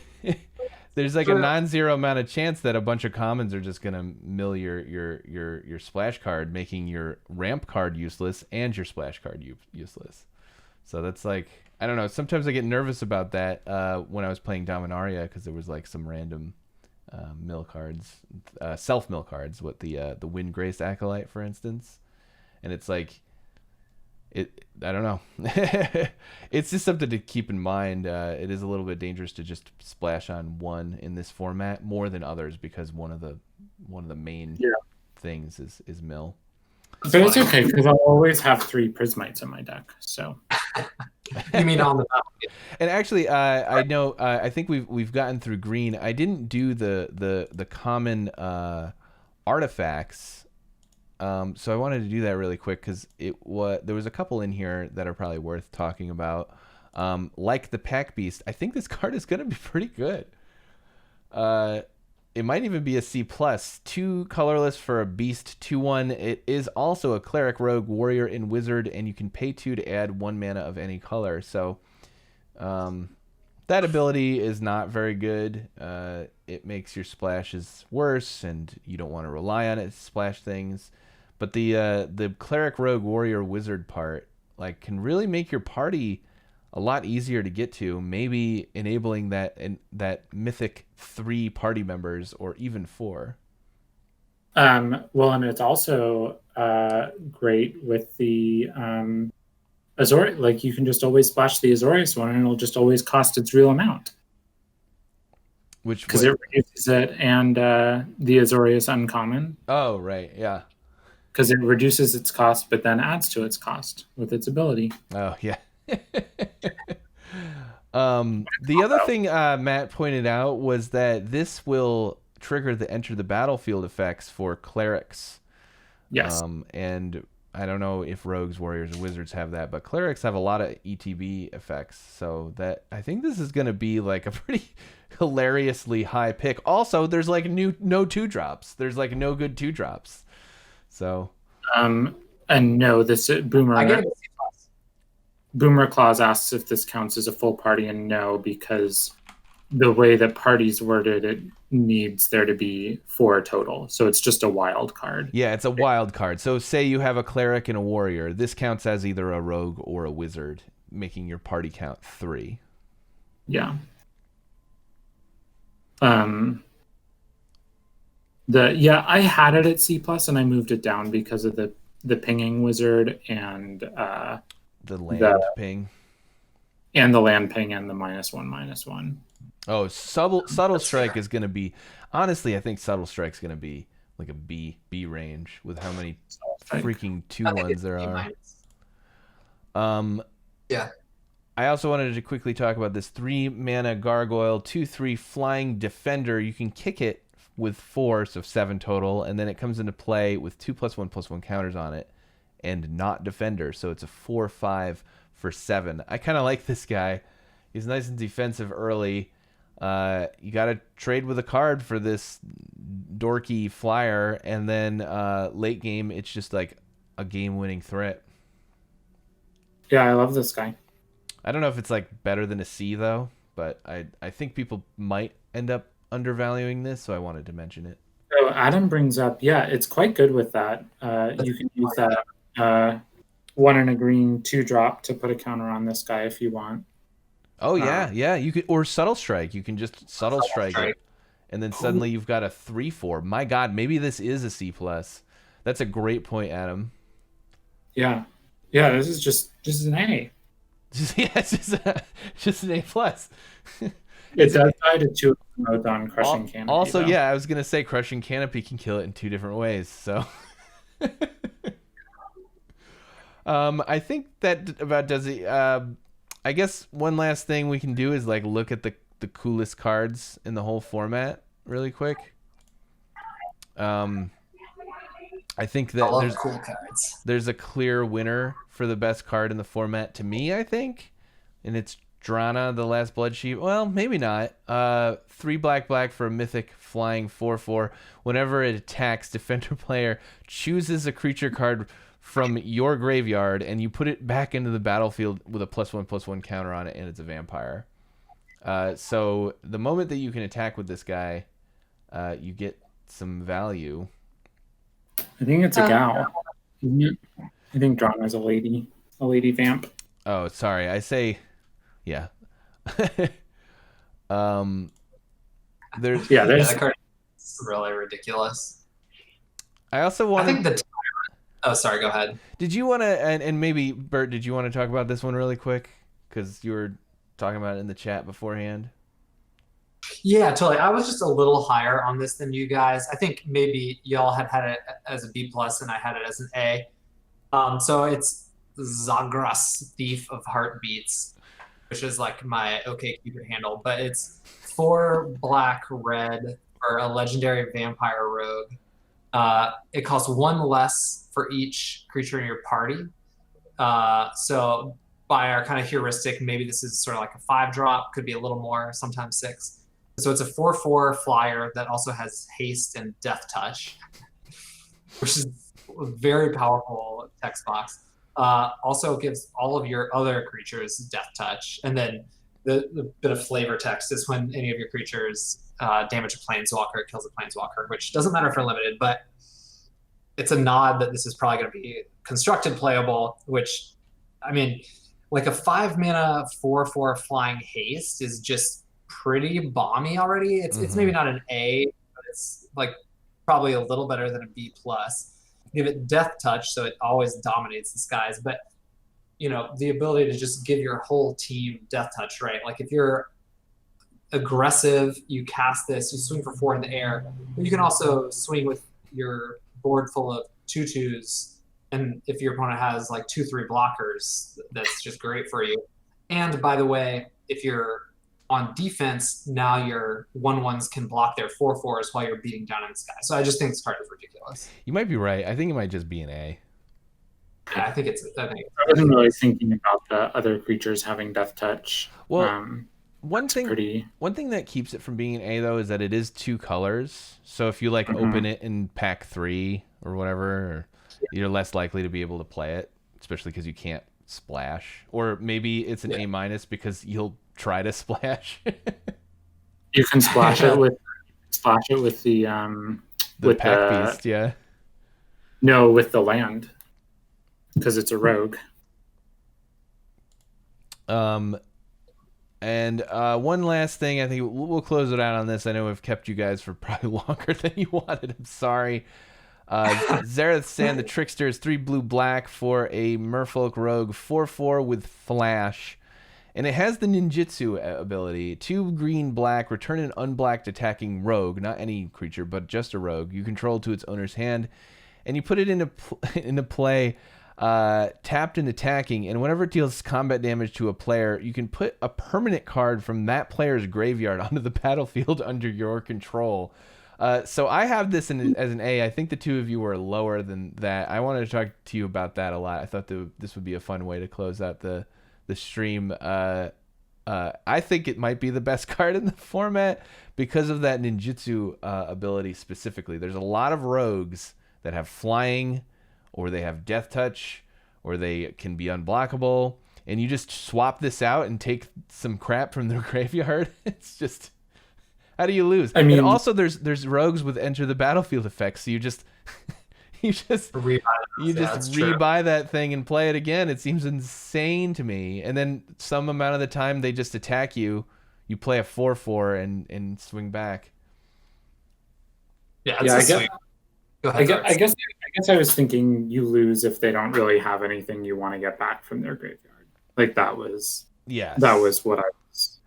there's like a non-zero amount of chance that a bunch of commons are just gonna mill your splash card, making your ramp card useless and your splash card useless. So that's like, I don't know. Sometimes I get nervous about that when I was playing Dominaria, because there was like some random mill cards, self mill cards, with the Windgrace Acolyte, for instance, and it's like, I don't know. It's just something to keep in mind. It is a little bit dangerous to just splash on one in this format more than others, because one of the main things is mill. But it's okay, because I'll always have 3 Prismites in my deck. So you mean on the battlefield? And actually, I know. I think we've gotten through green. I didn't do the common artifacts. So I wanted to do that really quick, because there was a couple in here that are probably worth talking about. Like the Pack Beast, I think this card is going to be pretty good. It might even be a C+. 2 colorless for a beast, 2/1. It is also a cleric, rogue, warrior, and wizard, and you can pay 2 to add 1 mana of any color. So that ability is not very good. It makes your splashes worse, and you don't want to rely on it to splash things. But the cleric, rogue, warrior, wizard part like can really make your party a lot easier to get to, maybe enabling that mythic 3 party members, or even 4. Well, and it's also great with the Azorius. Like, you can just always splash the Azorius one, and it'll just always cost its real amount. Because it reduces it, and the Azorius uncommon. Oh, right, yeah. Because it reduces its cost, but then adds to its cost with its ability. Oh, yeah. The other thing Matt pointed out was that this will trigger the enter the battlefield effects for clerics. Yes. And I don't know if rogues, warriors, or wizards have that, but clerics have a lot of ETB effects. So that, I think this is going to be like a pretty hilariously high pick. Also, there's like no 2-drops. There's like no good 2-drops. So. And no, this Boomer. I get it. Boomer Claus asks if this counts as a full party, and no, because the way that party's worded, it needs there to be 4 total. So it's just a wild card. Yeah, it's a wild card. So say you have a cleric and a warrior. This counts as either a rogue or a wizard, making your party count 3. Yeah. I had it at C+, and I moved it down because of the pinging wizard and the land ping. And the land ping and the -1/-1. Oh, subtle strike is going to be, honestly, I think subtle strike's going to be like a B range with how many freaking 2/1s there are. Yeah. I also wanted to quickly talk about this 3-mana gargoyle, 2/3 flying defender. You can kick it with 4, so 7 total, and then it comes into play with 2+1/+1 counters on it, and not defender, so it's a 4/5 for 7. I kind of like this guy. He's nice and defensive early. You got to trade with a card for this dorky flyer, and then late game, it's just like a game-winning threat. Yeah, I love this guy. I don't know if it's like better than a C though, but I think people might end up undervaluing this, so I wanted to mention it. So Adam brings up, it's quite good with that. You can use that 1 and a green 2-drop to put a counter on this guy if you want. Oh yeah. You could, or subtle strike. You can just subtle strike it, and then suddenly you've got a 3/4. My God, maybe this is a C+. That's a great point, Adam. Yeah. This is an A. Just an A+. It does die to 2 modes on Crushing Canopy. Also, though. yeah, I was gonna say Crushing Canopy can kill it in 2 different ways. So, I think that about does it. I guess one last thing we can do is like look at the coolest cards in the whole format really quick. I think that cool cards. There's a clear winner for the best card in the format to me, I think, and it's Drana, the Last Blood Sheep. Well, maybe not. 3 black for a mythic flying 4/4. Whenever it attacks, defender player chooses a creature card from your graveyard and you put it back into the battlefield with a +1/+1 counter on it, and it's a vampire. So the moment that you can attack with this guy, you get some value. I think it's a gal. Isn't it? I think Drana's a lady vamp. Oh, sorry. I say, yeah. There's that card is really ridiculous. I also want. I think the. Oh, sorry. Go ahead. Did you want to, and maybe Bert, did you want to talk about this one really quick? Because you were talking about it in the chat beforehand. Yeah, totally. I was just a little higher on this than you guys. I think maybe y'all had it as a B+, and I had it as an A. So it's Zagras, Thief of Heartbeats, which is like my OkCupid handle. But it's 4 black, red for a legendary vampire rogue. It costs 1 less for each creature in your party. So by our kind of heuristic, maybe this is sort of like a 5-drop, could be a little more, sometimes 6. So it's a 4/4 flyer that also has haste and death touch, which is a very powerful text box. Also gives all of your other creatures death touch. And then the bit of flavor text is when any of your creatures damage a planeswalker, it kills a planeswalker, which doesn't matter if they're limited, but it's a nod that this is probably going to be constructed playable, which, I mean, like a 5-mana 4/4 flying haste is just pretty bomby already. It's maybe not an A, but it's like probably a little better than a B+. Give it death touch, so it always dominates the skies. But the ability to just give your whole team death touch, right? Like if you're aggressive, you cast this, you swing for 4 in the air, but you can also swing with your board full of 2/2s, and if your opponent has like 2/3 blockers, that's just great for you. And by the way, if you're on defense, now your 1/1s can block their 4/4s while you're beating down in the sky. So I just think this card is ridiculous. You might be right. I think it might just be an A. Yeah, I wasn't really thinking about the other creatures having death touch. Well, one thing that keeps it from being an A though is that it is 2 colors. So if you like open it in pack 3 or whatever, you're less likely to be able to play it, especially because you can't splash. Or maybe it's an A- because you'll try to splash. You can splash it with the with pack beast, yeah. No, with the land, because it's a rogue. And one last thing, I think we'll close it out on this. I know we've kept you guys for probably longer than you wanted. I'm sorry. Zareth Sand the Trickster is 3 blue-black for a Merfolk Rogue 4/4 with Flash. And it has the ninjutsu ability. 2 green-black, return an unblacked attacking rogue, not any creature, but just a rogue, you control to its owner's hand. And you put it into play tapped and attacking, and whenever it deals combat damage to a player, you can put a permanent card from that player's graveyard onto the battlefield under your control. So I have this as an A. I think the 2 of you were lower than that. I wanted to talk to you about that a lot. I thought this would be a fun way to close out the stream. I think it might be the best card in the format because of that ninjutsu ability specifically. There's a lot of rogues that have flying, or they have death touch, or they can be unblockable, and you just swap this out and take some crap from their graveyard. It's just, How do you lose? I mean, and also there's rogues with enter the battlefield effects, so you just rebuy that thing and play it again. It seems insane to me. And then some amount of the time they just attack you. You play a 4/4 and swing back. Yeah, I guess I was thinking you lose if they don't really have anything you want to get back from their graveyard. Like that was what I was.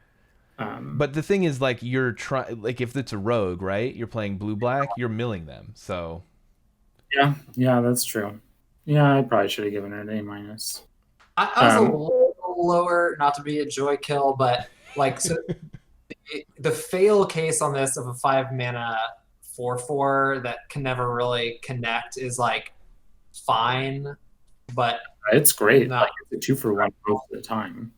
But the thing is, like you're trying, like if it's a rogue, right? You're playing blue black. You're milling them. So yeah, that's true. Yeah, I probably should have given it an A-. I was a little lower, not to be a joy kill, but like so the fail case on this of a 5-mana 4/4 that can never really connect is like fine, but it's great. Like it's a 2-for-1 most of the time.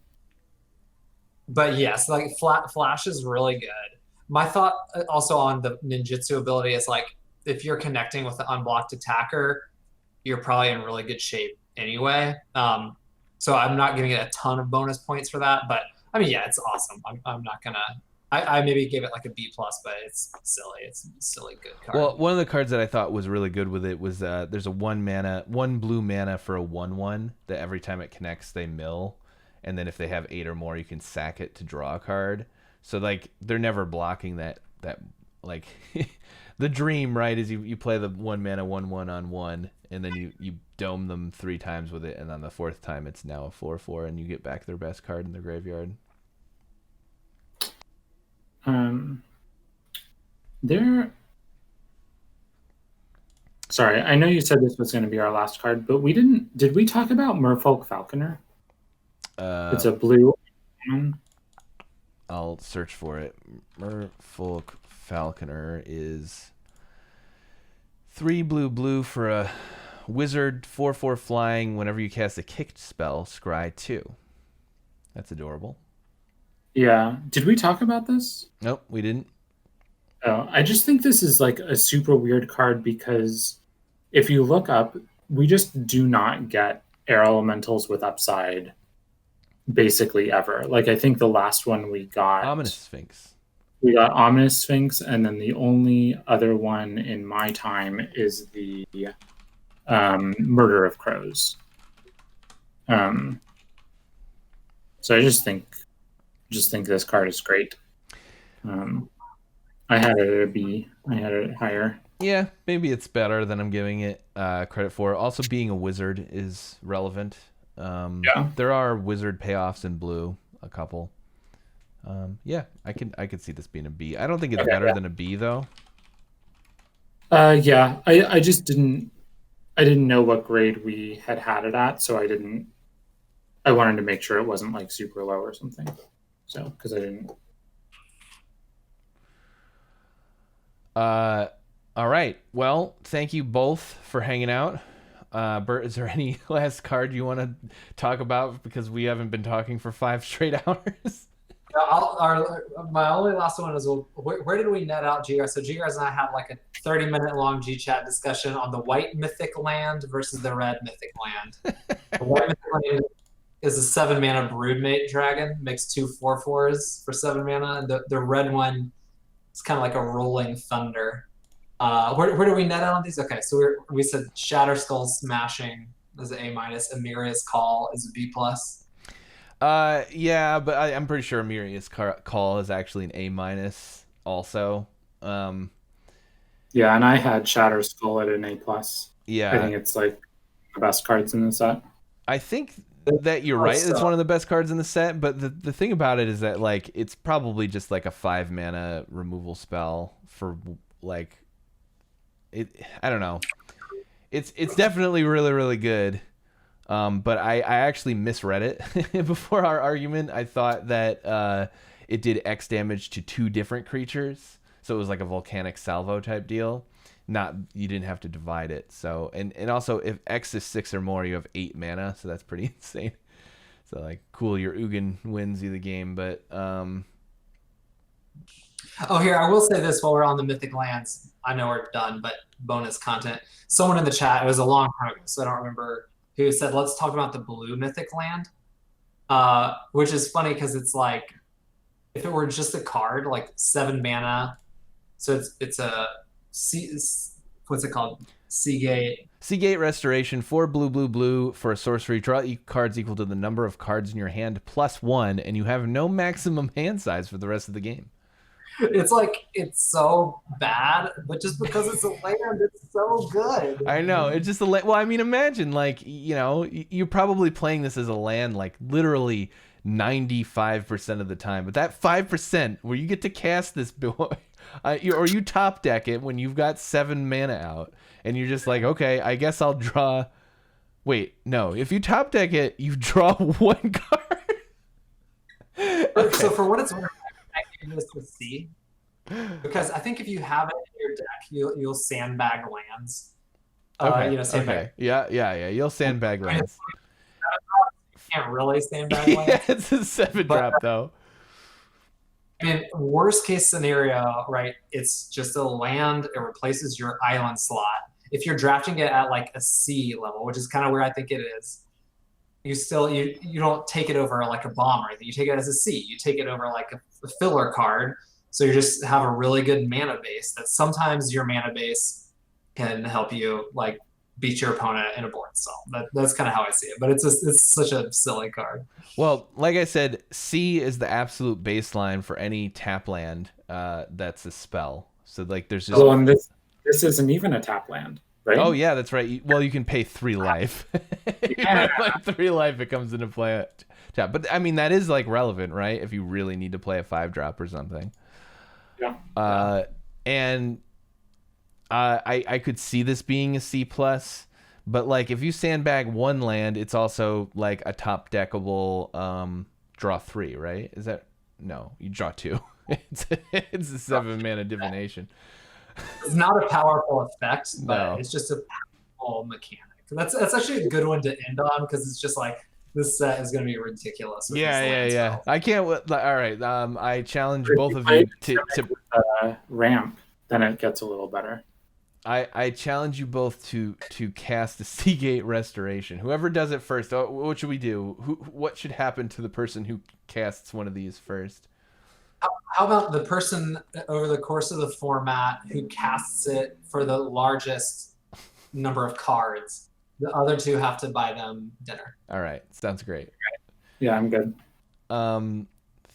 But yes, like Flash is really good. My thought also on the ninjutsu ability is like if you're connecting with the unblocked attacker, you're probably in really good shape anyway. So I'm not giving it a ton of bonus points for that, but I mean, yeah, it's awesome. I'm not gonna. I maybe gave it like a B+, but it's silly. It's a silly good card. Well, one of the cards that I thought was really good with it was there's a 1 blue mana for a 1/1 that every time it connects they mill, and then if they have 8 or more, you can sack it to draw a card. So like they're never blocking that like the dream, right? Is you play the 1 mana 1/1 on 1, and then you dome them 3 times with it, and on the 4th time it's now a 4/4, and you get back their best card in their graveyard. Sorry, I know you said this was going to be our last card, but did we talk about Merfolk Falconer? It's a blue one. I'll search for it. Merfolk Falconer is 3 blue for a wizard, 4/4 flying. Whenever you cast a kicked spell, scry 2. That's adorable. Yeah. Did we talk about this? Nope, we didn't. Oh, I just think this is like a super weird card because if you look up, we just do not get air elementals with upside basically ever. Like I think the last one we got Ominous Sphinx. We got Ominous Sphinx, and then the only other one in my time is the Murder of Crows. So I just think this card is great. I had it at a B. I had it higher. Yeah, maybe it's better than I'm giving it credit for. Also, being a wizard is relevant. There are wizard payoffs in blue, a couple. Yeah, I could see this being a B. I don't think it's better than a B though. Yeah, I just didn't know what grade we had it at, so I wanted to make sure it wasn't like super low or something. So because I didn't. All right. Well, thank you both for hanging out. Bert, is there any last card you want to talk about? Because we haven't been talking for 5 straight hours. My only last one is where did we net out GR? So GRs and I had like a 30-minute long G-chat discussion on the white mythic land versus the red mythic land. The white mythic land is a 7-mana Broodmate dragon, makes 2 4/4s for 7 mana, and the red one is kind of like a rolling thunder. Where do we net out on these? Okay, so we said Shatter Skull Smashing is an A-, Amiria's Call is a B+. Yeah, but I'm pretty sure Amiria's Call is actually an A- also. Yeah, and I had Shatter Skull at an A+. Yeah. I think it's like the best cards in the set. I think that you're right. It's one of the best cards in the set, but the thing about it is that like it's probably just like a 5-mana removal spell for like it. I don't know. It's definitely really, really good. But I actually misread it before our argument. I thought that it did X damage to 2 different creatures, so it was like a volcanic salvo type deal. Not, you didn't have to divide it. So and also if X is 6 or more, you have 8 mana, so that's pretty insane. So like, cool, your Ugin wins you the game, but Oh, here, I will say this while we're on the Mythic Lands. I know we're done, but bonus content. Someone in the chat, it was a long time ago, so I don't remember who said, let's talk about the blue Mythic Land, which is funny because it's like, if it were just a card, like 7 mana, so it's a what's it called? Seagate. Seagate Restoration, 4 blue, blue, blue for a sorcery. Draw cards equal to the number of cards in your hand plus 1, and you have no maximum hand size for the rest of the game. It's like, it's so bad, but just because it's a land, it's so good. I know. It's just a land. Well, I mean, imagine, like, you know, you're probably playing this as a land, like, literally 95% of the time. But that 5% where you get to cast this boy, or you top deck it when you've got 7 mana out, and you're just like, okay, I guess I'll draw. Wait, no. If you top deck it, you draw 1 card. Okay. So for what it's worth, I give this a C, because I think if you have it in your deck, you'll sandbag lands. Okay. You know, sandbag. Okay. Yeah. You'll sandbag lands. You can't really sandbag lands. Yeah, it's a 7 drop though. I mean, worst case scenario, right? It's just a land. It replaces your island slot. If you're drafting it at like a C level, which is kind of where I think it is, you still you don't take it over like a bomb or anything. You take it as a C. You take it over like a filler card. So you just have a really good mana base. That sometimes your mana base can help you like beat your opponent in a board. So that's kind of how I see it. But it's such a silly card. Well, like I said, C is the absolute baseline for any tap land that's a spell. So like there's just and this isn't even a tap land, right? Oh yeah, that's right. Well, you can pay 3 life. Yeah. Like 3 life, it comes into play tap. But I mean that is like relevant, right? If you really need to play a 5 drop or something. Yeah. And I could see this being a C plus, but like if you sandbag 1 land, it's also like a top deckable draw 3, right? Is that no? You draw 2. It's a 7 mana divination. It's not a powerful effect, but No. it's just a powerful mechanic. That's actually a good one to end on, because it's just like this set is going to be ridiculous. With Yeah. I can't. All right. I challenge both of If you you to ramp, then it gets a little better. I challenge you both to cast a Seagate Restoration. Whoever does it first. What should we do? What should happen to the person who casts one of these first? How about the person over the course of the format who casts it for the largest number of cards? The other 2 have to buy them dinner. All right. Sounds great. Yeah, I'm good.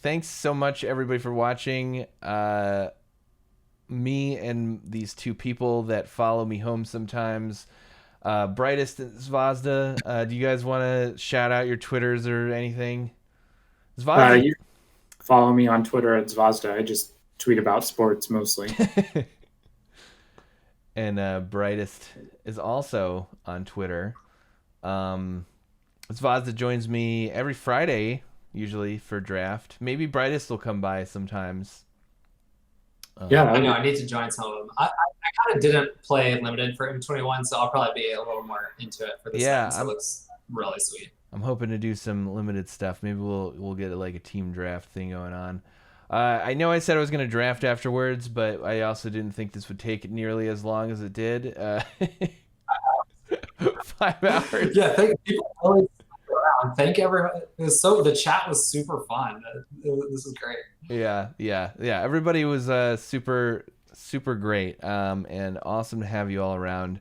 Thanks so much, everybody, for watching. Me and these 2 people that follow me home sometimes, Brightest and Zvazda. Do you guys want to shout out your Twitters or anything? Zvazda? You follow me on Twitter at Zvazda. I just tweet about sports mostly. And Brightest is also on Twitter. Zvazda joins me every Friday, usually, for draft. Maybe Brightest will come by sometimes. Yeah, I know. I need to join some of them. I kind of didn't play limited for M21, so I'll probably be a little more into it for this. Yeah, so it looks really sweet. I'm hoping to do some limited stuff. Maybe we'll get like a team draft thing going on. I know I said I was going to draft afterwards, but I also didn't think this would take nearly as long as it did. 5 hours. Yeah, thank people always stick around. Thank everyone. The chat was super fun. This is great. Yeah. Everybody was super great, and awesome to have you all around.